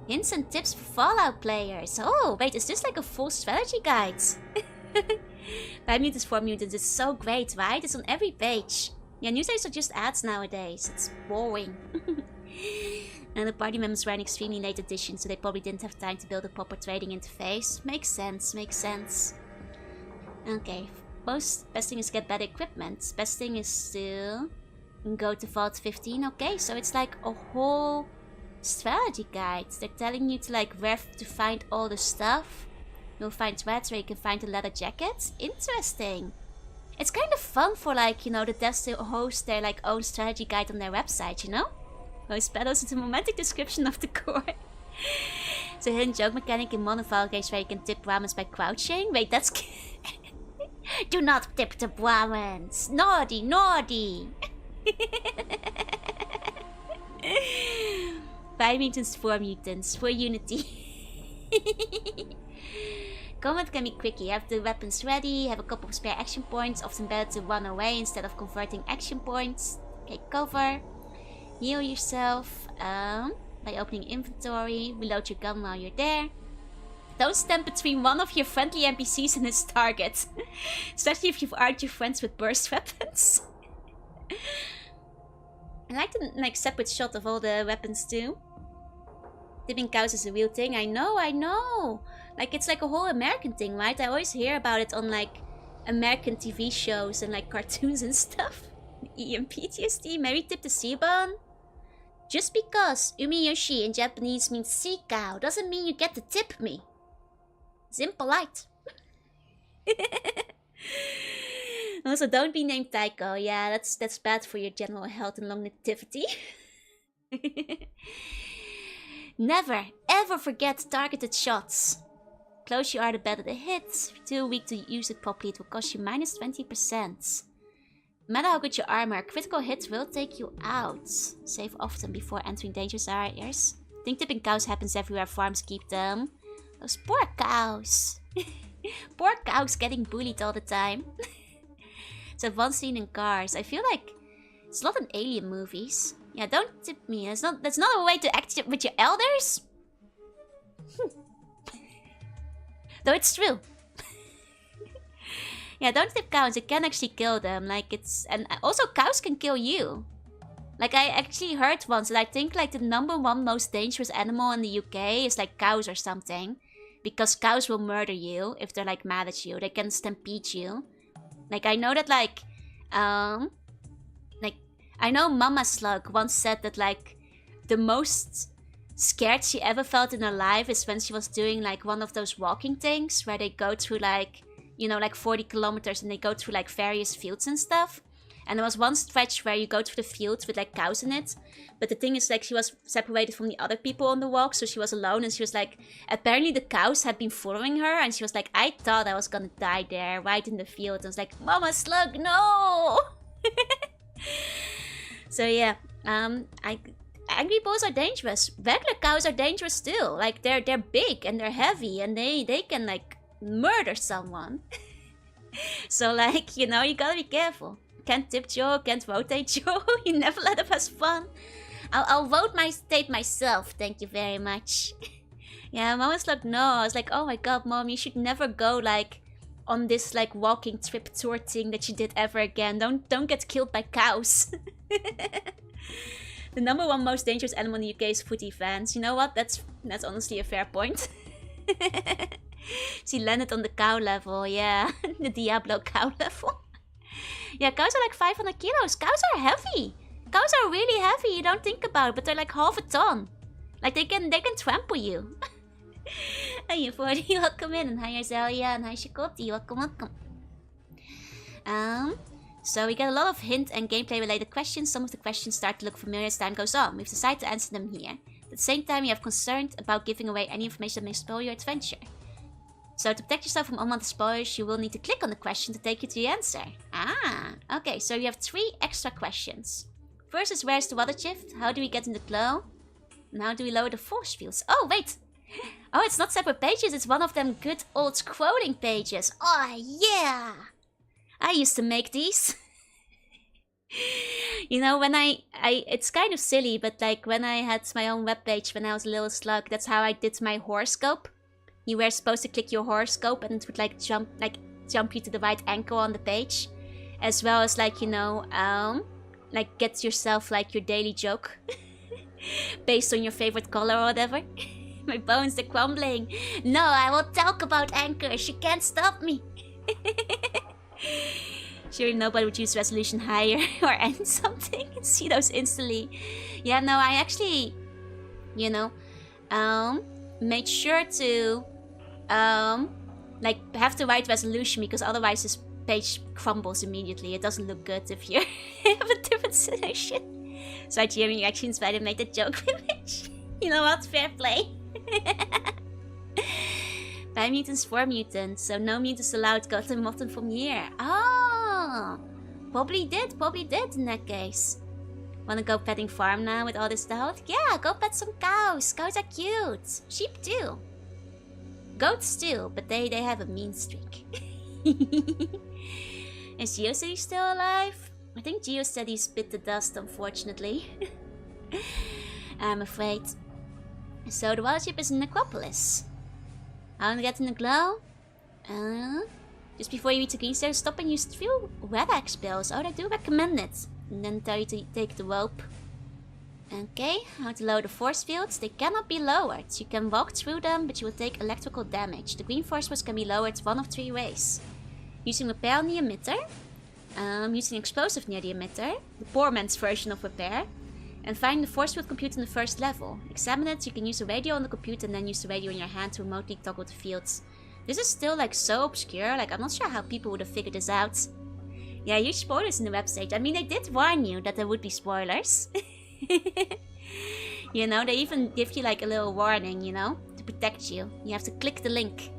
Hints and tips for Fallout players. Oh, wait, is this like a full strategy guide? 5 mutants, 4 mutants. It's so great, right? It's on every page. Yeah, newsletters are just ads nowadays. It's boring. And the party members were an extremely late edition, so they probably didn't have time to build a proper trading interface. Makes sense. Okay, best thing is get better equipment. Best thing is to go to Vault 15. Okay, so it's like a whole strategy guide. They're telling you to like where to find all the stuff. You'll find threads where you can find the leather jacket. Interesting. It's kind of fun for like, you know, the devs to host their like own strategy guide on their website, you know? Most pedals is a romantic description of the core. It's a hidden joke mechanic in modern file games where you can tip ramens by crouching. Wait, that's... Do not tip the Brahmins. Naughty, naughty. 5 mutants, 4 mutants. For unity. Combat can be quick. You have the weapons ready, have a couple of spare action points. Often better to run away instead of converting action points. Take cover. Heal yourself by opening inventory. Reload your gun while you're there. Don't stand between one of your friendly NPCs and his target. Especially if you've armed your friends with burst weapons. I like the separate shot of all the weapons too. Tipping cows is a real thing. I know. Like, it's like a whole American thing, right? I always hear about it on like American TV shows and like cartoons and stuff. EMPTSD, Mary tipped a C-bone. Just because umiyoshi in Japanese means sea cow doesn't mean you get to tip me. It's impolite. Also, don't be named Taiko. Yeah, that's bad for your general health and longevity. Never, ever forget targeted shots. Closer you are, the better the hit. If you're too weak to use it properly, it will cost you minus 20%. No matter how good your armor, critical hits will take you out. Save often before entering dangerous areas. I think tipping cows happens everywhere farms keep them. Those poor cows. Poor cows getting bullied all the time. It's one scene in Cars. I feel like it's a lot in alien movies. Yeah, don't tip me. That's not a way to act with your elders. Though it's true. Yeah, don't tip cows. It can actually kill them. Like, and also cows can kill you. Like, I actually heard once that I think like the #1 most dangerous animal in the UK is like cows or something. Because cows will murder you if they're like mad at you. They can stampede you. Like, I know that like I know Mama Slug once said that like the most scared she ever felt in her life is when she was doing like one of those walking things where they go through like, you know, like 40 kilometers and they go through like various fields and stuff. And there was one stretch where you go through the fields with like cows in it. But the thing is, like, she was separated from the other people on the walk, so she was alone. And she was like, apparently the cows had been following her. And she was like, I thought I was gonna die there, right in the field. And I was like, Mama Slug, no! So yeah, angry bulls are dangerous. Regular cows are dangerous too. Like, they're big and they're heavy and they can like murder someone. So like, you know, you gotta be careful. Can't tip Joe, can't rotate Joe. You never let up has fun. I'll vote my state myself. Thank you very much. Yeah, Mom was like, no. I was like, oh my god, Mom, you should never go like on this like walking trip tour thing that you did ever again. Don't get killed by cows. The #1 most dangerous animal in the UK is footy fans. You know what? That's honestly a fair point. She landed on the cow level, yeah. The Diablo cow level. Yeah, cows are like 500 kilos. Cows are heavy. Cows are really heavy. You don't think about it, but they're like half a ton. Like they can trample you. Hey, 40, welcome in. And hi, Azalea. And hi, Shikoti. Welcome. So we get a lot of hint and gameplay related questions. Some of the questions start to look familiar as time goes on. We've decided to answer them here. At the same time, you have concerned about giving away any information that may spoil your adventure. So to protect yourself from unwanted spoilers, you will need to click on the question to take you to the answer. Ah, okay, so you have 3 extra questions. First is, where's the water shift? How do we get in the glow? And how do we lower the force fields? Oh, wait! Oh, it's not separate pages, it's one of them good old scrolling pages. Oh, yeah! I used to make these. You know, when it's kind of silly, but like when I had my own webpage when I was a little slug, that's how I did my horoscope. You were supposed to click your horoscope and it would like jump you to the right angle on the page. As well as like, you know, like get yourself like your daily joke. Based on your favorite color or whatever. My bones are crumbling. No, I will talk about Anchor. She can't stop me. Surely nobody would use resolution higher or end something. See those instantly. Yeah, no, I actually, you know, made sure to like have the right resolution, because otherwise this page crumbles immediately. It doesn't look good if you have a different solution. So Jeremy actually inspired made the joke image. You know what? Fair play. 5 mutants, 4 mutants. So no mutants allowed. Got them often from here. Oh! Probably did in that case. Wanna go petting farm now with all this health? Yeah, go pet some cows. Cows are cute. Sheep too. Goats too, but they have a mean streak. Is GeoCity still alive? I think GeoCity's bit the dust, unfortunately. I'm afraid. So the wild ship is in Necropolis. How to get in the glow? Just before you eat the green stairs, stop and use 3 red X spells. Oh, I do recommend it. And then tell you to take the rope. Okay, how to lower the force fields. They cannot be lowered. You can walk through them, but you will take electrical damage. The green force fields can be lowered 1 of 3 ways. Using repair on the emitter. Using explosive near the emitter. The poor man's version of repair. And find the force field computer on the first level. Examine it. You can use the radio on the computer and then use the radio in your hand to remotely toggle the fields. This is still like so obscure. Like I'm not sure how people would have figured this out. Yeah, huge spoilers in the website. I mean, they did warn you that there would be spoilers. You know, they even give you like a little warning, you know, to protect you. You have to click the link.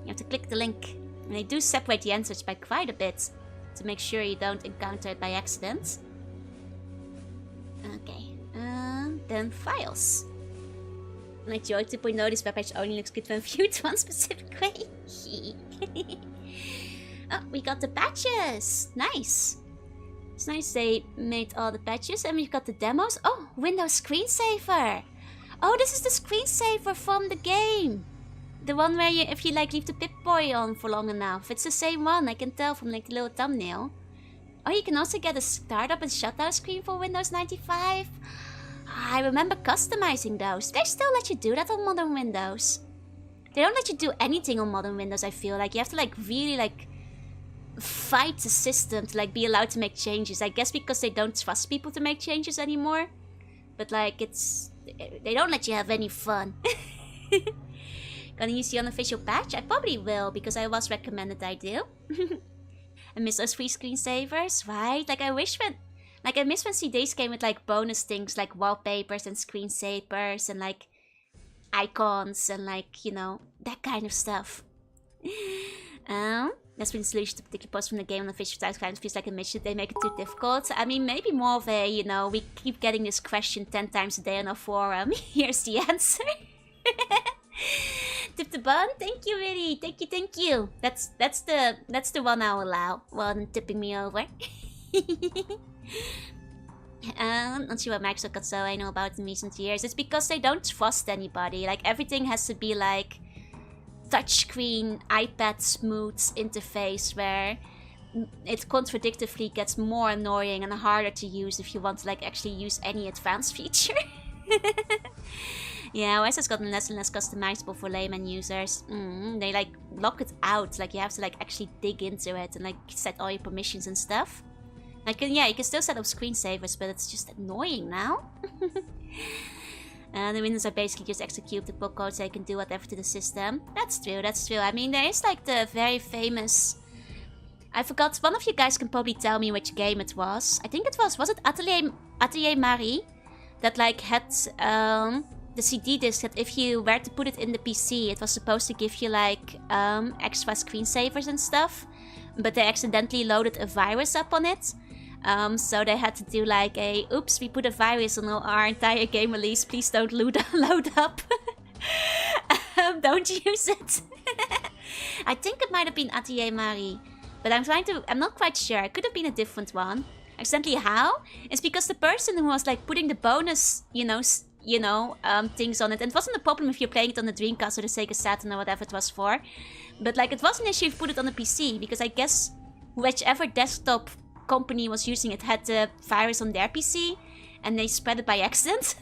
And they do separate the answers by quite a bit to make sure you don't encounter it by accident. Okay, then files. Like Joy 2.0, this webpage only looks good when viewed one specific way. Oh, we got the patches! Nice! It's nice they made all the patches and we've got the demos. Oh, Windows screensaver! Oh, this is the screensaver from the game! The one where you, if you like leave the Pip-Boy on for long enough. It's the same one, I can tell from like the little thumbnail. Oh, you can also get a startup and shutdown screen for Windows 95. I remember customizing those. They still let you do that on modern Windows. They don't let you do anything on modern Windows, I feel like. You have to like really like fight the system to like be allowed to make changes. I guess because they don't trust people to make changes anymore. But like it's... they don't let you have any fun. Gonna use the unofficial patch? I probably will because I was recommended I do. I miss those free screensavers, right? Like I wish when... like I miss when CDs came with like bonus things like wallpapers and screensavers and like icons and like, you know, that kind of stuff. That's been the solution to particular posts from the game on the official site. Kind of feels like a mission. They make it too difficult. I mean, maybe more of a, you know, we keep getting this question 10 times a day on our forum. Here's the answer. Tip the bun. Thank you, really. Thank you. That's the one I'll allow while tipping me over. Not sure what Microsoft got so I know about in recent years. It's because they don't trust anybody. Like everything has to be like touchscreen, iPad smooth interface where it contradictively gets more annoying and harder to use if you want to like actually use any advanced feature. Yeah, OS has gotten less and less customizable for layman users. They like lock it out. Like you have to like actually dig into it and like set all your permissions and stuff. Like yeah, you can still set up screensavers, but it's just annoying now. The windows are basically just executable code so you can do whatever to the system. That's true. I mean, there is like the very famous... I forgot, one of you guys can probably tell me which game it was. I think it was it Atelier Marie? That like had the CD disc that if you were to put it in the PC, it was supposed to give you like extra screensavers and stuff. But they accidentally loaded a virus up on it. So they had to do like a, oops, we put a virus on our entire game release, please don't load up. Don't use it. I think it might have been Atelier Marie, but I'm not quite sure. It could have been a different one. Accidentally how? It's because the person who was like putting the bonus, things on it, and it wasn't a problem if you're playing it on the Dreamcast or the Sega Saturn or whatever it was for. But like it was an issue if you put it on the PC, because I guess whichever desktop company was using it had the virus on their PC and they spread it by accident.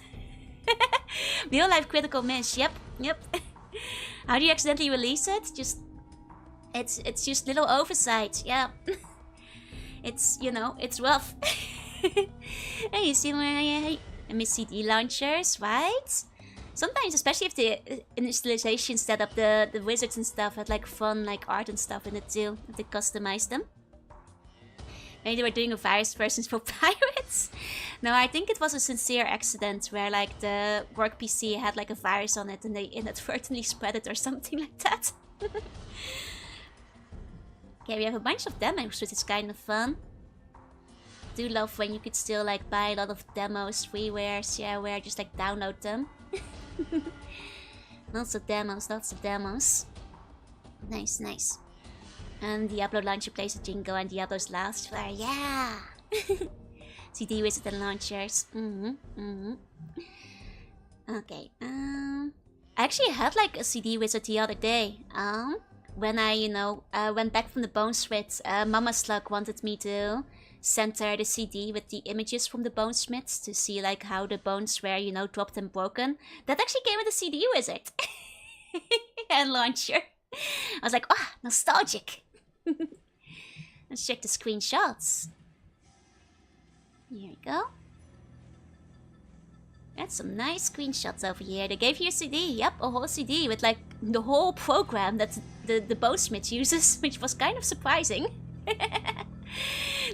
Real life critical miss. Yep. How do you accidentally release it? It's just little oversight. Yeah. It's rough. Hey, you see my CD launchers, right? Sometimes, especially if the initialization setup, the wizards and stuff had like fun like art and stuff in it too, if they customized them. Maybe they were doing a virus versions for pirates. No, I think it was a sincere accident where like the work PC had like a virus on it and they inadvertently spread it or something like that. Okay, we have a bunch of demos, which is kind of fun. Do love when you could still like buy a lot of demos, freewares, shareware, just like download them. Lots of demos, lots of demos. Nice, nice. And Diablo launcher plays a jingle and Diablo's last flare, yeah! CD wizard and launchers. Okay, I actually had like a CD wizard the other day. When I, went back from the Bone Smith, Mama Slug wanted me to send her the CD with the images from the Bone Smiths to see like how the bones were, dropped and broken. That actually came with a CD wizard and launcher. I was like, oh, nostalgic. Let's check the screenshots. Here we go. That's some nice screenshots over here. They gave you a CD. Yep, a whole CD with like the whole program that the Bonesmith uses, which was kind of surprising.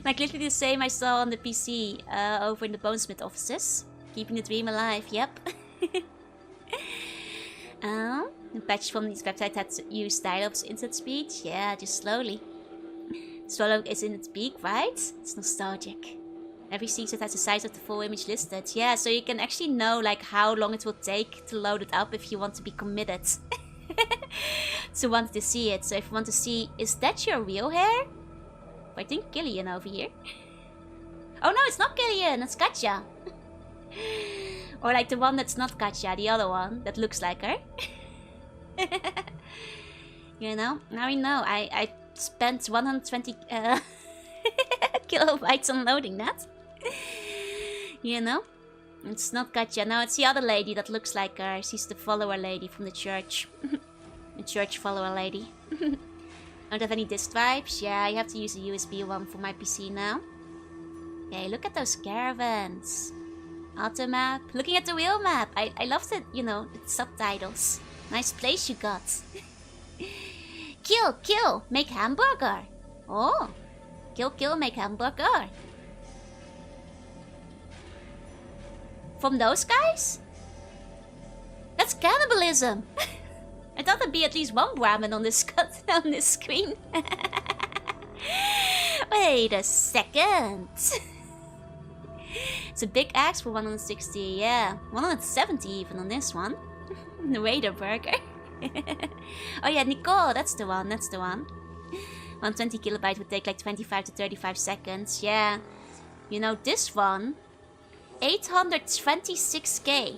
Like literally the same I saw on the PC over in the Bonesmith offices. Keeping the dream alive, yep. The patch from these websites had to use dialogues instant speech. Yeah, just slowly. Swallow is in its peak, right? It's nostalgic. Every secret has the size of the full image listed. Yeah, so you can actually know like how long it will take to load it up if you want to be committed. To want to see it. So if you want to see, is that your real hair? I think Killian over here. Oh no, it's not Killian, it's Katja. Or like the one that's not Katja, the other one that looks like her. Now we know. I spent 120 kilobytes on loading that. It's not Katja. No, it's the other lady that looks like her. She's the follower lady from the church. The church follower lady. Don't have any disk drives? Yeah, you have to use a USB one for my PC now. Okay, look at those caravans. Auto map. Looking at the real map. I love the, the subtitles. Nice place you got. Kill, make hamburger. Oh, kill, make hamburger. From those guys? That's cannibalism. I thought there'd be at least one Brahmin on this on this screen. Wait a second. It's a big axe for 160, yeah. 170 even on this one. The Raider burger. Oh yeah, Nicole, that's the one. 120 kilobyte would take like 25 to 35 seconds, yeah. This one, 826k.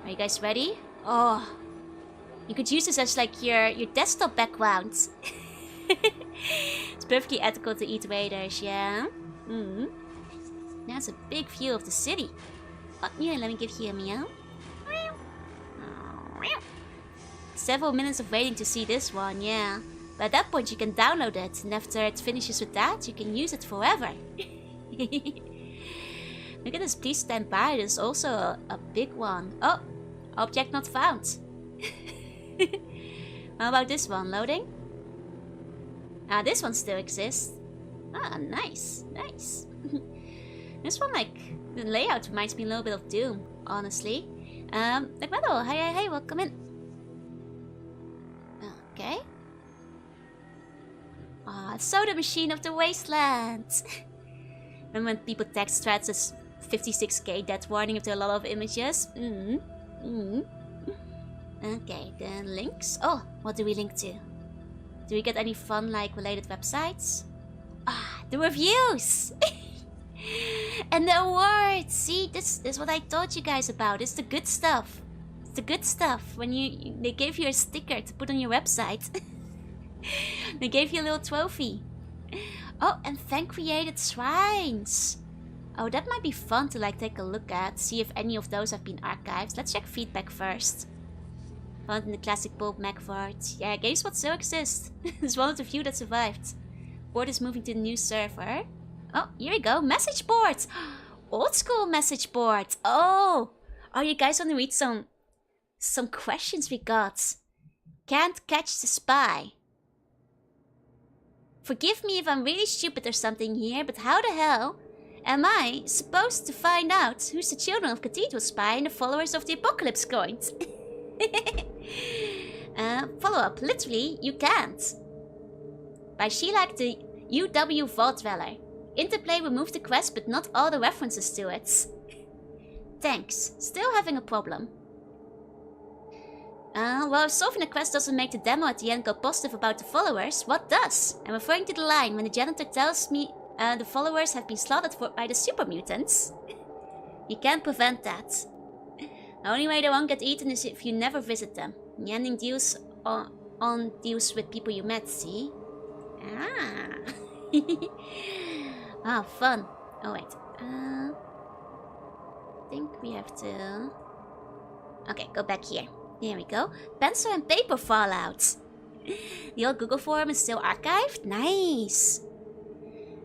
Are you guys ready? Oh, you could use this as like your desktop background. It's perfectly ethical to eat raiders, yeah. That's a big view of the city. Oh, yeah, let me give you a meow. Several minutes of waiting to see this one, yeah. But at that point you can download it, and after it finishes with that, you can use it forever. Look at this, please stand by, there's also a big one. Oh, object not found. How about this one, loading? Ah, this one still exists. Ah, nice. This one, like, the layout reminds me a little bit of Doom, honestly. Like Metal, hey, welcome in. Okay. Ah, soda machine of the wasteland. And when people text threads as 56k death warning if there are a lot of images. Okay, then links. Oh, what do we link to? Do we get any fun, like, related websites? Ah, the reviews! And the awards! See, this is what I told you guys about. It's the good stuff. It's the good stuff. When they gave you a sticker to put on your website. They gave you a little trophy. Oh, and fan created shrines. Oh, that might be fun to like take a look at. See if any of those have been archived. Let's check feedback first. Found in the classic bulk Macford. Yeah, games what still exist. It's one of the few that survived. Board is moving to the new server. Oh, here we go. Message boards. Old school message boards. Oh, you guys want to read some questions we got? Can't catch the spy. Forgive me if I'm really stupid or something here, but how the hell am I supposed to find out who's the children of Cathedral Spy and the followers of the Apocalypse coins? Follow-up. Literally, you can't. By Sheila the UW Vault Dweller. Interplay removed the quest, but not all the references to it. Thanks. Still having a problem. Well, if solving the quest doesn't make the demo at the end go positive about the followers, what does? I'm referring to the line when the janitor tells me the followers have been slaughtered by the super mutants. You can't prevent that. The only way they won't get eaten is if you never visit them. The ending deals on deals with people you met, see? Ah. Ah, fun. Oh, wait. I think we have to... Okay, go back here. Here we go. Pencil and paper fallout. The old Google forum is still archived? Nice.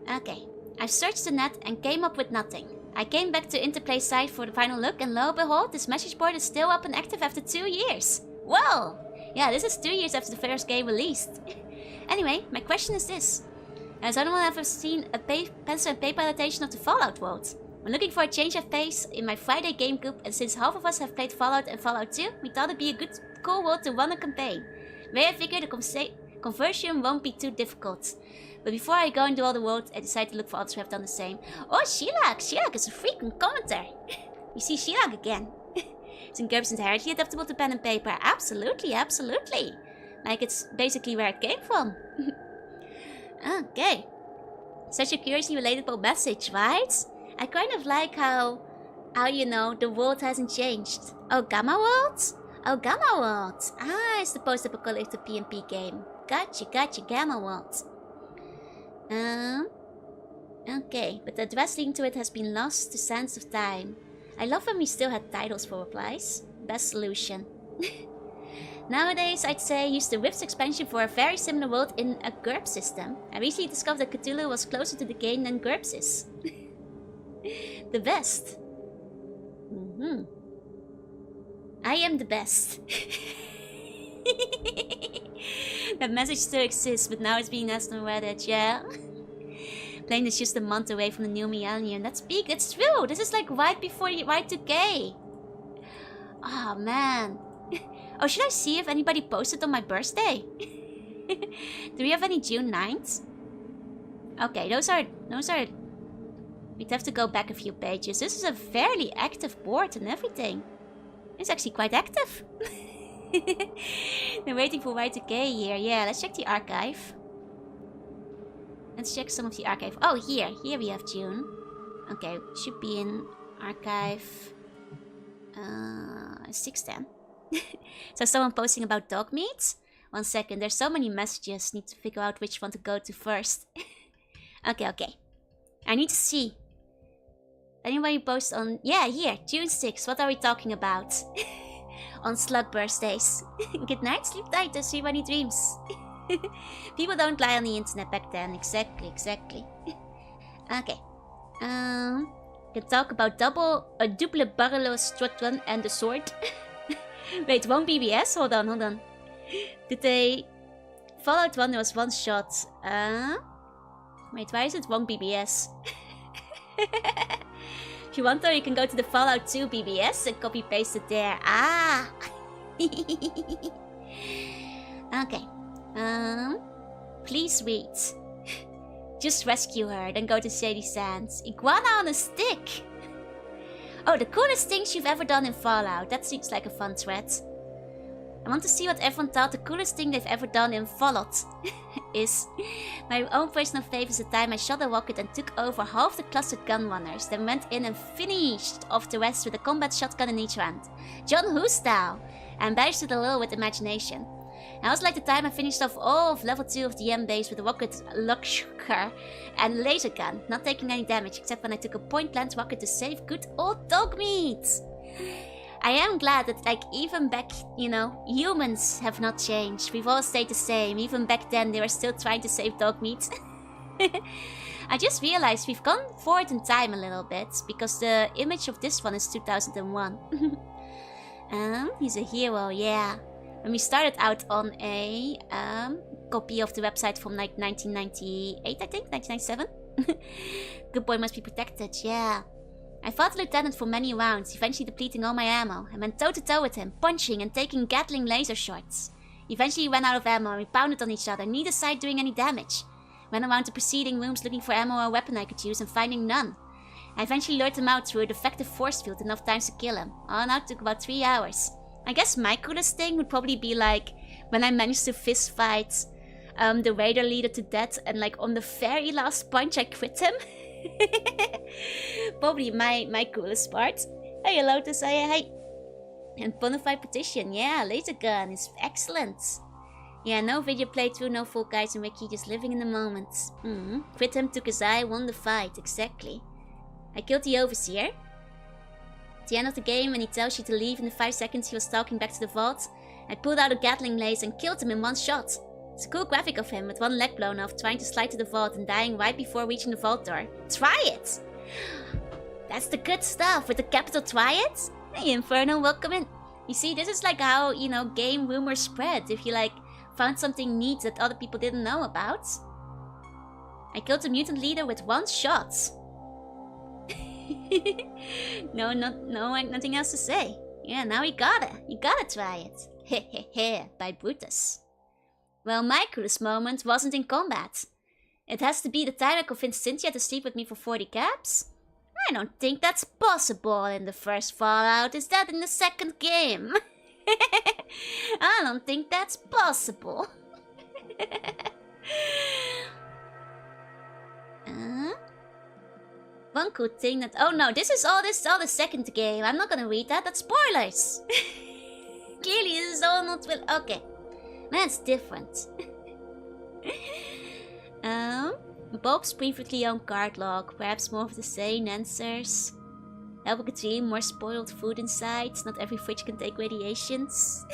Okay. I've searched the net and came up with nothing. I came back to Interplay site for the final look and lo and behold, this message board is still up and active after 2 years. Whoa! Yeah, this is 2 years after the first game released. Anyway, my question is this. Has anyone ever seen a pencil and paper adaptation of the Fallout world? I'm looking for a change of pace in my Friday game group, and since half of us have played Fallout and Fallout 2, we thought it'd be a good, cool world to run a campaign. Where I figure the conversion won't be too difficult. But before I go and do all the world, I decided to look for others who have done the same. Oh, Sheila! Sheila is a frequent commenter! We see Sheila again. Isn't GURPS inherently adaptable to pen and paper? Absolutely, absolutely! Like it's basically where it came from. Okay. Such a curiously relatable message, right? I kind of like how you know, the world hasn't changed. Oh, Gamma World? Oh, Gamma World. Ah, it's the post-apocalyptic PnP game. Gotcha, Gamma World. Okay, but the address linked to it has been lost to sands of time. I love when we still had titles for replies. Best solution. Nowadays, I'd say use the Rift's expansion for a very similar world in a GURPS system. I recently discovered that Cthulhu was closer to the game than GURPS is. The best. I am the best. That message still exists, but now it's being asked on Reddit, yeah? Playing is just a month away from the new millennium. That's big, it's true! This is like right before Y2K. Oh man. Oh, should I see if anybody posted on my birthday? Do we have any June 9th? Okay, those are... We'd have to go back a few pages. This is a fairly active board and everything. It's actually quite active. They're waiting for Y2K here. Yeah, let's check the archive. Let's check some of the archive. Oh, here. Here we have June. Okay, should be in archive 610. So someone posting about dog meat? 1 second, there's so many messages. Need to figure out which one to go to first. Okay. I need to see. Anybody post on... Yeah, here, June 6th. What are we talking about? On slug birthdays. Good night, sleep tight, and see many dreams. People don't lie on the internet back then. Exactly. Okay. Can talk about a double barrel struck one and the sword. Wait, 1 BBS? Hold on. Did they... Fallout 1 was 1 shot. Wait, why is it 1 BBS? If you want though, you can go to the Fallout 2 BBS and copy paste it there. Ah! Okay. Please read. Just rescue her, then go to Shady Sands. Iguana on a stick! Oh, the coolest things you've ever done in Fallout. That seems like a fun thread. I want to see what everyone thought the coolest thing they've ever done in Fallout is. My own personal fave is the time I shot a rocket and took over half the clustered gun runners, then went in and finished off the rest with a combat shotgun in each hand. John Who style! I embellished it a little with imagination. And also like the time I finished off all of level 2 of the M base with a rocket launcher and laser gun, not taking any damage except when I took a point blank rocket to save good old dog meat. I am glad that, like, even back, you know, humans have not changed. We've all stayed the same. Even back then, they were still trying to save dog meat. I just realized we've gone forward in time a little bit, because the image of this one is 2001. He's a hero, yeah. When we started out on a copy of the website from, like, 1998, I think? 1997? Good boy must be protected, yeah. I fought the lieutenant for many rounds, eventually depleting all my ammo. I went toe-to-toe with him, punching and taking Gatling laser shots. Eventually he ran out of ammo and we pounded on each other, neither side doing any damage. Went around the preceding rooms looking for ammo or a weapon I could use and finding none. I eventually lured him out through a defective force field enough times to kill him. All in all, it took about 3 hours. I guess my coolest thing would probably be like when I managed to fist fight the raider leader to death and like on the very last punch I quit him. Probably my coolest part. Hey, hello to say hey. And bonafide petition, yeah, laser gun is excellent. Yeah, no video playthrough, no full guides and wiki, just living in the moment. Quit him, took his eye, won the fight, exactly. I killed the overseer. At the end of the game, when he tells you to leave in the 5 seconds he was stalking back to the vault, I pulled out a Gatling laser and killed him in one shot. It's a cool graphic of him with one leg blown off, trying to slide to the vault and dying right before reaching the vault door. Try it! That's the good stuff, with the capital try it? Hey Inferno, welcome in. You see, this is like how, you know, game rumors spread, if you like, found something neat that other people didn't know about. I killed the mutant leader with one shot. Nothing else to say. Yeah, now you gotta try it. Hehehe, by Brutus. Well, my coolest moment wasn't in combat. It has to be the time I convinced Cynthia to sleep with me for 40 caps. I don't think that's possible in the first Fallout. Is that in the second game? I don't think that's possible. One cool thing that... Oh no, this is all the second game. I'm not gonna read that. That's spoilers. Clearly this is all not... Okay. That's different. Bob's previously owned card log. Perhaps more of the same answers. Helping a dream, more spoiled food inside. Not every fridge can take radiations.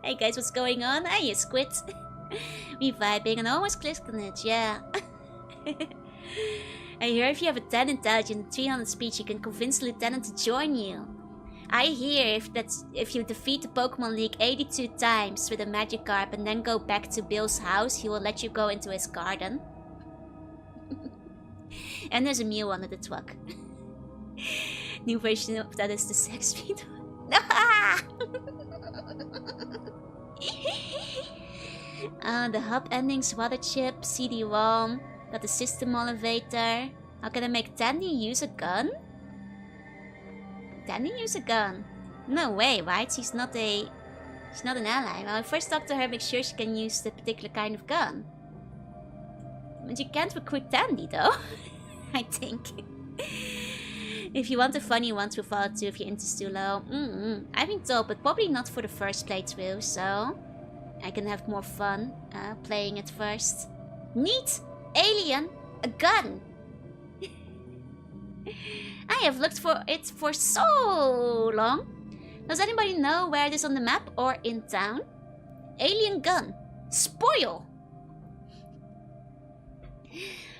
Hey guys, what's going on? Hey, you squid. We vibing and almost clicked on it, yeah. I hear if you have a 10 intelligence and 300 speech, you can convince the lieutenant to join you. I hear if you defeat the Pokemon League 82 times with a Magikarp and then go back to Bill's house, he will let you go into his garden. And there's a Mew under the truck. New version of that is the sex speed. The hub endings, water chip, CD-ROM, got the system elevator. How can I make Tandy use a gun? Tandy use a gun? No way, right? She's not an ally. Well, I first talk to her, make sure she can use the particular kind of gun. But you can't recruit Tandy though. I think. If you want a funny one through Fallout 2 if your interest is too low. I've been told, but probably not for the first playthrough, so I can have more fun playing it first. Neat! Alien! A gun! I have looked for it for so long. Does anybody know where it is on the map or in town? Alien gun. Spoil!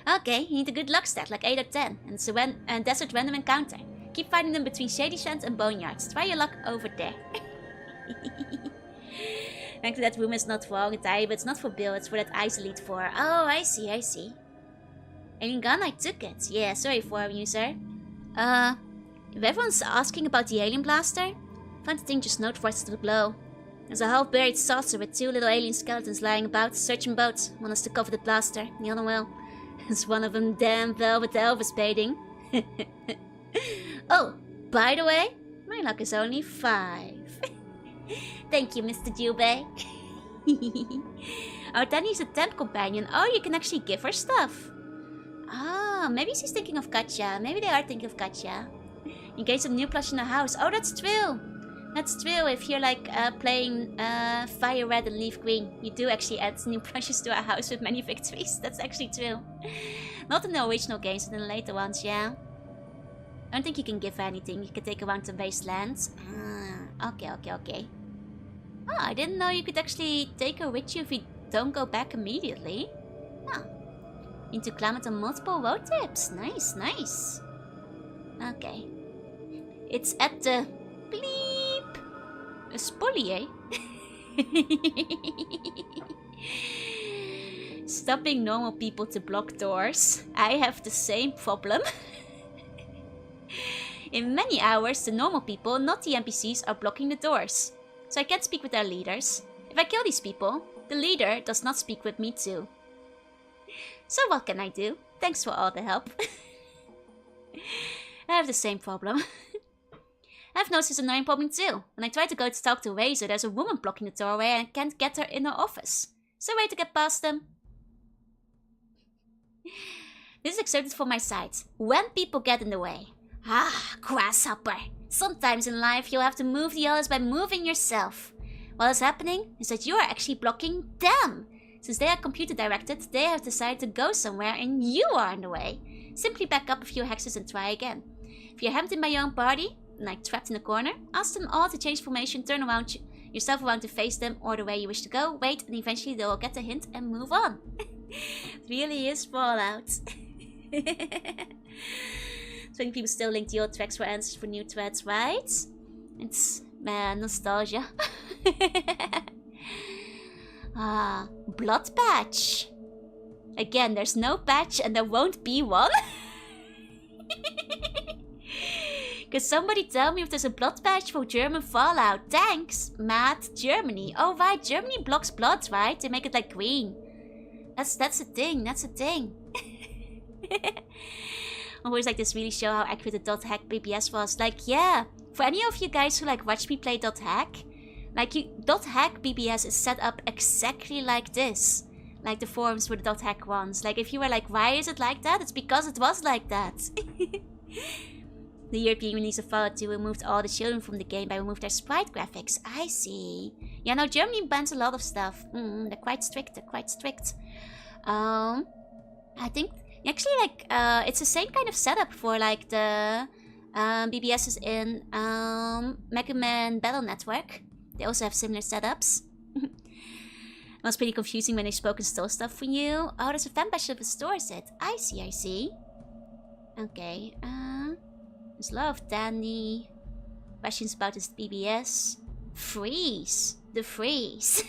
Okay, you need a good luck stat, like 8 or 10. And it's a desert random encounter. Keep finding them between Shady Sands and Boneyards. Try your luck over there. Thanks to that room is not wrong entirely, but it's not for Bill, it's for that isolate for. Oh, I see. Alien gun, I took it. Yeah, sorry for you, sir. If everyone's asking about the alien blaster, find the thing just northwest of the glow. There's a half-buried saucer with 2 little alien skeletons lying about. Searching both. One is to cover the blaster, the other well. Is one of them damn velvet Elvis baiting? Oh, by the way, my luck is only 5. Thank you, Mr. Jubei. Oh, Danny's a temp companion. Oh, you can actually give her stuff. Ah, maybe she's thinking of Katja. Maybe they are thinking of Katja. You gain some new plush in the house. Oh, that's true. That's true. If you're like playing Fire Red and Leaf Green, you do actually add new plushes to our house with many victories. That's actually true. Not in the original games, but in the later ones, yeah. I don't think you can give anything. You can take around the wastelands. Okay. Oh, I didn't know you could actually take her with you if you don't go back immediately. Oh. Need to climb it on multiple road trips. Nice. Okay. It's at the... Bleep! A spolier? Stopping normal people to block doors. I have the same problem. In many hours, the normal people, not the NPCs, are blocking the doors. So I can't speak with their leaders. If I kill these people, the leader does not speak with me too. So what can I do? Thanks for all the help. I have the same problem. I've noticed this annoying problem too. When I try to go to talk to Razor, there's a woman blocking the doorway and I can't get her in her office. Is there a way to get past them? This is accepted from my side. When people get in the way. Ah, grasshopper. Sometimes in life you'll have to move the others by moving yourself. What is happening is that you are actually blocking them. Since they are computer directed, they have decided to go somewhere and you are in the way. Simply back up a few hexes and try again. If you're hemmed in by your own party, like trapped in a corner, ask them all to change formation, turn around yourself around to face them or the way you wish to go, wait, and eventually they will get the hint and move on. It really is Fallout. 20 people still link the old tracks for answers for new threads, right? It's, man, nostalgia. Ah, blood patch. Again, there's no patch and there won't be one. Could somebody tell me if there's a blood patch for German Fallout? Thanks, Matt. Germany. Oh right, Germany blocks blood, right? They make it like green. That's a thing. That's a thing. I always like this really show how accurate the .hack BBS was. Like, yeah, for any of you guys who like watch me play .hack, like .hack BBS is set up exactly like this. Like the forums for the .hack ones. Like if you were like, why is it like that? It's because it was like that. The European release of Fallout 2 removed all the children from the game by removing their sprite graphics. I see. Yeah, now Germany bans a lot of stuff. They're quite strict. I think actually like it's the same kind of setup for like the BBSs in Mega Man Battle Network. They also have similar setups. It was pretty confusing when they spoke and stole stuff from you. Oh, there's a fan badge that restores it. I see. Okay, there's a lot of Danny. Questions about this BBS. Freeze. The freeze.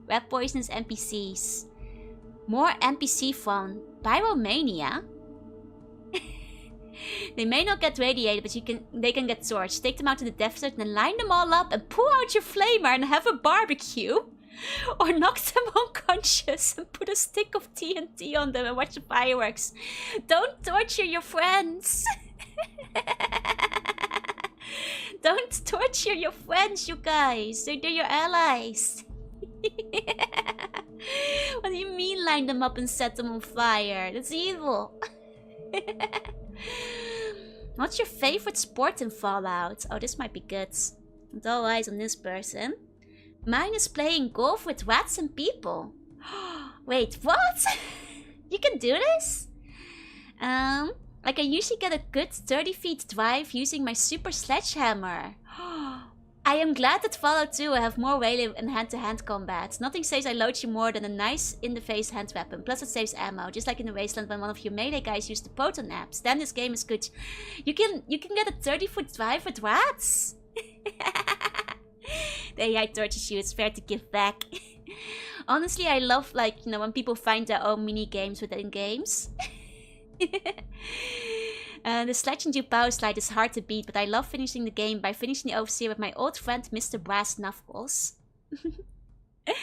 Red poisonous NPCs. More NPC fun. Pyromania. They may not get radiated, but they can get torched. Take them out to the desert and then line them all up and pull out your flamer and have a barbecue. Or knock them unconscious and put a stick of TNT on them and watch the fireworks. Don't torture your friends. Don't torture your friends, you guys. They're your allies. What do you mean line them up and set them on fire? That's evil. What's your favorite sport in Fallout? Oh, this might be good. With all eyes on this person. Mine is playing golf with rats and people. Wait, what? You can do this? Like I usually get a good 30 feet drive using my super sledgehammer. I am glad that Fallout 2 will have more melee and hand-to-hand combat. Nothing saves I load you more than a nice in-the-face hand weapon. Plus it saves ammo, just like in the wasteland when one of your melee guys used the proton apps. Then this game is good. You can get a 30-foot drive with rats. The AI tortures you, it's fair to give back. Honestly, I love, like, you know, when people find their own mini-games within games. The Sledge and Dew Power Slide is hard to beat, but I love finishing the game by finishing the overseer with my old friend Mr. Brass Knuckles. This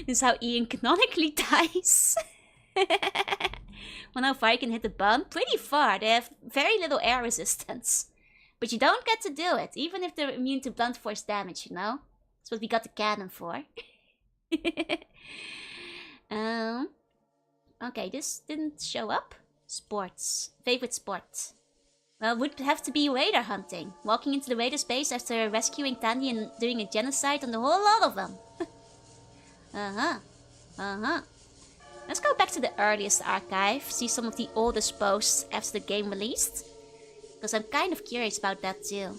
is how Ian canonically dies. Well, how far you can hit the button? Pretty far. They have very little air resistance. But you don't get to do it, even if they're immune to blunt force damage, you know? That's what we got the cannon for. Okay, this didn't show up. Sports. Favorite sport. Well, it would have to be raider hunting. Walking into the raider base after rescuing Tandy and doing a genocide on the whole lot of them. Let's go back to the earliest archive. See some of the oldest posts after the game released. Because I'm kind of curious about that too.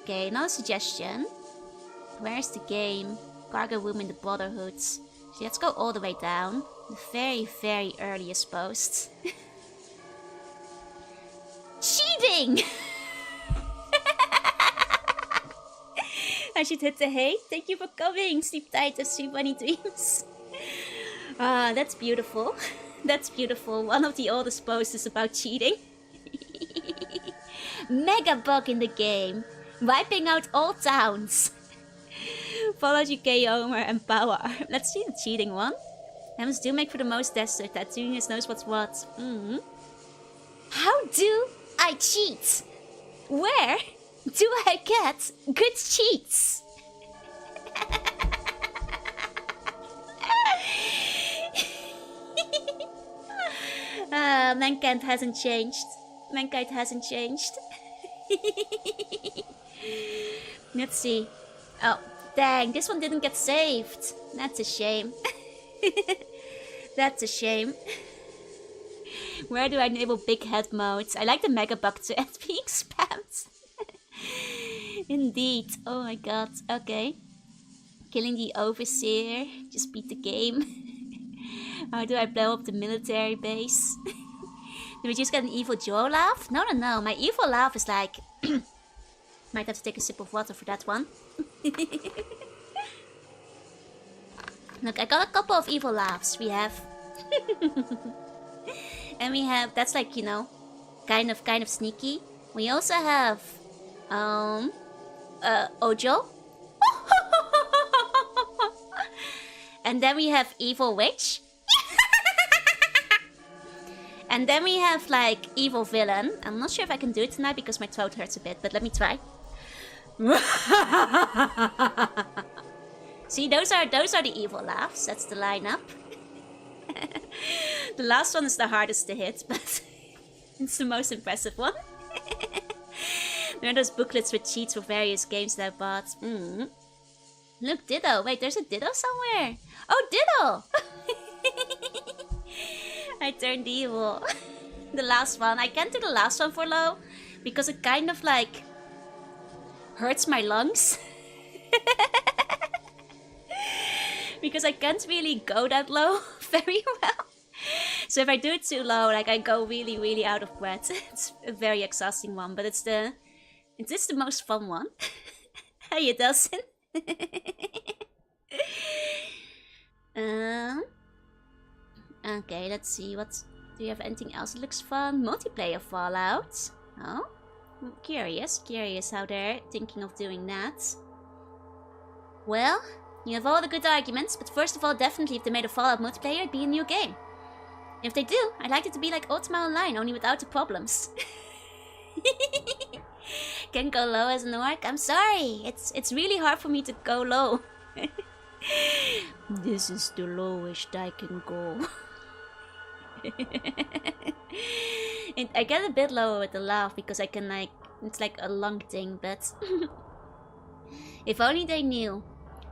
Okay, another suggestion. Where's the game? Cargo room in the Brotherhood. So let's go all the way down. The very, very earliest post. Cheating! I should hit the hay. Thank you for coming. Sleep tight and sleep bunny dreams. Ah, that's beautiful. That's beautiful. One of the oldest posts is about cheating. Mega bug in the game. Wiping out all towns. Fallout UK Homer and Power. Let's see the cheating one. Hammers do make for the most desert. That genius knows what's what. How do I cheat? Where do I get good cheats? Mankind hasn't changed. Mankind hasn't changed. Let's see. Oh, dang, this one didn't get saved. That's a shame. That's a shame. Where do I enable big head modes? I like the mega bug to end being spammed. Indeed. Oh my god. Okay. Killing the overseer. Just beat the game. How do I blow up the military base? Do we just get an evil Joe laugh? No, no, no. My evil laugh is like... Might have to take a sip of water for that one. Look, I got a couple of evil laughs. We have... and we have... That's like, you know, kind of sneaky. We also have... Ojo. And then we have evil witch. And then we have like evil villain. I'm not sure if I can do it tonight because my throat hurts a bit, but let me try. See, those are the evil laughs. That's the lineup. The last one is the hardest to hit, but it's the most impressive one. There are those booklets with cheats for various games that I bought. Look, Ditto. Wait, there's a Ditto somewhere. Oh, Ditto! I turned evil. The last one. I can't do the last one for low because it kind of like hurts my lungs. Because I can't really go that low very well. So if I do it too low, like I go really, really out of breath. It's a very exhausting one, but it's the most fun one. How you doing? Okay, let's see. Do you have anything else that looks fun? Multiplayer Fallout. Oh, I'm curious how they're thinking of doing that. Well, you have all the good arguments, but first of all, definitely if they made a Fallout multiplayer, it'd be a new game. If they do, I'd like it to be like Ultima Online, only without the problems. Can't go low as an orc? I'm sorry. It's really hard for me to go low. This is the lowest I can go. And I get a bit lower with the laugh because I can like... It's like a lung thing, but... If only they knew.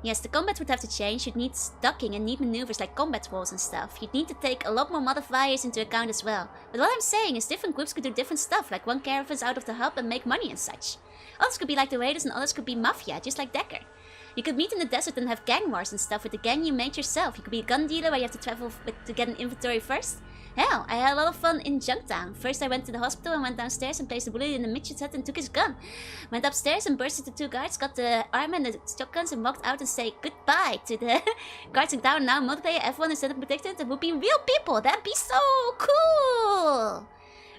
Yes, the combat would have to change. You'd need ducking and neat maneuvers like combat walls and stuff. You'd need to take a lot more modifiers into account as well. But what I'm saying is different groups could do different stuff, like one caravans out of the hub and make money and such. Others could be like the raiders and others could be mafia, just like Decker. You could meet in the desert and have gang wars and stuff with the gang you made yourself. You could be a gun dealer where you have to travel to get an inventory first. Hell, I had a lot of fun in Junktown. First I went to the hospital and went downstairs and placed a bullet in the midget's head and took his gun. Went upstairs and bursted the two guards, got the armor and the shotguns and walked out and say goodbye to the guards and down. Now multiplayer, everyone is protected and would be real people. That'd be so cool!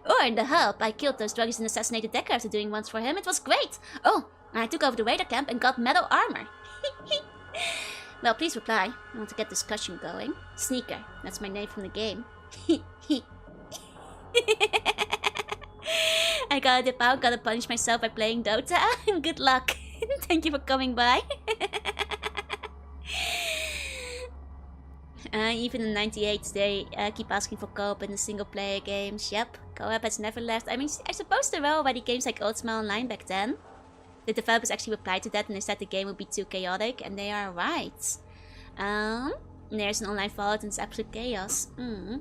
Or in the hub, I killed those druggies and assassinated Decker after doing once for him. It was great! Oh, and I took over the raider camp and got metal armor. Well, please reply. I want to get discussion going. Sneaker, that's my name from the game. I gotta dip out, gotta punish myself by playing Dota. Good luck. Thank you for coming by. Even in 98 they keep asking for co-op in the single player games. Yep, co-op has never left. I mean, I suppose there were already games like Ultima Online back then. The developers actually replied to that and they said the game would be too chaotic, and they are right. There's an online Fallout and it's absolute chaos. I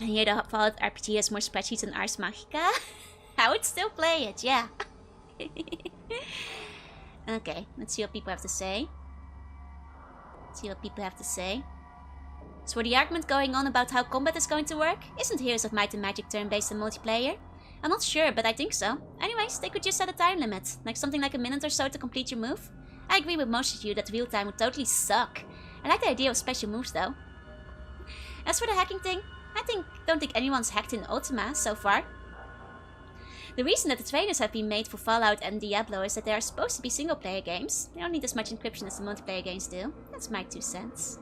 hear the Fallout RPG has more spreadsheets than Ars Magica. I would still play it, yeah. Okay, let's see what people have to say. So for the argument going on about how combat is going to work, isn't Heroes of Might and Magic turn-based and multiplayer? I'm not sure, but I think so. Anyways, they could just set a time limit, like something like a minute or so to complete your move. I agree with most of you that real time would totally suck. I like the idea of special moves though. As for the hacking thing, Don't think anyone's hacked in Ultima so far. The reason that the trailers have been made for Fallout and Diablo is that they are supposed to be single-player games. They don't need as much encryption as the multiplayer games do. That's my 2 cents.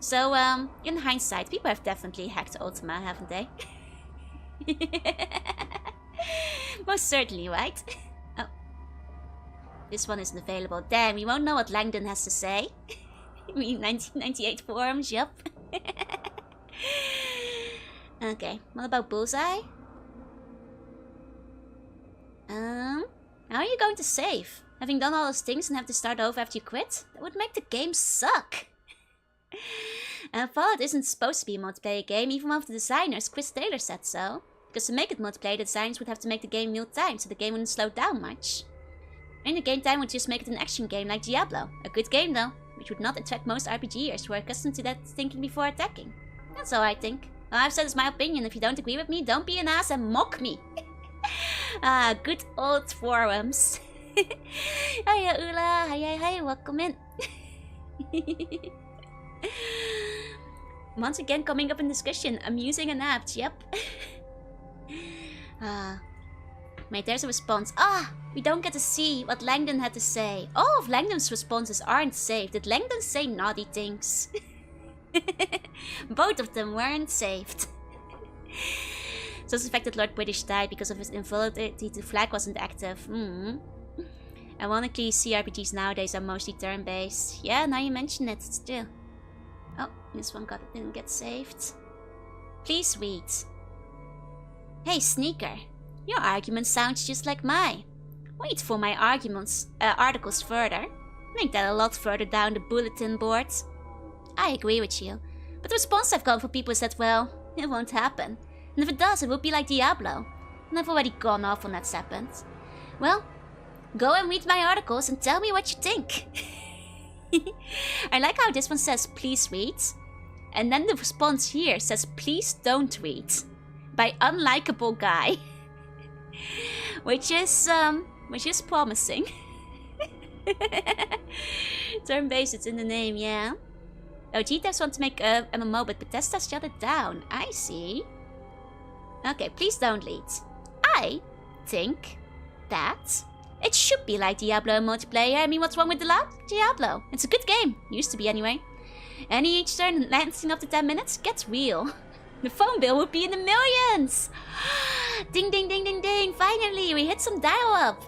So, in hindsight, people have definitely hacked Ultima, haven't they? Most certainly, right? Oh. This one isn't available. Damn, we won't know what Langdon has to say. I mean, 1998 forums, yup. Okay, what about Bullseye? How are you going to save? Having done all those things and have to start over after you quit? That would make the game suck. Fallout isn't supposed to be a multiplayer game, even one of the designers, Chris Taylor, said so. Because to make it multiplayer, the designers would have to make the game real-time, so the game wouldn't slow down much. And the game time would just make it an action game like Diablo. A good game though, which would not attract most RPGers who are accustomed to that thinking before attacking. That's all I think. Well, I've said it's my opinion. If you don't agree with me, don't be an ass and mock me. Good old forums. Hiya Ula, hi, welcome in. Once again coming up in discussion, amusing and apt, yep. Wait, there's a response. We don't get to see what Langdon had to say. All of Langdon's responses aren't saved. Did Langdon say naughty things? Both of them weren't saved. So the fact that Lord British died because of his invalidity, the flag wasn't active. Ironically, CRPGs nowadays are mostly turn-based. Yeah, now you mention it, it's true. Oh, this one didn't get saved. Please read. Hey, Sneaker. Your argument sounds just like mine. Wait for my articles further. Link that a lot further down the bulletin board. I agree with you. But the response I've gotten from people is that, well, it won't happen. And if it does, it will be like Diablo. And I've already gone off on that's happened. Well, go and read my articles and tell me what you think. I like how this one says, please read. And then the response here says, please don't read. By unlikable guy. which is promising. Turn-based, it's in the name, yeah. Oh, GTevs want to make a MMO, but Bethesda shut it down. I see. Okay, please don't lead. I think that it should be like Diablo in multiplayer. I mean, what's wrong with Diablo? It's a good game. Used to be anyway. Any each turn lasting up to 10 minutes? Get real. The phone bill would be in the millions. Ding, ding, ding, ding, ding. Finally, we hit some dial-up.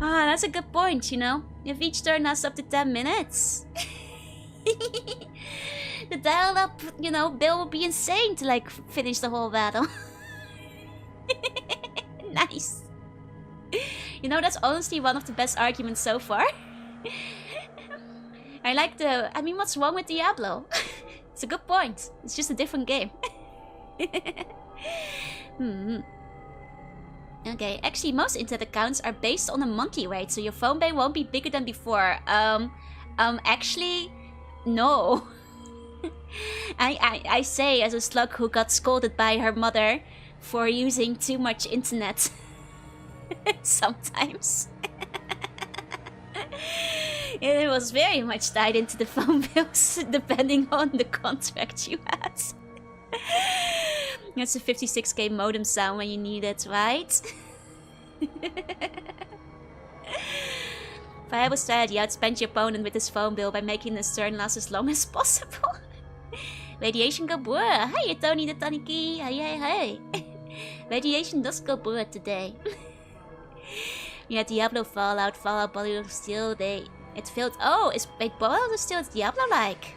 That's a good point, you know. If each turn lasts up to 10 minutes. The dial-up, you know, bill would be insane to, like, finish the whole battle. Nice. You know, that's honestly one of the best arguments so far. I mean, what's wrong with Diablo? It's a good point. It's just a different game. Okay, actually, most internet accounts are based on a monthly rate, so your phone bill won't be bigger than before. Actually, no. I say as a slug who got scolded by her mother for using too much internet. Sometimes. It was very much tied into the phone bills, depending on the contract you had. That's a 56k modem sound when you need it, right? If I was strategy, I'd spend your opponent with his phone bill by making his turn last as long as possible. Radiation go boer. Hey, Tony the Taniki. Hey. Radiation does go boer today. Yeah, Diablo, Fallout, Brotherhood of Steel, it failed. Oh, wait, Brotherhood of Steel is Diablo-like?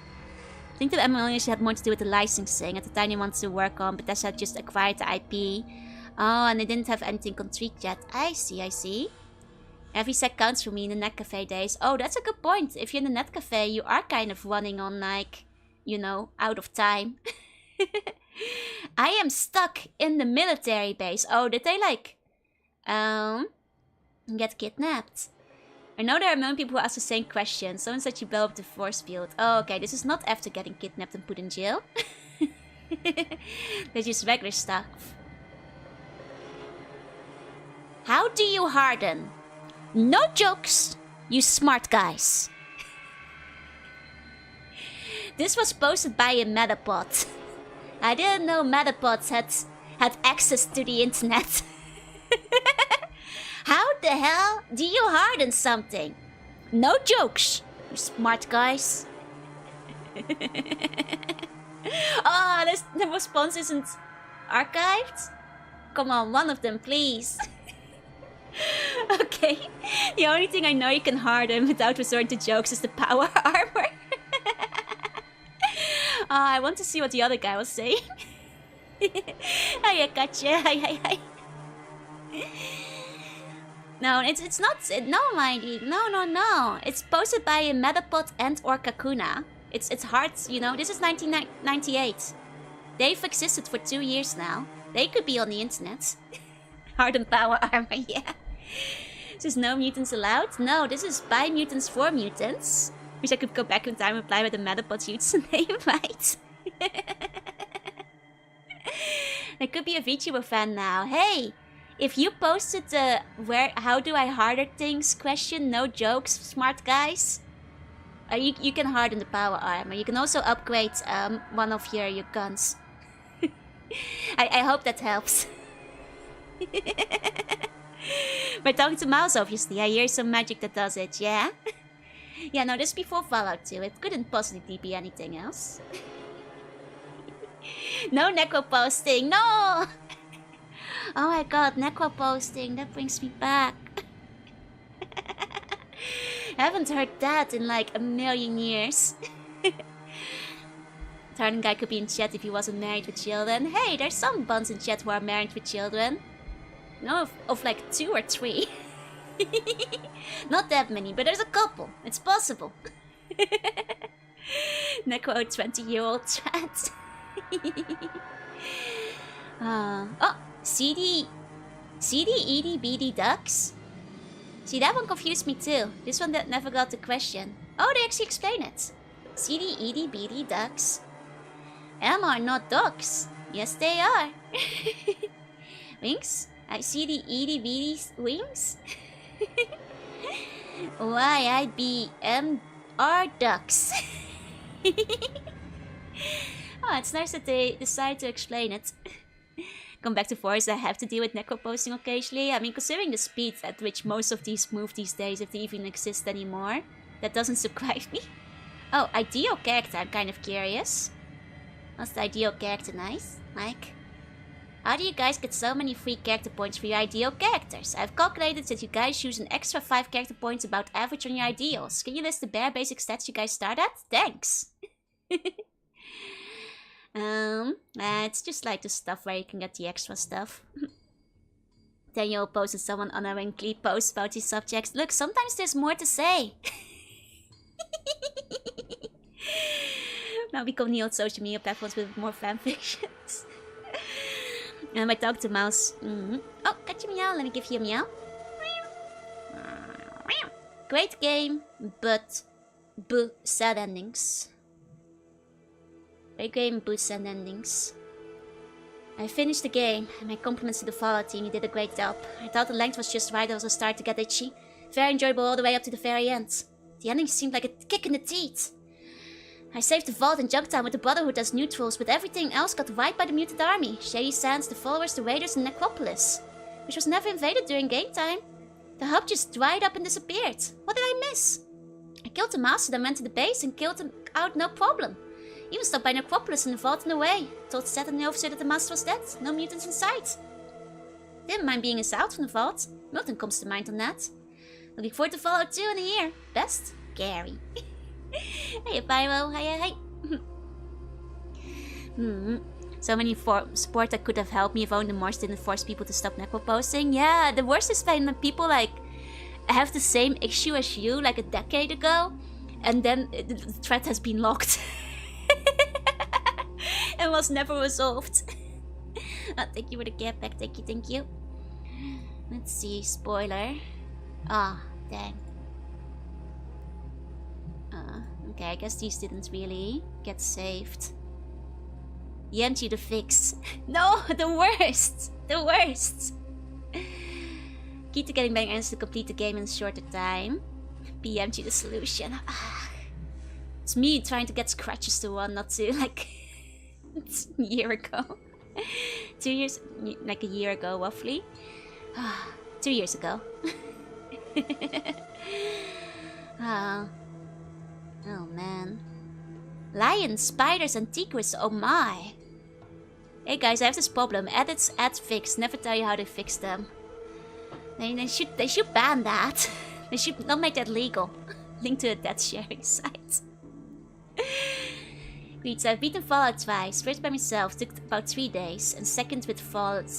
I think the MMO actually had more to do with the licensing. At the time they wanted to work on, but Bethesda had just acquired the IP. Oh, and they didn't have anything concrete yet. I see. Every sec counts for me in the net cafe days. Oh, that's a good point. If you're in the net cafe, you are kind of running on, like, you know, out of time. I am stuck in the military base. Oh, did they, like, get kidnapped? I know there are many people who ask the same question. Someone said you blow up the force field. Oh, okay, this is not after getting kidnapped and put in jail. They're just regular stuff. How do you harden? No jokes, you smart guys. This was posted by a Metapod. I didn't know Metapods had access to the internet. How the hell do you harden something? No jokes, you smart guys. Oh, the response isn't archived? Come on, one of them, please. Okay, the only thing I know you can harden without resorting to jokes is the power armor. I want to see what the other guy was saying. I gotcha. Hi. No, it's not. No, Mighty. No. It's posted by a Metapod and or Kakuna. It's hard, you know. This is 1998. They've existed for 2 years now. They could be on the internet. Hardened power armor, yeah. This is no mutants allowed. No, this is by mutants for mutants. Wish I could go back in time and reply with the Metapod's username, right? There could be a VTuber fan now. Hey, if you posted the how do I harden things question, no jokes, smart guys. You can harden the power armor. You can also upgrade one of your guns. I hope that helps. By talking to Mouse, obviously. I hear some magic that does it, yeah? Yeah, no, this is before Fallout 2. It couldn't possibly be anything else. No necro posting, no! Oh my god, necro posting, that brings me back. I haven't heard that in like a million years. Tartan guy could be in chat if he wasn't married with children. Hey, there's some buns in chat who are married with children. No, of like 2 or 3. Not that many, but there's a couple. It's possible. Necro 20-year-old chat. Oh, CD ED BD ducks. See, that one confused me too. This one that never got the question. Oh, they actually explain it. CD ED BD ducks. M are not ducks. Yes, they are. Wings? I see the ED BD wings. YIBM are ducks. Oh, it's nice that they decided to explain it. Come back to Forest, I have to deal with necro posting occasionally. I mean, considering the speed at which most of these move these days, if they even exist anymore, that doesn't surprise me. Oh, ideal character, I'm kind of curious. What's the ideal character nice? Like, how do you guys get so many free character points for your ideal characters? I've calculated that you guys use an extra 5 character points about average on your ideals. Can you list the bare basic stats you guys start at? Thanks! It's just like the stuff where you can get the extra stuff. Daniel posted someone unknowingly posts about these subjects. Look, sometimes there's more to say. Now become the old social media platforms with more fanfictions. And I talk to Mouse. Oh, got you meow. Let me give you a meow. Great game, but sad endings. Great game, but sad endings. I finished the game, and my compliments to the Fallout team. You did a great job. I thought the length was just right. I was starting to get itchy. Very enjoyable all the way up to the very end. The ending seemed like a kick in the teeth. I saved the vault and Junktown with the Brotherhood as neutrals, but everything else got wiped by the mutant army. Shady Sands, the followers, the raiders, and Necropolis, which was never invaded during game time. The hub just dried up and disappeared. What did I miss? I killed the master, then went to the base and killed him out no problem. Even stopped by Necropolis and the vault in the way. Told Seth and the officer that the master was dead. No mutants in sight. Didn't mind being us out from the vault. Milton comes to mind on that. Looking forward to Fallout 2 in a year. Best, Gary. Hey, Pyro. Hi. So many support that could have helped me if only the Morse didn't force people to stop necro posting. Yeah, the worst is when people like have the same issue as you like a decade ago, and then the thread has been locked and was never resolved. Thank you for the get back. Thank you. Let's see. Spoiler. Ah, dang. Okay, I guess these didn't really get saved. EMT the fix. No, the worst! The worst! Key to getting bang ends to complete the game in a shorter time. PMG the solution. It's me trying to get scratches to one, not to, like, it's a year ago. 2 years, like a year ago, roughly. 2 years ago. Oh man. Lions, spiders, and tigers, oh my. Hey guys, I have this problem. Edits, add, fix. Never tell you how to fix them. They should ban that. They should not make that legal. Link to a death sharing site. Reads, I've beaten Fallout twice. First by myself, took about 3 days. And second with Fallout.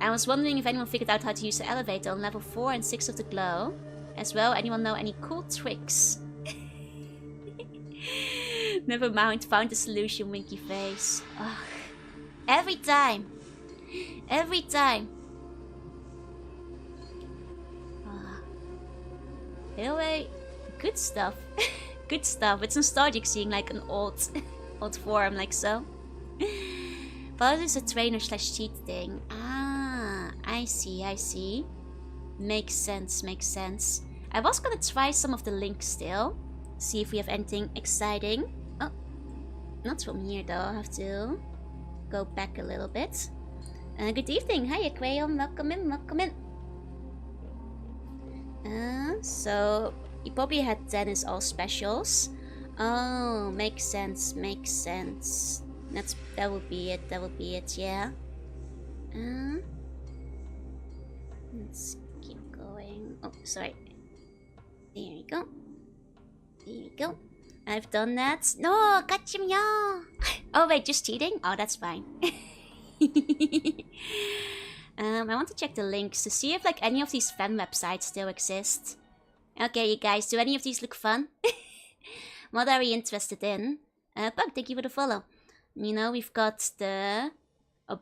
I was wondering if anyone figured out how to use the elevator on level 4 and 6 of the glow. As well, anyone know any cool tricks? Never mind, found the solution, winky face. Ugh. Every time. Every time. Anyway, good stuff. Good stuff. It's nostalgic seeing like an old form like so. But it's a trainer/cheat thing. Ah, I see. Makes sense. I was gonna try some of the links still. See if we have anything exciting. Oh, not from here though. I have to go back a little bit. Good evening. Hiya, Crayon. Welcome in. So you probably had Dennis all specials. Oh, makes sense. That would be it. Yeah. Let's keep going. Oh, sorry. There we go. I've done that. No, catch him, yeah. Oh wait, just cheating? Oh, that's fine. I want to check the links to see if like any of these fan websites still exist. Okay, you guys, do any of these look fun? What are we interested in? Pug, thank you for the follow. You know, we've got a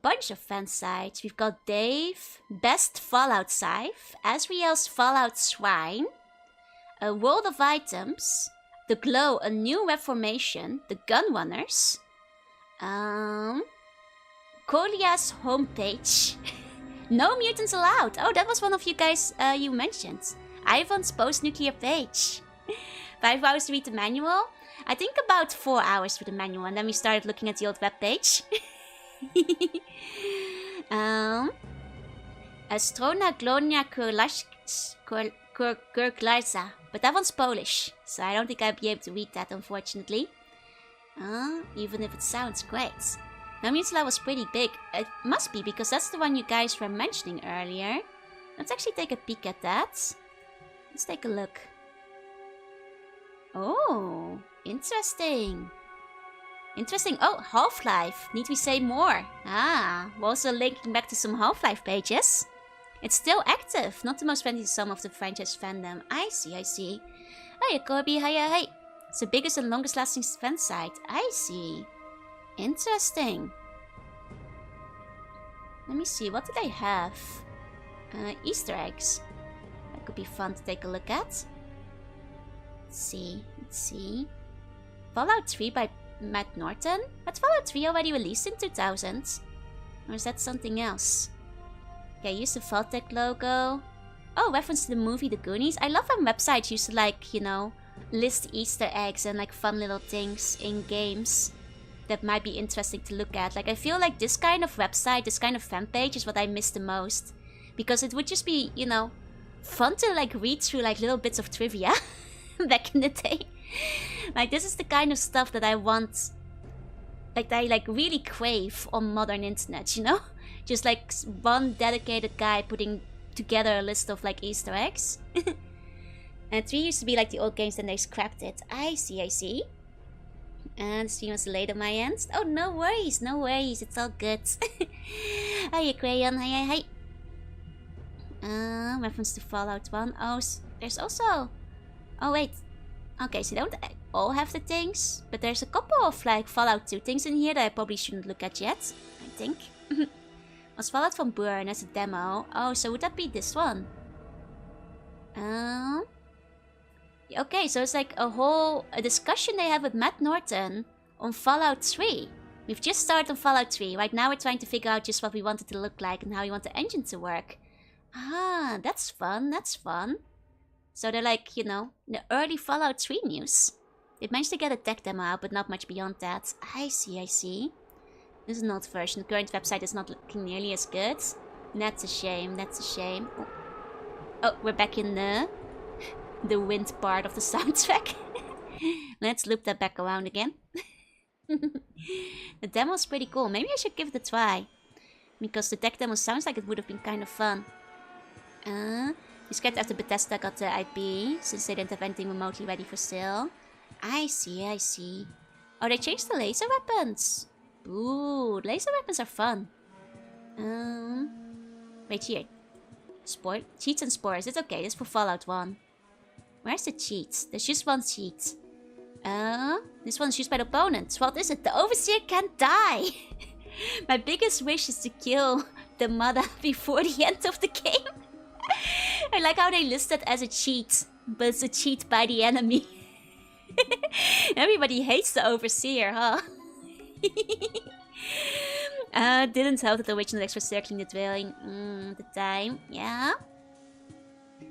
bunch of fan sites. We've got Dave, Best Fallout Scythe, Asriel's Fallout Shrine, A World of Items, The Glow, A New Reformation, The Gunrunners, Kolia's homepage, No Mutants Allowed. Oh, that was one of you guys you mentioned. Ivan's post-nuclear page. 5 hours to read the manual. I think about 4 hours for the manual, and then we started looking at the old webpage. Astrona Glonia Kurklarza. But that one's Polish, so I don't think I'll be able to read that, unfortunately. Even if it sounds great. Now, Mutala was pretty big. It must be, because that's the one you guys were mentioning earlier. Let's actually take a peek at that. Let's take a look. Oh, interesting. Oh, Half-Life. Need we say more? Ah, we're also linking back to some Half-Life pages. It's still active. Not the most friendly to some of the franchise fandom. I see. Hiya, Corby. Hiya. It's the biggest and longest lasting fan site. I see. Interesting. Let me see. What do they have? Easter eggs. That could be fun to take a look at. Let's see. Fallout 3 by Matt Norton? Had Fallout 3 already released in 2000? Or is that something else? Okay, use the Vault-Tec logo. Oh, reference to the movie The Goonies. I love when websites used to, like, you know, list Easter eggs and, like, fun little things in games that might be interesting to look at. Like, I feel like this kind of website, this kind of fan page is what I miss the most. Because it would just be, you know, fun to, like, read through, like, little bits of trivia back in the day. Like, this is the kind of stuff that I want, like, that I, like, really crave on modern internet, you know? Just, like, one dedicated guy putting together a list of, like, Easter eggs. And 3 used to be, like, the old games, then they scrapped it. I see. And the stream was delayed on my end. Oh, no worries. It's all good. Hiya, Crayon. Hi. Reference to Fallout 1. Oh, there's also... Oh, wait. Okay, so they don't all have the things. But there's a couple of, like, Fallout 2 things in here that I probably shouldn't look at yet. I think. Was Fallout from Burn as a demo. Oh, so would that be this one? Okay, so it's like a discussion they have with Matt Norton on Fallout 3. We've just started on Fallout 3. Right now we're trying to figure out just what we want it to look like and how we want the engine to work. Ah, that's fun. So they're like, you know, the early Fallout 3 news. They managed to get a tech demo out, but not much beyond that. I see, I see. This is an old version. The current website is not looking nearly as good. That's a shame, that's a shame. Oh, we're back in the wind part of the soundtrack. Let's loop that back around again. The demo's pretty cool. Maybe I should give it a try. Because the tech demo sounds like it would have been kind of fun. Discard after Bethesda got the IP, since they didn't have anything remotely ready for sale. I see, I see. Oh, they changed the laser weapons. Ooh, laser weapons are fun. Wait here. Sport? Cheats and spores. It's okay, this is for Fallout 1. Where's the cheat? There's just one cheat. This one's used by the opponent. What is it? The Overseer can't die! My biggest wish is to kill the mother before the end of the game. I like how they list it as a cheat, but it's a cheat by the enemy. Everybody hates the Overseer, huh? Didn't help that the original X was circling the dwelling the time. Yeah.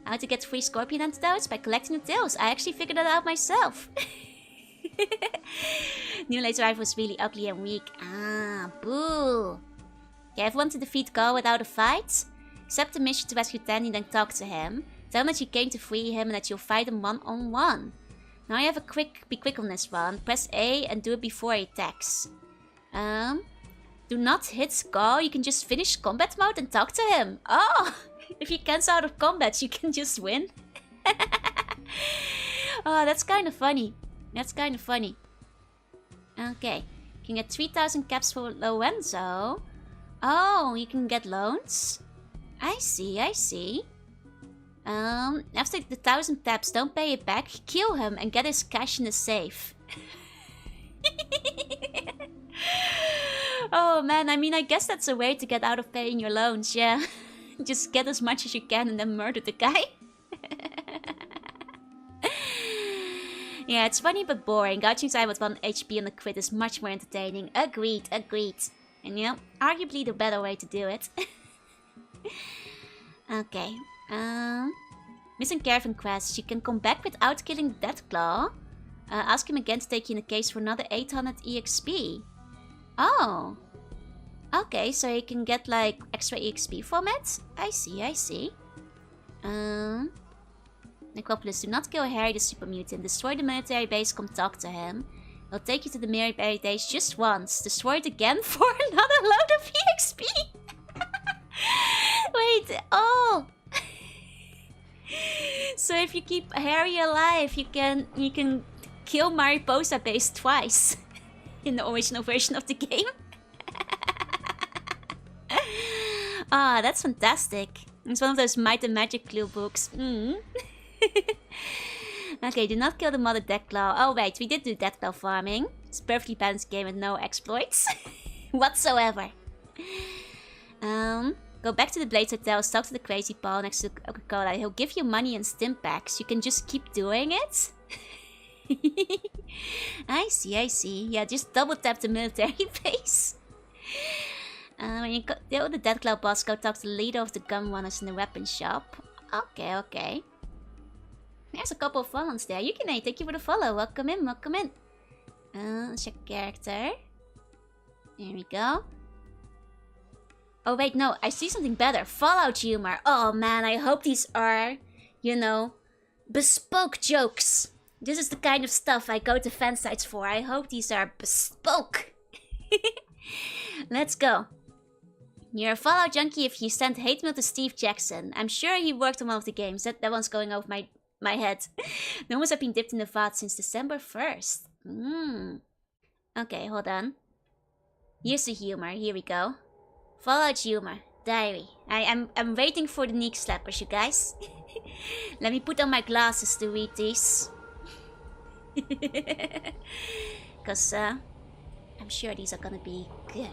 How to get free scorpion antidotes? By collecting the tails. I actually figured that out myself. New laser rifle was really ugly and weak. Ah, boo. Okay, everyone to defeat Carl without a fight. Accept the mission to rescue Tandy, then talk to him. Tell him that you came to free him and that you'll fight him one-on-one. Now you have a be quick on this one. Press A and do it before he attacks. Do not hit Carl. You can just finish combat mode and talk to him. Oh, if you cancel out of combat, you can just win. Oh, that's kind of funny. That's kind of funny. Okay. You can get 3,000 caps for Lorenzo. Oh, you can get loans? I see, I see. After the 1,000 taps, don't pay it back. Kill him and get his cash in the safe. Oh man, I mean, I guess that's a way to get out of paying your loans, yeah. Just get as much as you can and then murder the guy. Yeah, it's funny but boring. Gouging Side with 1 HP on the crit is much more entertaining. Agreed, agreed. And yeah, arguably the better way to do it. Okay. Missing Caravan Quest. You can come back without killing Deathclaw. Ask him again to take you in the case for another 800 EXP. Oh. Okay, so you can get like extra EXP from it. I see, I see. Necropolis, do not kill Harry the super mutant. Destroy the military base, come talk to him. He'll take you to the military base just once. Destroy it again for another load of EXP. Wait, oh. So if you keep Harry alive, you can kill Mariposa base twice. In the original version of the game. Ah, that's fantastic. It's one of those Might and Magic clue books. Okay, do not kill the mother Deathclaw. Oh wait, we did do Deathclaw farming. It's a perfectly balanced game with no exploits. Whatsoever. Go back to the Blades Hotel, talk to the crazy Paul next to Coca-Cola. He'll give you money and stim packs. You can just keep doing it. I see, I see. Yeah, just double tap the military base. When you deal with the Deathclaw boss, go talk to the leader of the gun runners in the weapon shop. Okay, okay. There's a couple of follows there. Yukine, thank you for the follow. Welcome in, welcome in. Let's check character. There we go. Oh wait, no, I see something better. Fallout humor. Oh man, I hope these are, you know, bespoke jokes. This is the kind of stuff I go to fan sites for. I hope these are bespoke. Let's go. You're a Fallout junkie if you send hate mail to Steve Jackson. I'm sure he worked on one of the games. That one's going over my head. No one's have been dipped in the vat since December 1st. Okay, hold on. Here's the humor. Here we go. Fallout humor. Diary. I'm waiting for the Neek Slappers, you guys. Let me put on my glasses to read these. Because, I'm sure these are gonna be good.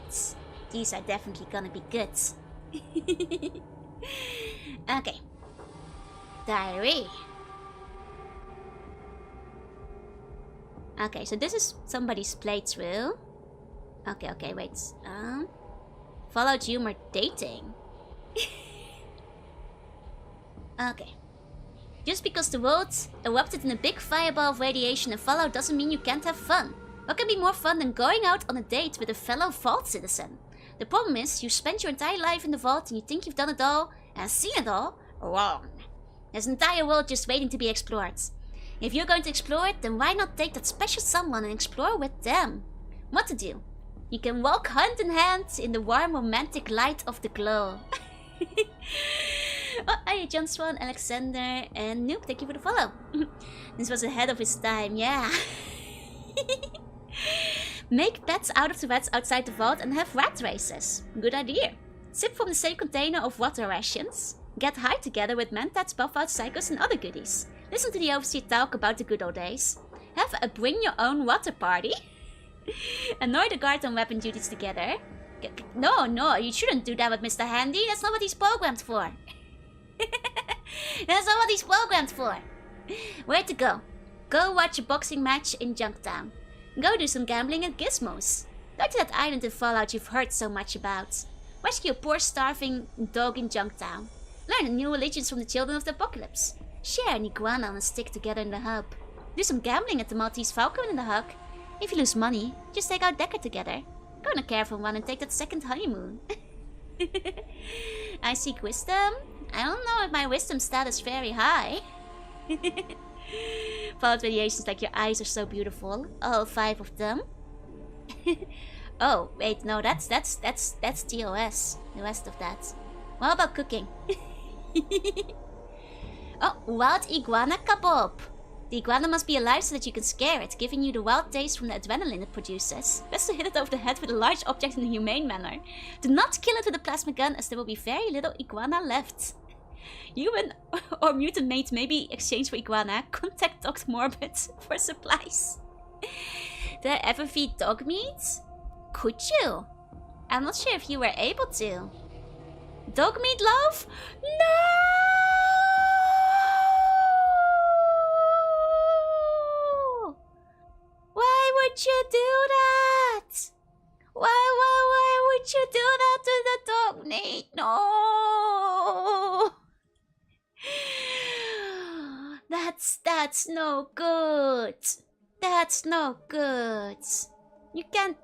These are definitely gonna be good. Okay. Diary. Okay, so this is somebody's playthrough. Okay, okay, wait. Fallout humor dating. Okay. Just because the world erupted in a big fireball of radiation and fallout doesn't mean you can't have fun. What can be more fun than going out on a date with a fellow vault citizen? The problem is, you spent your entire life in the vault and you think you've done it all and seen it all. Wrong. There's an entire world just waiting to be explored. If you're going to explore it, then why not take that special someone and explore with them? What to do? You can walk hand in hand in the warm romantic light of the glow. Oh, hi, John Swan, Alexander, and Noob, thank you for the follow. This was ahead of his time, yeah. Make pets out of the rats outside the vault and have rat races. Good idea. Sip from the same container of water rations. Get high together with mentats, buff-outs, psychos, and other goodies. Listen to the overseer talk about the good old days. Have a bring your own water party. Annoy the guard on weapon duties together. No, you shouldn't do that with Mr. Handy. That's not what he's programmed for. That's not what he's programmed for. Where to go? Go watch a boxing match in Junktown. Go do some gambling at Gizmos. Go to that island in Fallout you've heard so much about. Rescue a poor starving dog in Junktown. Learn new religions from the children of the apocalypse. Share an iguana on a stick together in the hub. Do some gambling at the Maltese Falcon in the Hug. If you lose money, just take out Decker together. Go on a careful one and take that second honeymoon. I seek wisdom. I don't know if my wisdom stat is very high. Fallout radiations like your eyes are so beautiful. All 5 of them. Oh, wait, no, that's TOS. The rest of that. What about cooking? Oh, wild iguana kebab. The iguana must be alive so that you can scare it, giving you the wild taste from the adrenaline it produces. Best to hit it over the head with a large object in a humane manner. Do not kill it with a plasma gun, as there will be very little iguana left. Human or mutant mates may be exchanged for iguana. Contact Dr. Morbid for supplies. Did I ever feed dog meat? Could you? I'm not sure if you were able to. Dog meat love? No! Why would you do that? Why would you do that to the dog meat? No! That's no good. That's no good. You can't.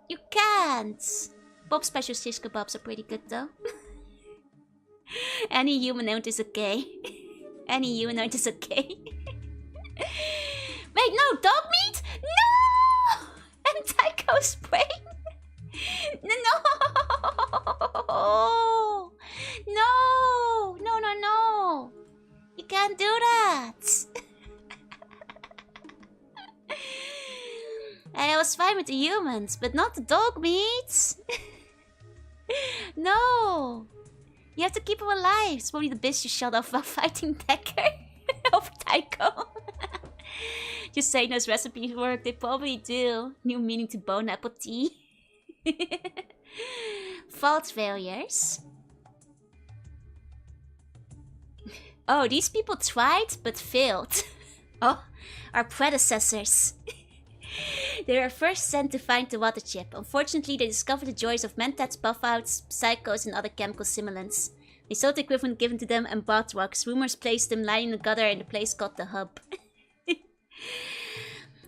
Bob special shish kebabs are pretty good though. Any humanoid is okay. Any humanoid is okay. Wait, no, dog meat? No! And Tycho spray? No! No! You can't do that. I was fine with the humans, but not the dog meat. No! You have to keep him alive. It's probably the bitch you shut off while fighting Decker. Of Tycho. Just saying those recipes work, they probably do. New meaning to bone apple tea. Fault failures. Oh, these people tried but failed. Oh, our predecessors. They were first sent to find the water chip. Unfortunately, they discovered the joys of mentats, buff-outs, psychos, and other chemical stimulants. They saw the equivalent given to them and bought rocks. Rumors placed them lying in the gutter in the place called the Hub.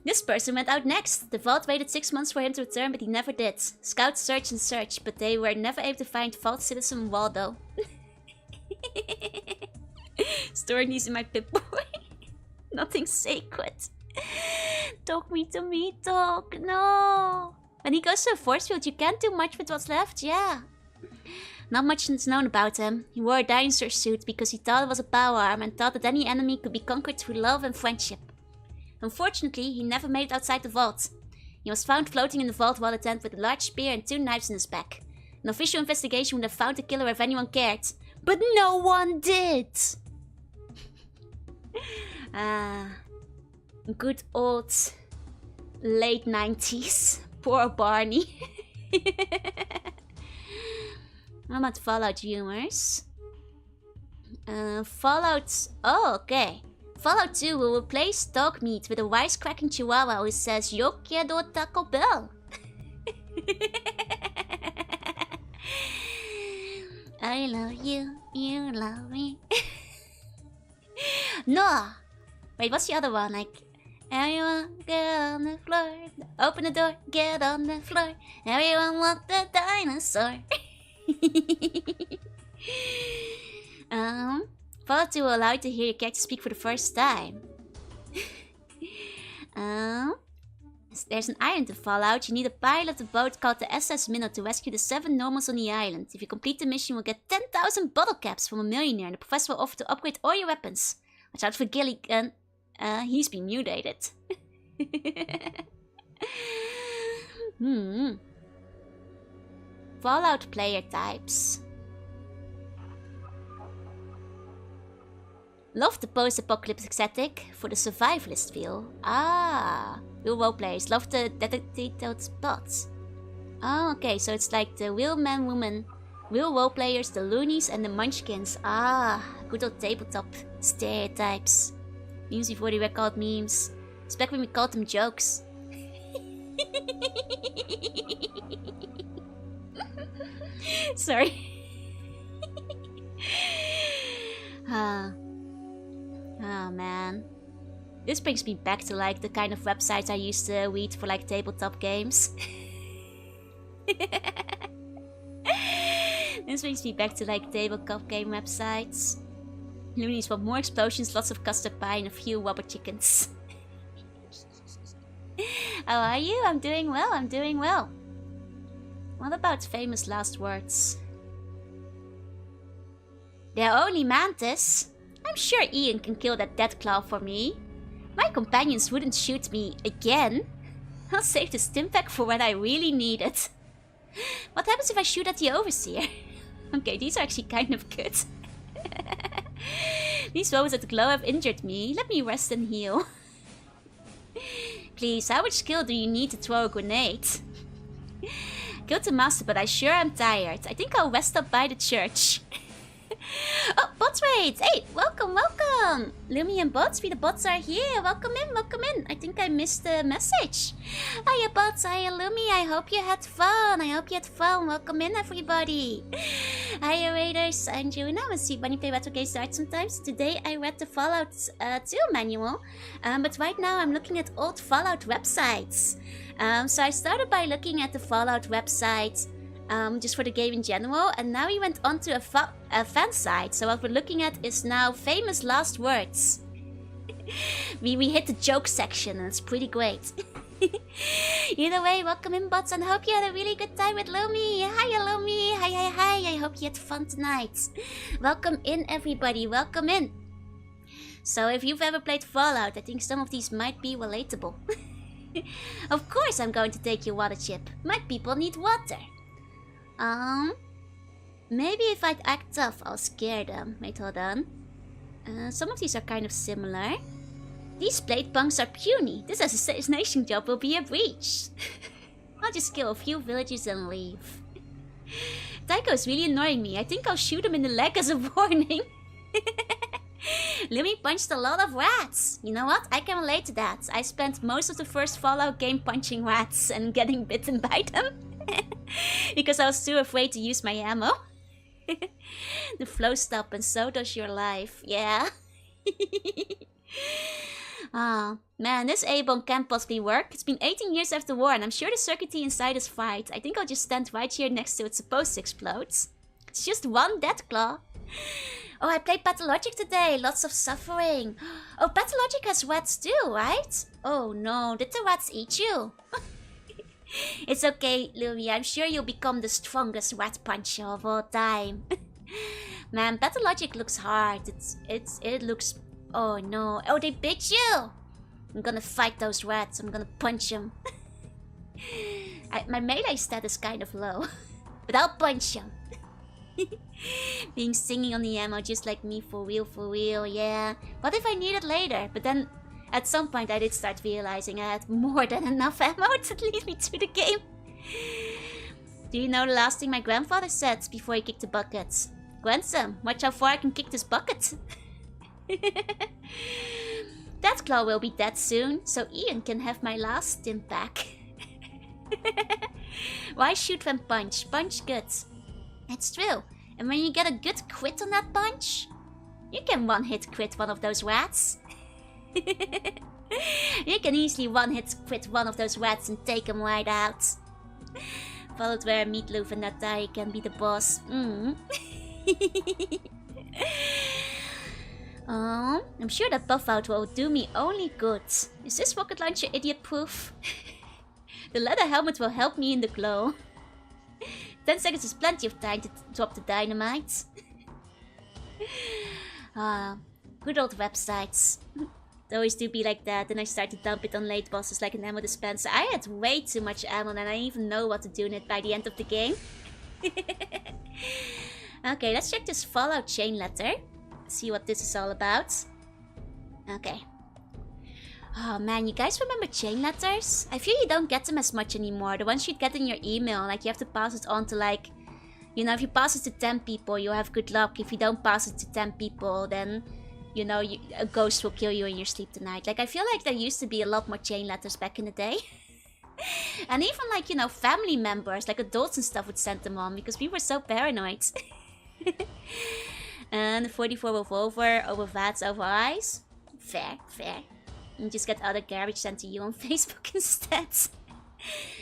This person went out next. The vault waited 6 months for him to return, but he never did. Scouts searched and searched, but they were never able to find Vault Citizen Waldo. Storing these in my Pip-Boy. Nothing sacred. Dog meat to meat dog, no. When he goes to a force field, you can't do much with what's left, yeah. Not much is known about him. He wore a dinosaur suit because he thought it was a power arm and thought that any enemy could be conquered through love and friendship. Unfortunately, he never made it outside the vault. He was found floating in the vault while attempt with a large spear and 2 knives in his back. An official investigation would have found the killer if anyone cared. But no one did! Good old late 90s. Poor Barney. How about Fallout humors? Fallout... Oh, okay. Fallout 2 will replace dog meat with a wisecracking chihuahua who says, "Yo quiero Taco Bell." I love you, you love me. No, Wait, what's the other one? Like, everyone get on the floor. Open the door, get on the floor. Everyone walk the dinosaur. Fallout 2 will allow you to hear your character speak for the first time. There's an island to Fallout. You need a pilot of the boat called the SS Minnow to rescue the 7 normals on the island. If you complete the mission, you will get 10,000 bottle caps from a millionaire, and the professor will offer to upgrade all your weapons. Watch out for Gilligan. He's been mutated. Fallout player types. Love the post-apocalyptic setting for the survivalist feel. Real roleplayers love the detailed spots. Oh, okay, so it's like the real man, woman, real roleplayers, the loonies, and the munchkins. Good old tabletop stereotypes. Memes before they were called memes. It's back when we called them jokes. Sorry. Oh man. This brings me back to like the kind of websites I used to read for like tabletop games. This brings me back to like tabletop game websites. Loonies want more explosions, lots of custard pie, and a few rubber chickens. How are you? I'm doing well, I'm doing well. What about famous last words? They're only mantis. I'm sure Ian can kill that dead claw for me. My companions wouldn't shoot me again. I'll save the stimpak for when I really need it. What happens if I shoot at the overseer? Okay, these are actually kind of good. These robots at the glow have injured me. Let me rest and heal. Please, how much skill do you need to throw a grenade? Killed the master, but I sure am tired. I think I'll rest up by the church. Oh, bots raid! Hey, welcome, welcome! Lumi and bots, the bots are here. Welcome in, welcome in. I think I missed the message. Hiya bots, hiya Lumi. I hope you had fun. I hope you had fun. Welcome in, everybody. Hiya raiders. I'm Juna. I'm a sweet bunny play retro games art sometimes. Today I read the Fallout 2 manual. But right now I'm looking at old Fallout websites. So I started by looking at the Fallout website. Just for the game in general, and now we went on to a fan site. So what we're looking at is now famous last words. we hit the joke section, and it's pretty great. Either way, welcome in bots, and hope you had a really good time with Lumi. Hiya Lumi, hi. I hope you had fun tonight. Welcome in everybody, welcome in. So if you've ever played Fallout, I think some of these might be relatable. Of course I'm going to take your water chip. My people need water. Maybe if I act tough, I'll scare them. Wait, hold on. Some of these are kind of similar. These blade punks are puny. This assassination job will be a breach. I'll just kill a few villagers and leave. Tycho is really annoying me. I think I'll shoot him in the leg as a warning. Lumi punched a lot of rats. You know what? I can relate to that. I spent most of the first Fallout game punching rats and getting bitten by them. Because I was too afraid to use my ammo. The flow stopped and so does your life. Yeah. Man, this A-bomb can't possibly work. It's been 18 years after the war and I'm sure the circuitry inside is fried. I think I'll just stand right here next to it supposed to explode. It's just one dead claw. Oh, I played Pathologic today. Lots of suffering. Oh, Pathologic has rats too, right? Oh no, did the rats eat you? It's okay, Lumi. I'm sure you'll become the strongest rat puncher of all time. Man, Pathologic looks hard. It looks... Oh no. Oh, they bit you! I'm gonna fight those rats. I'm gonna punch them. My melee stat is kind of low. But I'll punch them. Being singing on the ammo just like me, for real, yeah. What if I need it later? But then... At some point I did start realizing I had more than enough ammo to lead me through the game. Do you know the last thing my grandfather said before he kicked the bucket? Grandson, watch how far I can kick this bucket. That claw will be dead soon, so Ian can have my last stimpak. Why shoot when punch? Punch good. It's true. And when you get a good crit on that punch, you can one-hit crit one of those rats. You can easily one-hit crit one of those rats and take them right out. Followed where Meatloaf and Natai can be the boss. I'm sure that buff out will do me only good. Is this rocket launcher idiot-proof? The leather helmet will help me in the glow. 10 seconds is plenty of time to drop the dynamite. Good old websites. They always do be like that, then I start to dump it on late bosses like an ammo dispenser. I had way too much ammo and I didn't even know what to do in it by the end of the game. Okay, let's check this Fallout chain letter. See what this is all about. Okay. Oh man, you guys remember chain letters? I feel you don't get them as much anymore. The ones you'd get in your email, like you have to pass it on to like... You know, if you pass it to 10 people, you'll have good luck. If you don't pass it to 10 people, then... You know, a ghost will kill you in your sleep tonight. Like, I feel like there used to be a lot more chain letters back in the day. And even like, you know, family members, like adults and stuff would send them on because we were so paranoid. And the 44 revolver over VATS over eyes. Fair, fair. You just get other garbage sent to you on Facebook instead.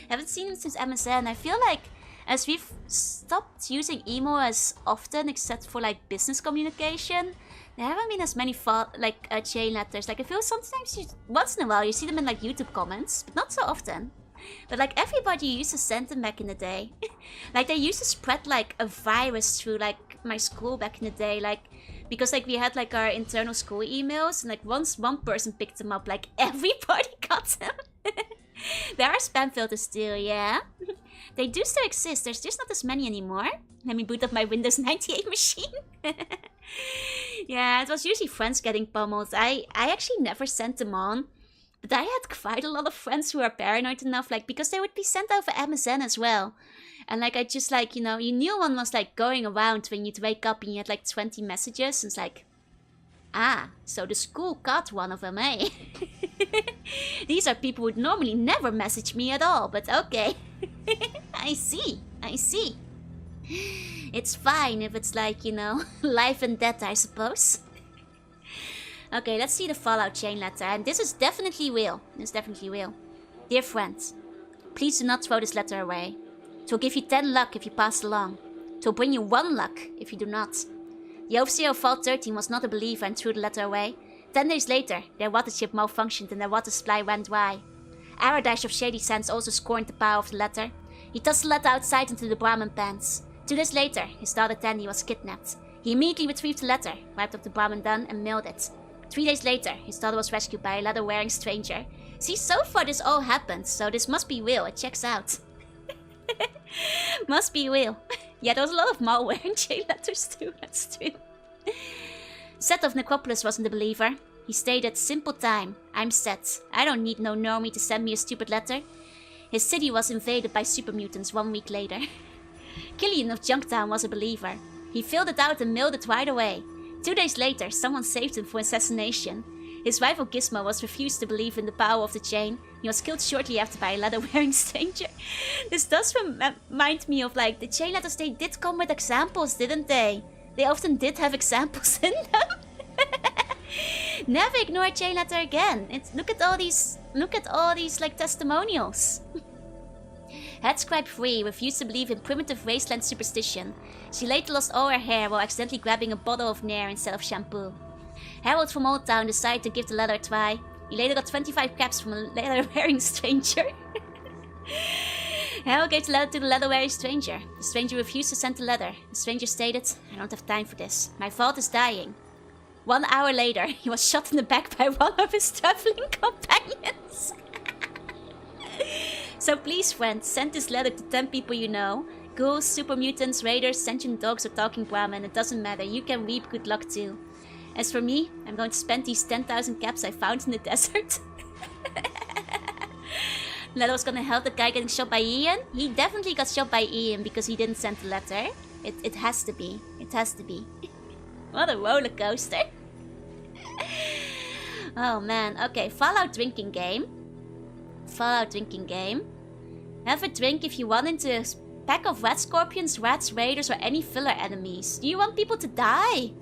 Haven't seen him since MSN. I feel like as we've stopped using emo as often, except for like business communication, there haven't been as many chain letters. Like I feel sometimes once in a while you see them in like YouTube comments, but not so often. But like everybody used to send them back in the day. Like they used to spread like a virus through like my school back in the day, like because like we had like our internal school emails, and like once one person picked them up, like everybody got them. There are spam filters still, yeah. They do still exist, there's just not as many anymore. Let me boot up my Windows 98 machine. Yeah, it was usually friends getting pummeled. I actually never sent them on. But I had quite a lot of friends who are paranoid enough, like, because they would be sent over MSN as well. And like, I just like, you know, you knew one was like going around when you'd wake up and you had like 20 messages. And it's like, ah, so the school got one of them, eh? These are people who would normally never message me at all, but okay. I see, I see. It's fine if it's like, you know, life and death, I suppose. Okay, let's see the Fallout chain letter. And this is definitely real. This is definitely real. Dear friend, please do not throw this letter away. It will give you 10 luck if you pass it along. It will bring you 1 luck if you do not. The overseer of Vault 13 was not a believer and threw the letter away. 10 days later, their water ship malfunctioned and their water supply went dry. Aradash of Shady Sands also scorned the power of the letter. He tossed the letter outside into the Brahmin pans. 2 days later, his daughter Tandy was kidnapped. He immediately retrieved the letter, wiped off the Brahmin dun and mailed it. 3 days later, his daughter was rescued by a leather-wearing stranger. See, so far this all happened, so this must be real. It checks out. Must be real. Yeah, there was a lot of malware in chain letters too, that's true. Set of Necropolis wasn't a believer. He stated, simple time. I'm Set. I don't need no normie to send me a stupid letter. His city was invaded by super mutants 1 week later. Killian of Junktown was a believer. He filled it out and mailed it right away. 2 days later, someone saved him for assassination. His rival Gizmo was refused to believe in the power of the chain. He was killed shortly after by a leather-wearing stranger. This does remind me of like the chain letters. They did come with examples, didn't they? They often did have examples in them. Never ignore a chain letter again. Look at all these like testimonials. Headscribe 3 refused to believe in primitive wasteland superstition. She later lost all her hair while accidentally grabbing a bottle of Nair instead of shampoo. Harold from Old Town decided to give the letter a try. He later got 25 caps from a leather-wearing stranger. Harold gave the letter to the leather-wearing stranger. The stranger refused to send the letter. The stranger stated, I don't have time for this. My vault is dying. 1 hour later, he was shot in the back by one of his traveling companions. So please, friends, send this letter to 10 people you know. Ghouls, super mutants, raiders, sentient dogs, or talking Brahmin. It doesn't matter. You can reap good luck too. As for me, I'm going to spend these 10,000 caps I found in the desert. Letter was gonna help the guy getting shot by Ian. He definitely got shot by Ian because he didn't send the letter. It has to be. It has to be. What a roller coaster. Oh man. Okay, Fallout drinking game. Fallout drinking game. Have a drink if you run into a pack of rat scorpions, rats, raiders, or any filler enemies. Do you want people to die?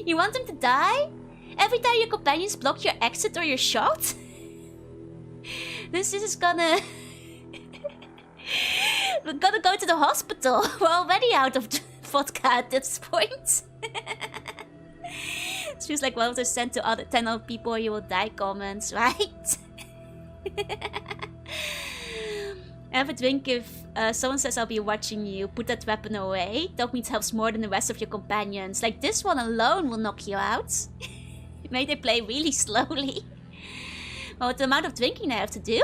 You want them to die? Every time your companions block your exit or your shot? This is gonna... We're gonna go to the hospital. We're already out of vodka at this point. She was like one of those sent to other 10 other people or you will die comments, right? Have a drink if someone says I'll be watching you. Put that weapon away. Dog meat helps more than the rest of your companions. Like this one alone will knock you out. Maybe they play really slowly. Well, with the amount of drinking I have to do,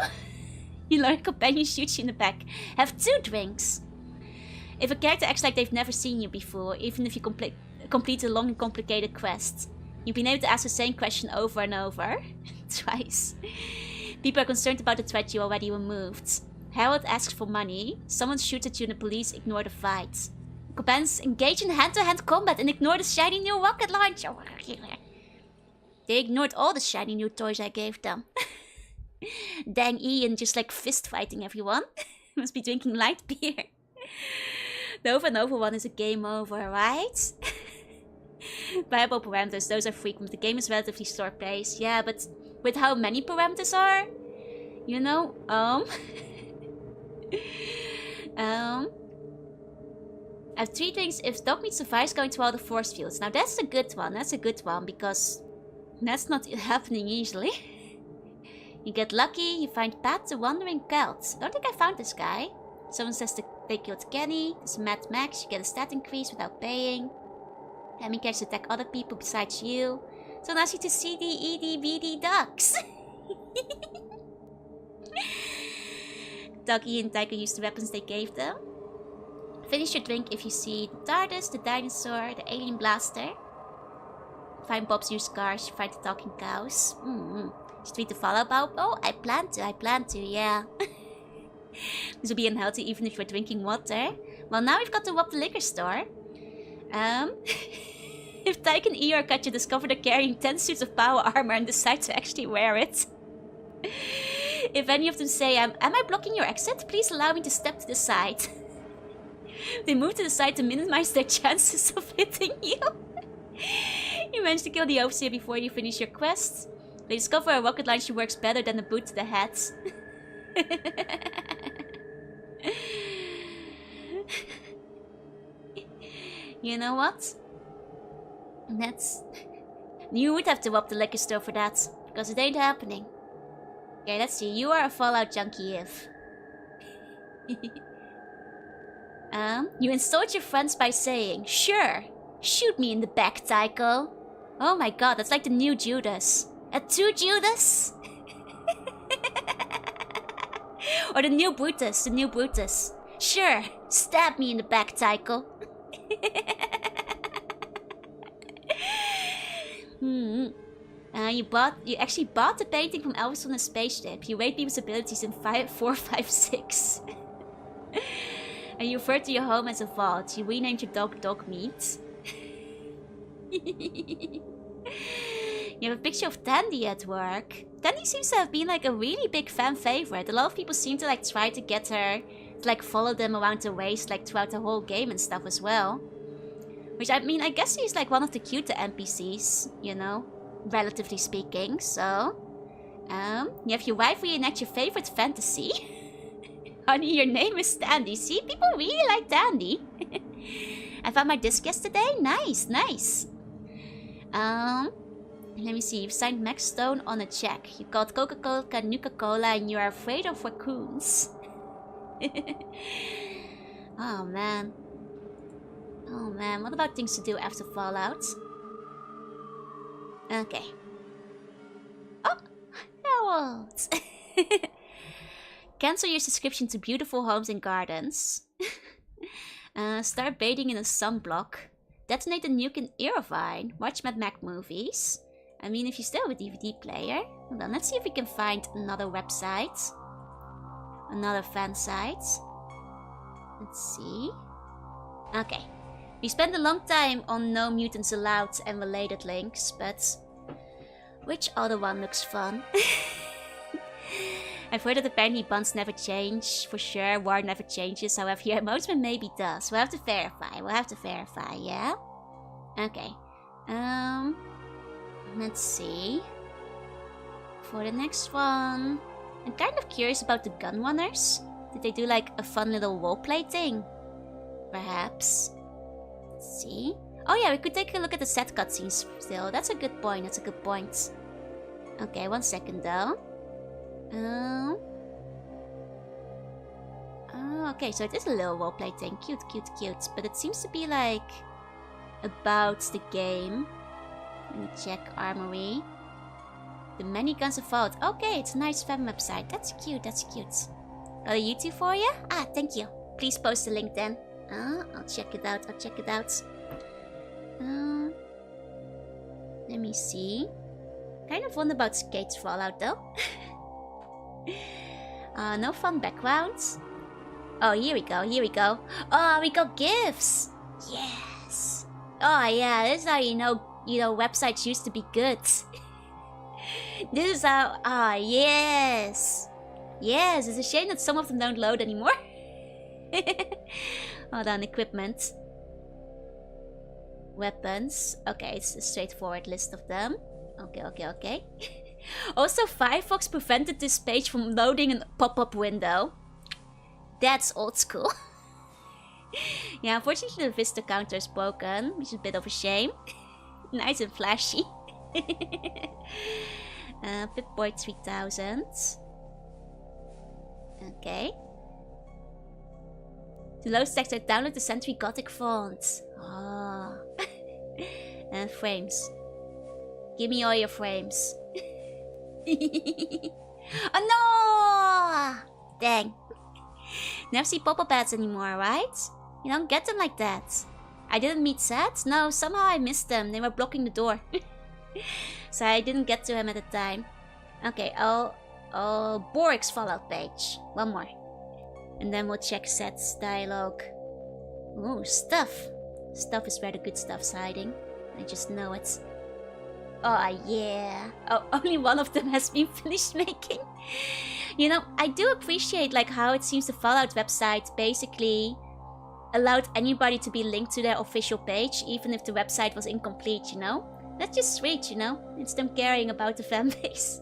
you learn companion shoots you in the back. Have 2 drinks. If a character acts like they've never seen you before, even if you complete a long and complicated quest, you've been able to ask the same question over and over. Twice. People are concerned about the threat you already removed. Harold asks for money. Someone shoots at you and the police ignore the fight. Companions engage in hand-to-hand combat and ignore the shiny new rocket launcher. They ignored all the shiny new toys I gave them. Dang Ian just like fist fighting everyone. Must be drinking light beer. The over and over one is a game over, right? Viable parameters, those are frequent. The game is relatively short paced. Yeah, but with how many parameters are? You know, I have 3 things. If dog meat survives going to all the force fields. Now that's a good one. That's a good one because that's not happening easily. You get lucky, you find Pat the Wandering Celt. Don't think I found this guy. Someone says they killed Kenny. There's Mad Max, you get a stat increase without paying. Having characters attack other people besides you. So nice to see the EDBD ducks. Doggy and Tiger used the weapons they gave them. Finish your drink if you see the TARDIS, the dinosaur, the alien blaster. Find Bob's used cars, you find the talking cows. Should we to follow Bob? Oh, I plan to, yeah. This will be unhealthy even if you're drinking water. Well, now we've got to rob the liquor store. If Tyke and Eeyore catch you, discover they're carrying 10 suits of power armor and decide to actually wear it. If any of them say, am I blocking your exit? Please allow me to step to the side. They move to the side to minimize their chances of hitting you. You manage to kill the overseer before you finish your quest. They discover a rocket launcher works better than a boot to the head. You know what? You would have to rob the liquor store for that, because it ain't happening. Okay, let's see. You are a Fallout junkie if. You insult your friends by saying, sure, shoot me in the back, Tycho. Oh my god, that's like the new Judas. A 2 Judas? Or the new Brutus. Sure, stab me in the back, Tycho. You actually bought the painting from Elvis on a spaceship. You rate people's abilities in 4, 5, 6. And you refer to your home as a vault. You renamed your dog Dog Meat. You have a picture of Tandy at work. Tandy seems to have been like a really big fan favorite. A lot of people seem to like try to get her to like follow them around the waste like throughout the whole game and stuff as well. Which I mean, I guess she's like one of the cuter NPCs, you know, relatively speaking. So, you have your wife reenact your favorite fantasy. Honey, your name is Tandy. See, people really like Tandy. I found my disc yesterday. Nice, nice. Let me see. You've signed Max Stone on a check. You called Coca-Cola Nuka-Cola and you are afraid of raccoons. Oh man. Oh man, what about things to do after Fallout? Okay. Oh, Harold! Cancel your subscription to Beautiful Homes and Gardens. Start bathing in a sunblock. Detonate a nuke in Irvine. Watch Mad Max movies. I mean, if you still have a DVD player. Hold on, let's see if we can find another website. Another fan site. Let's see. Okay. We spent a long time on No Mutants Allowed and related links, but which other one looks fun? I've heard that apparently buns never change. For sure, war never changes. However, your emotion maybe does. We'll have to verify. Yeah? Okay. Let's see. For the next one, I'm kind of curious about the gun runners. Did they do like a fun little roleplay thing? Perhaps. Let's see. Oh yeah, we could take a look at the set cutscenes still. That's a good point. That's a good point. Okay, 1 second though. Oh, okay, so it is a little roleplay thing. Cute, cute, cute. But it seems to be like about the game. Let me check armory. The many guns of vault. Okay, it's a nice fan website. That's cute, that's cute. Got a YouTube for you? Ah, thank you. Please post the link then. I'll check it out, I'll check it out. Let me see. Kind of wonder about Skate's Fallout though. No fun backgrounds. Oh, here we go, here we go. Oh, we got gifts. Yes. Oh yeah, this is how you know websites used to be good. This is how, yes. Yes, it's a shame that some of them don't load anymore. Hold on, equipment. Weapons. Okay, it's a straightforward list of them. Okay, okay, okay. Also, Firefox prevented this page from loading a pop-up window. That's old school. Yeah, unfortunately the Vista counter is broken, which is a bit of a shame. Nice and flashy. Pip-Boy 3000. Okay. To load text, I download the Century Gothic font. Oh. And frames. Give me all your frames. Oh no! Dang. Never see pop-up ads anymore, right? You don't get them like that. I didn't meet Seth? No, somehow I missed them. They were blocking the door. So I didn't get to him at the time. Okay, Borik's Fallout page. One more. And then we'll check Seth's dialogue. Ooh, stuff. Stuff is where the good stuff's hiding. I just know it. Oh, yeah. Oh, only one of them has been finished making. You know, I do appreciate like how it seems the Fallout website basically allowed anybody to be linked to their official page, even if the website was incomplete, you know? That's just sweet, you know? It's them caring about the fanbase.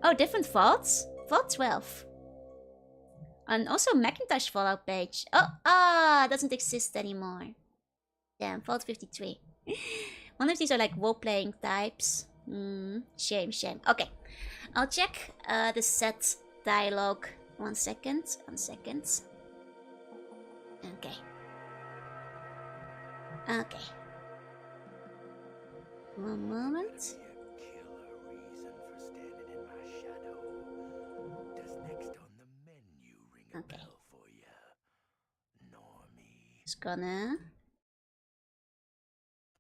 Oh, different vaults? Vault 12. And also Macintosh Fallout page. Oh, doesn't exist anymore. Damn, Vault 53. One of these are like role-playing types. Shame, shame. Okay, I'll check the set dialogue. 1 second, 1 second. Okay. Okay. One moment. Okay. Just gonna...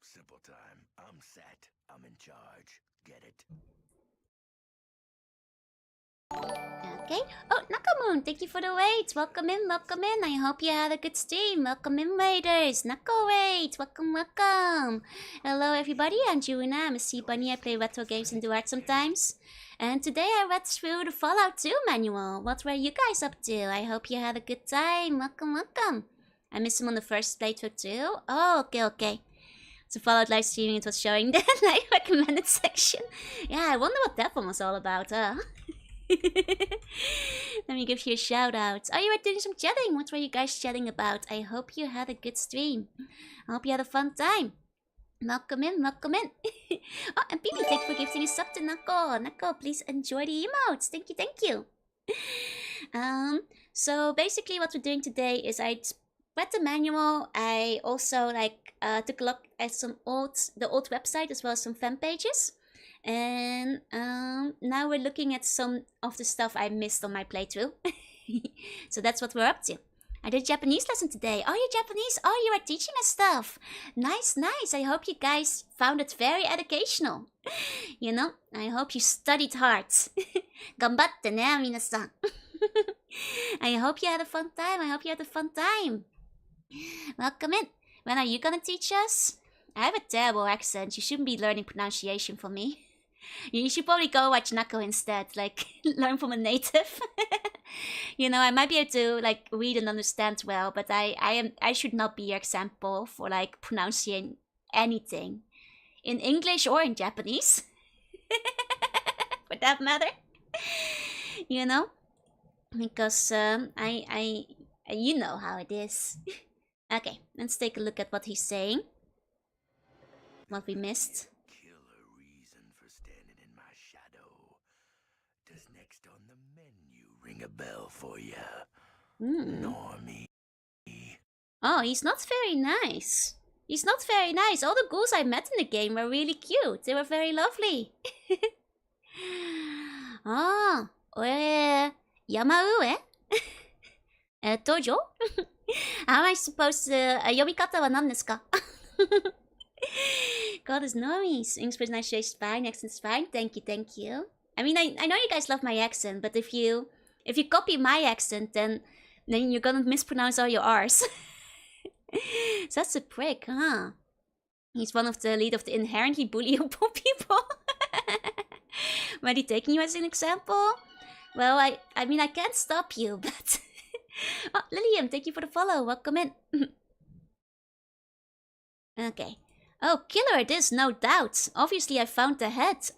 Simple time. I'm set. I'm in charge. Get it? Okay. Oh, Nakamoon, thank you for the wait. Welcome in, welcome in. I hope you had a good stream. Welcome in, raiders. Nako wait. Welcome, welcome. Hello, everybody. I'm Juna. I'm a sea bunny. I play retro games and do art sometimes. And today I read through the Fallout 2 manual. What were you guys up to? I hope you had a good time. Welcome, welcome. I missed him on the first playthrough too. Oh, okay, okay. So Fallout live streaming, it was showing the like recommended section. Yeah, I wonder what that one was all about, huh? Let me give you a shout out. Oh, you were doing some chatting. What were you guys chatting about? I hope you had a good stream. I hope you had a fun time. Welcome in, welcome in. Oh, and Bibi, thank you for gifting a sub to Nako. Nako, please enjoy the emotes. Thank you, thank you. So basically what we're doing today is I read the manual. I also took a look at the old website as well as some fan pages. And now we're looking at some of the stuff I missed on my playthrough. So that's what we're up to. I did a Japanese lesson today. Oh, you're Japanese? Oh, you are teaching us stuff. Nice, nice. I hope you guys found it very educational. You know, I hope you studied hard. Ganbatte ne, minasan. I hope you had a fun time. I hope you had a fun time. Welcome in. When are you gonna teach us? I have a terrible accent. You shouldn't be learning pronunciation from me. You should probably go watch Nako instead. Like, learn from a native. You know, I might be able to like read and understand well, but I should not be your example for like pronouncing anything. in English or in Japanese. For that matter. You know? Because you know how it is. Okay, let's take a look at what he's saying. What we missed. Killer reason for standing in my shadow. Does next on the menu ring a bell for you? Normie. Oh, he's not very nice. He's not very nice. All the ghouls I met in the game were really cute. They were very lovely. Ah, Yamaue? Tojo? How am I supposed to... Yomikata wa nan desu ka? God is normies. English pronunciation is fine, accent's fine. Thank you. I mean, I know you guys love my accent, but if you copy my accent, then you're gonna mispronounce all your R's. So that's a prick, huh? He's one of the lead of the inherently bullyable people. Were they taking you as an example? Well, I mean, I can't stop you, but... Oh, Lilium, thank you for the follow. Welcome in. Okay. Oh, killer it is, no doubt. Obviously, I found the head.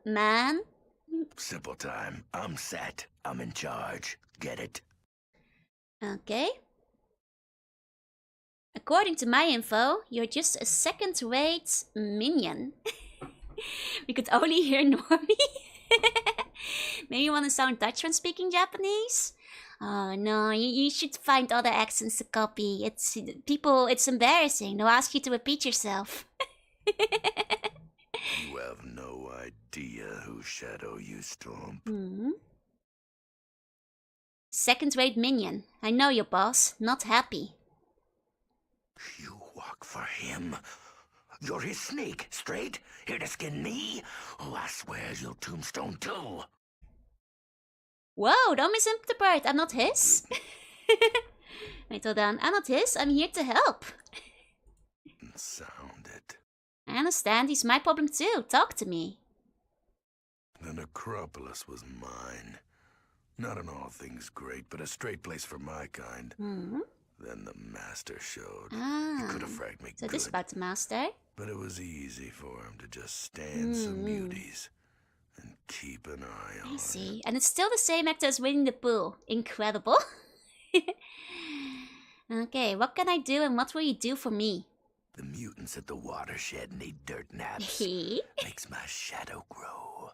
Man? Simple time. I'm set. I'm in charge. Get it? Okay. According to my info, you're just a second-rate minion. We could only hear Normie. Maybe you want to sound Dutch when speaking Japanese? Oh no, you should find other accents to copy. It's embarrassing. They'll ask you to repeat yourself. You have no idea whose shadow you stomp. Second-rate minion. I know your boss. Not happy. You walk for him. You're his snake, straight? Here to skin me? Oh, I swear you'll tombstone too. Whoa, don't misinterpret. I'm not his. Wait, hold on. I'm not his. I'm here to help. Sound it. I understand. He's my problem too. Talk to me. The Necropolis was mine. Not in all things great, but a straight place for my kind. Then the Master showed. He could have fragged me So good. this is about the Master. But it was easy for him to just stand some beauties and keep an eye on. I see. And it's still the same actor as winning the pool. Incredible. Okay, what can I do and what will you do for me? The mutants at the watershed need dirt naps. Makes my shadow grow.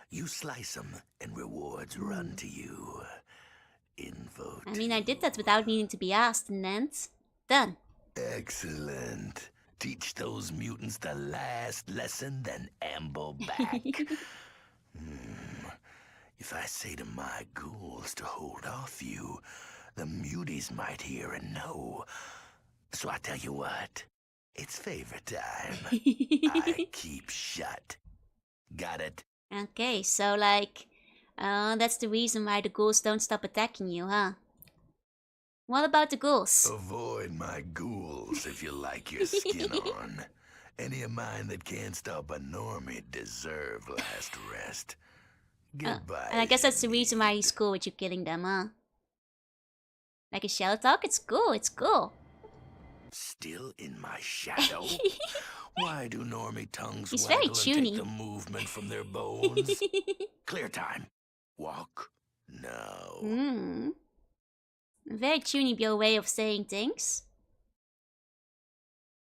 You slice them and rewards run to you. Info. I mean, I did that without needing to be asked, and then done. Excellent. Teach those mutants the last lesson, then amble back. If I say to my ghouls to hold off you, the muties might hear and know. So I tell you what, it's favorite time. I keep shut. Got it? Okay, so like, that's the reason why the ghouls don't stop attacking you, huh? What about the ghouls? Avoid my ghouls if you like your skin on. Any of mine that can't stop a normie deserve last rest. Goodbye. And I guess that's the reason why he's cool with you killing them, huh? Like a shadow talk? It's cool. Still in my shadow? Why do normie tongues He's waggle very and tuney. take the movement from their bones? Clear time. Walk. No. A very tuney your way of saying things.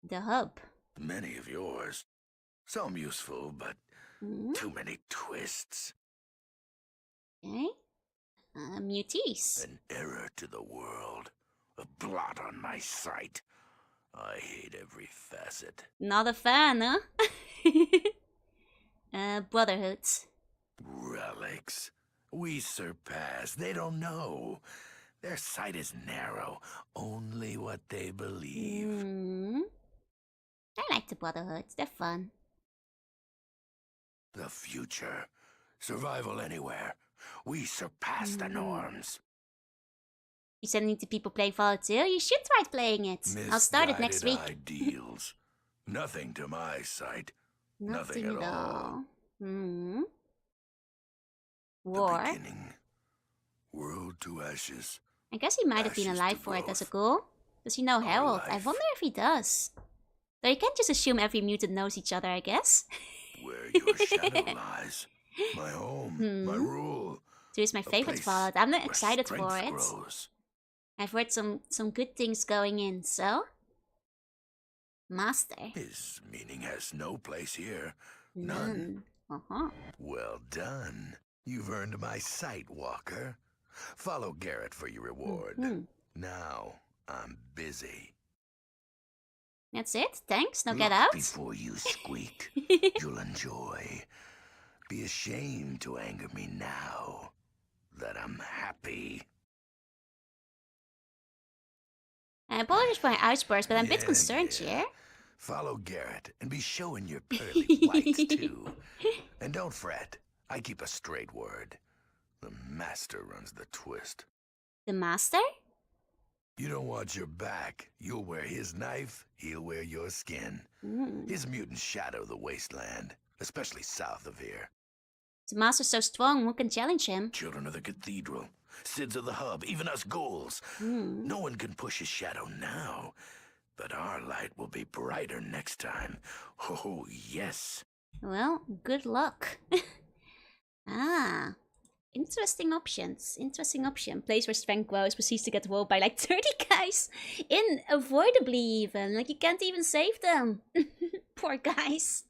The hub. Many of yours. Some useful, but too many twists. Okay. Muties. An error to the world. A blot on my sight. I hate every facet. Not a fan, huh? Brotherhood. Relics. We surpass. They don't know. Their sight is narrow. Only what they believe. I like the Brotherhood. They're fun. The future. Survival anywhere. We surpass the norms. You sending it to people playing Fallout 2? You should try playing it. I'll start it next week. Ideals. Nothing to my sight. Nothing at all. The War. beginning. World to ashes. I guess he might have been Ashes alive to for it as a growth. ghoul. Does he know Harold? I life. wonder if he does. Though you can't just assume every mutant knows each other, I guess. Where your shadow lies. My home, my rule. 2 is my A favorite place Fallout. I'm not where excited for strength it. grows. I've heard some good things going in, so... Master. His meaning has no place here. None. Uh-huh. Well done. You've earned my sight, Walker. Follow Garrett for your reward. Now, I'm busy. That's it? Thanks, now Look get out. before you squeak. You'll enjoy. Be ashamed to anger me now that I'm happy. I apologize for my outburst, but I'm a bit concerned here. Follow Garrett and be showing your pearly whites too. And don't fret, I keep a straight word. The Master runs the twist. The Master? You don't watch your back. You'll wear his knife, he'll wear your skin. His mutants shadow the wasteland, especially south of here. The Master's so strong, who can challenge him? Children of the Cathedral, Sids of the Hub, even us ghouls. No one can push his shadow now, but our light will be brighter next time. Oh, yes. Well, good luck. Ah, interesting options. Interesting option. Place where strength grows proceeds to get rolled by like 30 guys. Unavoidably even. Like you can't even save them. Poor guys.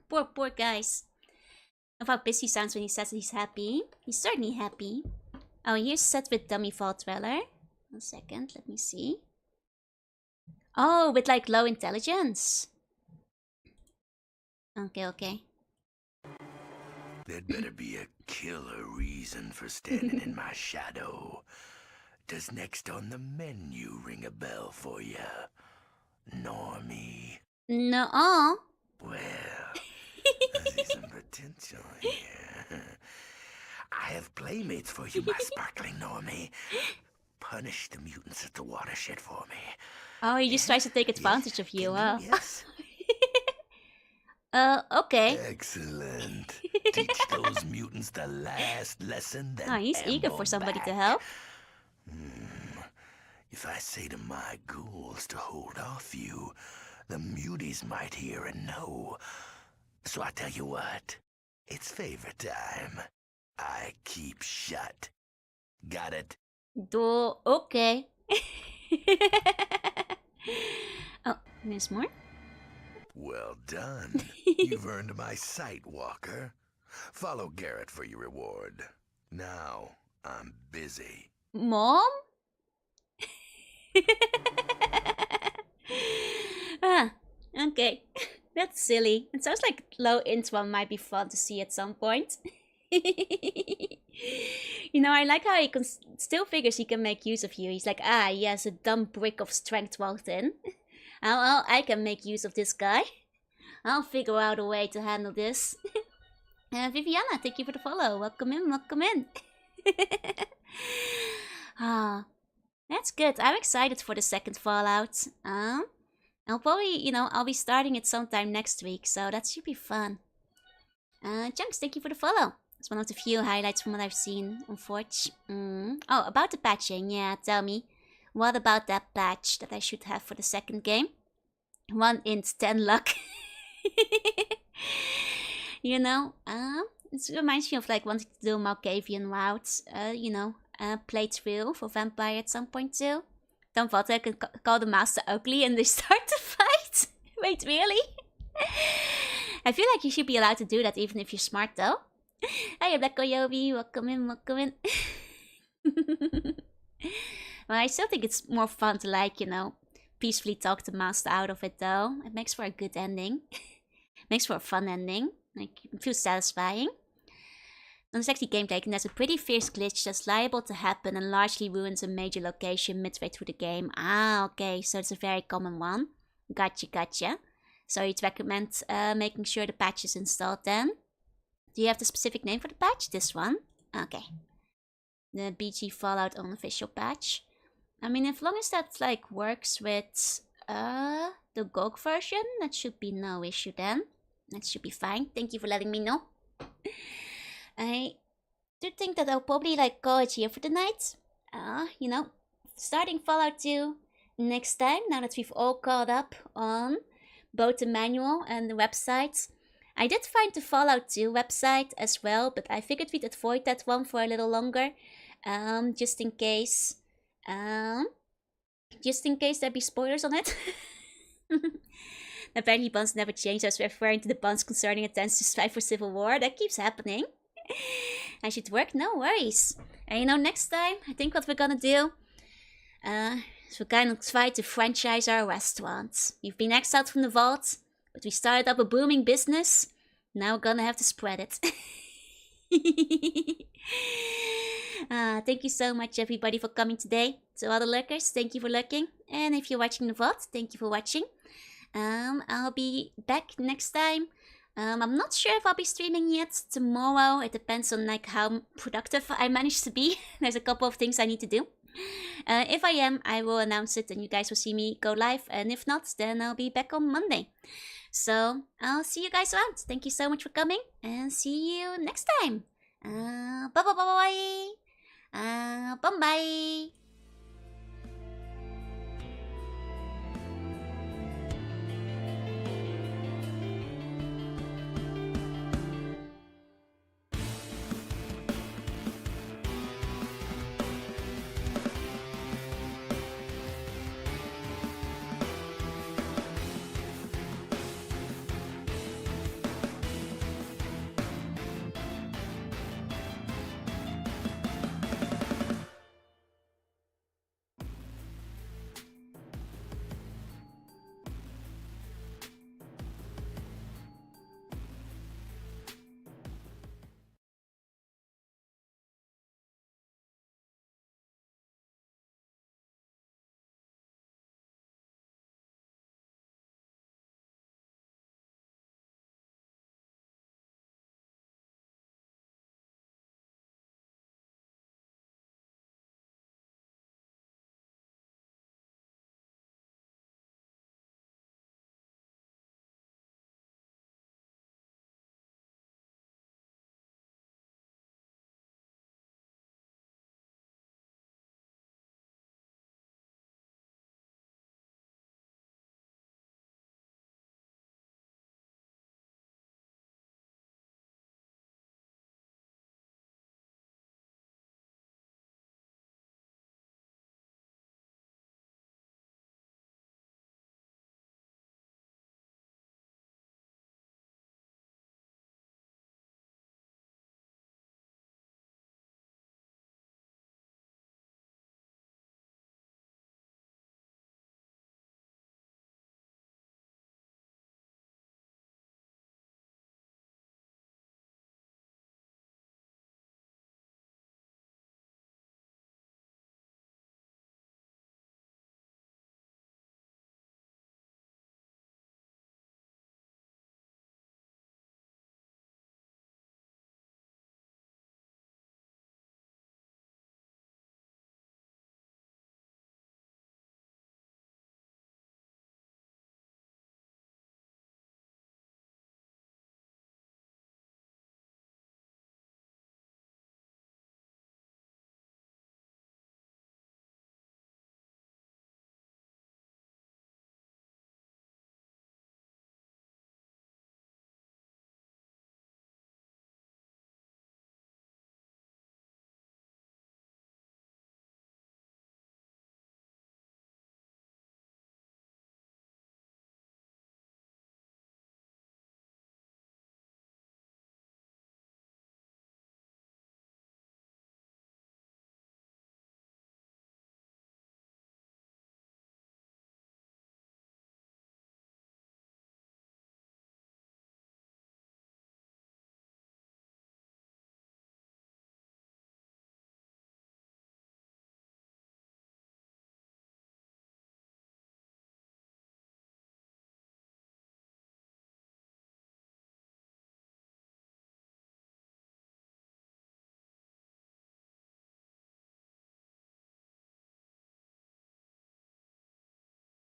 Poor guys. Of how pissed he sounds when he says he's happy. He's certainly happy. Oh, here's set with dummy Vault Dweller. 1 second, let me see. Oh, with like low intelligence. Okay. There'd better be a killer reason for standing in my shadow. Does next on the menu ring a bell for you, Normie? No. Well, I see some potential here. I have playmates for you, my sparkling Normie. Punish the mutants at the watershed for me. Oh, he just tries to take advantage of you, huh? Yes. Okay. Excellent. Teach those mutants the last lesson. Then Oh, he's eager for somebody to help. If I say to my ghouls to hold off you, the muties might hear and know. So I tell you what, it's favorite time. I keep shut. Got it? Okay. Oh, there's more? Well done. You've earned my sight, Walker. Follow Garrett for your reward. Now, I'm busy. Mom? Okay. That's silly. It sounds like low int one might be fun to see at some point. You know, I like how he still figures he can make use of you. He's like, he has a dumb brick of strength walked in. Well, I can make use of this guy. I'll figure out a way to handle this. Viviana, thank you for the follow. Welcome in. That's good. I'm excited for the second Fallout. I'll probably, I'll be starting it sometime next week, so that should be fun. Chunks, thank you for the follow. It's one of the few highlights from what I've seen on Forge. Oh, about the patching, yeah, tell me. What about that patch that I should have for the second game? 1 int, 10 luck. You know, it reminds me of like wanting to do Malkavian routes, playthrough for Vampire at some point too. Dan Vatten can call the Master ugly and they start to fight. Wait, really? I feel like you should be allowed to do that even if you're smart though. Hey, Black Koyobi, welcome in. Well, I still think it's more fun to like, peacefully talk the Master out of it though. It makes for a good ending. Makes for a fun ending. Like, it feels satisfying. On the sexy gameplay, there's a pretty fierce glitch that's liable to happen and largely ruins a major location midway through the game. Okay, so it's a very common one. Gotcha. So you'd recommend making sure the patch is installed then. Do you have the specific name for the patch? This one? Okay. The BG Fallout unofficial patch. I mean, as long as that like works with the GOG version, that should be no issue then. That should be fine. Thank you for letting me know. I do think that I'll probably like call it here for the night. Starting Fallout 2, next time, now that we've all caught up on both the manual and the website. I did find the Fallout 2 website as well, but I figured we'd avoid that one for a little longer, just in case there'd be spoilers on it. Apparently buns never change. I was referring to the buns concerning attempts to strive for civil war. That keeps happening. I should work, no worries. And next time, I think what we're gonna do, is we're gonna try to franchise our restaurant. We've been exiled from the vault, but we started up a booming business. Now we're gonna have to spread it. Thank you so much, everybody, for coming today. To all the lurkers, thank you for lurking. And if you're watching the VOD, thank you for watching. I'll be back next time. I'm not sure if I'll be streaming yet tomorrow. It depends on how productive I manage to be. There's a couple of things I need to do. If I am, I will announce it and you guys will see me go live. And if not, then I'll be back on Monday. So I'll see you guys around. Thank you so much for coming and see you next time. Bye bye bye bye. Bye bye.